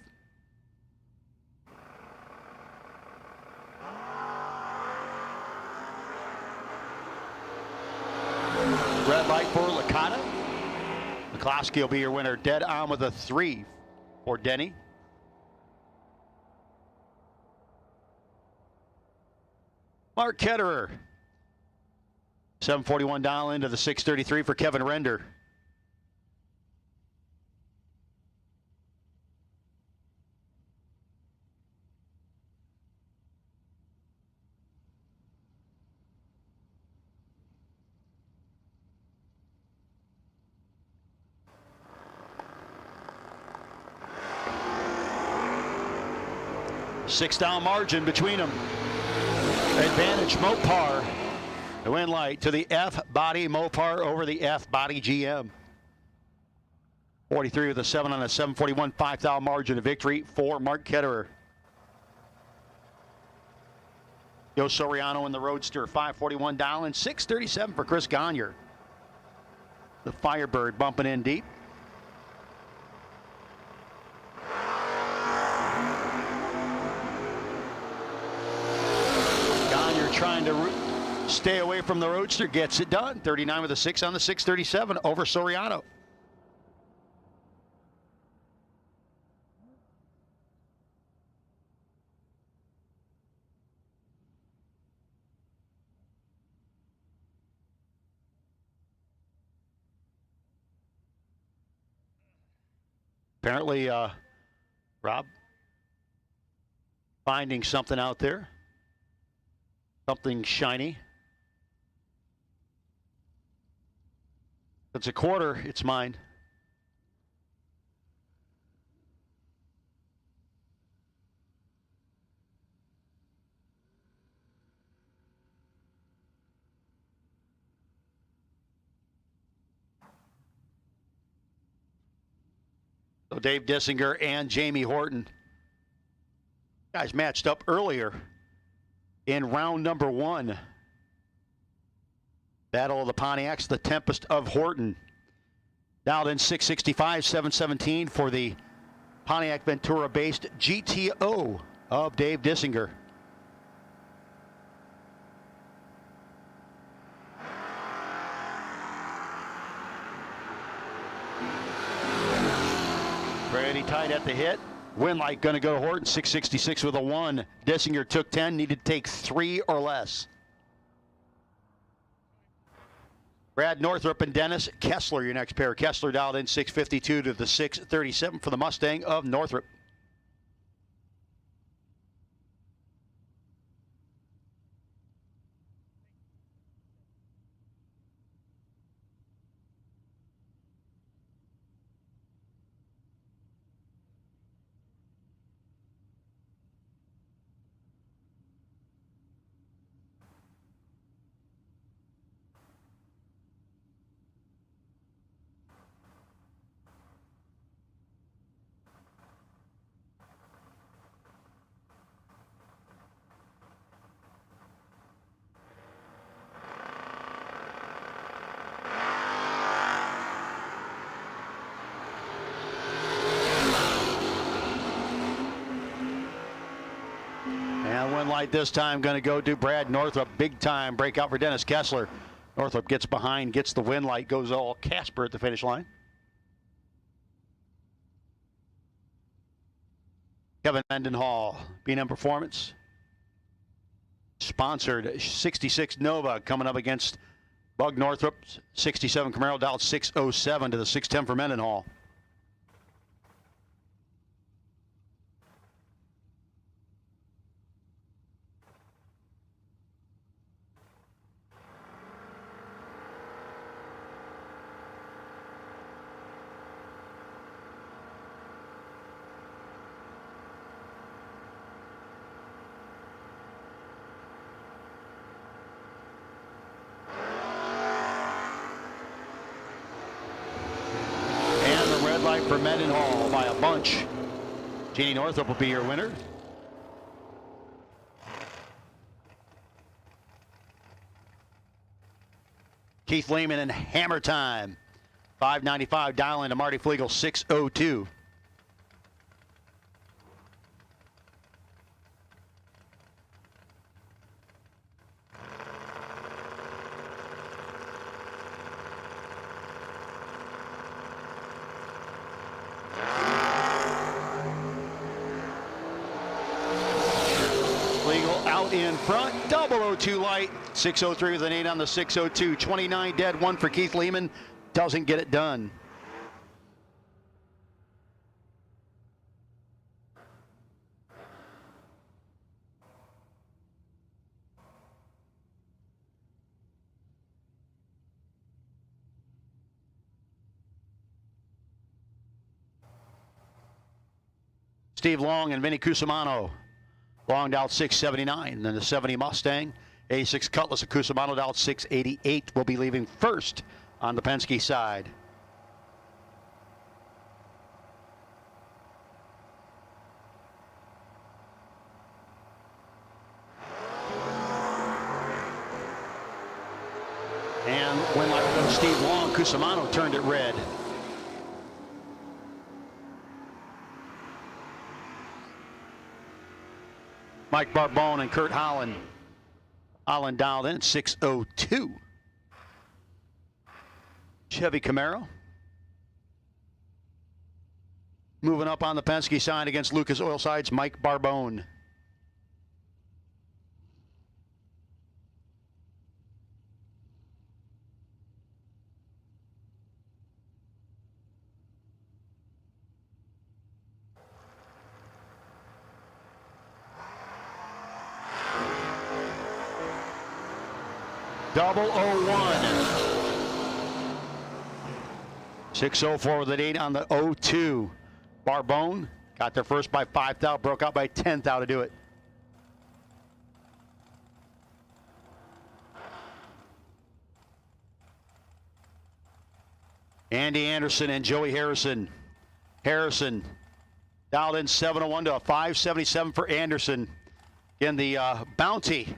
Red light for Licata. McCloskey will be your winner. Dead on with a 3 for Denny. Mark Ketterer. 741 dial into the 633 for Kevin Render. Six-down margin between them. Advantage Mopar. The win light to the F-body Mopar over the F-body GM. 43 with a 7 on a 741 5-thou margin of victory for Mark Ketterer. Joe Soriano in the Roadster, 541 dial and 637 for Chris Gagne. The Firebird bumping in deep. Trying to stay away from the Roadster, gets it done. 39 with a 6 on the 637 over Soriano. Apparently, Rob finding something out there. Something shiny. If it's a quarter, it's mine. So Dave Dissinger and Jamie Horton. Guys matched up earlier in round number 1. Battle of the Pontiacs, the Tempest of Horton. Dialed in 665, 717 for the Pontiac Ventura-based GTO of Dave Dissinger. Pretty tight at the hit. Win light going to go to Horton, 666 with a 1. Dissinger took 10, needed to take 3 or less. Brad Northrup and Dennis Kessler, your next pair. Kessler dialed in 652 to the 637 for the Mustang of Northrup. Win light this time going to go to Brad Northrup. Big time breakout for Dennis Kessler. Northrup gets behind, gets the win light, goes all Casper at the finish line. Kevin Mendenhall, B&M Performance. Sponsored 66 Nova coming up against Bug Northrup. 67 Camaro dialed 607 to the 610 for Mendenhall. for Mendenhall by a bunch. Jeannie Northrop will be your winner. Keith Lehman in Hammer Time. 595 dial into Marty Flegel 602. Out in front, 002 light, 603 with an 8 on the 602, 29 dead, 1 for Keith Lehman, doesn't get it done. Steve Long and Vinny Cusimano. Long out 679, then the 70 Mustang. 86 Cutlass of Cusimano out 688 will be leaving first on the Penske side. And when like Steve Long, Cusimano turned it red. Mike Barbone and Curt Holland. Holland dialed in at 602. Chevy Camaro. Moving up on the Penske side against Lucas Oil Sides, Mike Barbone. Double 01. 604 with an 8 on the 02. Barbone got there first by 5th out, broke out by 10th out to do it. Andy Anderson and Joey Harrison. Harrison dialed in 701 to a 577 for Anderson. Again, the bounty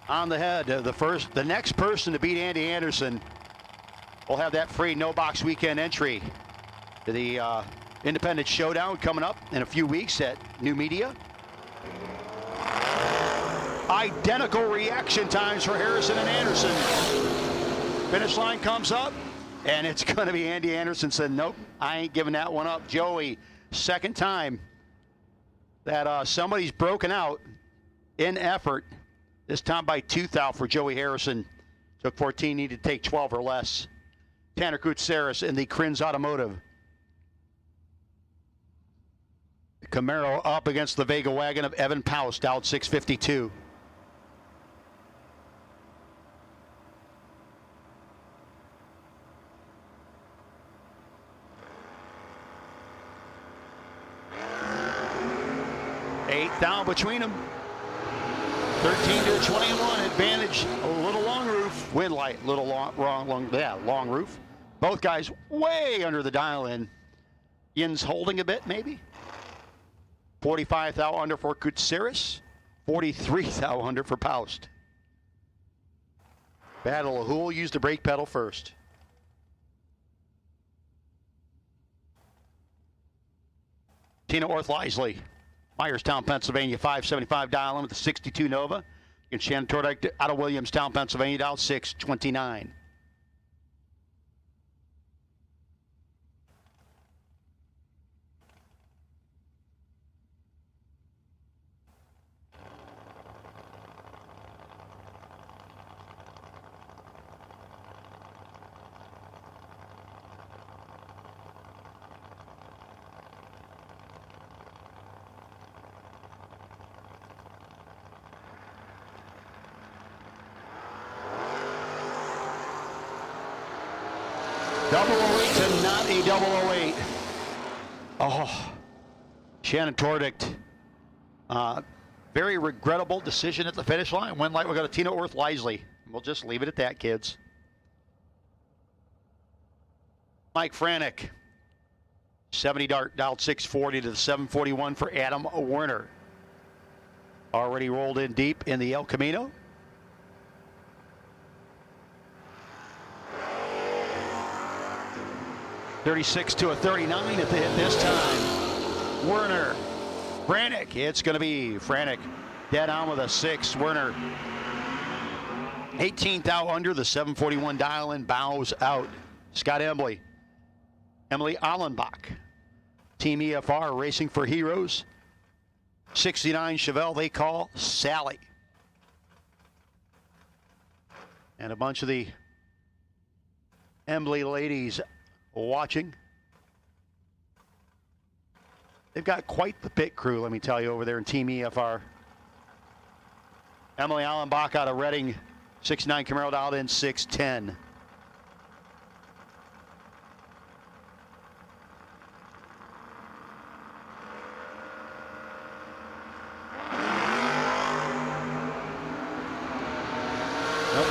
on the head. The next person to beat Andy Anderson will have that free no box weekend entry to the Independent Showdown coming up in a few weeks at New Media. Identical reaction times for Harrison and Anderson. Finish line comes up, and it's going to be Andy Anderson said, nope, I ain't giving that one up. Joey, second time that somebody's broken out in effort. This time by 2th out for Joey Harrison. Took 14, needed to take 12 or less. Tanner Koutsaris in the Krins Automotive. Camaro up against the Vega wagon of Evan Paust, out 652. Eighth down between them. 13 to 21, advantage, a little long roof, wind light, little long roof. Both guys way under the dial-in. Yin's holding a bit, maybe. 45th out under for Koutsaris, 43th out under for Paust. Battle of who will use the brake pedal first. Tina Orth-Lisley. Myerstown, Pennsylvania, 575 dial in with the 62 Nova. In Shannon Tordike out of Williamstown, Pennsylvania, dial 629. Double 08 to not a double 08. Oh, Shannon Tordike. Very regrettable decision at the finish line. One light, we'll go to Tina Orth-Lisley. We'll just leave it at that, kids. Mike Franek. 70 dialed 640 to the 741 for Adam Werner. Already rolled in deep in the El Camino. .36 to a 39 at the hit this time. Werner. Franek. It's going to be Franek dead on with a 6. Werner 18th out under the 741 dial in, bows out. Scott Emily Allenbach. Team EFR Racing for Heroes. 69 Chevelle they call Sally. And a bunch of the Emily ladies watching. They've got quite the pit crew, let me tell you, over there in Team EFR. Emily Allenbach out of Reading, 69 Camaro dialed in 610.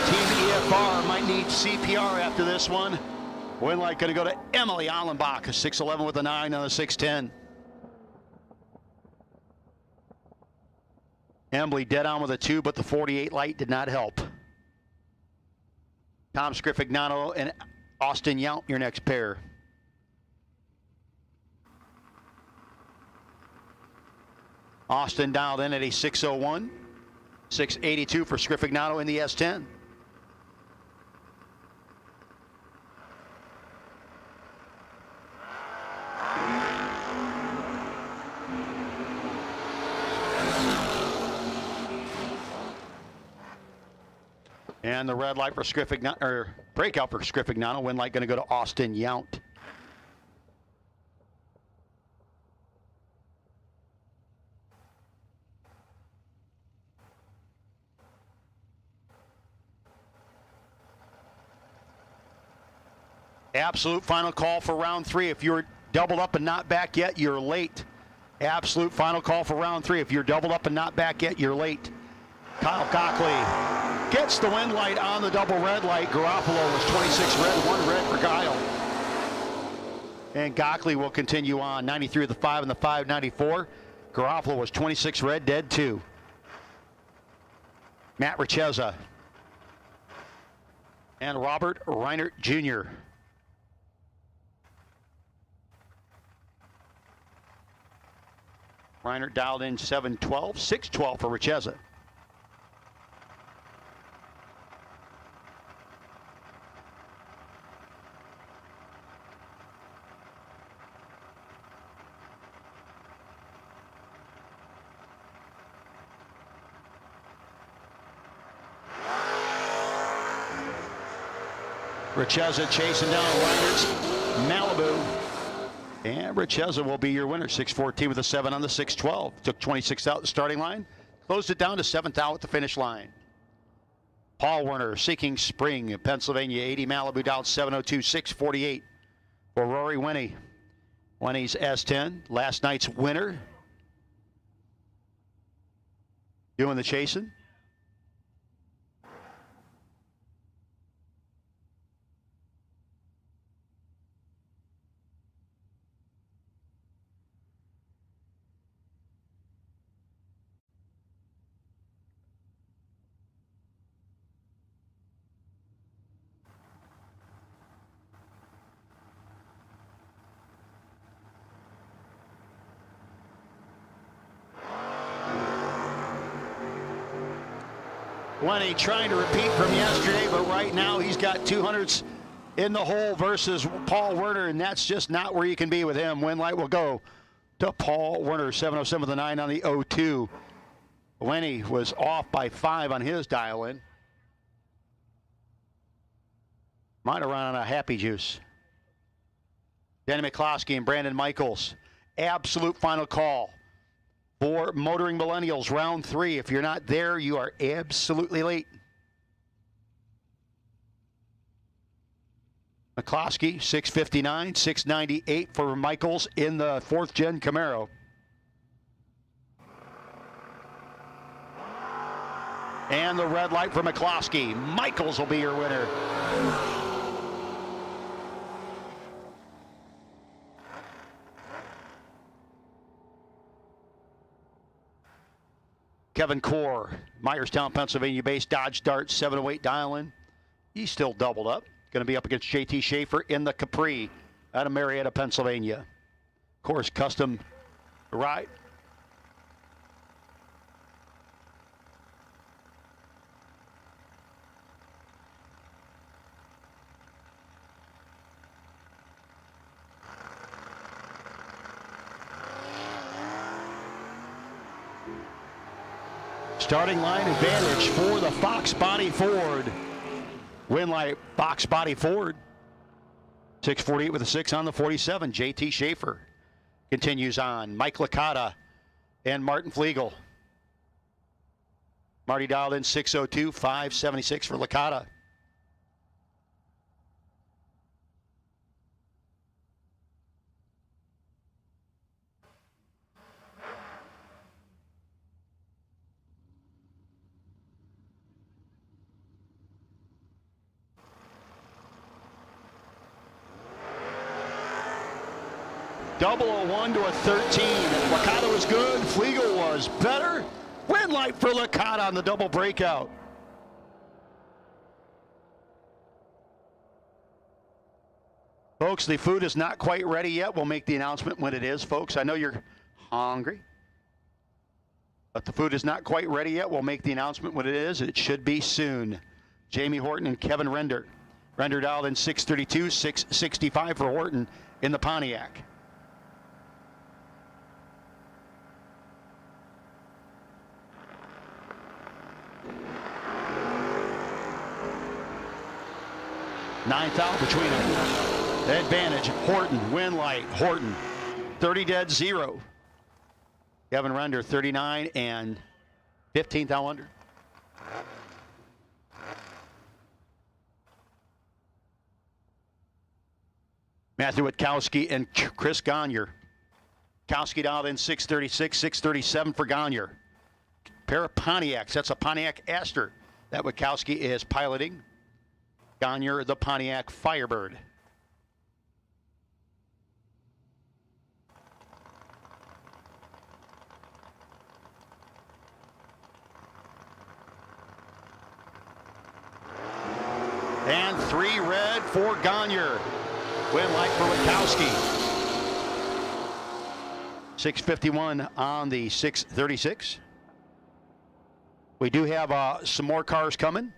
Team EFR might need CPR after this one. Win light going to go to Emily Allenbach, a 611 with a 9 on the 610. Emily dead on with a 2, but the 48 light did not help. Tom Scrifignano and Austin Yount, your next pair. Austin dialed in at a 601. 682 for Scrifignano in the S10. And the red light for Scrifignano, or breakout for Scrifignano. Win light going to go to Austin Yount. Absolute final call for round 3. If you're doubled up and not back yet, you're late. Absolute final call for round 3. If you're doubled up and not back yet, you're late. Kyle Cockley gets the win light on the double red light. Garofalo was 26 red, 1 red for Kyle. And Cockley will continue on. 93 of the 5 and the 594. Garofalo was 26 red, dead 2. Matt Richeza and Robert Reinert Jr. Reinert dialed in 712, 612 for Richeza. Richeza chasing down Reinert's Malibu. And Richeza will be your winner. 614 with a 7 on the 612. Took 26 out the starting line. Closed it down to 7th out at the finish line. Paul Werner seeking spring in Pennsylvania. 80 Malibu down 702, 648 for Rory Winnie. Winnie's S10, last night's winner. Doing the chasing. Winnie trying to repeat from yesterday, but right now he's got 200s in the hole versus Paul Werner, and that's just not where you can be with him. Win light will go to Paul Werner, 707 with a 9 on the 02. Winnie was off by 5 on his dial-in. Might have run on a happy juice. Danny McCloskey and Brandon Michaels. Absolute final call for Motoring Millennials, round 3. If you're not there, you are absolutely late. McCloskey, 659, 698 for Michaels in the 4th gen Camaro. And the red light for McCloskey. Michaels will be your winner. Kevin Core, Myerstown, Pennsylvania-based Dodge Dart 708 dial-in. He's still doubled up. Going to be up against JT Schaefer in the Capri out of Marietta, Pennsylvania. Core's custom ride. Starting line advantage for the Fox Body Ford. Winlight Fox Body Ford. 648 with a 6 on the 47. JT Schaefer continues on. Mike Licata and Martin Flegel. Marty dialed in 602, 576 for Licata. Double a 1 to a 13. Licata was good. Flegel was better. Win light for Licata on the double breakout. Folks, the food is not quite ready yet. We'll make the announcement when it is, folks. I know you're hungry, but the food is not quite ready yet. We'll make the announcement when it is. It should be soon. Jamie Horton and Kevin Render. Render dialed in 632, 665 for Horton in the Pontiac. Ninth out between them. Advantage, Horton, win light, Horton. 30 dead, 0. Kevin Render, 39 and 15th out under. Matthew Witkowski and Chris Gagne. Witkowski dialed in 636, 637 for Gagne. Pair of Pontiacs, that's a Pontiac Aster that Witkowski is piloting. Gagne, the Pontiac Firebird. And 3 red for Gagne. Win light for Witkowski. 651 on the 636. We do have some more cars coming.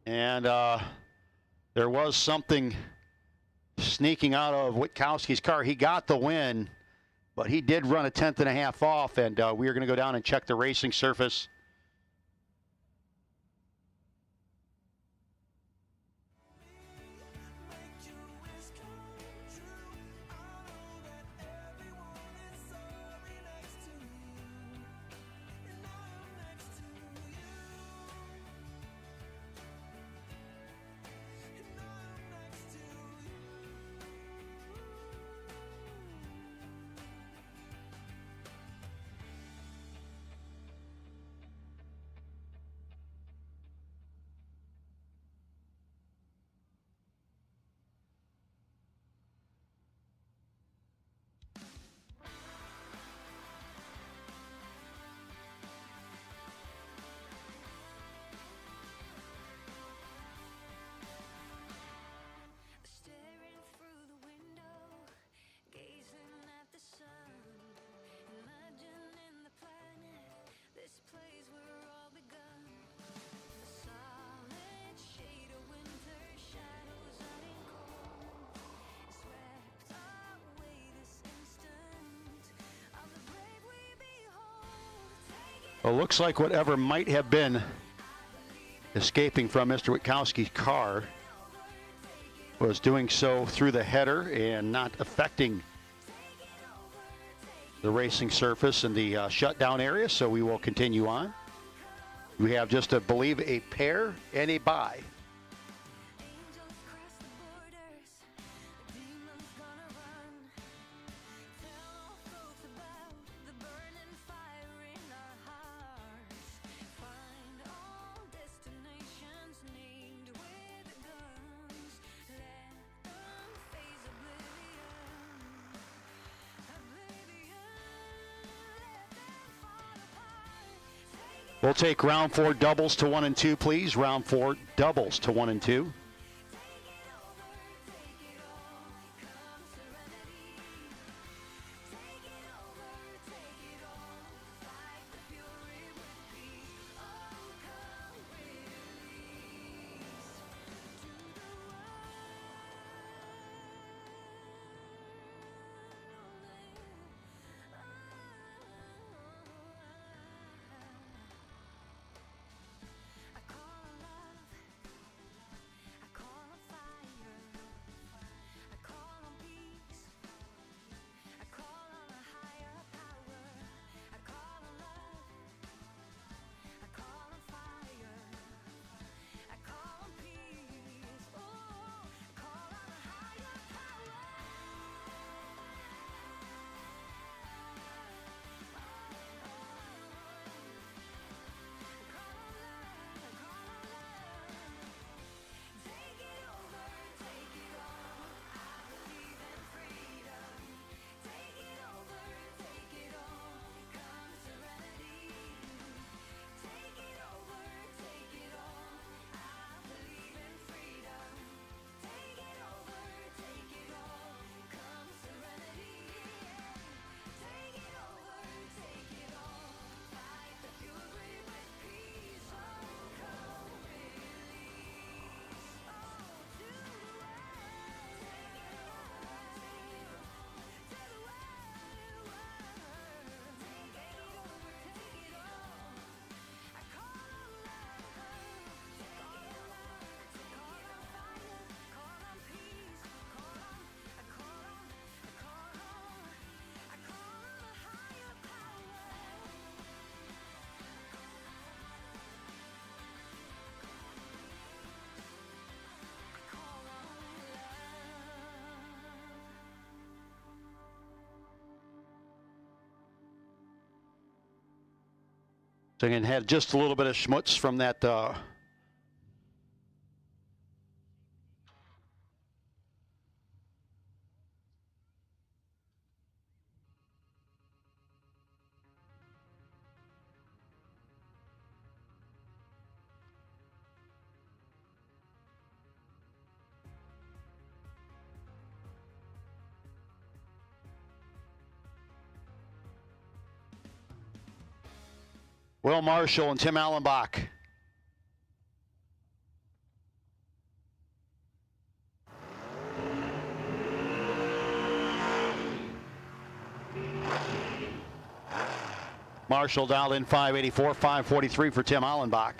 And there was something sneaking out of Witkowski's car. He got the win, but he did run a 10th and a half off, and we are going to go down and check the racing surface. Well, looks like whatever might have been escaping from Mr. Witkowski's car was doing so through the header and not affecting the racing surface in the shutdown area, so we will continue on. We have just, I believe, a pair and a bye. We'll take round 4 doubles to 1 and 2, please. Round 4 doubles to 1 and 2. So again, had just a little bit of schmutz from that Will Marshall and Tim Allenbach. Marshall dialed in 584, 543 for Tim Allenbach.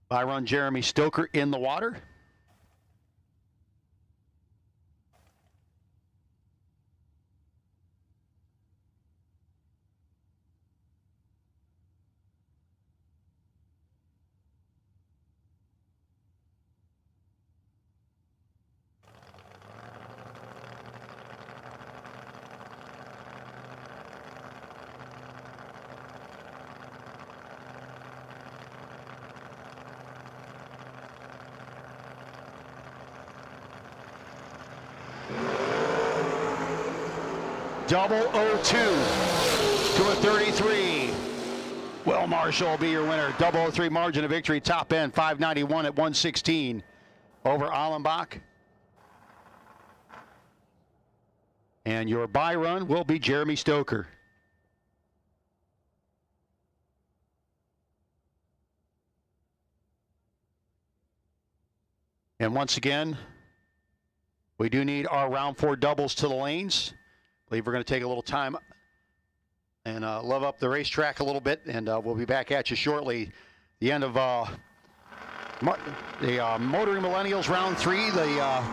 Byron Jeremy Stoker in the water. Double 02 to a 33. Will Marshall will be your winner. Double 03 margin of victory. Top end 591 at 116 over Allenbach. And your bye run will be Jeremy Stoker. And once again, We do need our round 4 doubles to the lanes. I believe we're going to take a little time and love up the racetrack a little bit, and we'll be back at you shortly. The end of the Motoring Millennials round 3, the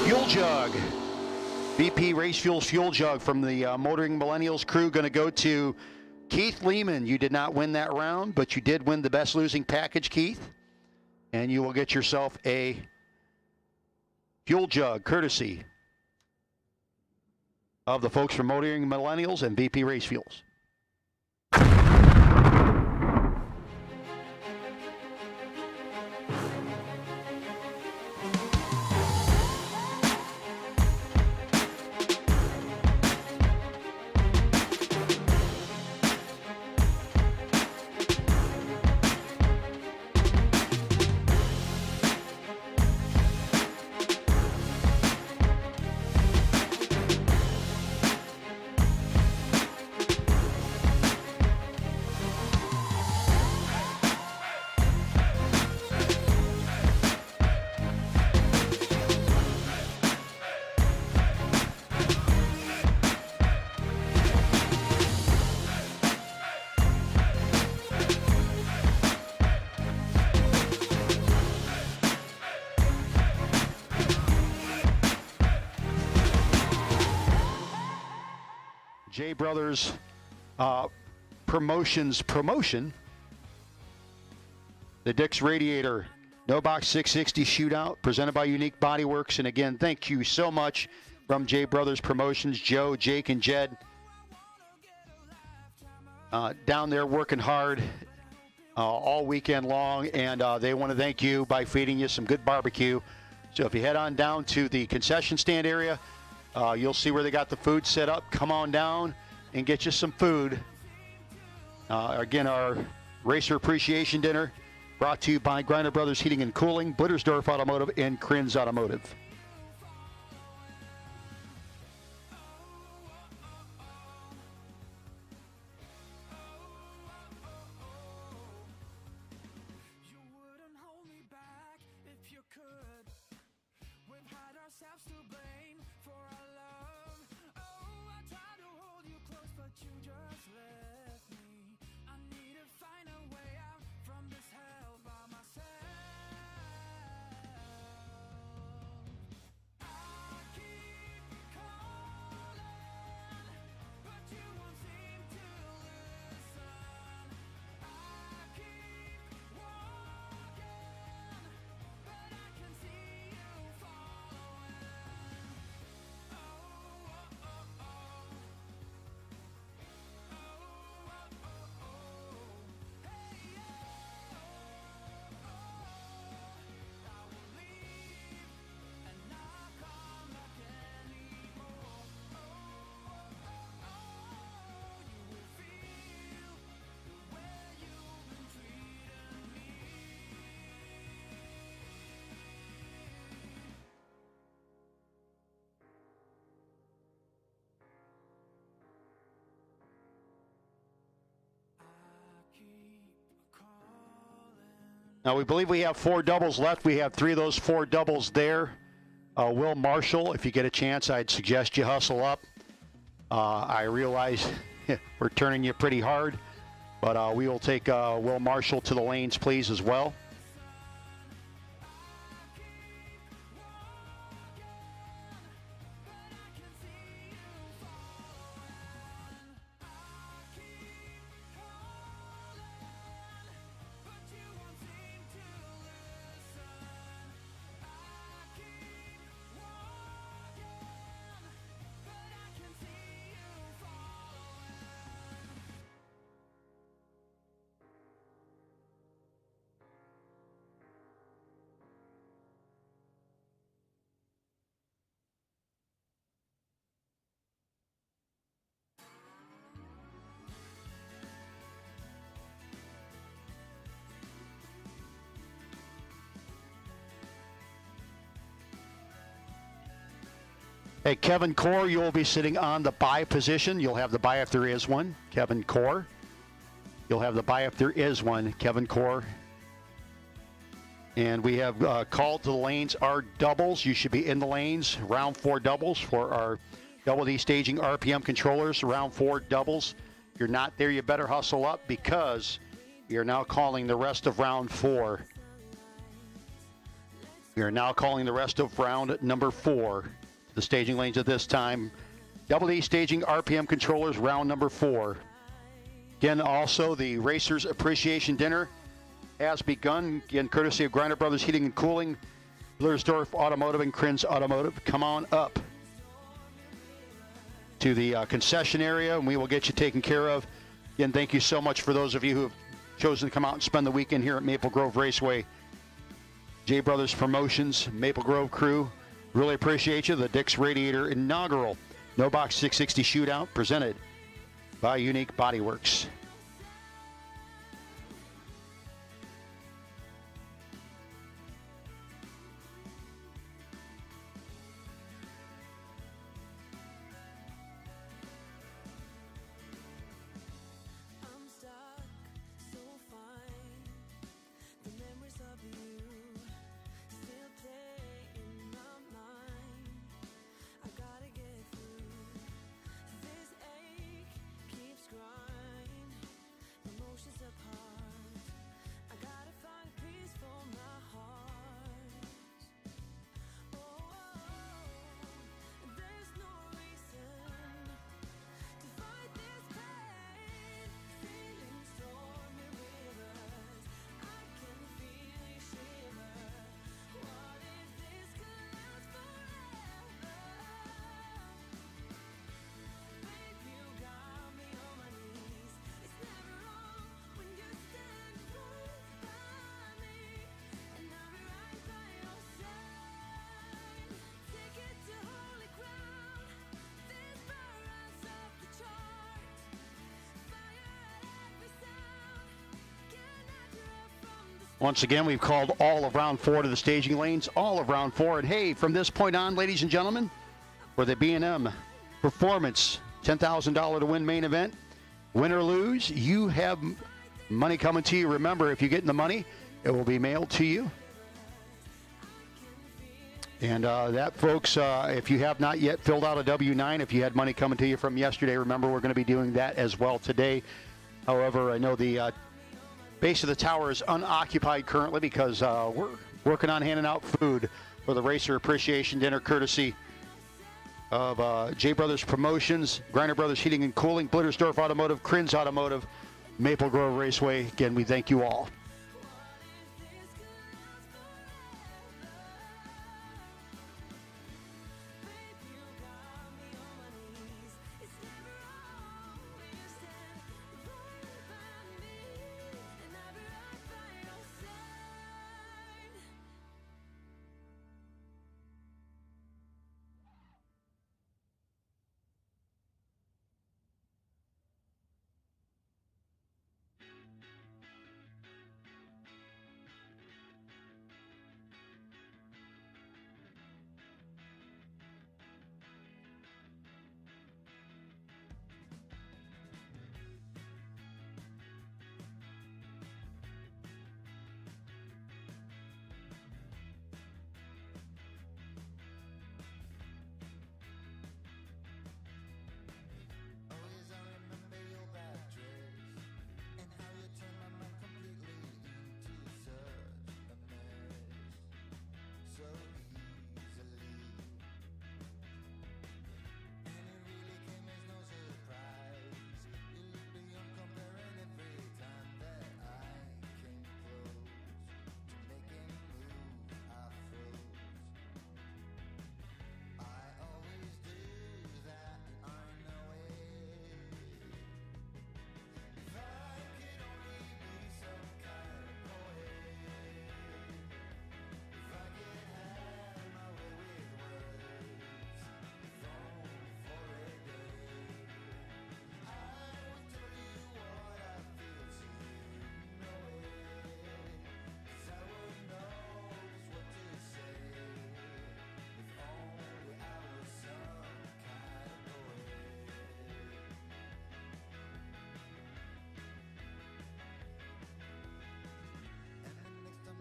fuel jug. BP Race Fuels fuel jug from the Motoring Millennials crew going to go to Keith Lehman. You did not win that round, but you did win the best losing package, Keith. And you will get yourself a fuel jug courtesy of the folks from Motoring Millennials and BP Race Fuels. JBrothers Promotions promotion. The Dix Radiator No Box 660 Shootout presented by Unique Body Works. And again, thank you so much from JBrothers Promotions, Joe, Jake, and Jed. Down there working hard all weekend long, and they want to thank you by feeding you some good barbecue. So if you head on down to the concession stand area, you'll see where they got the food set up. Come on down and get you some food. Again, our Racer Appreciation Dinner brought to you by Grinder Brothers Heating and Cooling, Blittersdorf Automotive, and Krinz Automotive. Now, we believe we have 4 doubles left. We have 3 of those 4 doubles there. Will Marshall, if you get a chance, I'd suggest you hustle up. I realize we're turning you pretty hard, but we will take Will Marshall to the lanes, please, as well. Hey, Kevin Core, you will be sitting on the bye position. You'll have the bye if there is one. Kevin Core. You'll have the bye if there is one. Kevin Core. And we have called to the lanes our doubles. You should be in the lanes. Round 4 doubles for our double D staging RPM controllers. Round 4 doubles. If you're not there, you better hustle up because we are now calling the rest of round 4. We are now calling the rest of round number 4. The staging lanes at this time. Double D staging RPM controllers, round number 4. Again, also the Racers Appreciation Dinner has begun. Again, courtesy of Griner Brothers Heating and Cooling, Blittersdorf Automotive, and Krinz Automotive. Come on up to the concession area, and we will get you taken care of. Again, thank you so much for those of you who have chosen to come out and spend the weekend here at Maple Grove Raceway. JBrothers Promotions, Maple Grove crew, really appreciate you. The Dick's Radiator inaugural No Box 660 Shootout presented by Unique Bodyworks. I'm stuck, so fine. The memories of you still play in my mind. I gotta get through. This ache keeps growing. Emotions apart. I gotta find peace for my heart. There's no reason to fight this pain. Feeling stormy rivers. I can feel you shiver. What if this could last forever? Babe, you got me on my knees. It's never wrong when you stand right by me, and I'll be right by your side. Take it to holy ground. This rise off the charts. Fire at every sound. Can't out from the Once again, we've called all of round 4 to the staging lanes, all of round 4. And hey, from this point on, ladies and gentlemen, for the B&M Performance $10,000 to win main event, win or lose, you have money coming to you. Remember, if you get in the money, it will be mailed to you. And that, folks, if you have not yet filled out a W-9, if you had money coming to you from yesterday, remember we're going to be doing that as well today. However, I know the base of the tower is unoccupied currently because we're working on handing out food for the Racer Appreciation Dinner, courtesy of JBrothers Promotions, Griner Brothers Heating and Cooling, Blittersdorf Automotive, Krinz Automotive, Maple Grove Raceway. Again, we thank you all.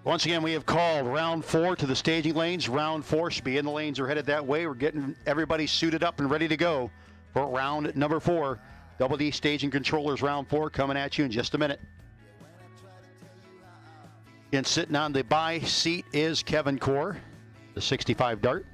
Once again, we have called round 4 to the staging lanes. Round 4 should be in the lanes. Are headed that way. We're getting everybody suited up and ready to go for round number 4. Double D staging controllers round 4 coming at you in just a minute. And sitting on the by seat is Kevin Core, the 65 Dart.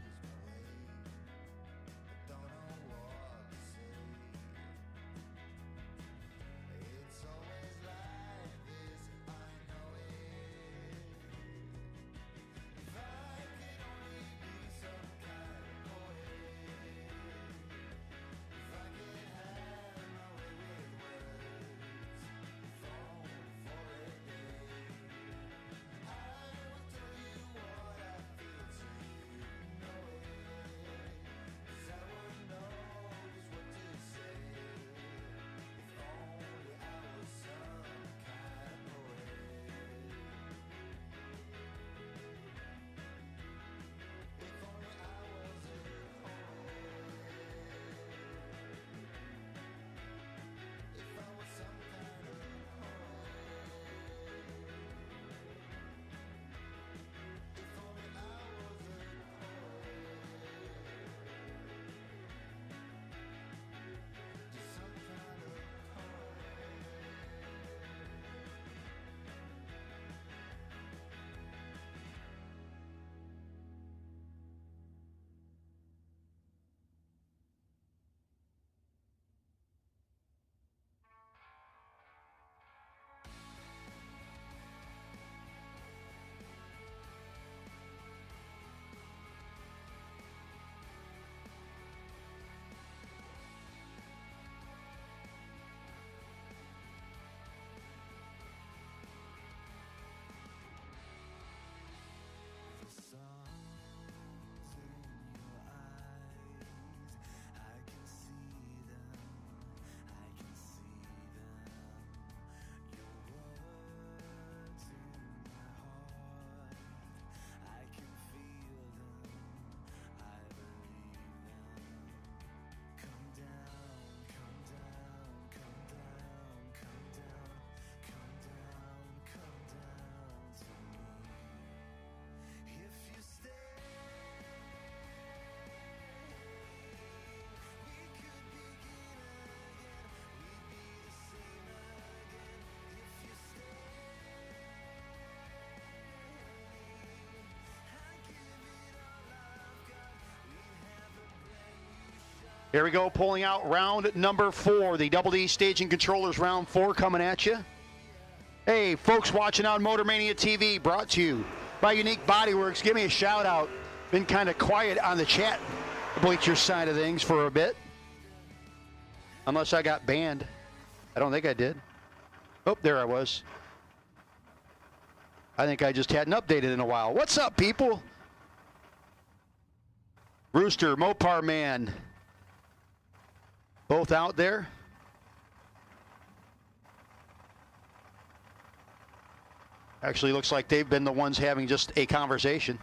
Here we go, pulling out round number 4. The Double D staging controllers round 4 coming at you. Hey, folks watching on Motor Mania TV, brought to you by Unique Bodyworks. Give me a shout out. Been kind of quiet on the chat bleacher side of things for a bit. Unless I got banned. I don't think I did. Oh, there I was. I think I just hadn't updated in a while. What's up, people? Rooster, Mopar Man. Both out there. Actually looks like they've been the ones having just a conversation.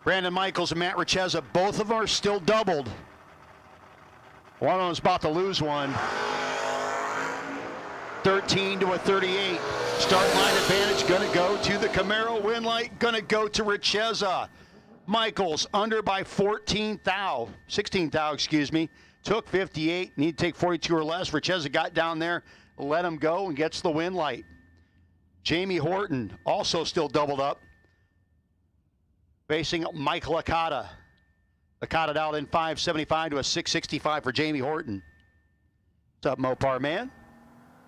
Brandon Michaels and Matt Richeza, both of them are still doubled. One of them's about to lose one. 13 to a 38. Start line advantage going to go to the Camaro. Win light going to go to Richeza. Michaels under by 16 thou, excuse me. Took 58. Need to take 42 or less. Richeza got down there, let him go, and gets the win light. Jamie Horton also still doubled up. Facing Mike Licata. Licata out in 575 to a 665 for Jamie Horton. What's up, Mopar Man?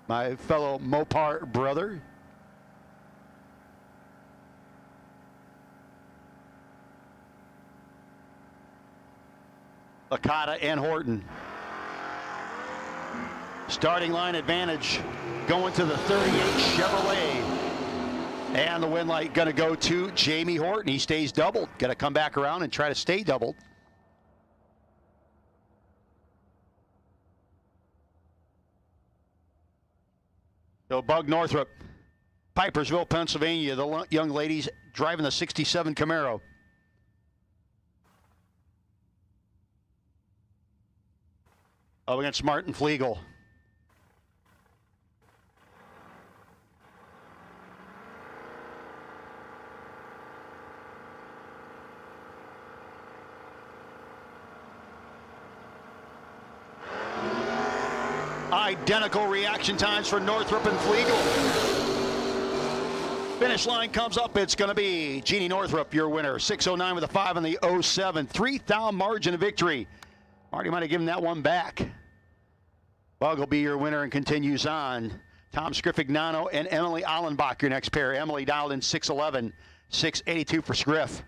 My fellow Mopar brother. Licata and Horton. Starting line advantage going to the 38 Chevrolet. And the win light going to go to Jamie Horton. He stays doubled. Got to come back around and try to stay doubled. So Bug Northrop, Pipersville, Pennsylvania, the young ladies driving the 67 Camaro. Up against Martin Flegel. Identical reaction times for Northrup and Flegel. Finish line comes up. It's going to be Jeannie Northrup, your winner. 6:09 with a 5 on the 07. 3,000 margin of victory. Marty might have given that one back. Bug will be your winner and continues on. Tom Scriffignano and Emily Allenbach, your next pair. Emily dialed in 6:11. 6:82 for Scriff.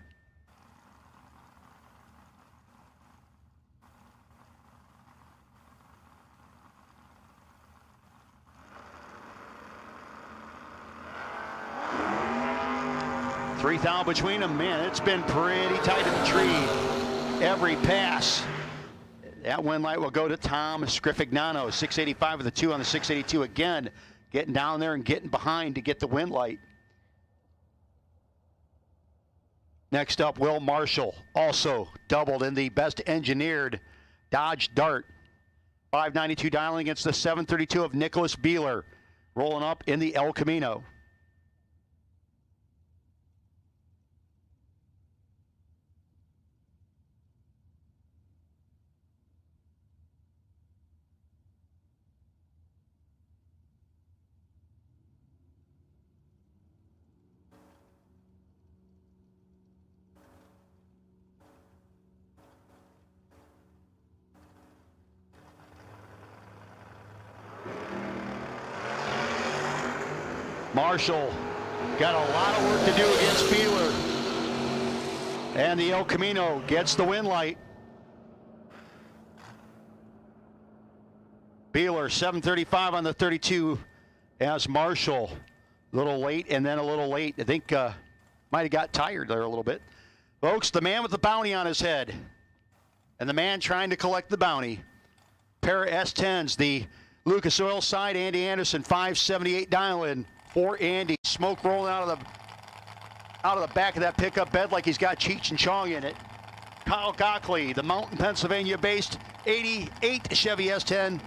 $3,000 between them. Man, it's been pretty tight in the tree. Every pass. That win light will go to Tom Scriffignano. 685 with a 2 on the 682 again. Getting down there and getting behind to get the win light. Next up, Will Marshall. Also doubled in the best engineered Dodge Dart. 592 dialing against the 732 of Nicholas Beeler. Rolling up in the El Camino. Marshall got a lot of work to do against Beeler. And the El Camino gets the win light. Beeler 735 on the 32 as Marshall. A little late and then a little late. I think might have got tired there a little bit. Folks, the man with the bounty on his head and the man trying to collect the bounty. Pair of S10s, the Lucas Oil side, Andy Anderson, 578 dial-in for Andy. Smoke rolling out of the back of that pickup bed like he's got Cheech and Chong in it. Kyle Gockley, the Mountain, Pennsylvania-based 88 Chevy S10,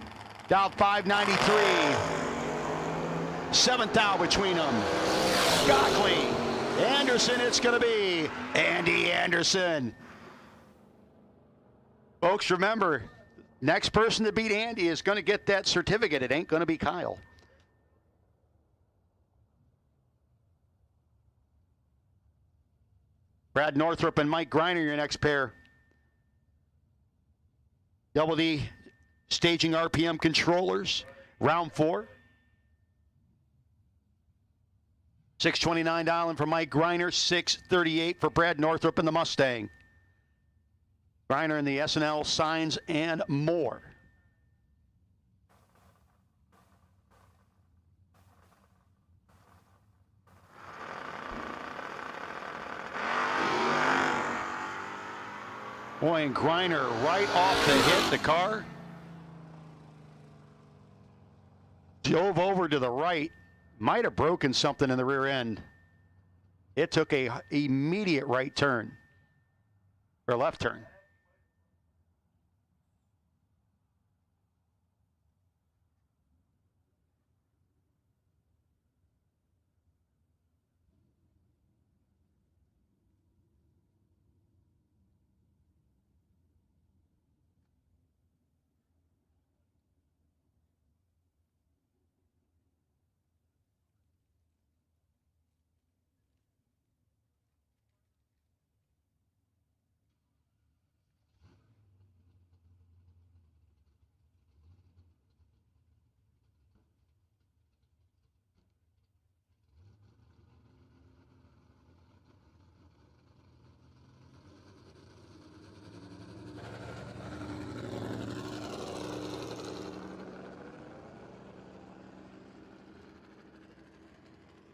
dialed 593. 7,000 between them. Gockley, Anderson, it's going to be Andy Anderson. Folks, remember, next person to beat Andy is going to get that certificate. It ain't going to be Kyle. Brad Northrup and Mike Greiner, your next pair. Double D staging RPM controllers, round 4. 629 dialing for Mike Greiner, 638 for Brad Northrup in the Mustang. Greiner in the S&L signs and more. Boy, and Greiner right off the hit, the car dove over to the right. Might have broken something in the rear end. It took a immediate right turn, or left turn.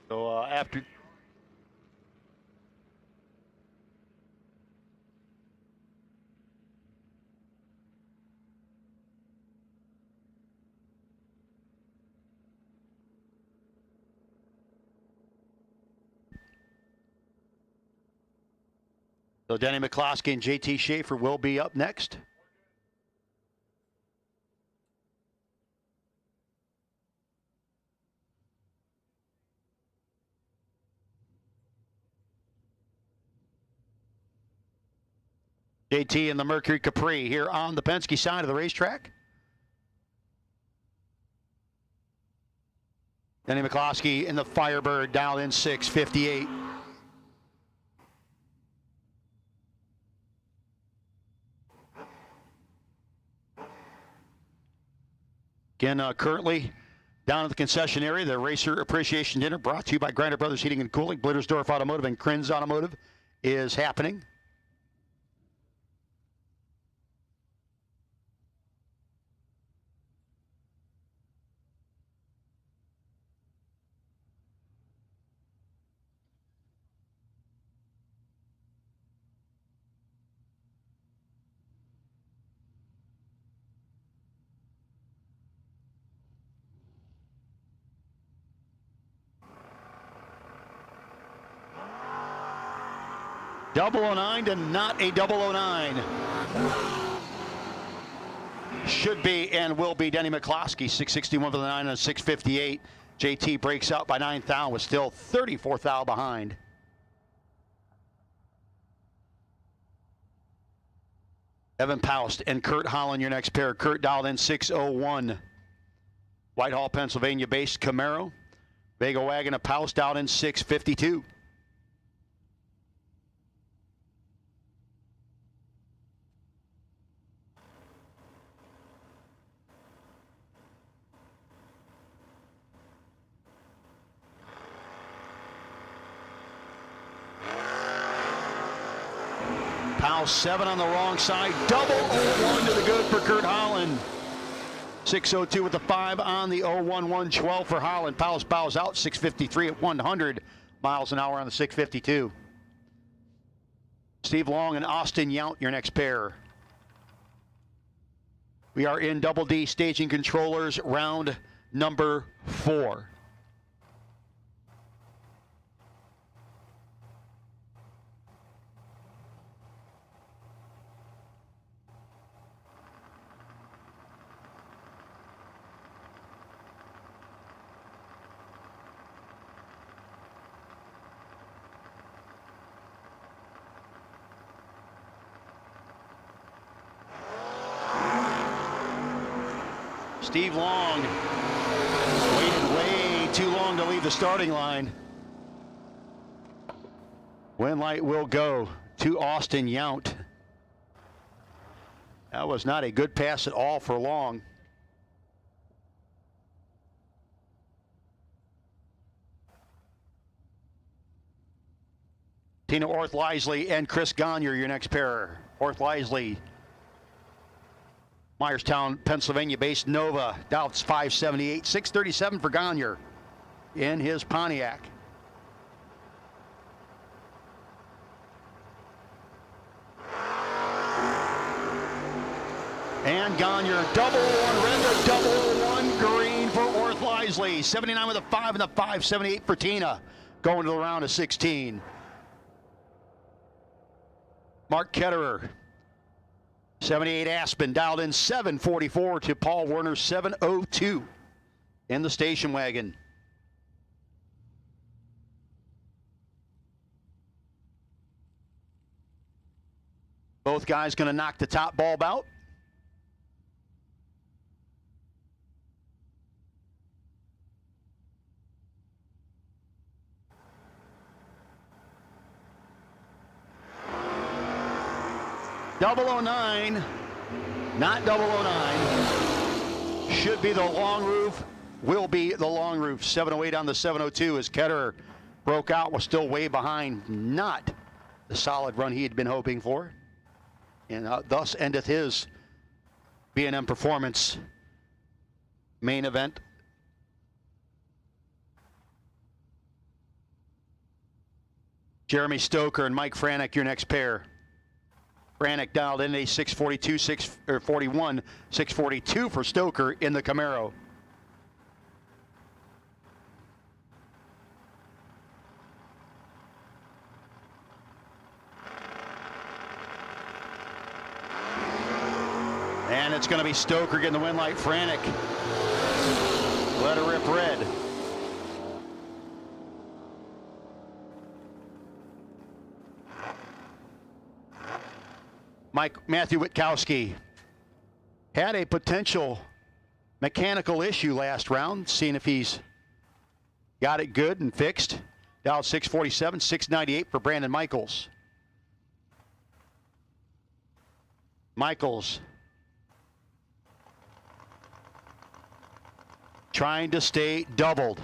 So after so Denny McCloskey and JT Schaefer will be up next. JT and the Mercury Capri here on the Penske side of the racetrack. Denny McCloskey in the Firebird, dialed in 6:58. Again, currently down at the concession area, the Racer Appreciation Dinner brought to you by Grinder Brothers Heating and Cooling, Blittersdorf Automotive, and Krenz Automotive is happening. Double 09 to not a 009. Should be and will be Denny McCloskey, 661 for the 9 on 658. JT breaks out by 9 thou, was still 34 thou behind. Evan Paust and Curt Holland, your next pair. Curt dialed in 601. Whitehall, Pennsylvania based Camaro. Vega Wagon of Paust dialed in 652. Powell 7 on the wrong side. Double 0-1 to the good for Curt Holland. 6:02 with the 5 on the 0-1, 112 for Holland. Powell's bows out 6:53 at 100 miles an hour on the 6:52. Steve Long and Austin Yount, your next pair. We are in Double D staging controllers, round number 4. Steve Long waited way too long to leave the starting line. Win light will go to Austin Yount. That was not a good pass at all for Long. Tina Orth-Lisley and Chris Gagne, your next pair. Orth-Lisley, Myerstown, Pennsylvania-based Nova, dialed 578, 637 for Gagne in his Pontiac. And Gagne, double 1 red, the double 1 green for Orth-Lisley. 79 with a 5 and the 578 for Tina, going to the round of 16. Mark Ketterer, 78 Aspen, dialed in 744 to Paul Werner, 702 in the station wagon. Both guys going to knock the top bulb out. Double 09, not 009. Should be the long roof, will be the long roof. 708 on the 702 as Ketterer broke out, was still way behind. Not the solid run he had been hoping for. And thus endeth his B&M Performance main event. Jeremy Stoker and Mike Franek, your next pair. Franek dialed in a 642, 641, 642 for Stoker in the Camaro. And it's going to be Stoker getting the win light. Franek let her rip red. Matthew Witkowski had a potential mechanical issue last round, seeing if he's got it good and fixed. Dow 647, 698 for Brandon Michaels. Michaels trying to stay doubled.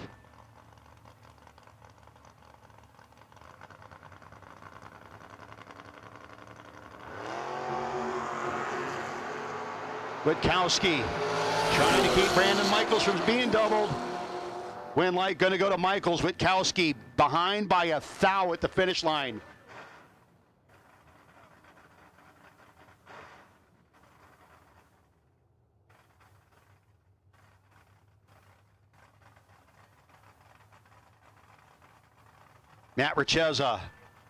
Witkowski trying to keep Brandon Michaels from being doubled. Win light going to go to Michaels. Witkowski behind by a thou at the finish line. Matt Richeza,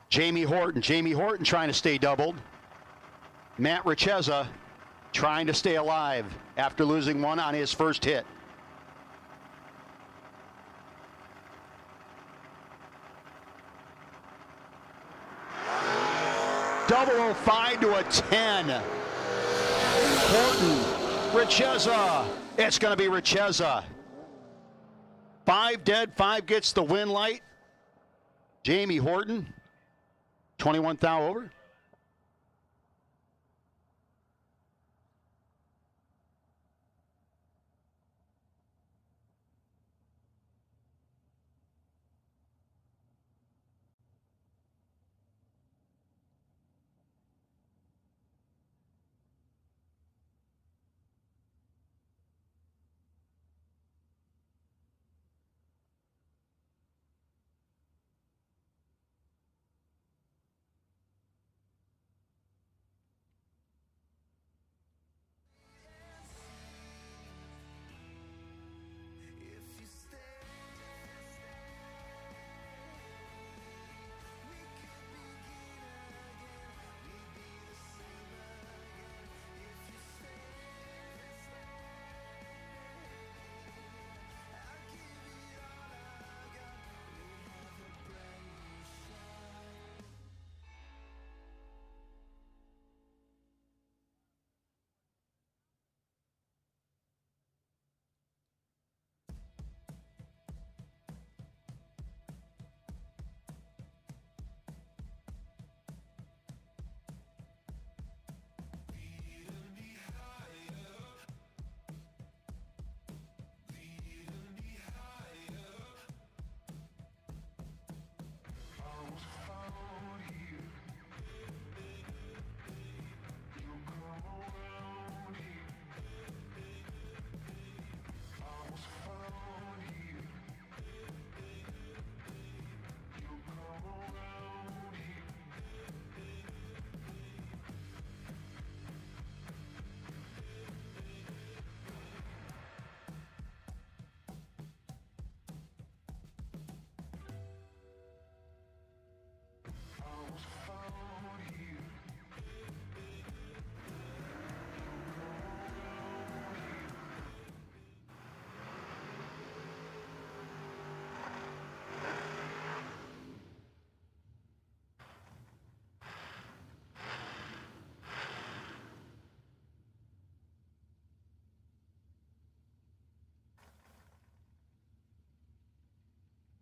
Jamie Horton. Jamie Horton trying to stay doubled. Matt Richeza trying to stay alive after losing one on his first hit. .005 to a 10. Horton, Richeza. It's going to be Richeza. 5 dead, 5 gets the win light. Jamie Horton, 21 thou over.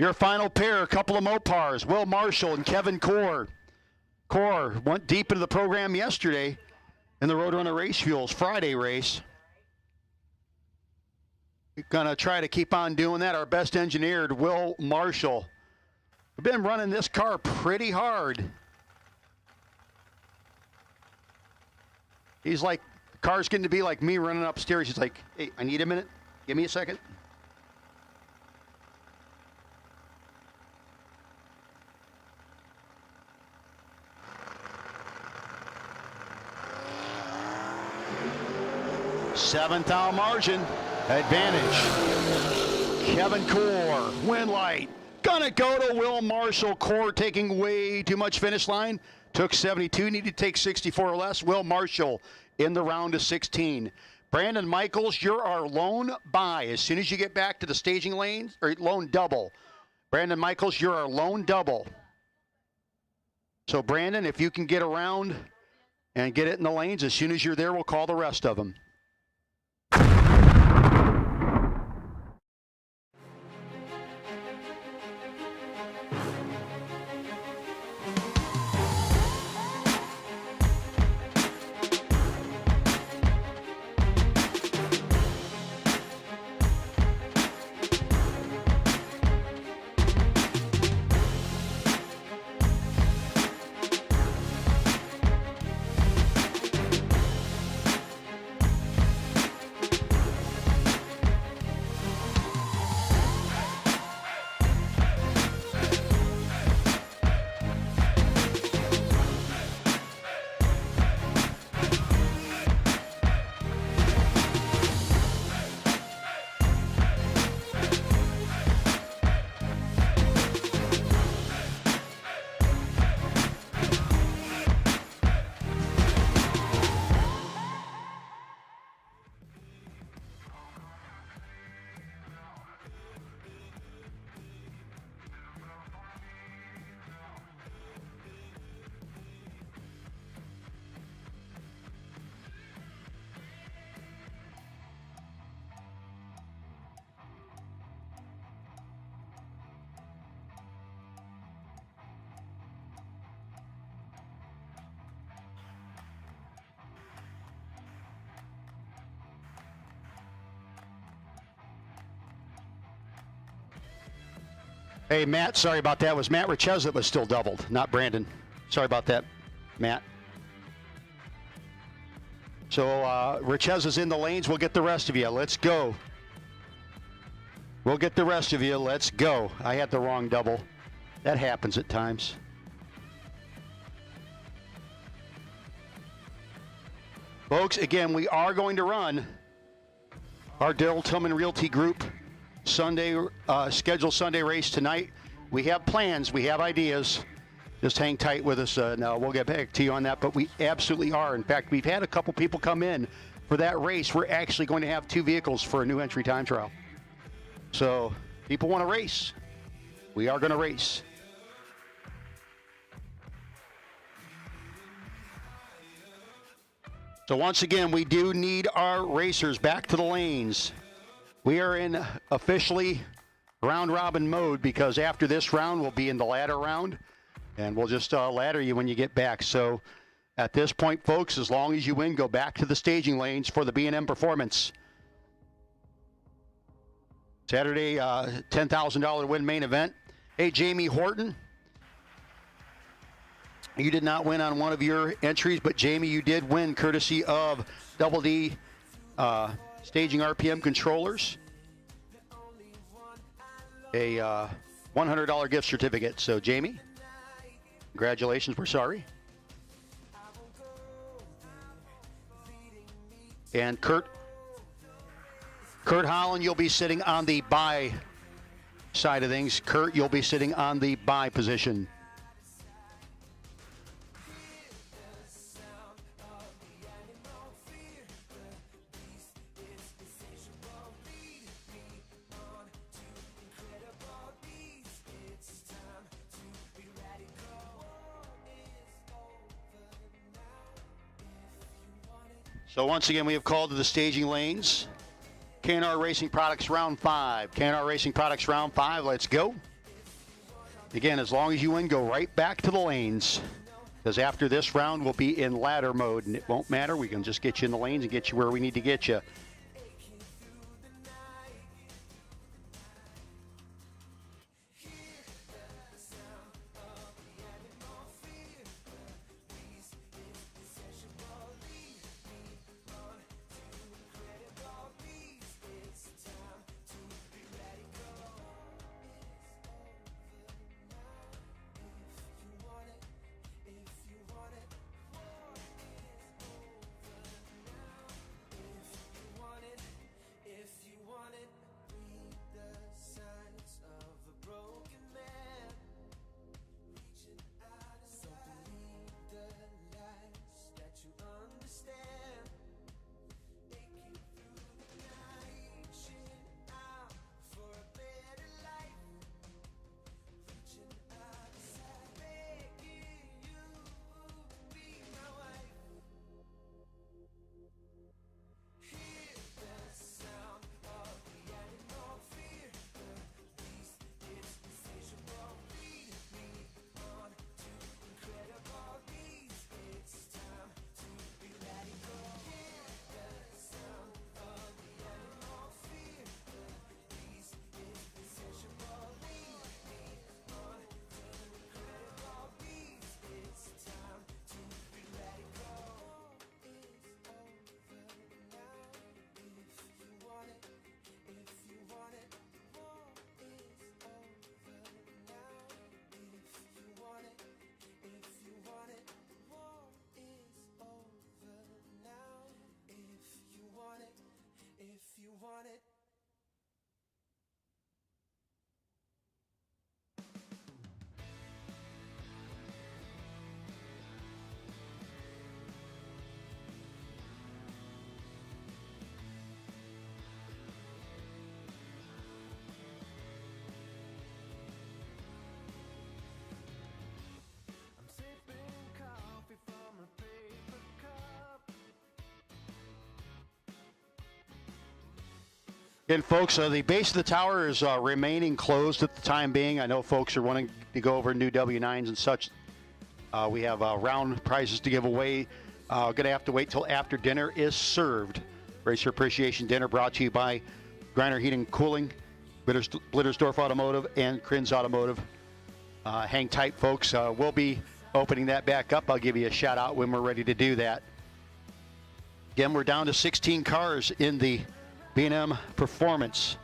Your final pair, a couple of Mopars, Will Marshall and Kevin Core. Core went deep into the program yesterday in the Roadrunner Race Fuels Friday race. We're going to try to keep on doing that. Our best engineered, Will Marshall. We've been running this car pretty hard. He's like, the car's getting to be like me running upstairs. He's like, hey, I need a minute. Give me a second. Seventh thou margin advantage. Kevin Core, win light. Gonna go to Will Marshall. Core taking way too much finish line. Took 72, needed to take 64 or less. Will Marshall in the round of 16. Brandon Michaels, you're our lone bye. As soon as you get back to the staging lanes, or lone double. Brandon Michaels, you're our lone double. So Brandon, if you can get around and get it in the lanes, as soon as you're there, we'll call the rest of them. Hey, Matt, sorry about that. It was Matt Richez that was still doubled, not Brandon. Sorry about that, Matt. So Richez is in the lanes. We'll get the rest of you. Let's go. We'll get the rest of you. Let's go. I had the wrong double. That happens at times. Folks, again, we are going to run our Daryl Tillman Realty Group Sunday scheduled Sunday race tonight. We have plans. We have ideas. Just hang tight with us. Now we'll get back to you on that, but we absolutely are. In fact, we've had a couple people come in for that race. We're actually going to have 2 vehicles for a new entry time trial. So people want to race. We are going to race. So once again, we do need our racers back to the lanes. We are in officially round robin mode because after this round, we'll be in the ladder round, and we'll just ladder you when you get back. So at this point, folks, as long as you win, go back to the staging lanes for the B&M Performance. Saturday, $10,000 win main event. Hey, Jamie Horton. You did not win on one of your entries, but Jamie, you did win courtesy of Double D Staging RPM Controllers. A $100 gift certificate. So, Jamie, congratulations. We're sorry. And Curt Holland, you'll be sitting on the buy side of things. Curt, you'll be sitting on the buy position. So once again, we have called to the staging lanes. K&R Racing Products round 5. K&R Racing Products round 5. Let's go. Again, as long as you win, go right back to the lanes. Because after this round, we'll be in ladder mode, and it won't matter. We can just get you in the lanes and get you where we need to get you. Again, folks, the base of the tower is remaining closed at the time being. I know folks are wanting to go over new W9s and such. We have round prizes to give away. Going to have to wait till after dinner is served. Racer Appreciation Dinner brought to you by Griner Heating and Cooling. Blittersdorf Automotive and Krins Automotive. Hang tight, folks. We'll be opening that back up. I'll give you a shout out when we're ready to do that. Again, we're down to 16 cars in the B&M Performance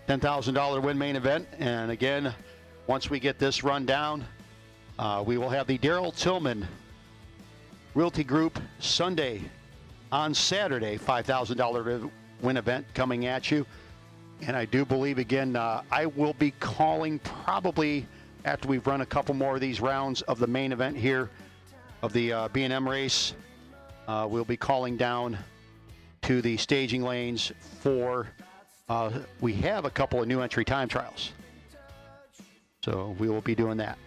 $10,000 win main event. And again, once we get this run down, we will have the Darrell Tillman Realty Group Sunday on Saturday $5,000 win event coming at you. And I do believe, again, I will be calling probably after we've run a couple more of these rounds of the main event here of the B&M race. We'll be calling down to the staging lanes for, we have a couple of new entry time trials. So we will be doing that.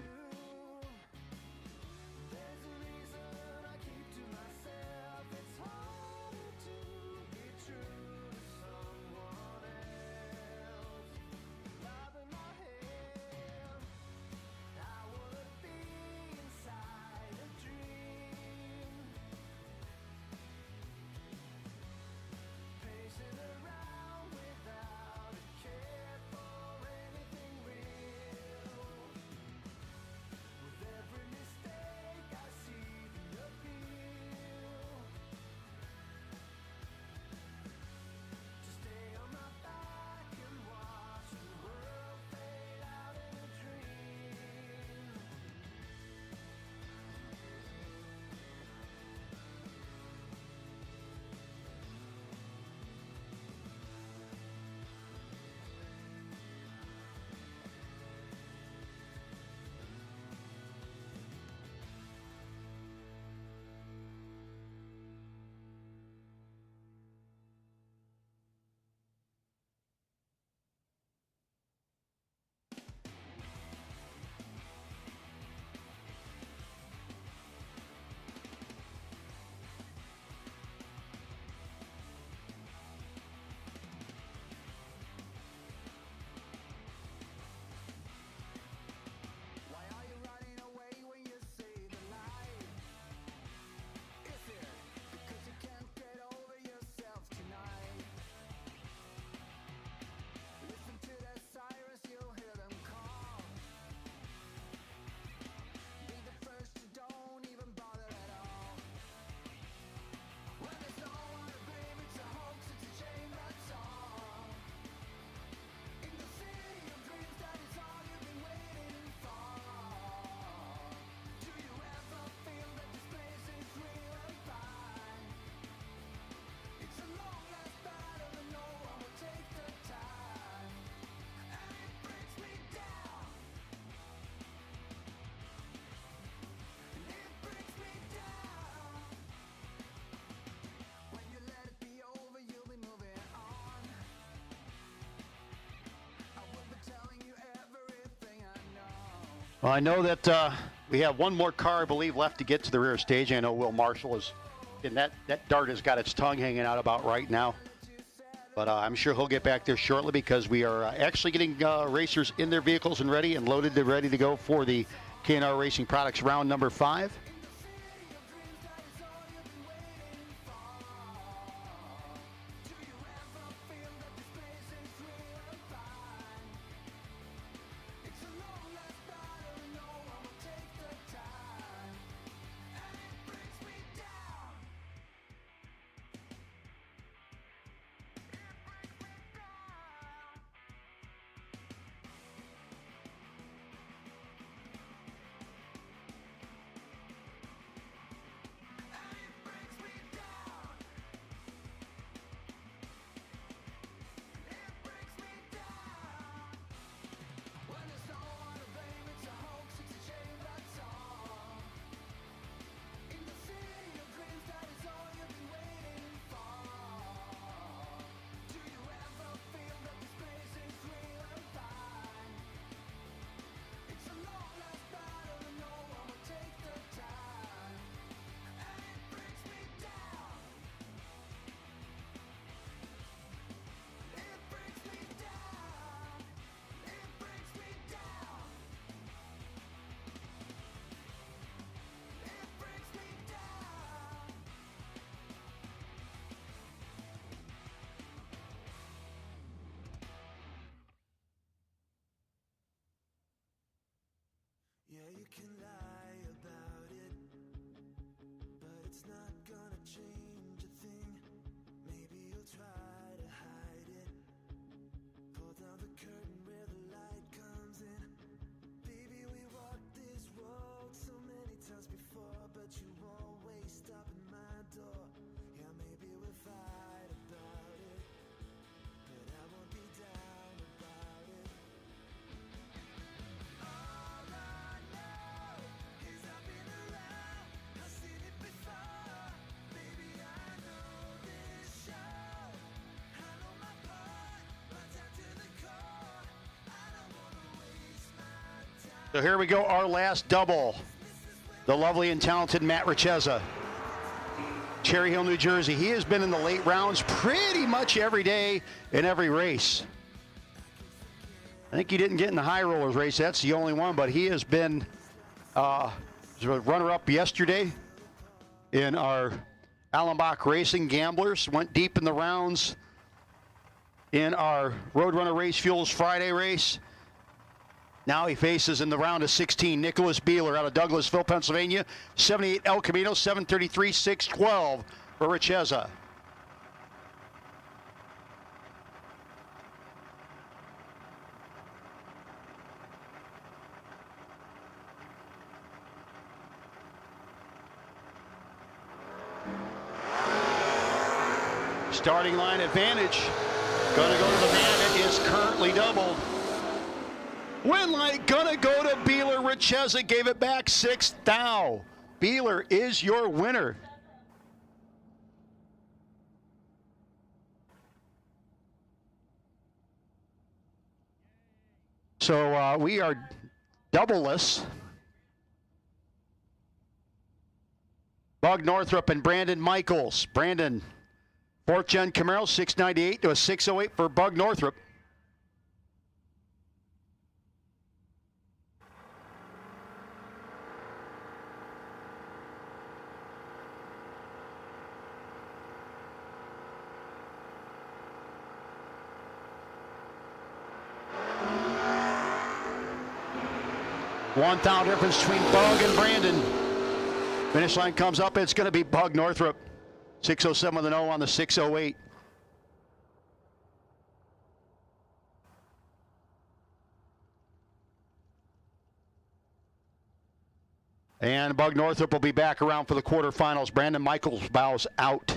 Well, I know that we have one more car, I believe, left to get to the rear stage. I know Will Marshall is, and that dart has got its tongue hanging out about right now. But I'm sure he'll get back there shortly because we are actually getting racers in their vehicles and ready and loaded and ready to go for the K&R Racing Products round number 5. can lie about it, but it's not gonna change a thing. Maybe you'll try to hide it. Pull down the curtain where the light comes in. Baby, we walked this road so many times before, but you always stop at my door. Yeah, maybe we'll fight about it, but I won't be down about it. All I know is I've been around, I've seen it before. Baby, I know this show, I know my part, right down to the core. I don't wanna waste my time. So here we go, our last double. The lovely and talented Matt Richeza, Cherry Hill, New Jersey. He has been in the late rounds pretty much every day in every race. I think he didn't get in the high rollers race. That's the only one, but he has been runner-up yesterday in our Allenbach Racing Gamblers. Went deep in the rounds in our Roadrunner Race Fuels Friday race. Now he faces in the round of 16 Nicholas Beeler out of Douglasville, Pennsylvania. 78 El Camino, 7:33, 6:12 for Richeza. Starting line advantage. Going to go to the man that is currently doubled. Win light gonna go to Beeler. Richeza gave it back 6th thou. Beeler is your winner. So we are doubleless. Bug Northrup and Brandon Michaels. Brandon, 4th gen Camaro, 698 to a 608 for Bug Northrup. One thou difference between Bug and Brandon. Finish line comes up, it's going to be Bug Northrup. 607 with an O on the 608. And Bug Northrup will be back around for the quarterfinals. Brandon Michaels bows out.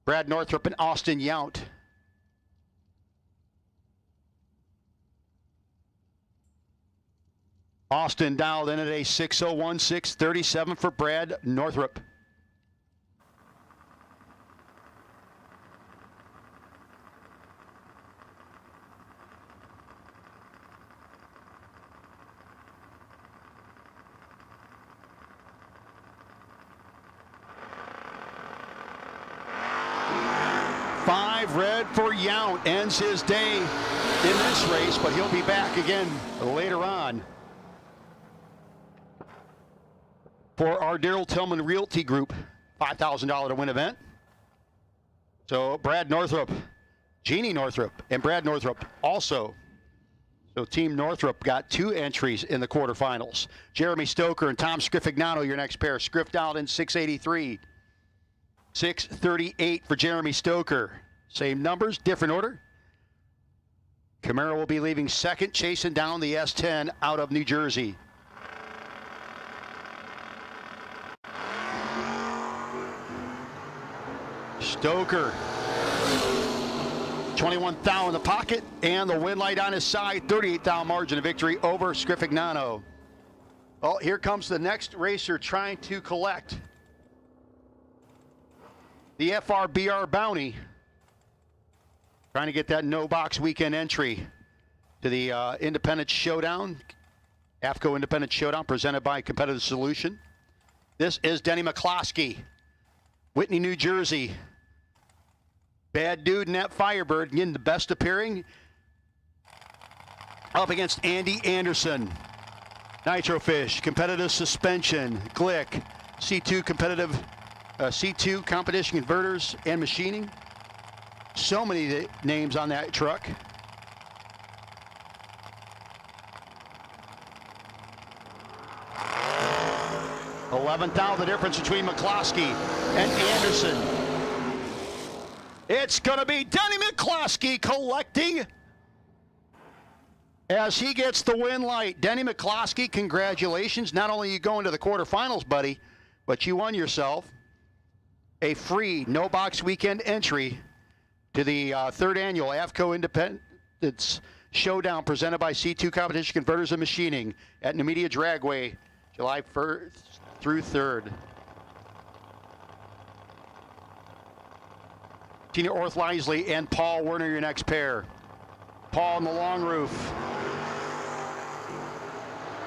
Brad Northrup and Austin Yount. Austin dialed in at a 6:01, 6:37 for Brad Northrup. Five red for Yount. Ends his day in this race, but he'll be back again later on for our Darrell Tillman Realty Group $5,000 to win event. So Brad Northrup, Jeannie Northrup, and Brad Northrup also. So Team Northrup got 2 entries in the quarterfinals. Jeremy Stoker and Tom Scrifignano, your next pair. Scriff dialed in 683. 638 for Jeremy Stoker. Same numbers, different order. Camaro will be leaving second, chasing down the S10 out of New Jersey. Stoker, 21 thou in the pocket, and the win light on his side, 38 thou margin of victory over Scrifignano. Well, here comes the next racer trying to collect the FRBR bounty. Trying to get that no box weekend entry to the Independent Showdown, AFCO Independent Showdown presented by Competitive Solution. This is Denny McCloskey, Whitney, New Jersey. Bad dude in that Firebird, getting the best appearing. Up against Andy Anderson. Nitrofish, competitive suspension, Glick, C2 competitive, C2 competition converters and machining. So many names on that truck. 11th the difference between McCloskey and Anderson. It's going to be Denny McCloskey collecting as he gets the win light. Denny McCloskey, congratulations. Not only are you going to the quarterfinals, buddy, but you won yourself a free no-box weekend entry to the third annual AFCO Independence Showdown presented by C2 Competition Converters and Machining at Namibia Dragway, July 1st through 3rd. Tina Orth-Lisley and Paul Werner, your next pair. Paul in the long roof.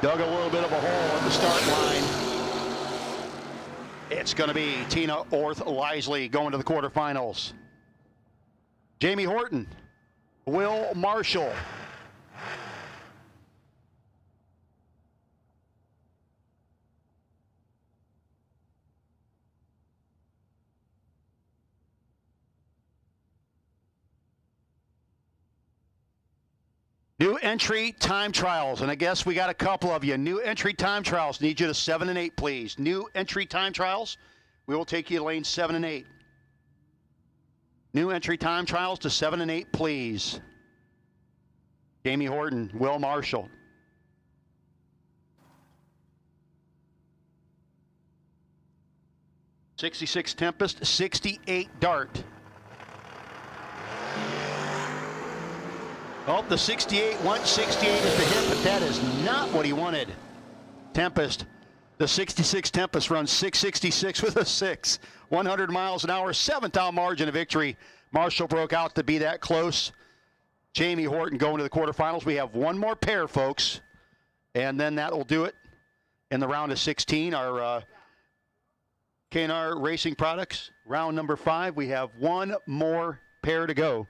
Dug a little bit of a hole at the start line. It's going to be Tina Orth-Lisley going to the quarterfinals. Jamie Horton, Will Marshall. New entry time trials, and I guess we got a couple of you. New entry time trials. Need you to 7 and 8, please. New entry time trials. We will take you to lanes 7 and 8. New entry time trials to 7 and 8, please. Jamie Horton, Will Marshall. '66 Tempest, '68 Dart. Oh, the 68 went 68 at the hip, but that is not what he wanted. Tempest, the 66 Tempest runs 666 with a 6. 100 miles an hour, 7th out margin of victory. Marshall broke out to be that close. Jamie Horton going to the quarterfinals. We have one more pair, folks, and then that will do it in the round of 16. Our K&R Racing Products, round number 5. We have one more pair to go.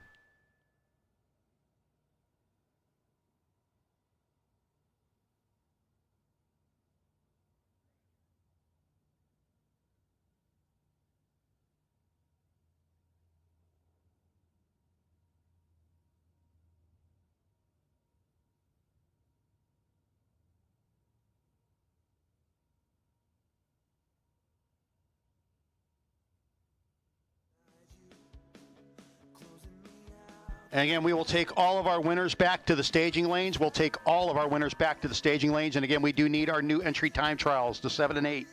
And again, we will take all of our winners back to the staging lanes. We'll take all of our winners back to the staging lanes. And again, we do need our new entry time trials to 7 and 8.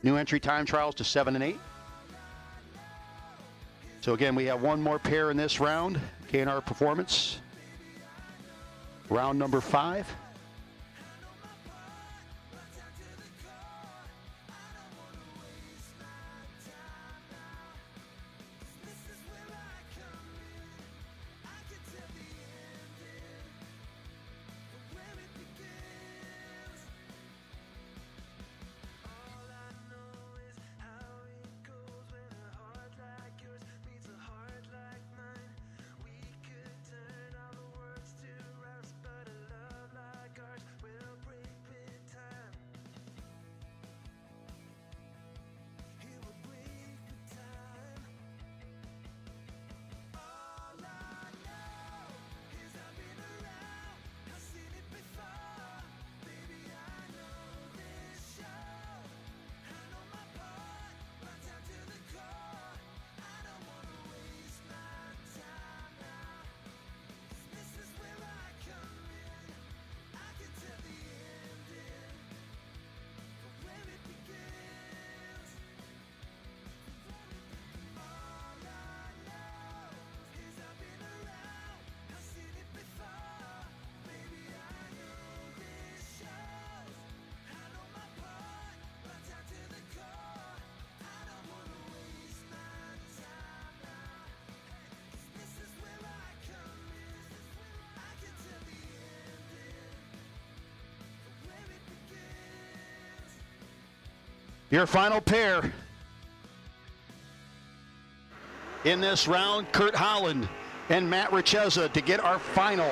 New entry time trials to 7 and 8. So again, we have one more pair in this round. K&R Performance. Round number 5. Your final pair in this round, Curt Holland and Matt Richeza to get our final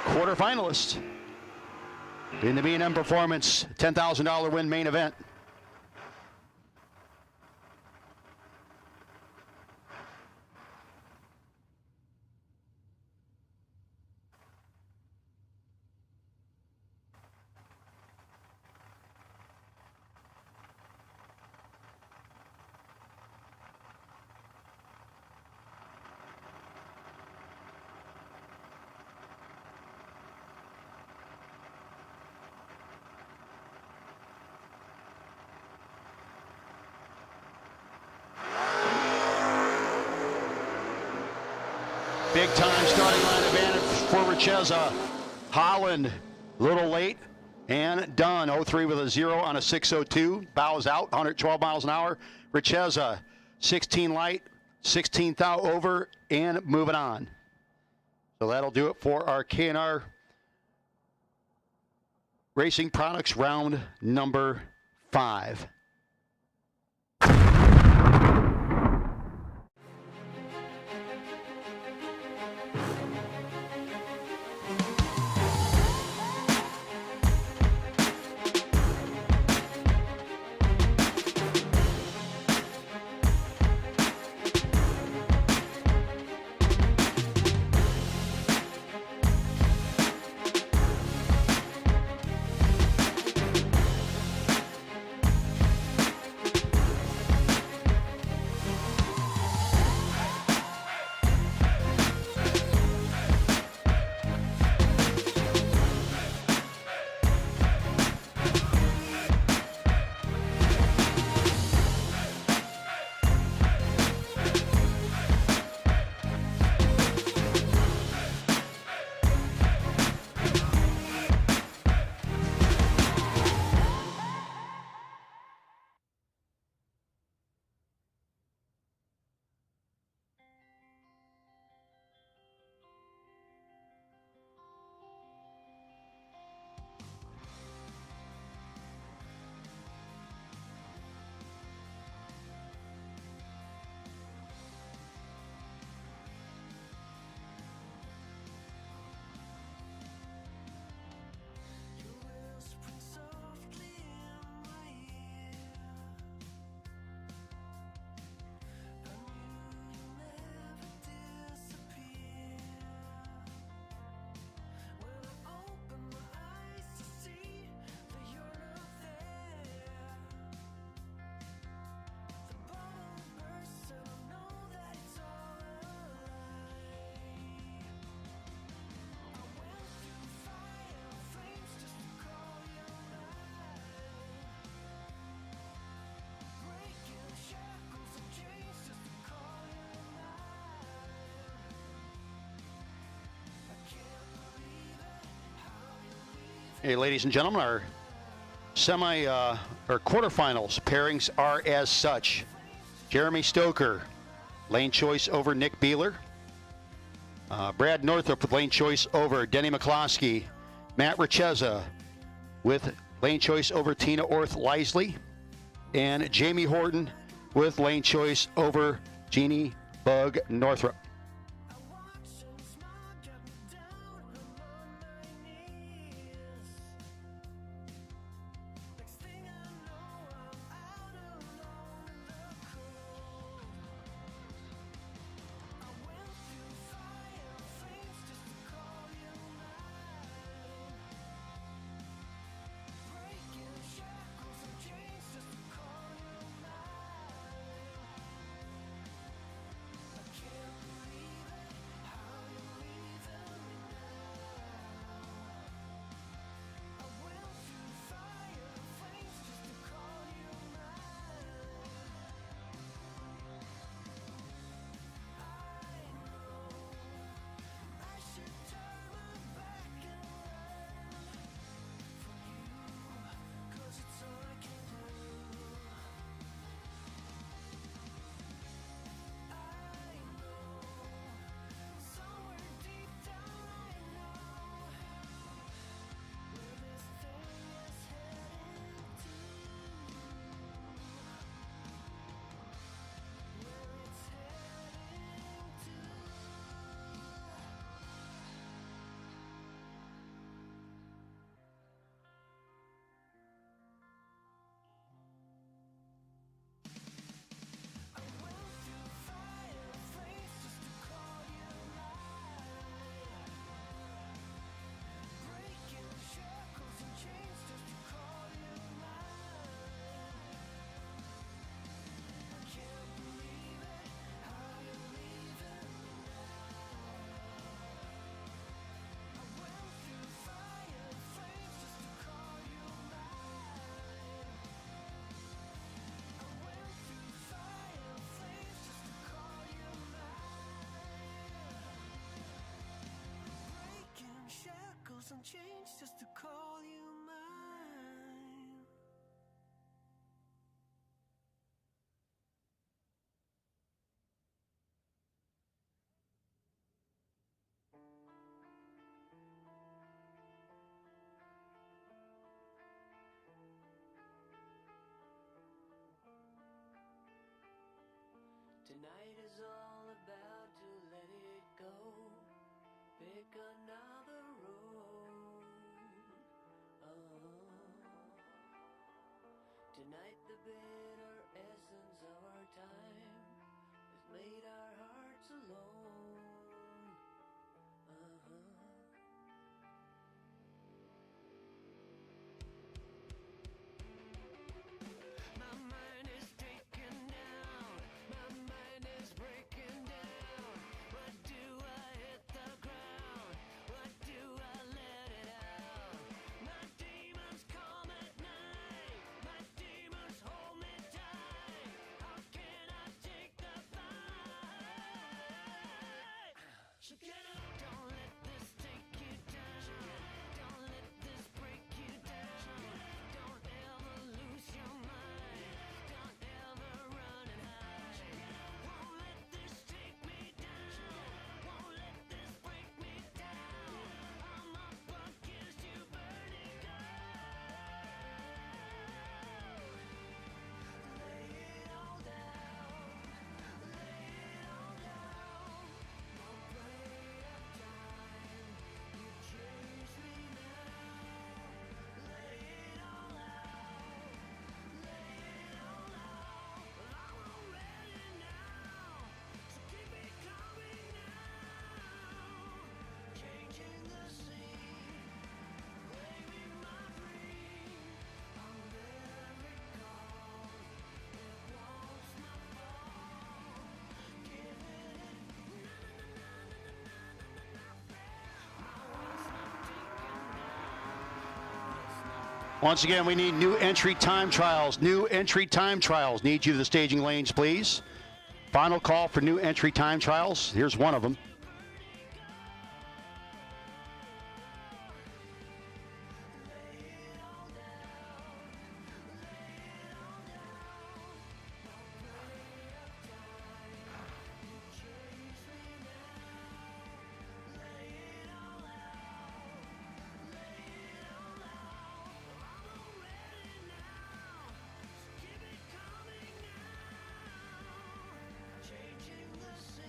quarterfinalists in the B&M Performance $10,000 win main event. time starting line advantage for Richeza. Holland, a little late, and done. 03 with a 0 on a 602. Bows out, 112 miles an hour. Richeza, 16 light, 16 thou over, and moving on. So that'll do it for our K&R Racing Products round number 5. Hey, ladies and gentlemen, our or quarterfinals pairings are as such. Jeremy Stoker, lane choice over Nick Beeler. Brad Northup with lane choice over Denny McCloskey. Matt Richeza with lane choice over Tina Orth Lisley. And Jamie Horton with lane choice over Jeannie Bug Northup. wouldn't change just to call you mine. Tonight is all about to let it go. Pick another road. Tonight the bitter essence of our time has made our hearts alone. My mind is taken down. My mind is breaking down. What do I hit the ground? What do I let it out? My demons come at night. My demons hold me tight. How can I take the fight? Get up. Don't let this take you down. Don't let this break you down. Don't ever lose your mind. Don't ever run and hide. Won't let this take me down. Won't let this break me down. I'm up against you, burning gold. Lay it all down. Lay it all down. Don't play of time. You chase me now. Lay it all out. Lay it all out. I'm already now. So keep it coming now. Changing the scene. Waving my dream. On every call. It wants my fall. Give it. Once again, we need new entry time trials. New entry time trials. Need you to the staging lanes, please. Final call for new entry time trials. Here's one of them. Changing the scene.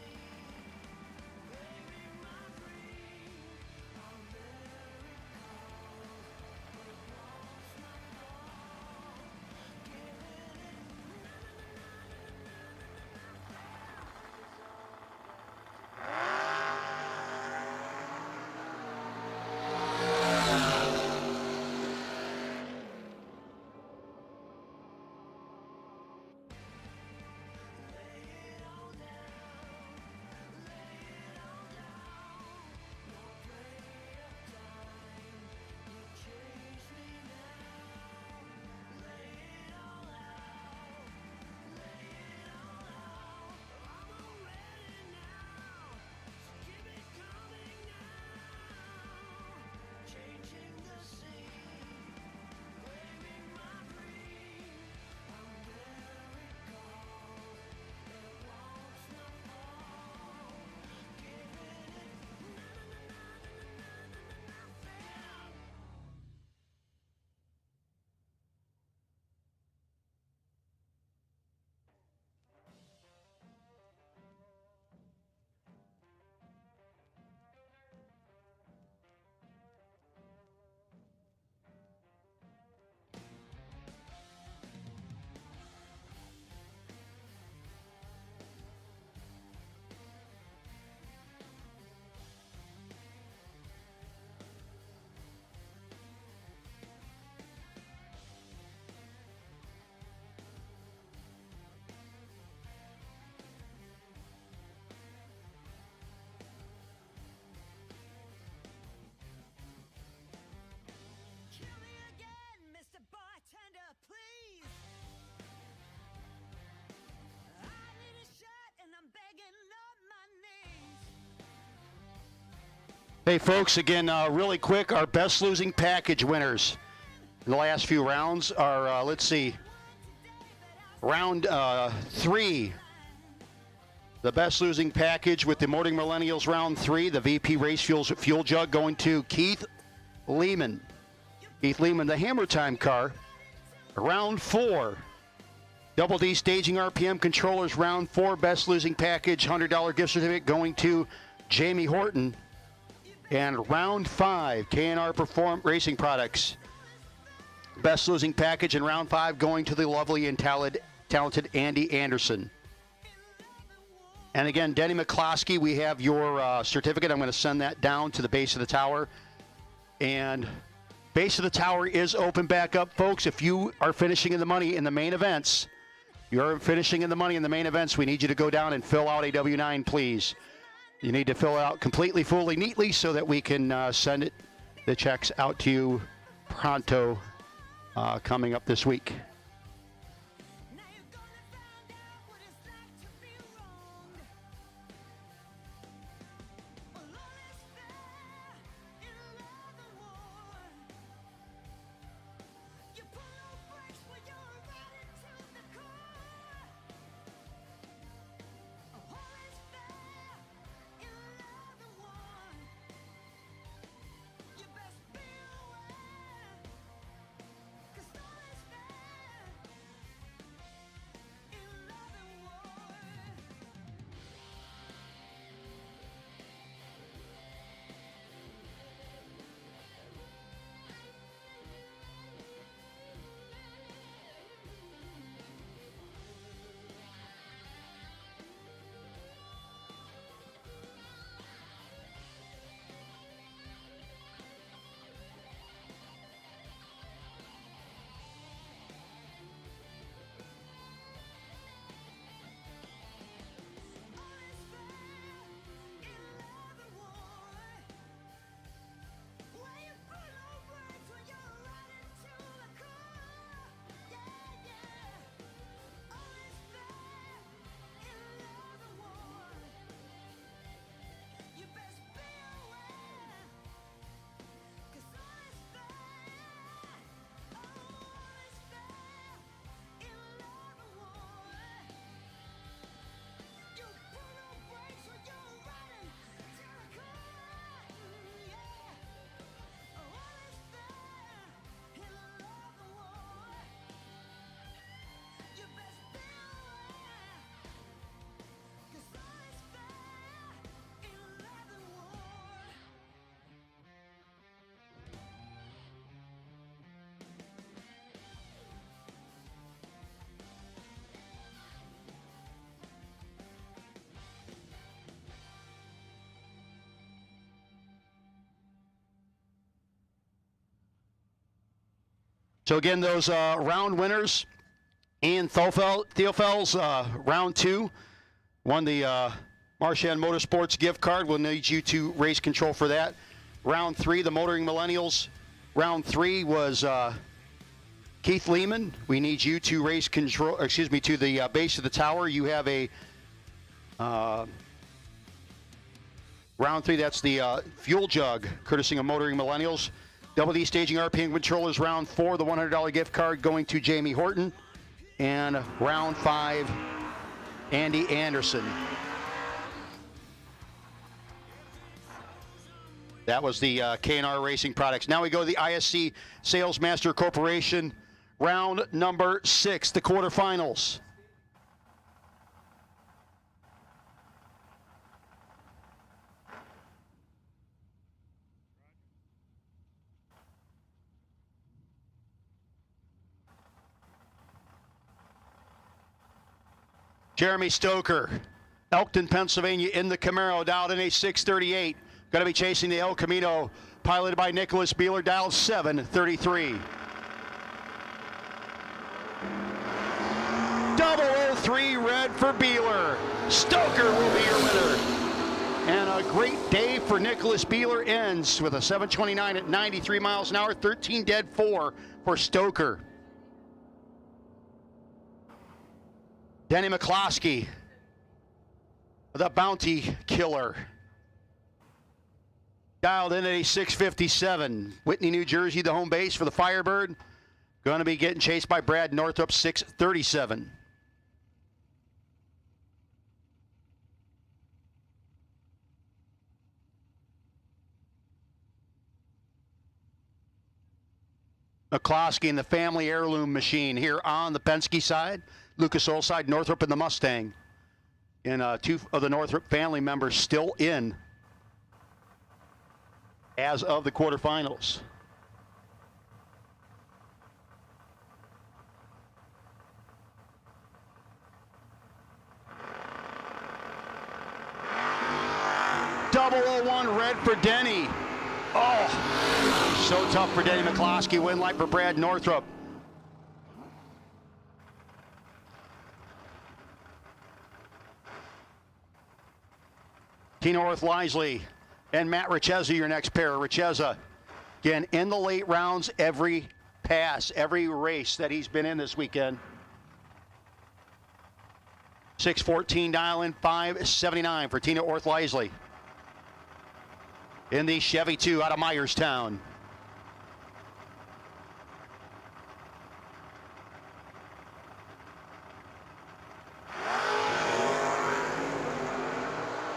Hey, folks, again, really quick, our best losing package winners in the last few rounds are, let's see, round 3. The best losing package with the Motoring Millennials round 3, the VP Race Fuel Jug going to Keith Lehman. Keith Lehman, the Hammer Time car. Round 4, Double D Staging RPM Controllers round 4, best losing package, $100 gift certificate going to Jamie Horton. And round 5, K&R Racing Products, best losing package in round 5 going to the lovely and talented Andy Anderson. And again, Denny McCloskey, we have your certificate. I'm going to send that down to the base of the tower. And base of the tower is open back up, folks. If you are finishing in the money in the main events, we need you to go down and fill out a W-9, please. You need to fill it out completely, fully, neatly so that we can send the checks out to you pronto coming up this week. So again, those round winners, Ian Theofels, round 2, won the Marchand Motorsports gift card. We'll need you to race control for that. Round 3, the Motoring Millennials. Round 3 was Keith Lehman. We need you to race control, to the base of the tower. You have a round 3, that's the fuel jug, courtesy of Motoring Millennials. Double D Staging RPM Controllers, round 4, the $100 gift card going to Jamie Horton. And round 5, Andy Anderson. That was the K&R Racing Products. Now we go to the ISC Salesmaster Corporation, round number 6, the quarterfinals. Jeremy Stoker, Elkton, Pennsylvania, in the Camaro, dialed in a 638. Going to be chasing the El Camino, piloted by Nicholas Beeler, dialed 733. 003 red for Beeler. Stoker will be your winner. And a great day for Nicholas Beeler ends with a 729 at 93 miles an hour, 13 dead 4 for Stoker. Denny McCloskey, the bounty killer. Dialed in at a 657. Whitney, New Jersey, the home base for the Firebird. Going to be getting chased by Brad Northrup, 637. McCloskey and the family heirloom machine here on the Penske side. Lucas Oil side, Northrup and the Mustang. And two of the Northrup family members still in as of the quarterfinals. .001 red for Denny. Oh, so tough for Denny McCloskey. Win light for Brad Northrup. Tina Orth-Lisley and Matt Richeza, your next pair. Richeza, again, in the late rounds, every pass, every race that he's been in this weekend. 614 dial in, 579 for Tina Orth-Lisley. In the Chevy 2 out of Myerstown.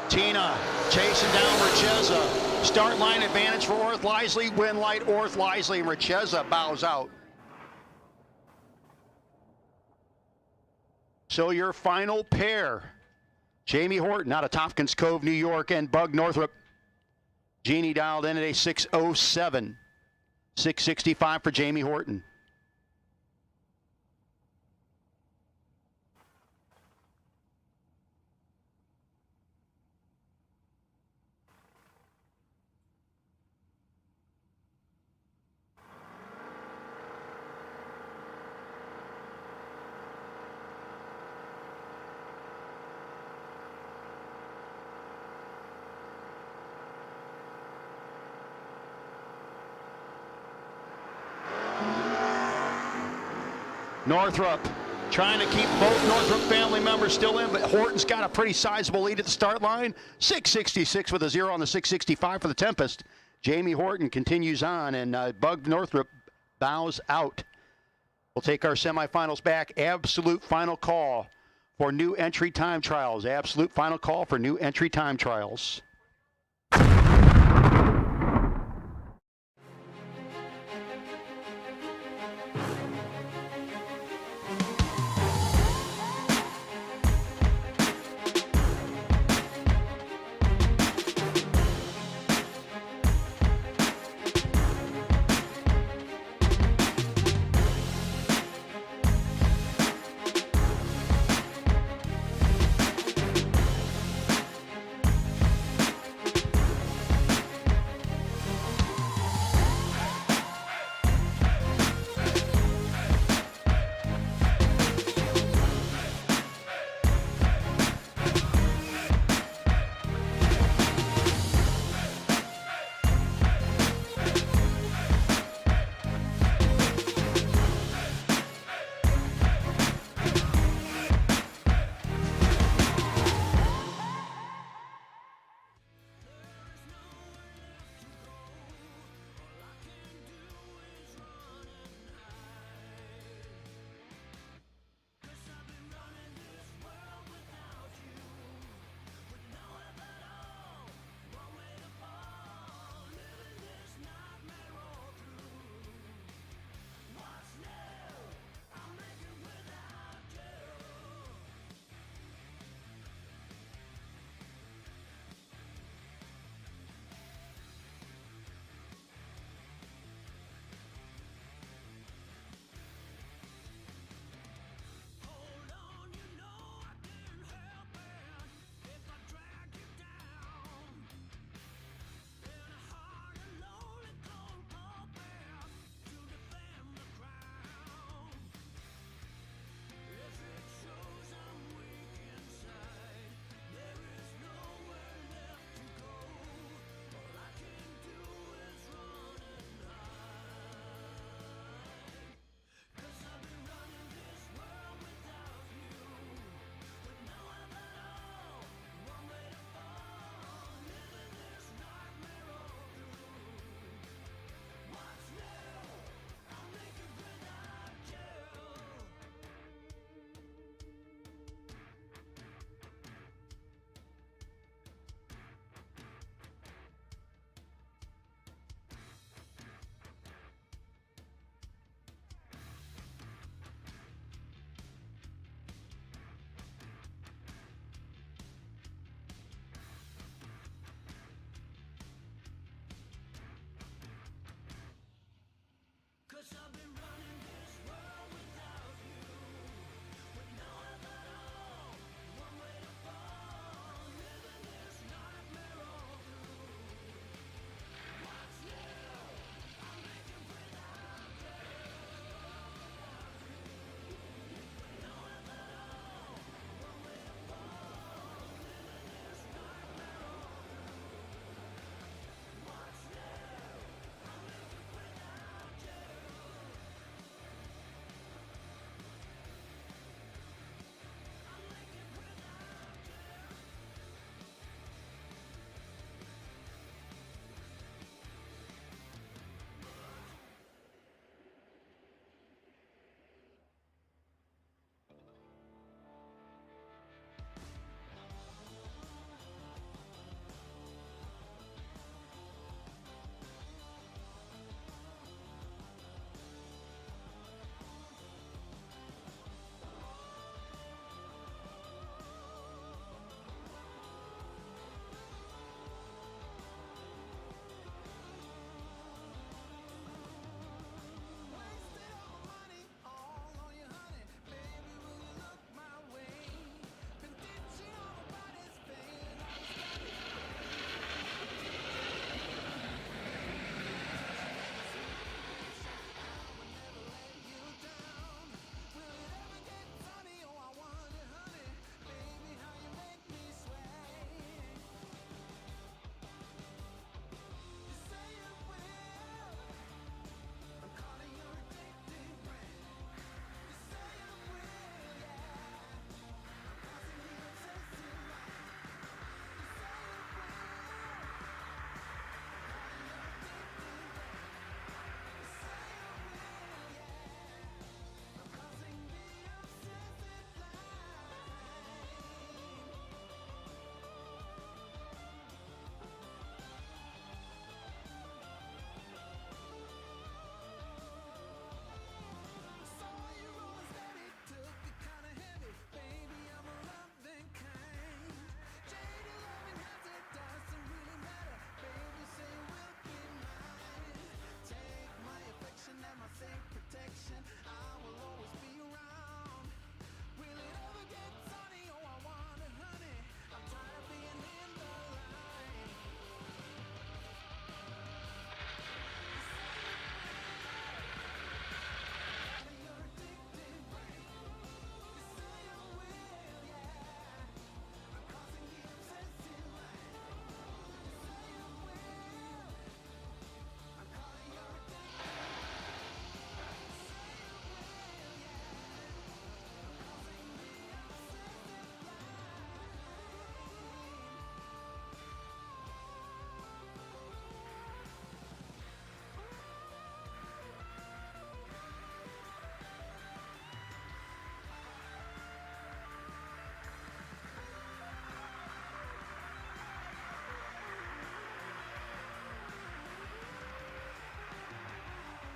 Tina chasing down Richeza. Start line advantage for Orth-Lisley. Win light Orth-Lisley, and Richeza bows out. So your final pair, Jamie Horton out of Tompkins Cove, New York, and Bug Northrup. Jeannie dialed in at a 607. 665 for Jamie Horton. Northrup trying to keep both Northrup family members still in, but Horton's got a pretty sizable lead at the start line. 666 with a 0 on the 665 for the Tempest. Jamie Horton continues on, and Bug Northrup bows out. We'll take our semifinals back. Absolute final call for new entry time trials. Absolute final call for new entry time trials.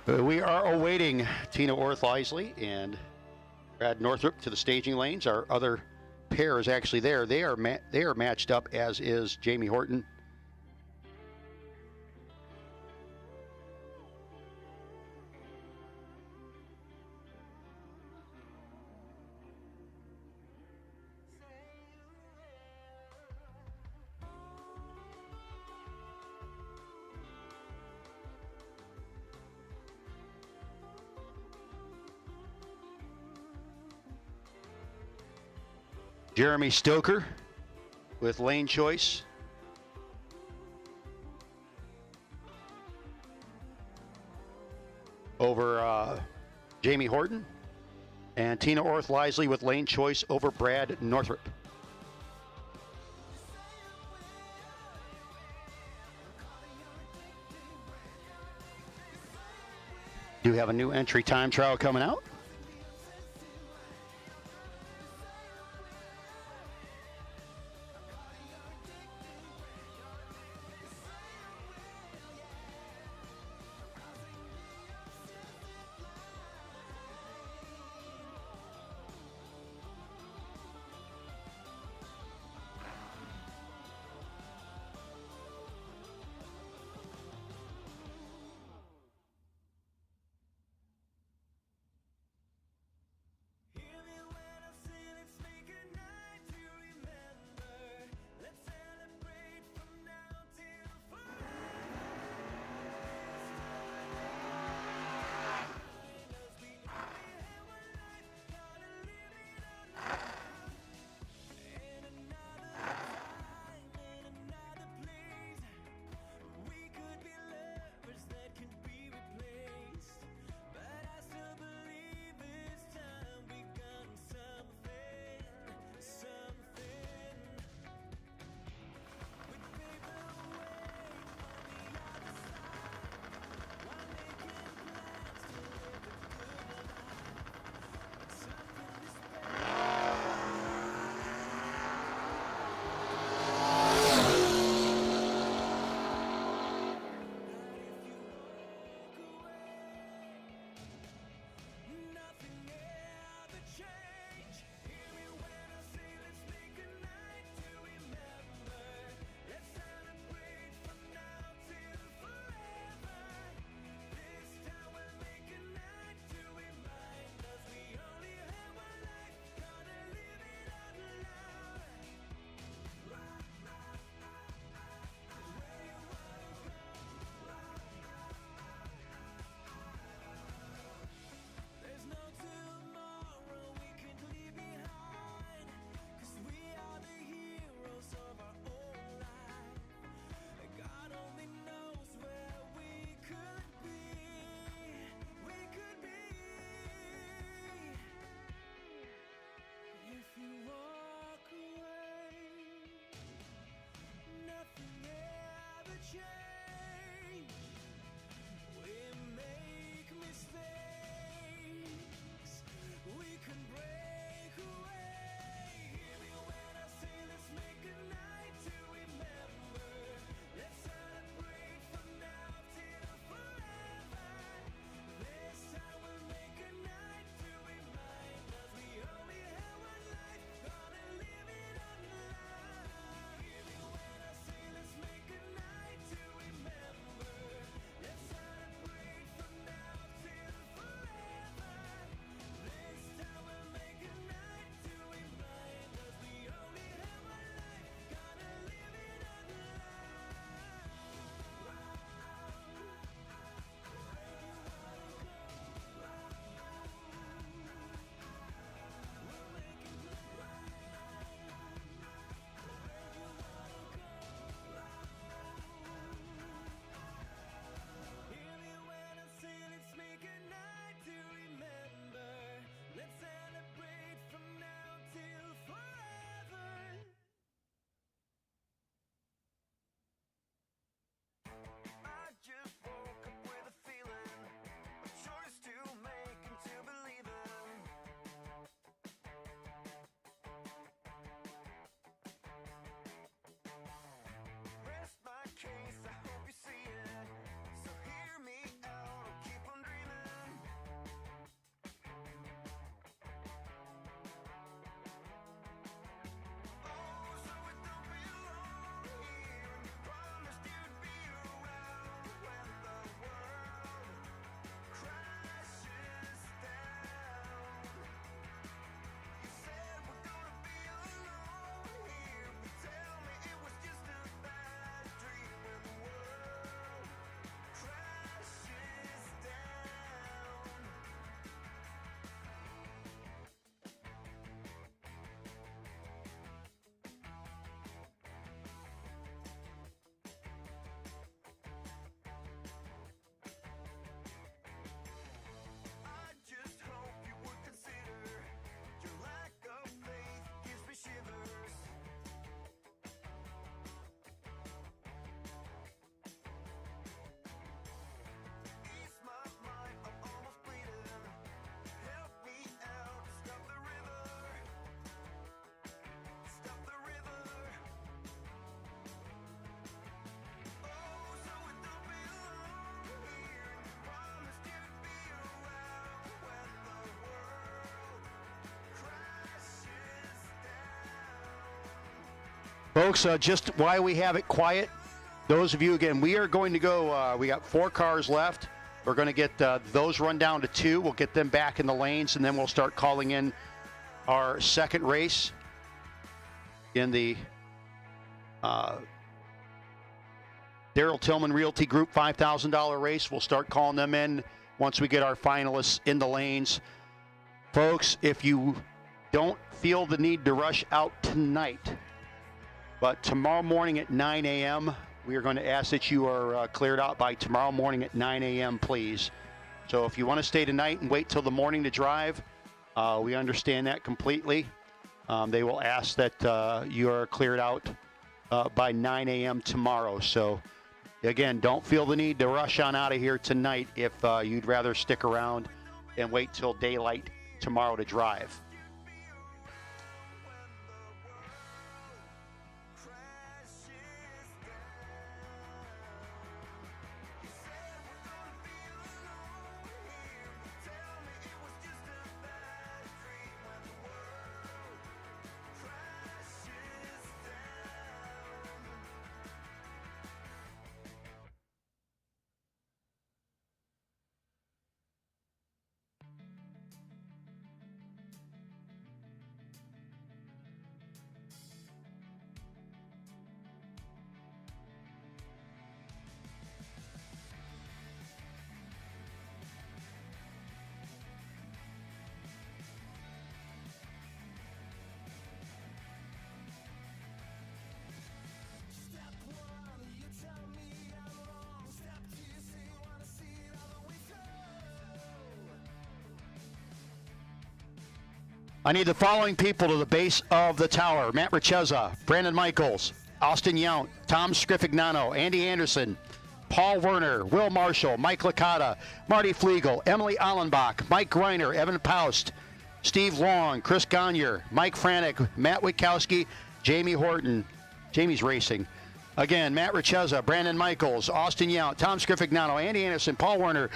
We are awaiting Tina Orth-Isley and Brad Northrup to the staging lanes. Our other pair is actually there. They are matched up, as is Jamie Horton. Jeremy Stoker with lane choice. Over Jamie Horton. And Tina Orth-Isley with lane choice over Brad Northrup. Do have a new entry time trial coming out. Folks, just why we have it quiet, those of you, again, we are going to go, we got 4 cars left. We're going to get those run down to 2. We'll get them back in the lanes, and then we'll start calling in our second race in the Daryl Tillman Realty Group $5,000 race. We'll start calling them in once we get our finalists in the lanes. Folks, if you don't feel the need to rush out tonight, but tomorrow morning at 9 a.m., we are going to ask that you are cleared out by tomorrow morning at 9 a.m., please. So if you want to stay tonight and wait till the morning to drive, we understand that completely. They will ask that you are cleared out by 9 a.m. tomorrow. So, again, don't feel the need to rush on out of here tonight if you'd rather stick around and wait till daylight tomorrow to drive. I need the following people to the base of the tower: Matt Richezza, Brandon Michaels, Austin Yount, Tom Scrifignano, Andy Anderson, Paul Werner, Will Marshall, Mike Licata, Marty Flegel, Emily Allenbach, Mike Greiner, Evan Paust, Steve Long, Chris Gagne, Mike Franek, Matt Witkowski, Jamie Horton. Jamie's racing. Again, Matt Richezza, Brandon Michaels, Austin Yount, Tom Scrifignano, Andy Anderson, Paul Werner,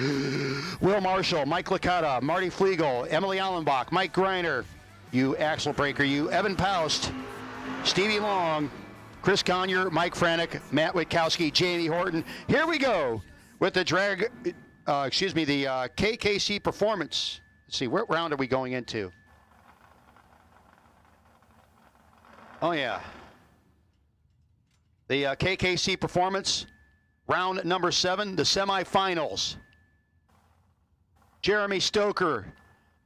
Will Marshall, Mike Licata, Marty Flegel, Emily Allenbach, Mike Greiner, you axle breaker, you, Evan Paust, Stevie Long, Chris Gagne, Mike Franek, Matt Witkowski, Jamie Horton. Here we go with the the KKC Performance. Let's see, what round are we going into? Oh, yeah. The KKC Performance, round number 7, the semifinals. Jeremy Stoker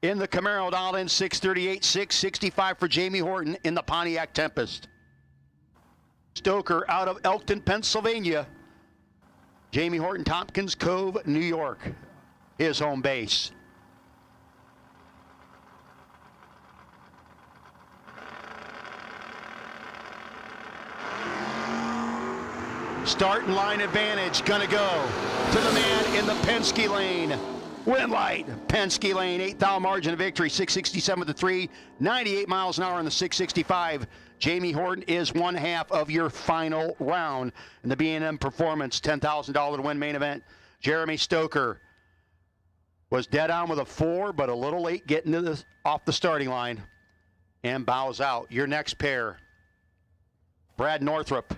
in the Camaro, dialed in 638, 665 for Jamie Horton in the Pontiac Tempest. Stoker out of Elkton, Pennsylvania. Jamie Horton, Tompkins Cove, New York, his home base. Start and line advantage, gonna go to the man in the Penske lane. Win light, Penske lane, 8th margin of victory, 667 with the 3, 98 miles an hour on the 665. Jamie Horton is one half of your final round in the B&M Performance, $10,000 to win main event. Jeremy Stoker was dead on with a 4, but a little late getting to the, off the starting line and bows out. Your next pair, Brad Northrup,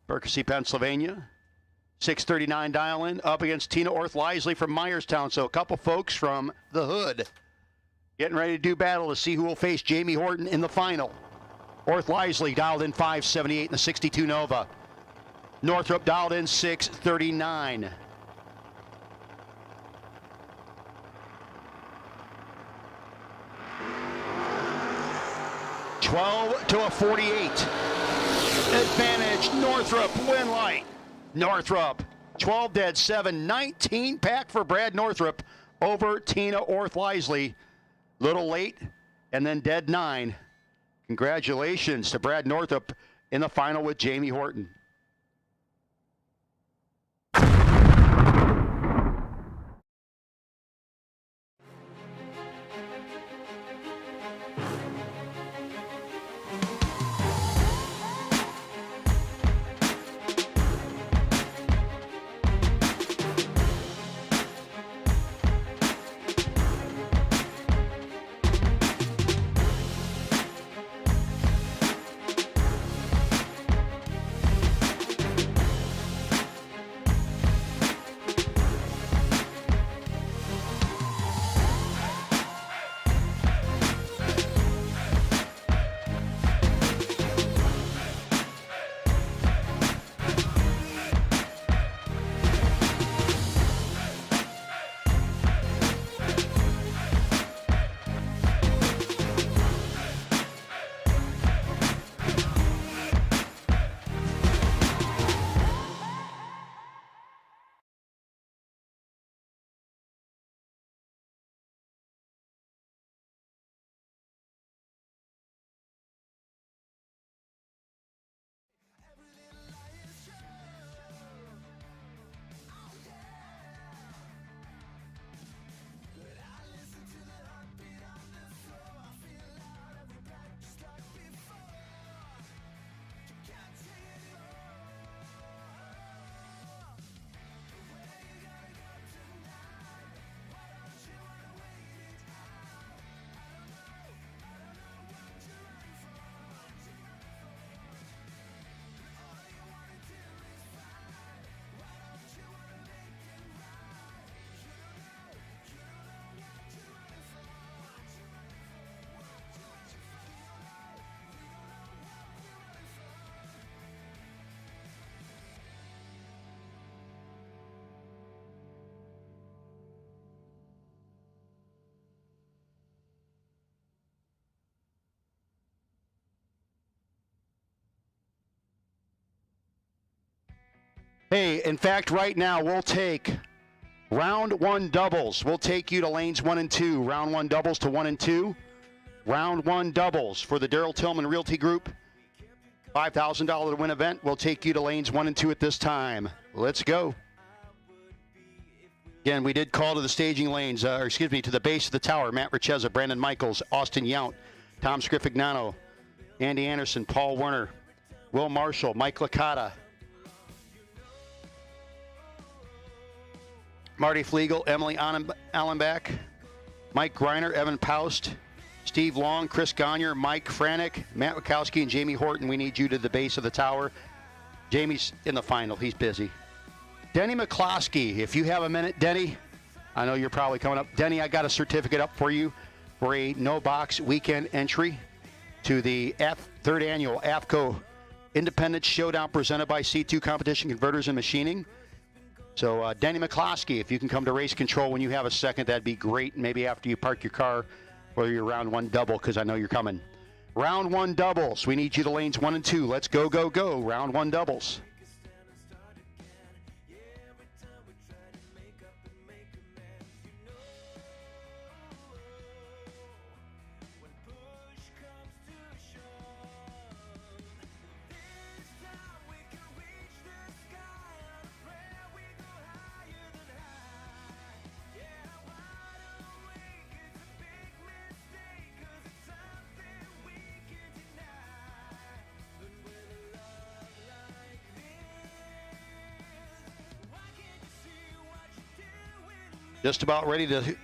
Berkshire, Pennsylvania. 639 dial-in up against Tina Orth-Lisley from Myerstown. So a couple folks from the hood getting ready to do battle to see who will face Jamie Horton in the final. Orth-Lisley dialed in 578 in the 62 Nova. Northrup dialed in 639. $12 to a 48. Advantage, Northrup, win light. Northrup, 12 dead, 7, 19 pack for Brad Northrup over Tina Orth-Lisley. Little late, and then dead 9. Congratulations to Brad Northrup in the final with Jamie Horton. Hey, in fact, right now we'll take round 1 doubles. We'll take you to lanes 1 and 2. Round 1 doubles to 1 and 2. Round 1 doubles for the Darrell Tillman Realty Group. $5,000 to win event. We'll take you to lanes 1 and 2 at this time. Let's go. Again, we did call to the staging lanes, to the base of the tower. Matt Richeza, Brandon Michaels, Austin Yount, Tom Scrifignano, Andy Anderson, Paul Werner, Will Marshall, Mike Licata, Marty Flegel, Emily Allenbach, Mike Greiner, Evan Paust, Steve Long, Chris Gagne, Mike Franek, Matt Wachowski, and Jamie Horton. We need you to the base of the tower. Jamie's in the final. He's busy. Denny McCloskey, if you have a minute, Denny, I know you're probably coming up. Denny, I got a certificate up for you for a no-box weekend entry to the 3rd Annual AFCO Independent Showdown presented by C2 Competition Converters and Machining. So, Denny McCloskey, if you can come to race control when you have a second, that'd be great. Maybe after you park your car or your round 1 double, because I know you're coming. Round 1 doubles. We need you to lanes 1 and 2. Let's go, go, go. Round 1 doubles. Just about ready to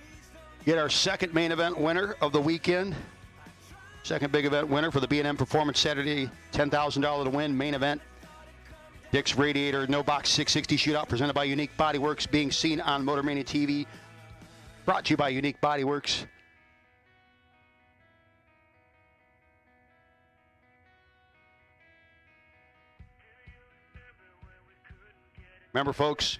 get our second main event winner of the weekend. Second big event winner for the B&M Performance Saturday. $10,000 to win. Main event. Dick's Radiator No Box 660 Shootout presented by Unique Bodyworks. Being seen on Motor Mania TV. Brought to you by Unique Bodyworks. Remember, folks,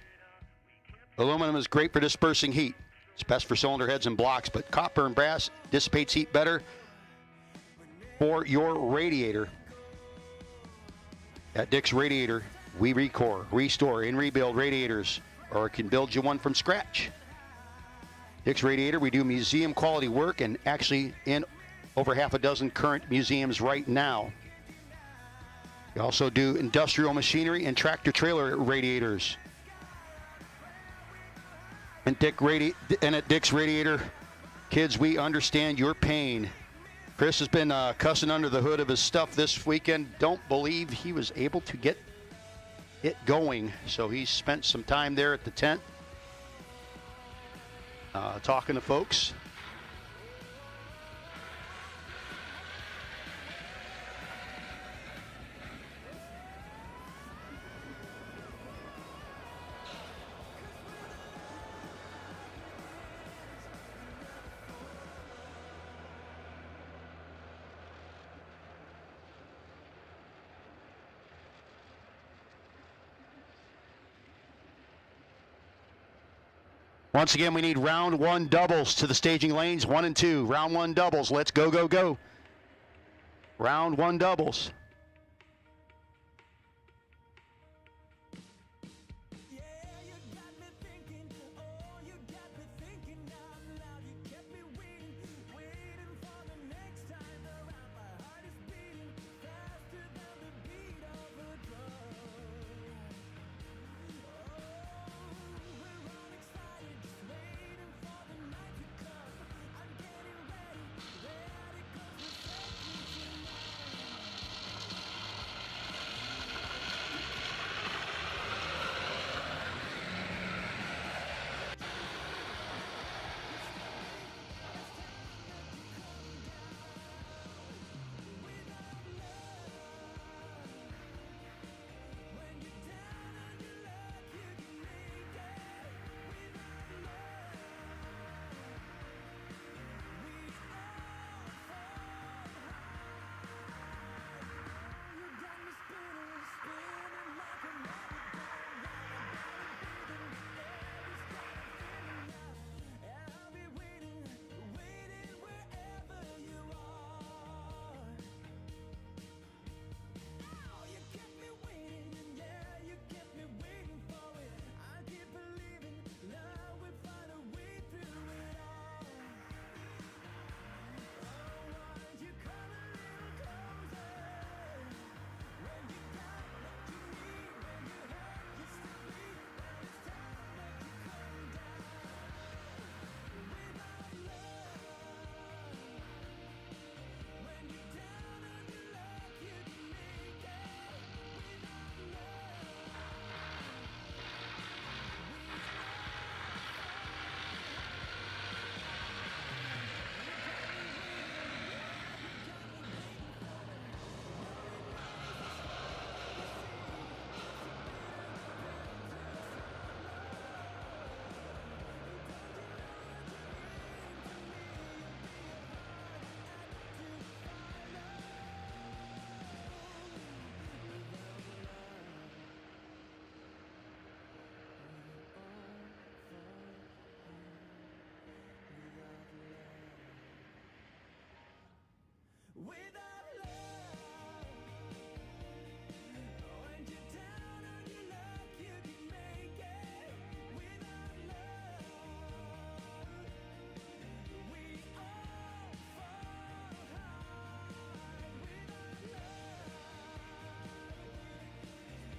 aluminum is great for dispersing heat. It's best for cylinder heads and blocks, but copper and brass dissipates heat better for your radiator. At Dick's Radiator, we recore, restore, and rebuild radiators, or can build you one from scratch. Dick's Radiator, we do museum quality work, and actually in over half a dozen current museums right now. We also do industrial machinery and tractor trailer radiators. And at Dick's Radiator, kids, we understand your pain. Chris has been cussing under the hood of his stuff this weekend. Don't believe he was able to get it going. So he's spent some time there at the tent talking to folks. Once again, we need round 1 doubles to the staging lanes 1 and 2. Round 1 doubles. Let's go, go, go. Round 1 doubles.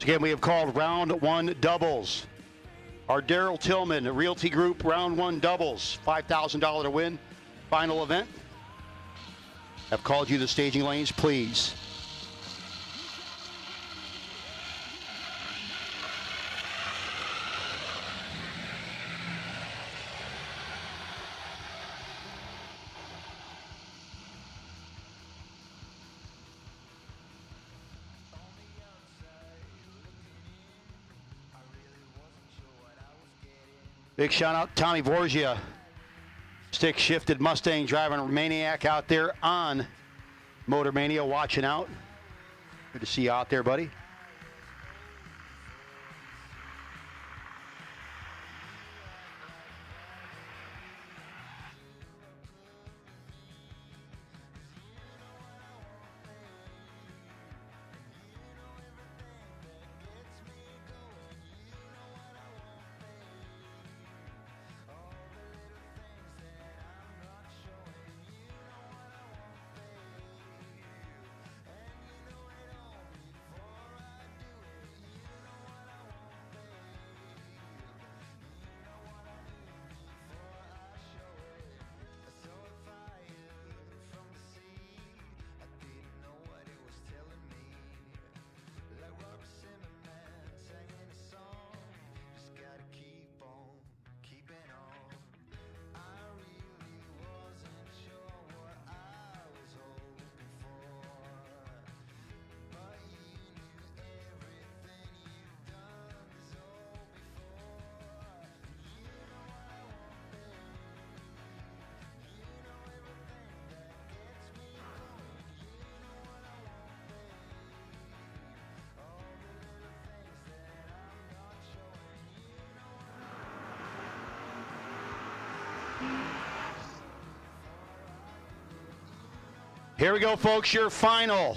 Again, we have called round one doubles. Our Daryl Tillman Realty Group round one doubles, $5,000 to win. Final event. I've called you the staging lanes, please. Big shout out Tommy Borgia. Stick shifted Mustang driving Maniac out there on Motor Mania, watching out. Good to see you out there, buddy. Here we go, folks, your final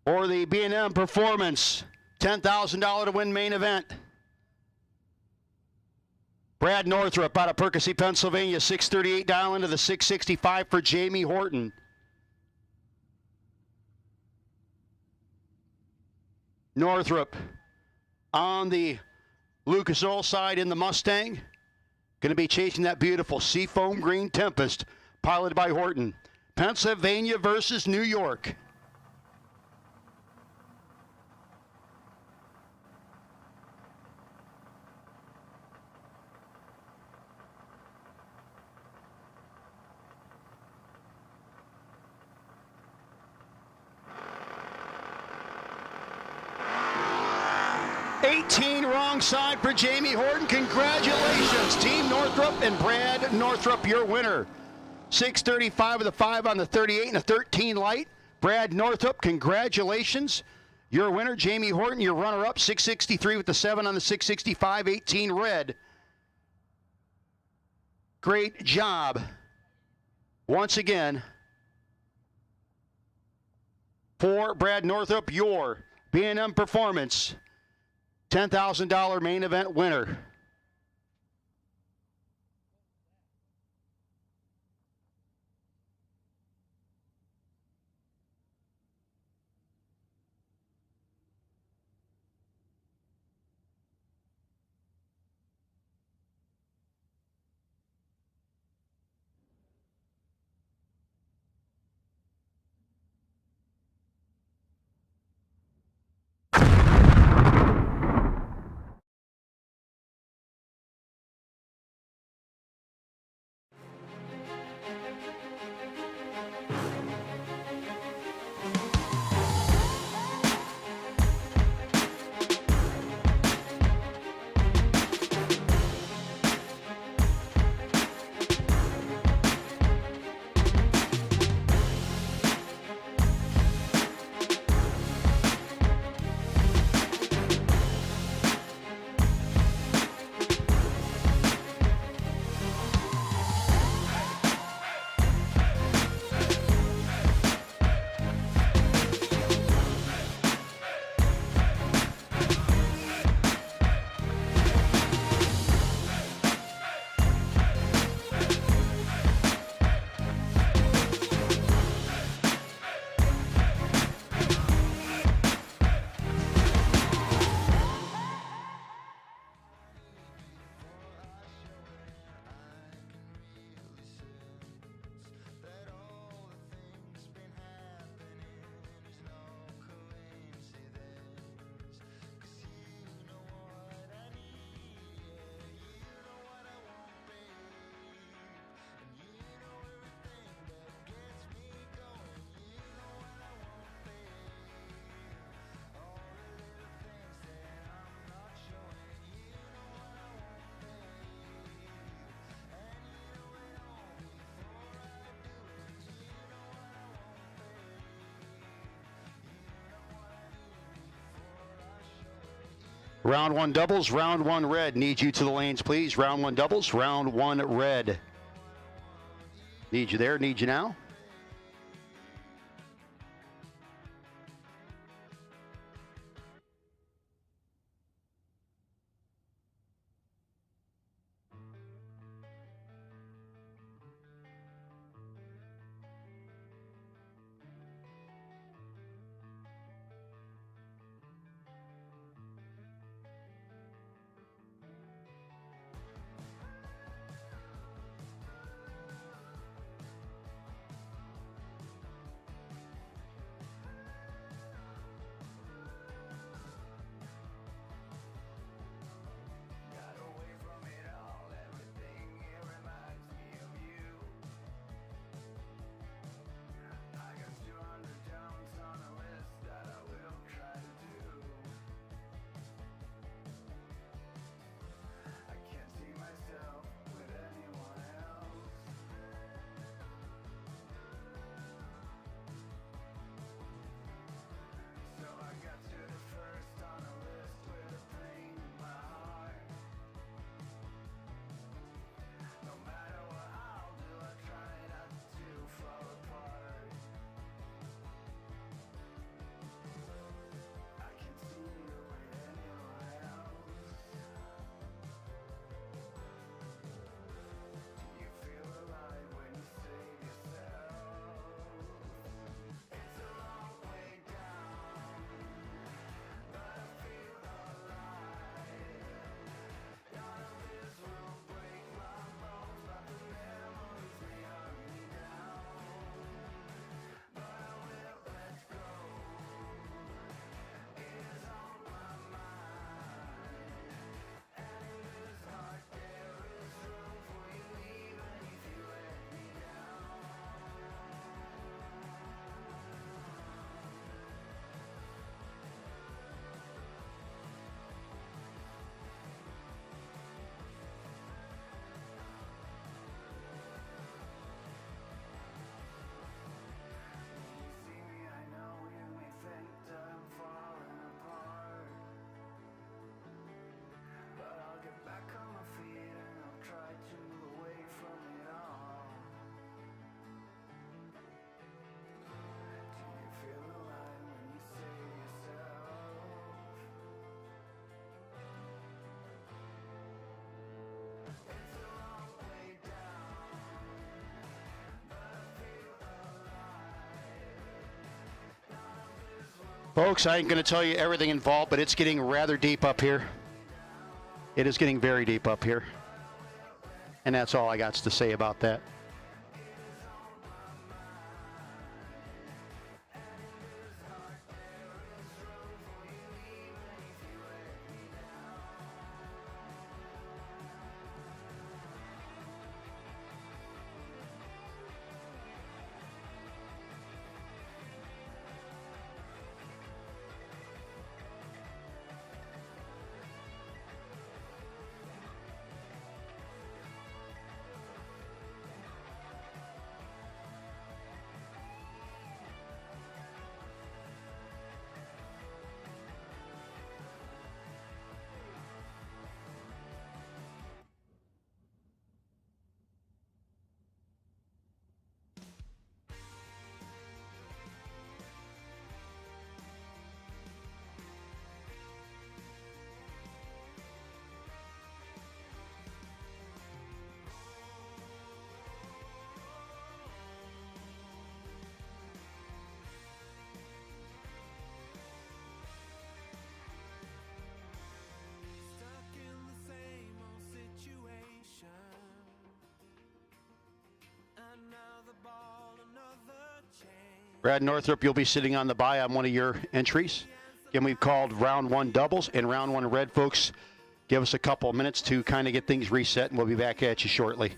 for the B&M Performance $10,000 to win main event. Brad Northrup out of Percy, Pennsylvania, 638 dial into the 665 for Jamie Horton. Northrup on the Lucas Oil side in the Mustang. Going to be chasing that beautiful Seafoam Green Tempest, piloted by Horton. Pennsylvania versus New York. Wrong side for Jamie Horton. Congratulations, Team Northrup and Brad Northrup, your winner. 635 with a 5 on the 38 and a 13 light. Brad Northrup, congratulations. Your winner, Jamie Horton, your runner-up, 663 with the 7 on the 665, 18 red. Great job. Once again, for Brad Northrup, your B&M Performance $10,000 main event winner. Round one doubles, round one red. Need you to the lanes, please. Round one doubles, round one red. Need you there, need you now. Folks, I ain't going to tell you everything involved, but it's getting rather deep up here. It is getting very deep up here. And that's all I got to say about that. Brad Northrup, you'll be sitting on the bye on one of your entries. Again, we've called round one doubles and round one red. Folks, give us a couple of minutes to kind of get things reset, and we'll be back at you shortly.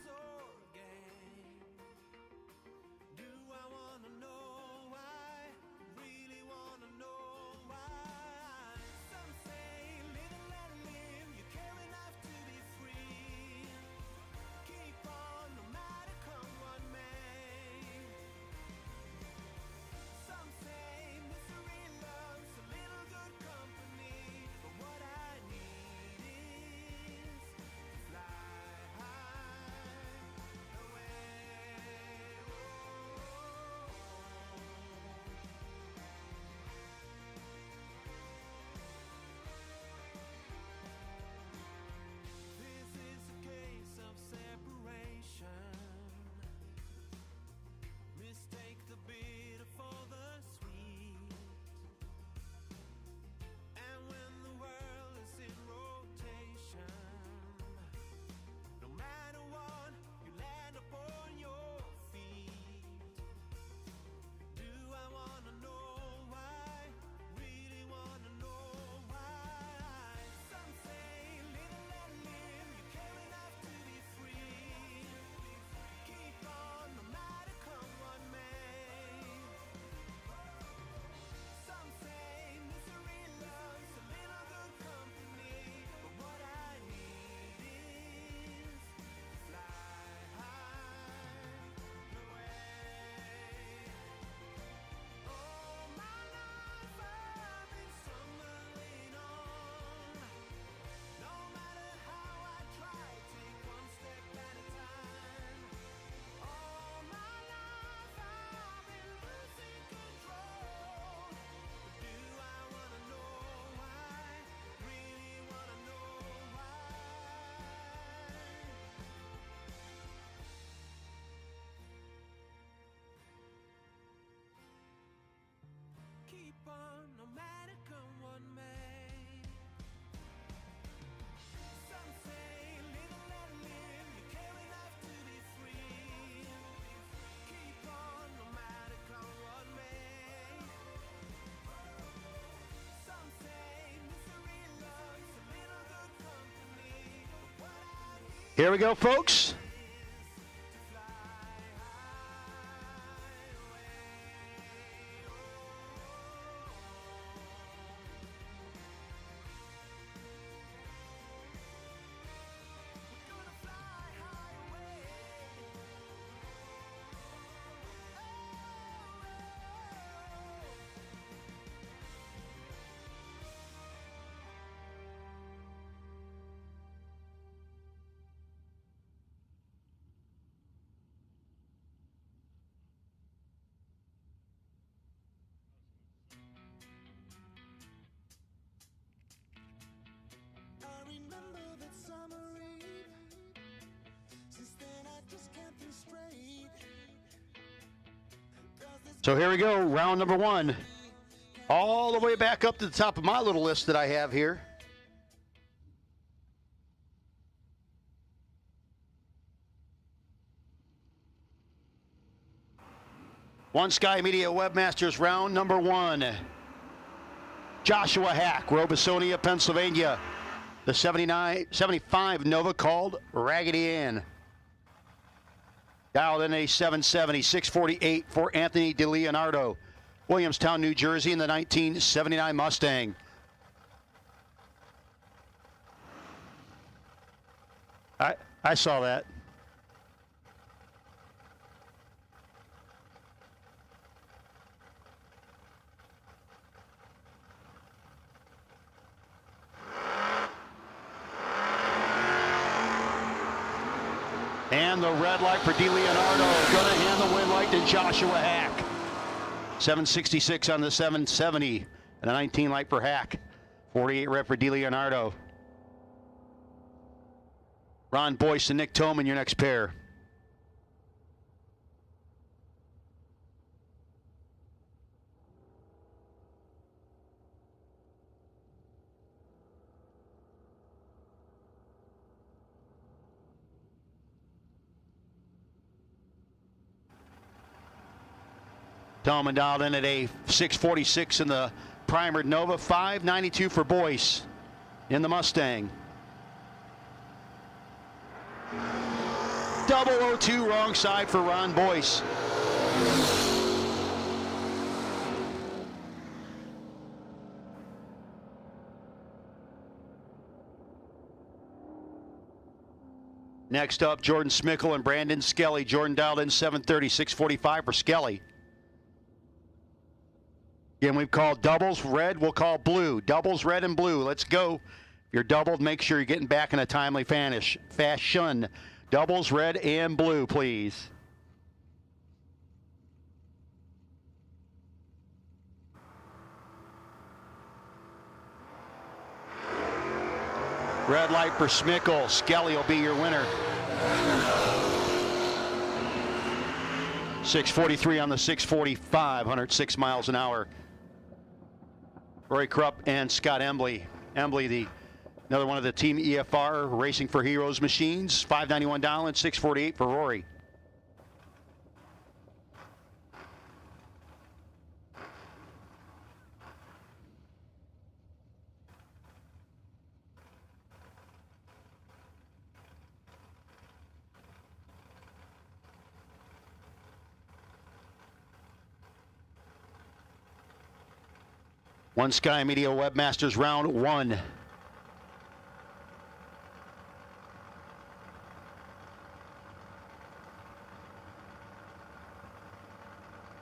Here we go, folks. So here we go, round number one. All the way back up to the top of my little list that I have here. One Sky Media Webmasters round number one. Joshua Hack, Robesonia, Pennsylvania. The 75 Nova called Raggedy Ann. Dialed in a 770, 648 for Anthony DeLeonardo. Williamstown, New Jersey in the 1979 Mustang. I saw that. And the red light for DeLeonardo. Going to hand the win light to Joshua Hack. 766 on the 770. And a 19 light for Hack. 48 red for DeLeonardo. Ron Boyce and Nick Toman, your next pair. Toman dialed in at a 646 in the primered Nova, 592 for Boyce in the Mustang. 002 wrong side for Ron Boyce. Next up, Jordan Smickle and Brandon Skelly. Jordan dialed in 730, 645 for Skelly. Again, we've called doubles red, we'll call blue. Doubles red and blue, let's go. If you're doubled, make sure you're getting back in a timely fashion. Doubles red and blue, please. Red light for Smickle. Skelly will be your winner. 643 on the 645, 106 miles an hour. Roy Krupp and Scott Embley. Embley, another one of the Team EFR Racing for Heroes machines. 591 down and 648 for Rory. One Sky Media Webmasters round one.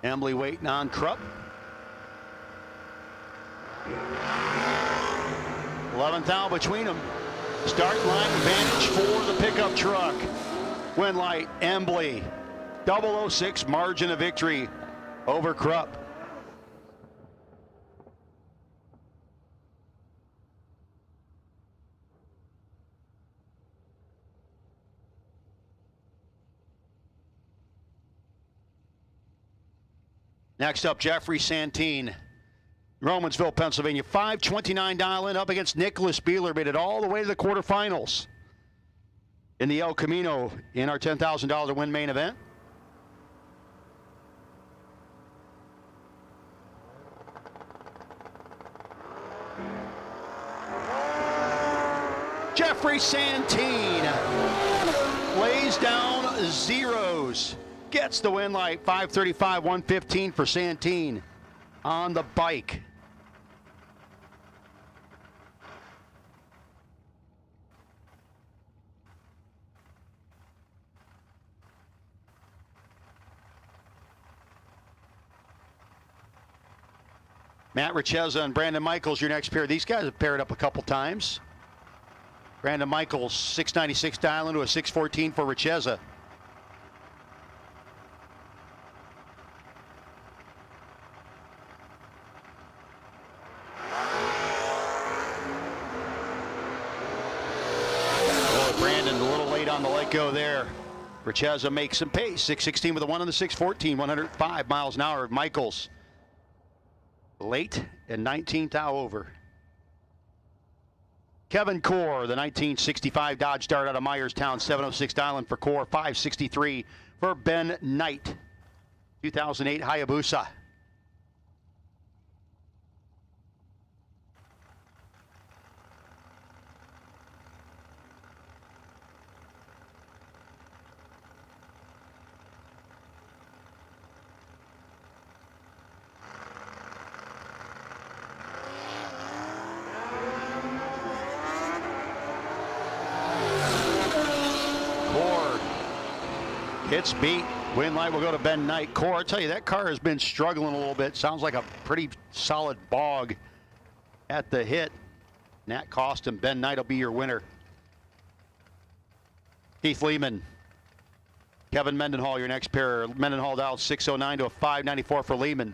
Embley waiting on Krupp. 11th out between them. Start line advantage for the pickup truck. Win light, Embley. 006 margin of victory over Krupp. Next up, Jeffrey Santine, Romansville, Pennsylvania. 529 dial-in up against Nicholas Beeler. Made it all the way to the quarterfinals in the El Camino in our $10,000 to win main event. Jeffrey Santine. lays down zeros. Gets the win light. 5:35, 1:15 for Santine on the bike. Matt Richeza and Brandon Michaels, your next pair. These guys have paired up a couple times. Brandon Michaels, 696 dial into a 614 for Richeza. Boy, Brandon a little late on the let go there. Richeza makes some pace. 616 with a 1 on the 614, 105 miles an hour. Michaels late and 19th out over. Kevin Core, the 1965 Dodge Dart out of Myerstown, 706 Island for Core, 563 for Ben Knight, 2008 Hayabusa. Hits beat. Win light will go to Ben Knight. Core, I tell you, that car has been struggling a little bit. Sounds like a pretty solid bog at the hit. And that cost him. Ben Knight will be your winner. Keith Lehman. Kevin Mendenhall, your next pair. Mendenhall dialed 609 to a 594 for Lehman.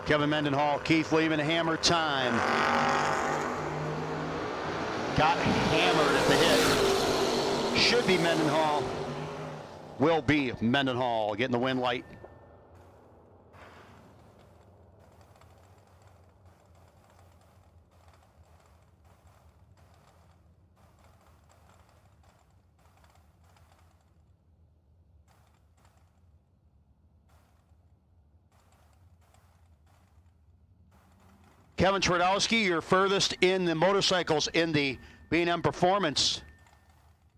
Kevin Mendenhall, Keith Lehman, hammer time. Got hammered at the hit. Should be Mendenhall. Will be Mendenhall getting the win light. Kevin Twardowski, your furthest in the motorcycles in the B&M Performance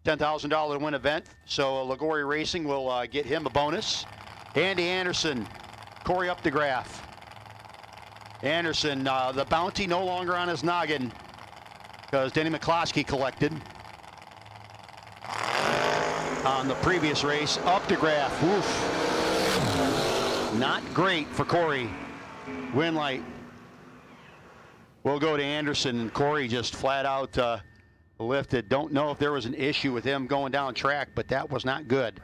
$10,000 to win event. So Liguori Racing will get him a bonus. Andy Anderson, Corey Updegraff. Anderson, the bounty no longer on his noggin because Denny McCloskey collected on the previous race. Updegraff, woof. Not great for Corey. Win light. We'll go to Anderson, and Corey just flat out lifted. Don't know if there was an issue with him going down track, but that was not good.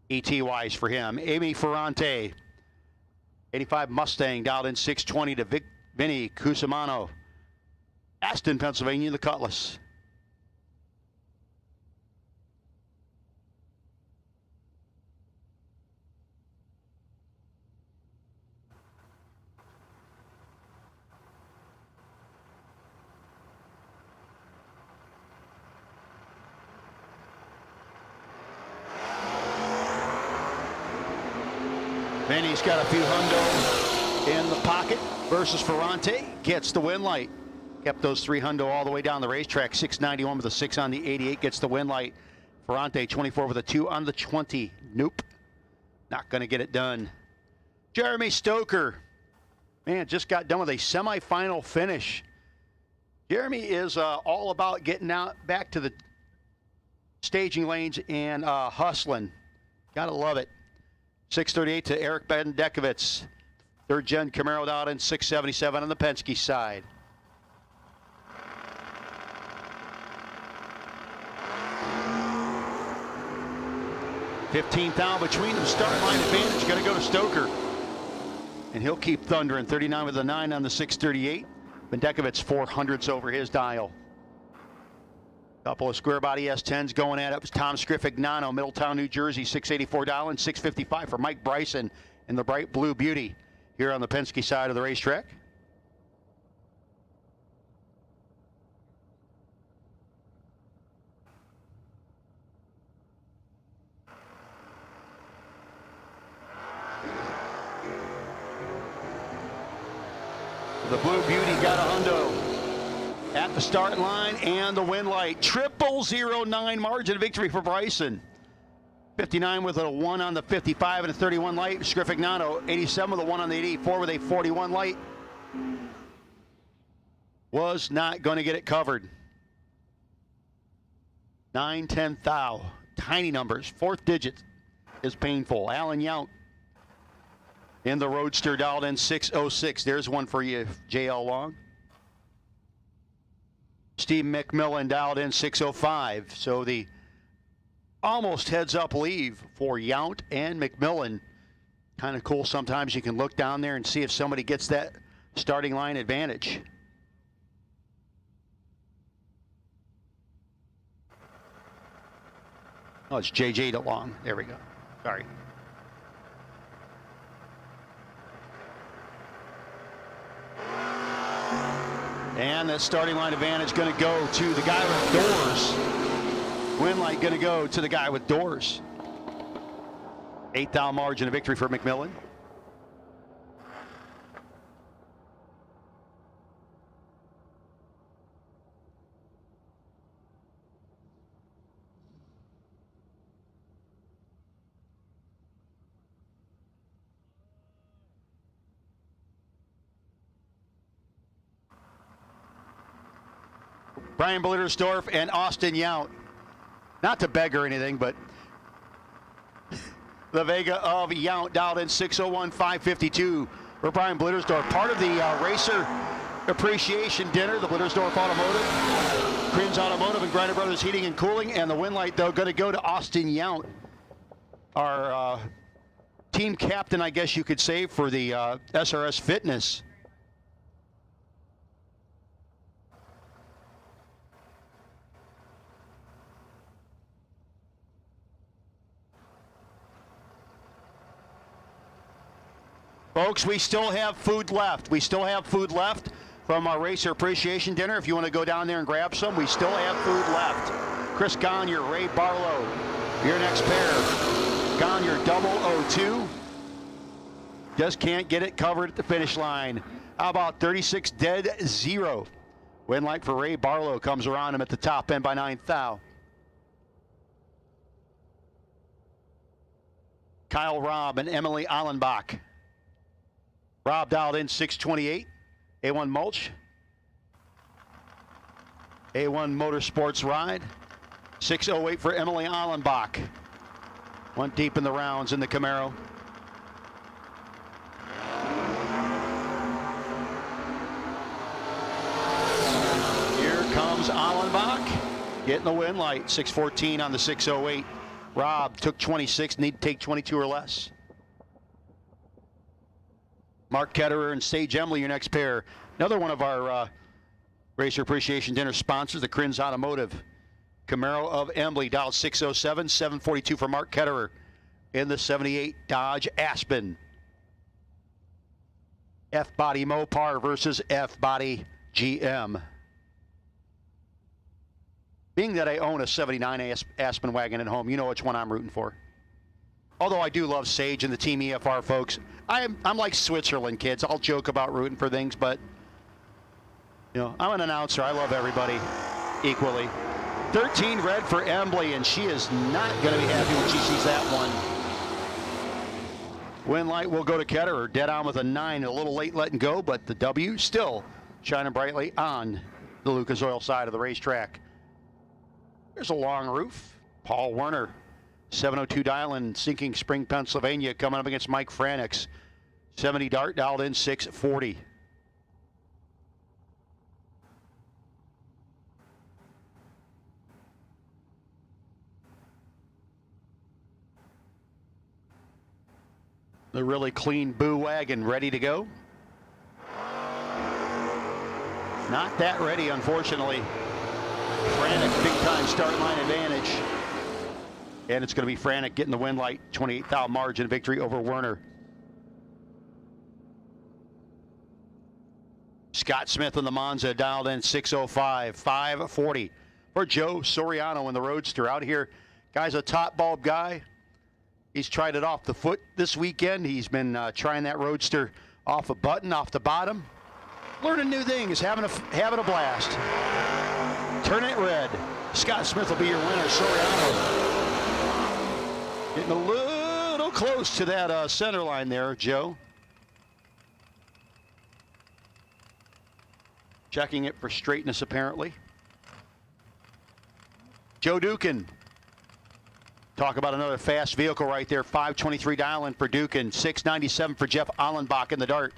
ET-wise for him. Amy Ferrante, 85 Mustang, dialed in 620 to Vinny Cusimano. Aston, Pennsylvania, the Cutlass. Vinny's got a few hundo in the pocket versus Ferrante. Gets the win light. Kept those 3 hundo all the way down the racetrack. 691 with a 6 on the 88. Gets the win light. Ferrante 24 with a 2 on the 20. Nope. Not going to get it done. Jeremy Stoker. Man, just got done with a semifinal finish. Jeremy is all about getting out back to the staging lanes and hustling. Gotta love it. 638 to Eric Bendekovitz. Third gen Camaro out in 677 on the Penske side. $15,000 between them. Start line advantage. Going to go to Stoker. And he'll keep thundering. 39 with a 9 on the 638. Bendekovitz 400s over his dial. Couple of square body S10s going at it. It was Tom Scriffignano, Middletown, New Jersey, 684 dial and 655 for Mike Bryson in the bright blue beauty. here on the Penske side of the racetrack. The Blue Beauty got a hundo at the start line and the win light. 0009 margin of victory for Bryson. 59 with a 1 on the 55 and a 31 light. Scrifignano, 87 with a 1 on the 84 with a 41 light. Was not going to get it covered. 9, 10 thou. Tiny numbers. Fourth digit is painful. Alan Yount in the Roadster, dialed in 606. There's one for you, JL Long. Steve Mcmillan dialed in 605. So the almost heads-up leave for Yount and Mcmillan. Kind of cool sometimes you can look down there and see if somebody gets that starting line advantage. Oh, it's JJ DeLong. There we go. Sorry. And that starting line advantage going to go to the guy with doors. Win light going to go to the guy with doors. 8 thou margin of victory for Mcmillan. Brian Blittersdorf and Austin Yount. Not to beg or anything, but the Vega of Yount dialed in 601-552 for Brian Blittersdorf. Part of the Racer Appreciation Dinner, the Blittersdorf Automotive, Crins Automotive, and Grinder Brothers Heating and Cooling. And the win light, though, going to go to Austin Yount, our team captain, I guess you could say, for the SRS Fitness. Folks, we still have food left. We still have food left from our Racer Appreciation Dinner. If you want to go down there and grab some, we still have food left. Chris Gagne, Ray Barlow, your next pair. Gagne 002. Just can't get it covered at the finish line. How about 36 dead 0? Win light for Ray Barlow comes around him at the top end by 9 thou. Kyle Robb and Emily Allenbach. Rob dialed in 628. A1 Mulch. A1 Motorsports Ride. 608 for Emily Allenbach. Went deep in the rounds in the Camaro. Here comes Allenbach. Getting the win light. 614 on the 608. Rob took 26. Need to take 22 or less. Mark Ketterer and Sage Emily, your next pair. Another one of our Racer Appreciation Dinner sponsors, the Crins Automotive. Camaro of Emily, dialed 607, 742 for Mark Ketterer in the 78 Dodge Aspen. F-Body Mopar versus F-Body GM. Being that I own a 79 Aspen wagon at home, you know which one I'm rooting for. Although I do love Sage and the Team EFR folks. I'm like Switzerland, kids. I'll joke about rooting for things, but you know, I'm an announcer. I love everybody equally. 13 red for Emily, and she is not going to be happy when she sees that one. Win light will go to Ketterer. Dead on with a 9. A little late letting go, but the W still shining brightly on the Lucas Oil side of the racetrack. There's a long roof. Paul Werner. 702 dial in Sinking Spring, Pennsylvania, coming up against Mike Franek. 70 Dart dialed in 640. The really clean Boo wagon ready to go. Not that ready, unfortunately. Franek, big time start line advantage. And it's going to be Franek getting the win light. 28 thou margin victory over Werner. Scott Smith in the Monza dialed in 6:05, 5:40 for Joe Soriano in the Roadster out here. Guy's a top bulb guy. He's tried it off the foot this weekend. He's been trying that Roadster off a button, off the bottom. Learning new things, having a blast. Turn it red. Scott Smith will be your winner. Soriano getting a little close to that center line there, Joe. Checking it for straightness, apparently. Joe Dukin. Talk about another fast vehicle right there. 5:23 dial-in for Dukin. 6:97 for Jeff Allenbach in the Dart.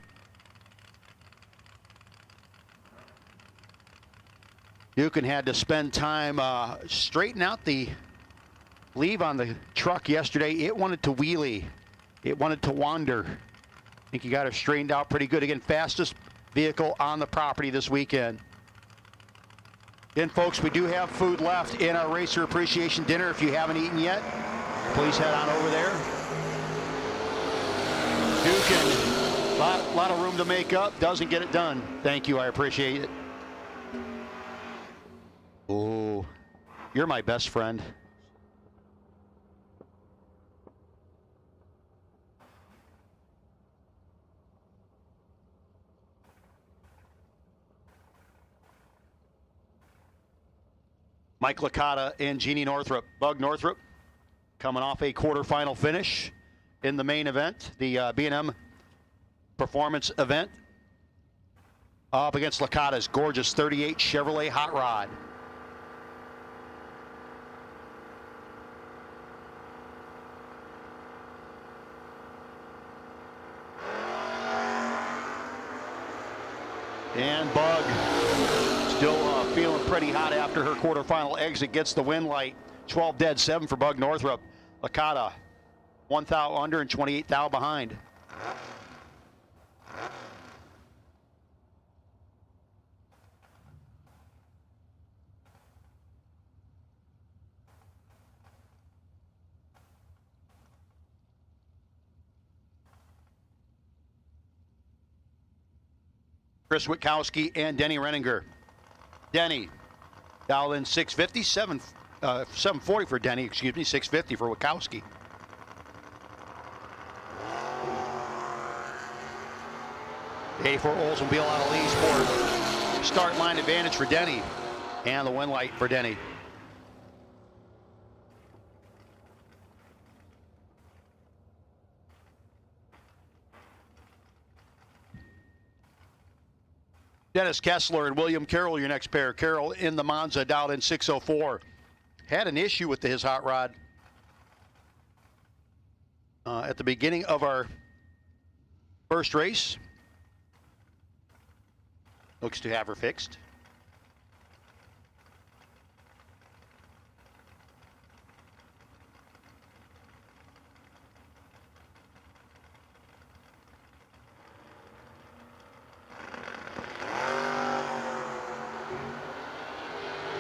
Dukin had to spend time straightening out the leave on the truck yesterday. It wanted to wheelie. It wanted to wander. I think he got it straightened out pretty good. Again, fastest vehicle on the property this weekend. Again, folks, we do have food left in our Racer Appreciation Dinner. If you haven't eaten yet, please head on over there. Dukin, lot of room to make up. Doesn't get it done. Thank you. I appreciate it. Oh, you're my best friend. Mike Licata and Jeannie Northrup. Bug Northrup coming off a quarterfinal finish in the main event, the B&M Performance event. Up against Licata's gorgeous 38 Chevrolet Hot Rod. And Bug still feeling pretty hot after her quarterfinal exit. Gets the win light. 12 dead, 7 for Bug Northrup. Licata, 1 thou under and 28 thou behind. Chris Witkowski and Denny Renninger. Denny, dialed in 650, 740 for Denny, 650 for Witkowski. The 84 Oldsmobile out of Leesport. Start line advantage for Denny, and the win light for Denny. Dennis Kessler and William Carroll, your next pair. Carroll in the Monza, dialed in 604. Had an issue with his hot rod at the beginning of our first race. Looks to have her fixed.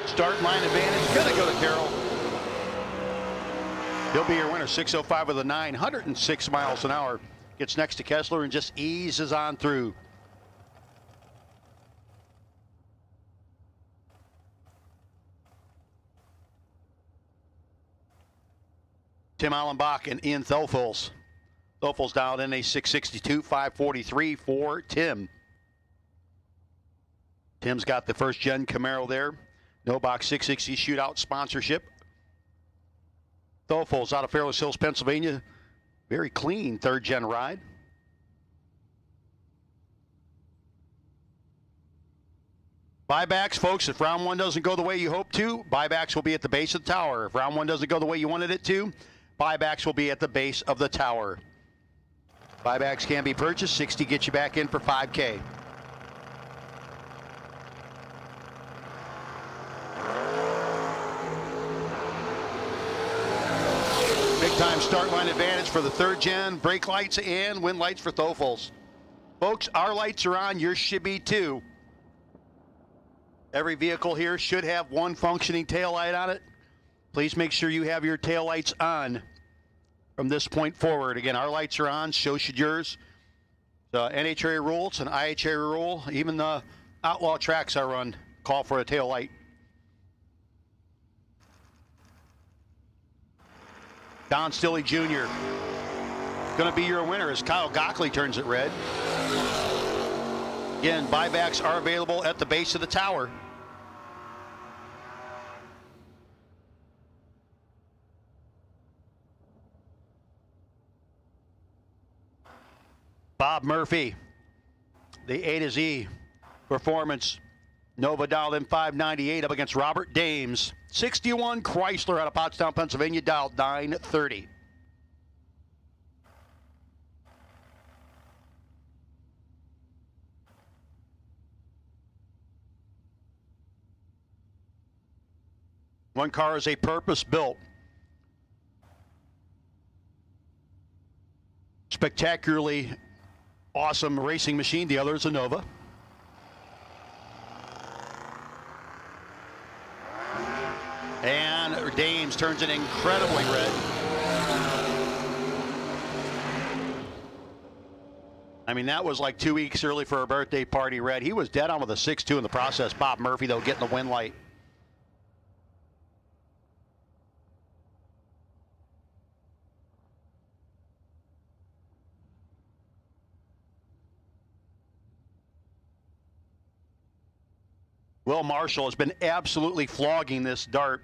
Start line advantage, gonna go to Carroll. He'll be your winner, 605 with a 906 miles an hour. Gets next to Kessler and just eases on through. Tim Allenbach and Ian Thelfels. Thelfels dialed in a 662, 543 for Tim. Tim's got the first gen Camaro there. No Box 660 Shootout sponsorship. Thelfels out of Fairless Hills, Pennsylvania. Very clean third gen ride. Buybacks, folks, if round one doesn't go the way you hope to, buybacks will be at the base of the tower. If round one doesn't go the way you wanted it to, buybacks will be at the base of the tower. Buybacks can be purchased. 60 gets you back in for $5K. Big time start line advantage for the third gen. Brake lights and wind lights for Thelfels. Folks, our lights are on. Yours should be too. Every vehicle here should have one functioning tail light on it. Please make sure you have your tail lights on from this point forward. Again, our lights are on, so should yours. The NHRA rules and IHRA rule, even the outlaw tracks I run call for a tail light. Don Stilley Jr. going to be your winner as Kyle Gockley turns it red. Again, buybacks are available at the base of the tower. Bob Murphy, the A to Z performance. Nova dialed in 598 up against Robert Dames. 61 Chrysler out of Pottstown, Pennsylvania, dialed 930. One car is a purpose-built, spectacularly awesome racing machine. The other is a Nova. And Dames turns it incredibly red. I mean, that was like 2 weeks early for a birthday party red. He was dead on with a 6-2 in the process. Bob Murphy, though, getting the win light. Will Marshall has been absolutely flogging this dart.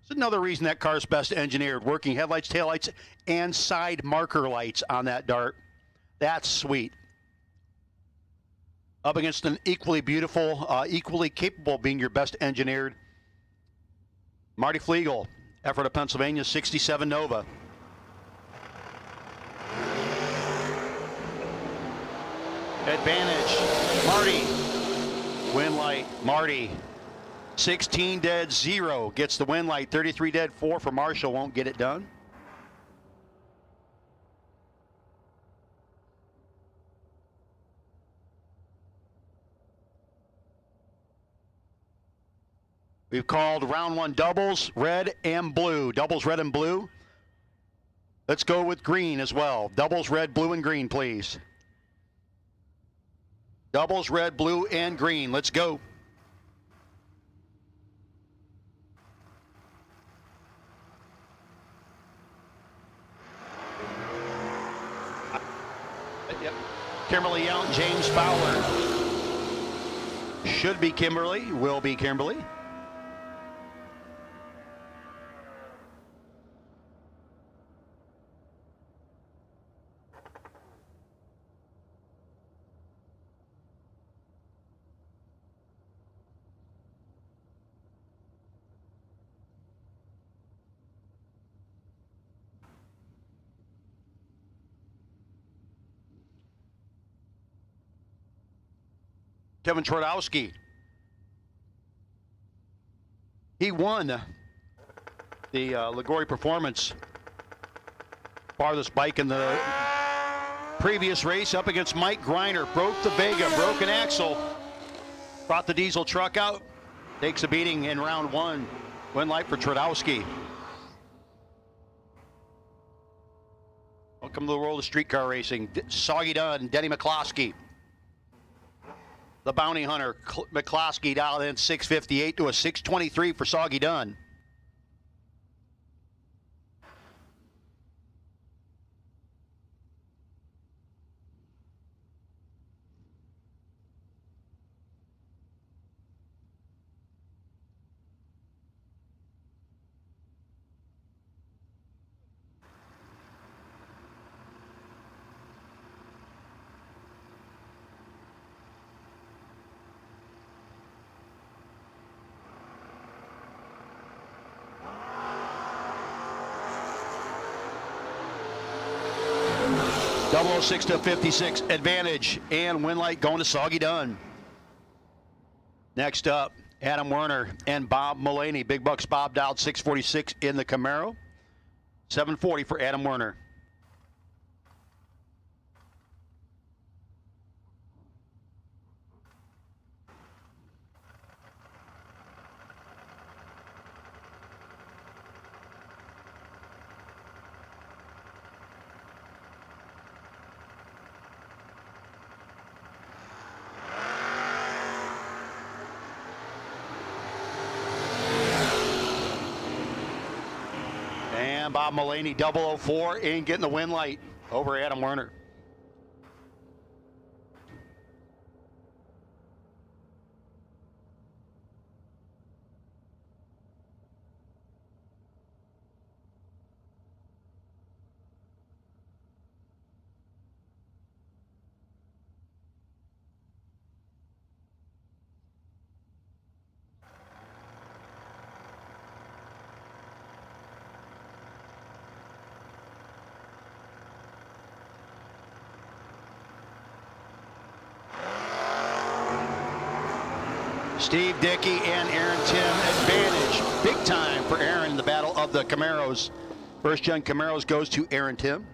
It's another reason that car's best engineered. Working headlights, taillights, and side marker lights on that dart. That's sweet. Up against an equally beautiful, equally capable of being your best engineered Marty Flegel, effort of Pennsylvania, 67 Nova. Advantage, Marty. Win light, Marty. 16 dead, 0 gets the win light. 33 dead, 4 for Marshall, won't get it done. We've called round one doubles, red and blue. Doubles, red and blue. Let's go with green as well. Doubles, red, blue, and green, please. Doubles, red, blue, and green. Let's go. Yep. Kimberly Yount, James Fowler. Should be Kimberly, will be Kimberly. Kevin Twardowski. He won the Liguori Performance farthest bike in the previous race up against Mike Greiner. Broke the Vega, broke an axle, brought the diesel truck out, takes a beating in round one. Win light for Twardowski. Welcome to the world of streetcar racing. Soggy Dunn, Denny McCloskey. The bounty hunter, McCloskey, dialed in 658 to a 623 for Soggy Dunn. Double 06 to 56 advantage and win light going to Soggy Dunn. Next up, Adam Werner and Bob Mullaney. Big Bucks Bob dialed 646 in the Camaro. 740 for Adam Werner. And Bob Mulaney, 004, in getting the win light over Adam Werner. Steve Dickey and Aaron Tim, advantage big time for Aaron in the battle of the Camaros. First gen Camaros goes to Aaron Tim.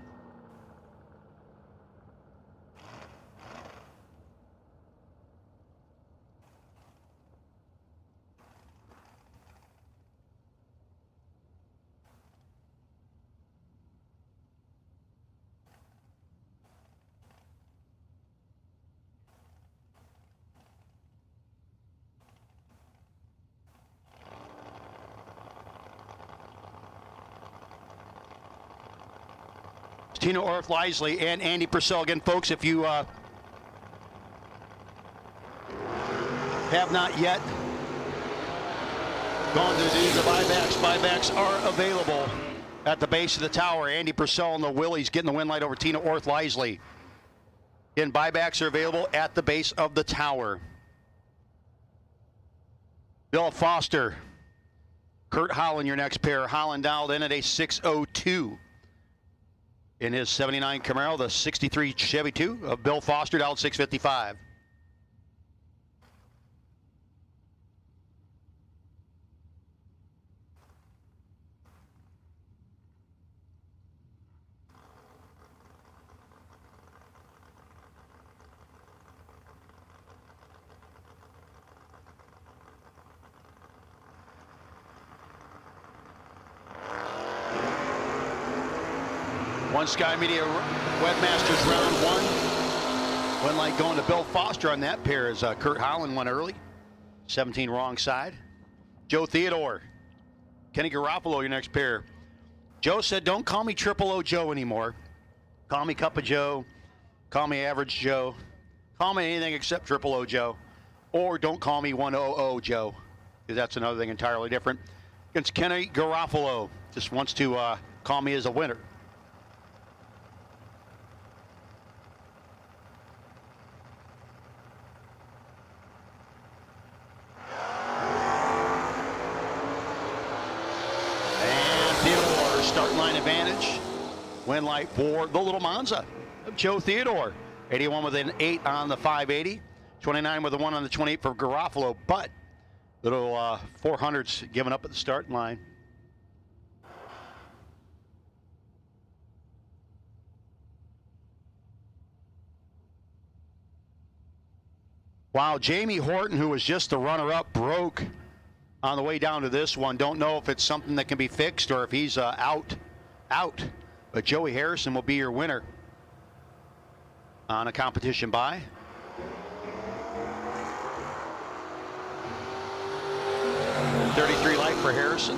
Tina Orth Lisley and Andy Purcell. Again, folks, if you have not yet gone to do the buybacks are available at the base of the tower. Andy Purcell and the Willies getting the win light over Tina Orth Lisley. Again, buybacks are available at the base of the tower. Bill Foster, Curt Holland, your next pair. Holland dialed in at a 6:02. In his 79 Camaro, the 63 Chevy 2 of Bill Foster, dialed 6:55. One Sky Media Webmasters round one. Win light going to Bill Foster on that pair as Curt Holland went early. 17 wrong side. Joe Theodore, Kenny Garofalo, your next pair. Joe said, don't call me Triple O Joe anymore. Call me Cup of Joe. Call me Average Joe. Call me anything except Triple O Joe. Or don't call me 100 Joe, because that's another thing entirely different. Against Kenny Garofalo, just wants to call me as a winner. Start line advantage. Win light for the Little Monza of Joe Theodore. 81 with an 8 on the 580. 29 with a 1 on the 28 for Garofalo, but little 400s given up at the start line. Wow, Jamie Horton, who was just the runner-up, broke on the way down to this one. Don't know if it's something that can be fixed or if he's out. But Joey Harrison will be your winner on a competition buy. $33 light for Harrison.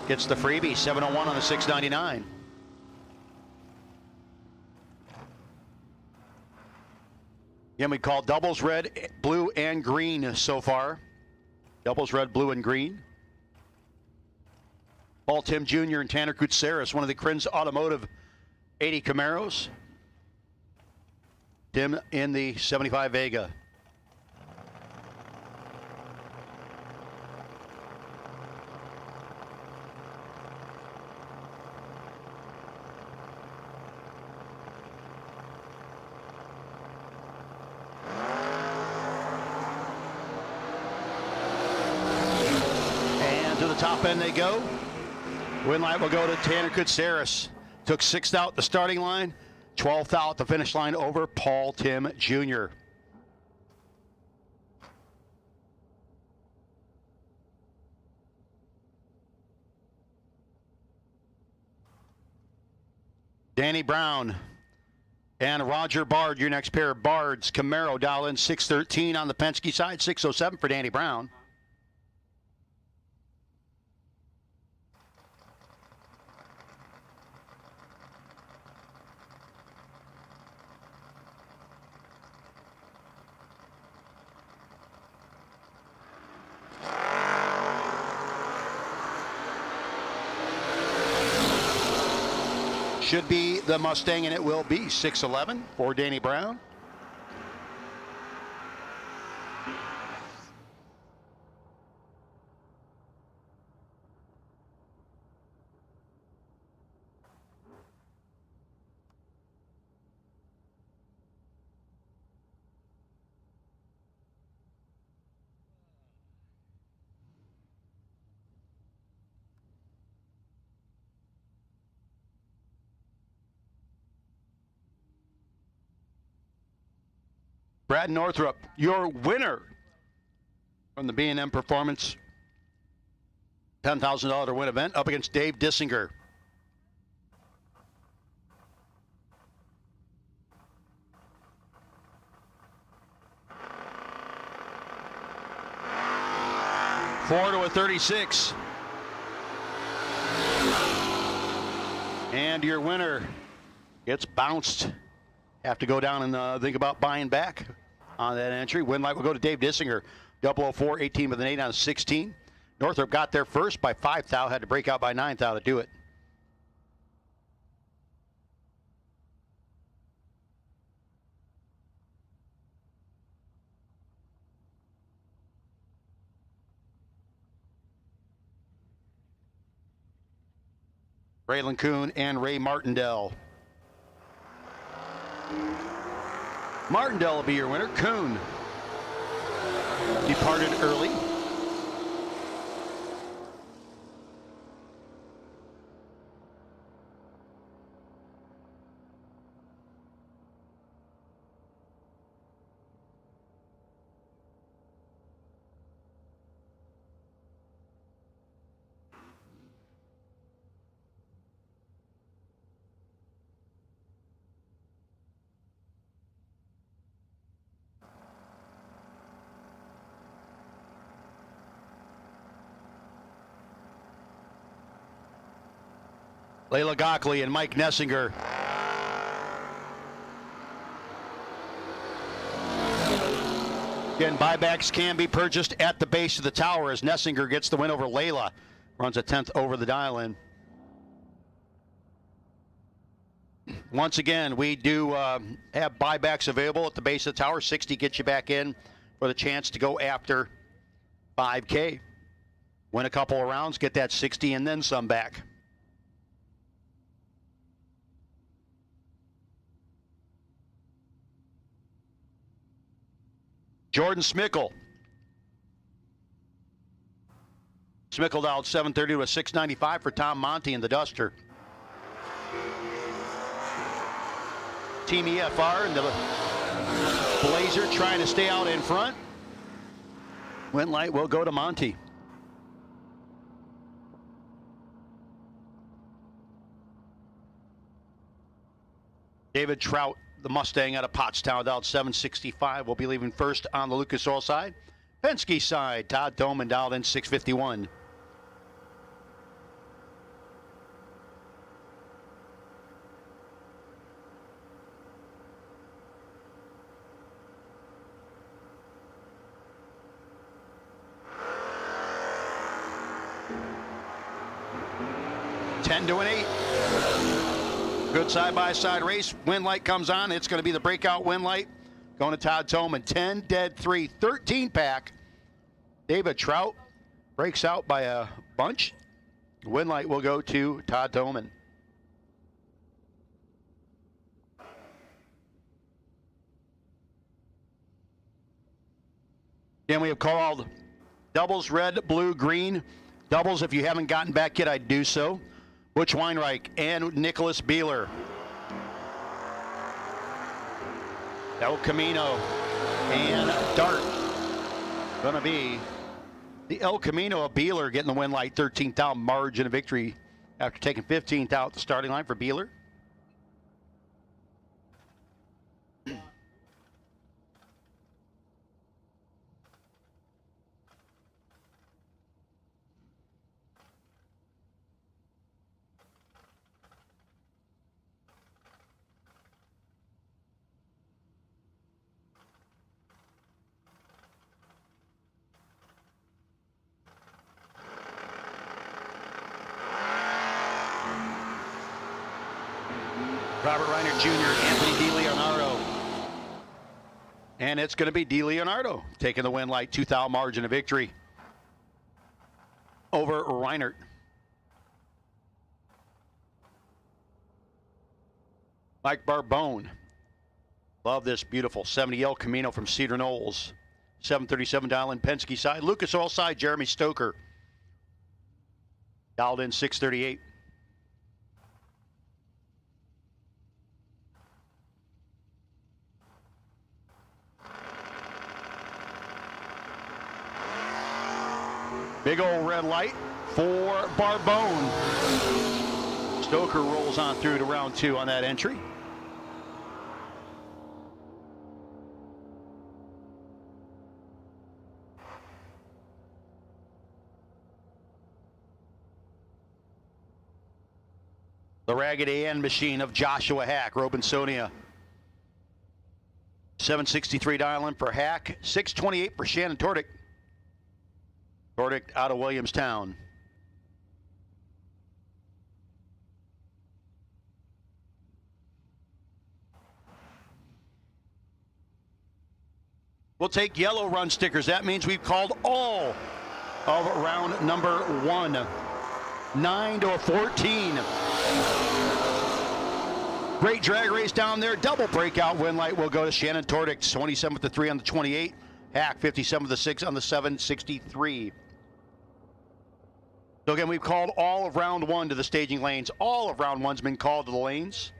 Gets the freebie, 701 on the 699. Again, we call doubles red, blue, and green so far. Doubles red, blue, and green. Paul Tim Jr. and Tanner Kutsaris, one of the Krins Automotive 80 Camaros. Tim in the 75 Vega. Top end they go. Win light will go to Tanner Kutsaris. Took 6th out the starting line, 12th out the finish line over Paul Tim Jr. Danny Brown and Roger Bard, your next pair. Bard's Camaro, dial in 613 on the Penske side, 607 for Danny Brown. should be the Mustang, and it will be 6'11" for Danny Brown. Brad Northrup, your winner from the B&M Performance $10,000 to win event, up against Dave Dissinger. Four to a 36. And your winner gets bounced. Have to go down and think about buying back on that entry. Win light will go to Dave Dissinger. 004, 18 with an 8 on 16. Northrop got there first by 5 thou, had to break out by 9 thou to do it. Braylon Kuhn and Ray Martindale. Martindale will be your winner. Kuhn departed early. Layla Gockley and Mike Nessinger. Again, buybacks can be purchased at the base of the tower as Nessinger gets the win over Layla. Runs a 10th over the dial-in. Once again, we do have buybacks available at the base of the tower. 60 gets you back in for the chance to go after 5K. Win a couple of rounds, get that 60 and then some back. Jordan Smickle. Smickle dialed 730 to a 695 for Tom Monty in the Duster. Team EFR and the Blazer trying to stay out in front. Win light will go to Monty. David Trout, the Mustang out of Pottstown, dialed 765, will be leaving first on the Lucas Oil side. Penske side, Todd Doman dialed in 651. Ten to an 8. Good side-by-side race. Win light comes on. It's going to be the breakout win light. Going to Todd Toman. 10 dead 3, 13 pack. David Trout breaks out by a bunch. Win light will go to Todd Toman. Then we have called doubles, red, blue, green. Doubles, if you haven't gotten back yet, I'd do so. Butch Weinreich and Nicholas Beeler. El Camino and Dart. Gonna be the El Camino of Beeler getting the win light, 13th out margin of victory after taking 15th out the starting line for Beeler. Robert Reiner Jr., Anthony DiLeonardo. And it's going to be DiLeonardo taking the win light, 2,000 margin of victory over Reiner. Mike Barbone. Love this beautiful 70 El Camino from Cedar Knolls. 737 dial in Penske side. Lucas Oil side, Jeremy Stoker. Dialed in 638. Big old red light for Barbone. Stoker rolls on through to round 2 on that entry. The Raggedy Ann machine of Joshua Hack, Robinsonia. 763 dial in for Hack, 628 for Shannon Tordick. Tordick out of Williamstown. We'll take yellow run stickers. That means we've called all of round number 1. 9 to a 14. Great drag race down there. Double breakout win light will go to Shannon Tordick. 27th to 3 on the 28. Hack 57th to 6 on the 763. So again, we've called all of round 1 to the staging lanes. All of round 1's been called to the lanes.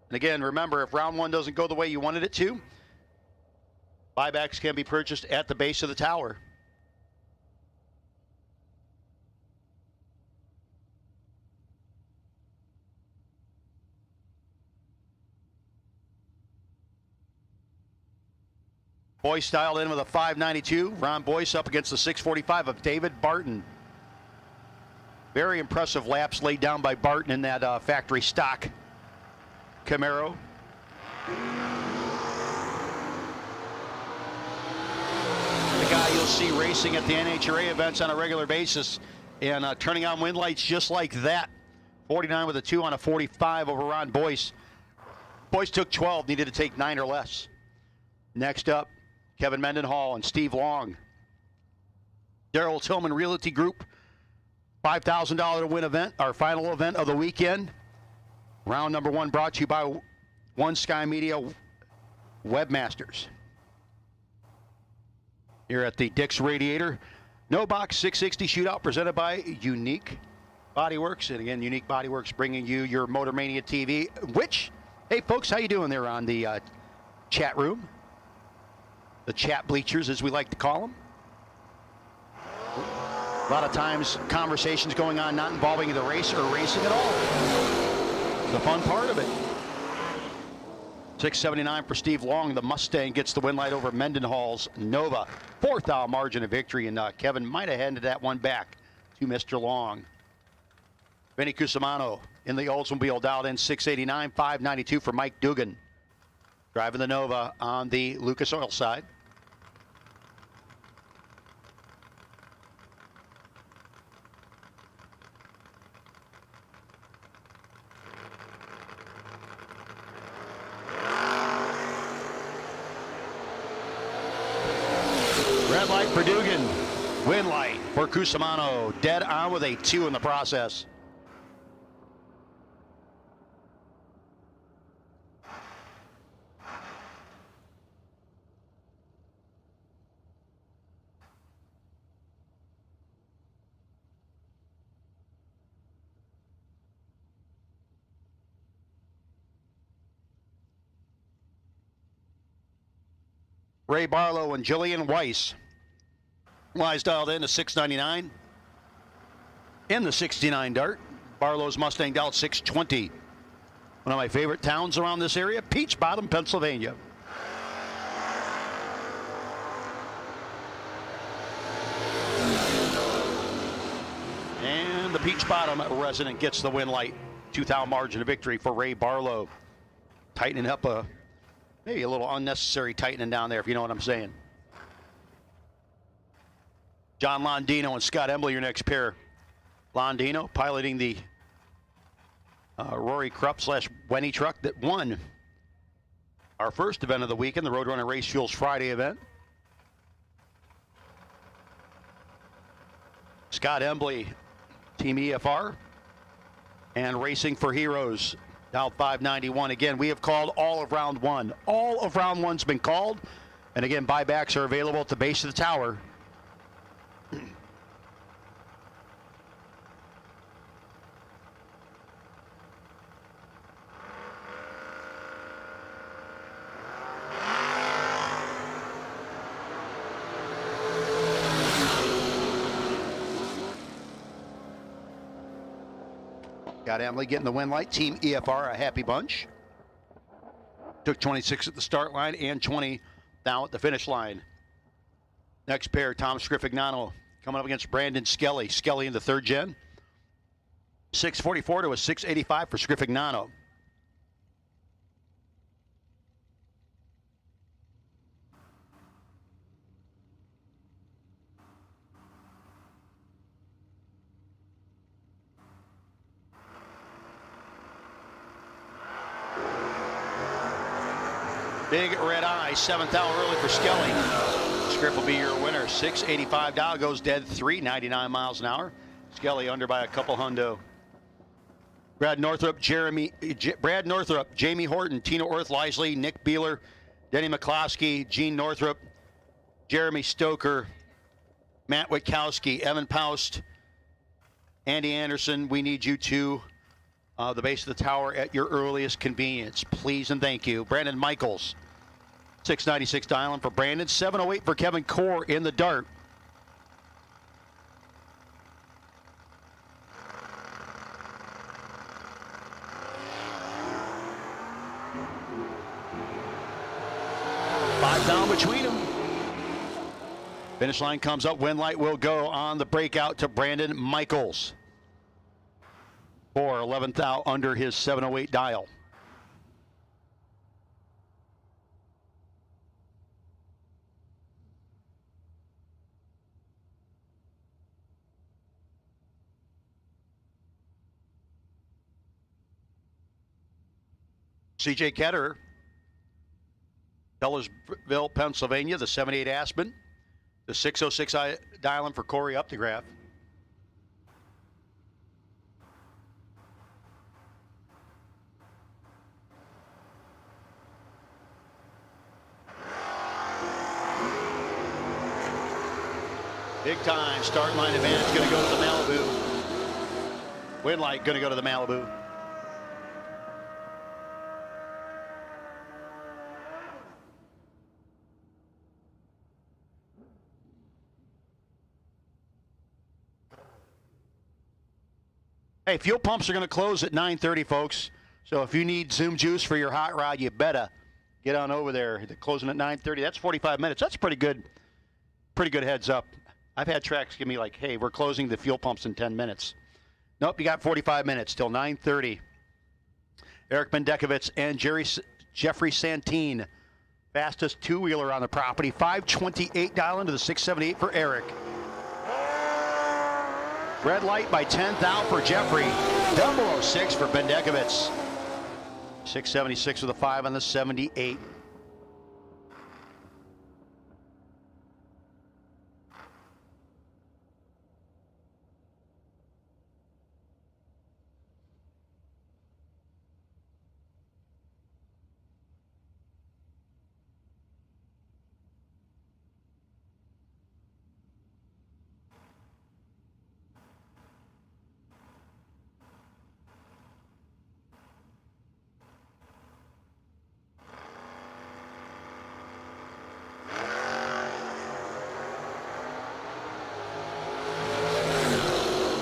And again, remember, if round 1 doesn't go the way you wanted it to, buybacks can be purchased at the base of the tower. Boyce dialed in with a 592. Ron Boyce up against the 645 of David Barton. Very impressive laps laid down by Barton in that factory stock Camaro. The guy you'll see racing at the NHRA events on a regular basis and turning on win lights just like that. 49 with a 2 on a 45 over Ron Boyce. Boyce took 12, needed to take 9 or less. Next up, Kevin Mendenhall and Steve Long. Darrell Tillman Realty Group, $5,000 to win event, our final event of the weekend. Round number 1 brought to you by One Sky Media Webmasters. Here at the Dick's Radiator. No Box 660 Shootout presented by Unique Bodyworks. And again, Unique Bodyworks bringing you your Motor Mania TV, which, hey folks, how you doing there on the chat room? The chat bleachers, as we like to call them. A lot of times, conversations going on not involving the race or racing at all. The fun part of it. 679 for Steve Long. The Mustang gets the win light over Mendenhall's Nova. 4th margin of victory, and Kevin might have handed that one back to Mr. Long. Vinny Cusimano in the Oldsmobile dialed in 689, 592 for Mike Dugan. Driving the Nova on the Lucas Oil side. Red light for Dugan. Win light for Cusimano. Dead on with a 2 in the process. Ray Barlow and Jillian Weiss. Wise dialed in to 699. In the 69 Dart. Barlow's Mustang dialed 620. One of my favorite towns around this area, Peach Bottom, Pennsylvania. And the Peach Bottom resident gets the win light. 2,000 margin of victory for Ray Barlow. Tightening up maybe a little unnecessary tightening down there, if you know what I'm saying. John Londino and Scott Embley, your next pair. Londino piloting the Rory Krupp / Wenny truck that won our first event of the weekend, the Roadrunner Race Fuels Friday event. Scott Embley, Team EFR, and Racing for Heroes, Dial 591. Again, we have called all of round one. All of round one's been called. And again, buybacks are available at the base of the tower. Got Emily getting the win light. Team EFR, a happy bunch. Took 26 at the start line and 20 now at the finish line. Next pair, Tom Scrifignano coming up against Brandon Skelly. Skelly in the third gen. 644 to a 685 for Scrifignano. Big red eye, seventh out early for Skelly. Script will be your winner. 685 Dow goes dead 399 miles an hour. Skelly under by a couple hundo. Brad Northrup, Jamie Horton, Tina Orth, Lisley, Nick Beeler, Denny McCloskey, Gene Northrup, Jeremy Stoker, Matt Witkowski, Evan Paust, Andy Anderson. We need you to the base of the tower at your earliest convenience. Please and thank you. Brandon Michaels, 696 dialing for Brandon, 708 for Kevin Core in the dart. Five down between them. Finish line comes up. Win light will go on the breakout to Brandon Michaels. 11th out under his 708 dial. CJ Ketterer, Tellersville, Pennsylvania, the 78 Aspen, the 606 dialing for Corey Updegraff. Big time start line advantage going to go to the Malibu. Win light going to go to the Malibu. Hey, fuel pumps are going to close at 9:30, folks. So if you need Zoom juice for your hot rod, you better get on over there. They're closing at 9:30. That's 45 minutes. That's pretty good. Pretty good heads up. I've had tracks give me like, hey, we're closing the fuel pumps in 10 minutes. Nope, you got 45 minutes till 9:30. Eric Mendekovitz and Jeffrey Santine. Fastest two-wheeler on the property. 528 dialing to the 678 for Eric. Red light by 10th out for Jeffrey. 006 for Mendekovitz. 676 with a 5 on the 78.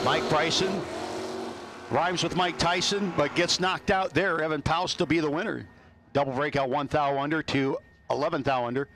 Mike Bryson rhymes with Mike Tyson, but gets knocked out there. Evan Paust will be the winner. Double breakout 1 thou under to 11 thou under.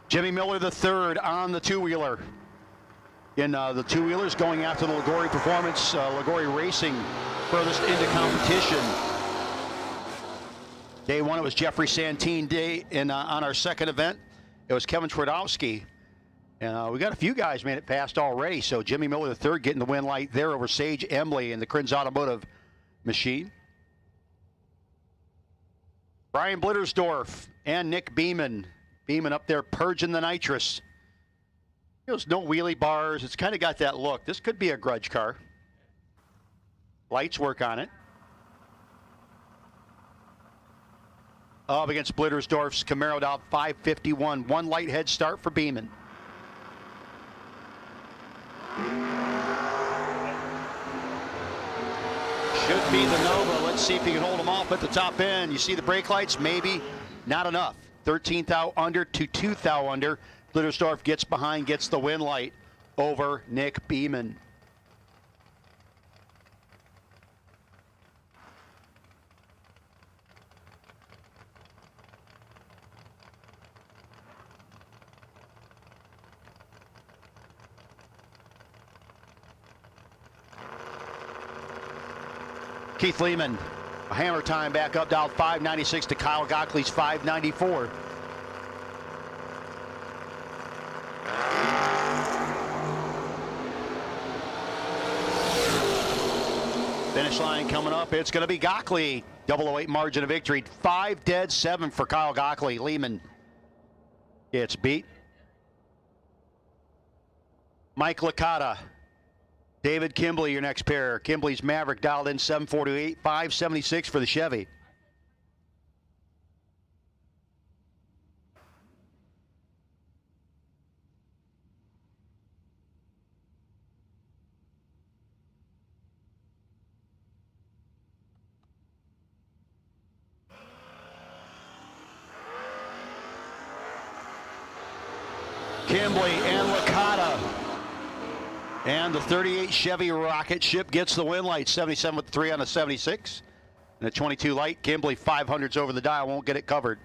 Jimmy Miller the third on the two-wheeler. In the two-wheelers going after the Liguori Performance, Liguori Racing furthest into competition. Day one, it was Jeffrey Santine. Day on our second event, it was Kevin Twardowski. And we got a few guys made it past already. So Jimmy Miller the third getting the win light there over Sage Embley in the Krins Automotive machine. Brian Blittersdorf and Nick Beeman. Beeman up there purging the nitrous. There's no wheelie bars. It's kind of got that look. This could be a grudge car. Lights work on it. Up against Blittersdorf's Camaro out 551. One light head start for Beeman. Should be the Nova. Let's see if he can hold them off at the top end. You see the brake lights? Maybe. Not enough. 13th thou under to 2th thou under. Blittersdorf gets behind, gets the win light over Nick Beeman. Keith Lehman, a hammer time back up, dialed 596 to Kyle Gockley's 594. Finish line coming up. It's going to be Gockley. 008 margin of victory. 5 dead, 7 for Kyle Gockley. Lehman gets beat. Mike Licata. David Kimbley, your next pair. Kimbley's Maverick dialed in 748, 576 for the Chevy. Kimbley and Licata. And the 38 Chevy rocket ship gets the win light. 77 with 3 on the 76. And the 22 light. Kimbley 500s over the dial. Won't get it covered.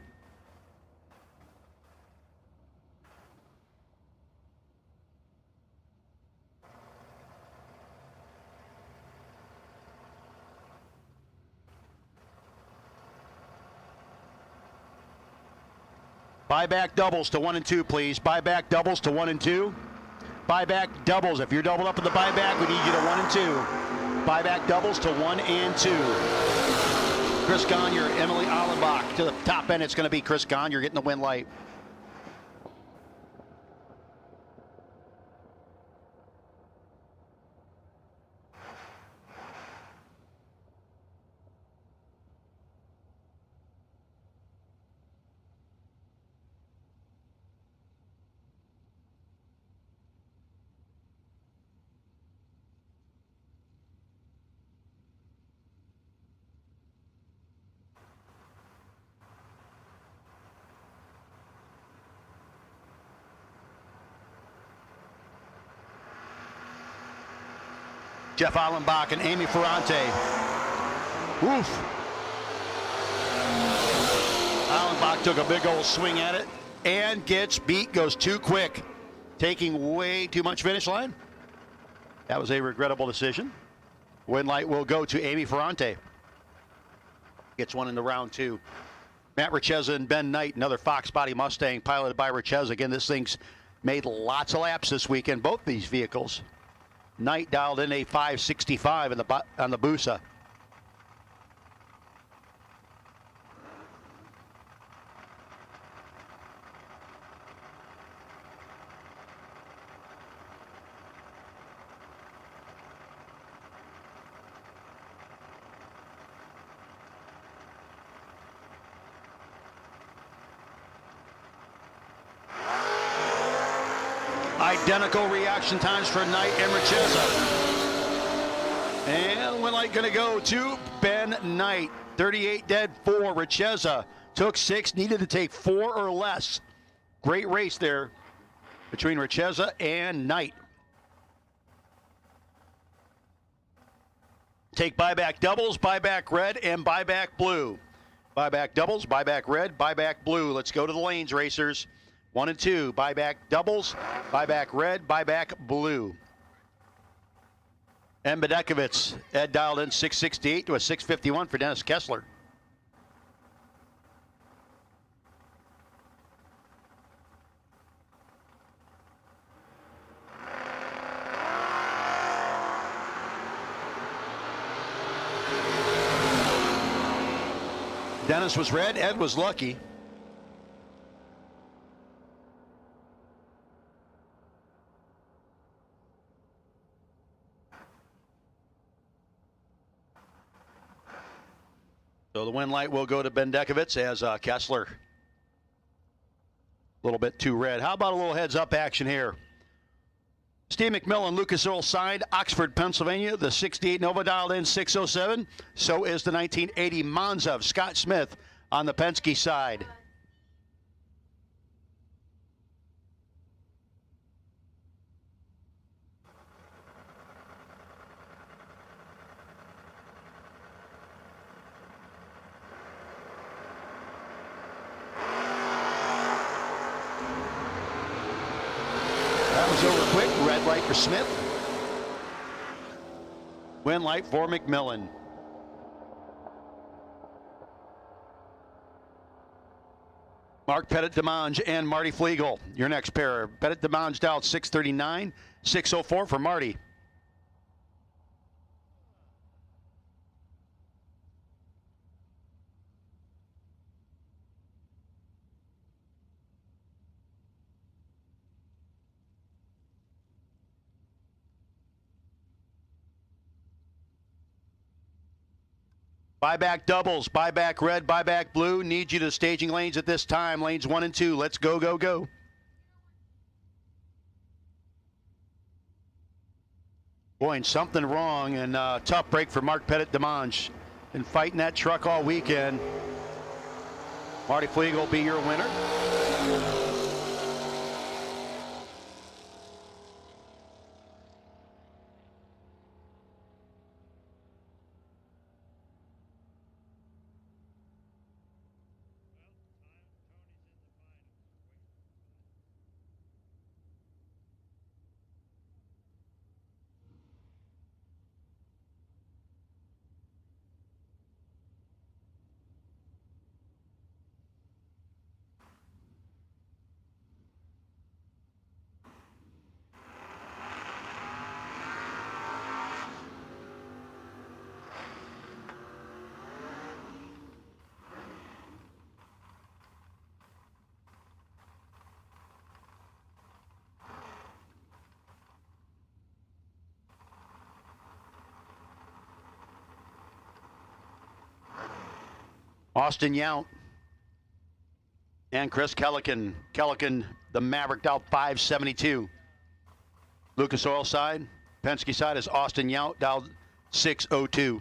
Buyback doubles to 1 and 2, please. Buyback doubles to 1 and 2. Buyback doubles. If you're doubled up in the buyback, we need you to 1 and 2. Buyback doubles to 1 and 2. Chris Gagne, Emily Allenbach. To the top end, it's going to be Chris Gagne. You're getting the win light. Jeff Allenbach and Amy Ferrante. Oof. Allenbach took a big old swing at it and gets beat, goes too quick, taking way too much finish line. That was a regrettable decision. Win light will go to Amy Ferrante. Gets one in the round 2. Matt Richeza and Ben Knight, another Fox Body Mustang piloted by Richeza. Again, this thing's made lots of laps this weekend, both these vehicles. Knight dialed in a 565 on the Busa. Identical reaction times for Knight and Richeza. And win light going to go to Ben Knight. 38 dead, 4. Richeza took 6, needed to take 4 or less. Great race there between Richeza and Knight. Take buyback doubles, buyback red, and buyback blue. Buyback doubles, buyback red, buyback blue. Let's go to the lanes, racers. 1 and 2. Buyback doubles, buyback red, buyback blue. And Bedekovitz, Ed dialed in 668 to a 651 for Dennis Kessler. Dennis was red, Ed was lucky. So the win light will go to Bedekovitz as Kessler. A little bit too red. How about a little heads up action here? Steve Mcmillan, Lucas Oil side, Oxford, Pennsylvania. The 68 Nova dialed in 607. So is the 1980 Monza of Scott Smith on the Penske side. Over quick, red light for Smith. Win light for Mcmillan. Mark Pettit-Demange and Marty Flegel, your next pair. Pettit-Demange dialed 639, 604 for Marty. Buyback doubles, buyback red, buyback blue. Need you to staging lanes at this time. Lanes 1 and 2. Let's go, go, go. Boy, and something wrong, and tough break for Mark Pettit-Demange. Been fighting that truck all weekend. Marty Flegel will be your winner. Austin Yount and Chris Kellican. Kellican, the Maverick, dialed 572. Lucas Oil side, Penske side is Austin Yount, dialed 602.